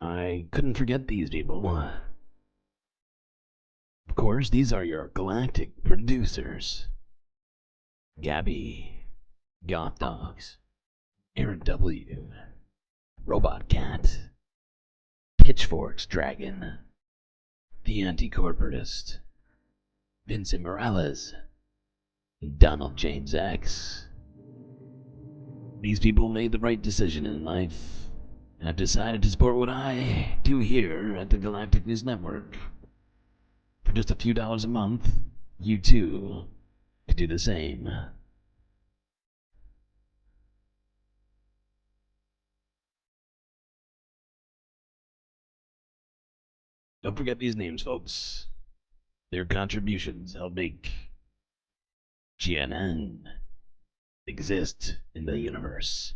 I couldn't forget these people. Of course, these are your galactic producers. Gabby, Goth Dogs, Aaron W, Robot Cat, Pitchforks Dragon, The Anti-Corporatist, Vincent Morales, and Donald James X. These people made the right decision in life, and have decided to support what I do here at the Galactic News Network. For just a few dollars a month, you too could do the same. Don't forget these names, folks. Their contributions help make GNN exist in the universe.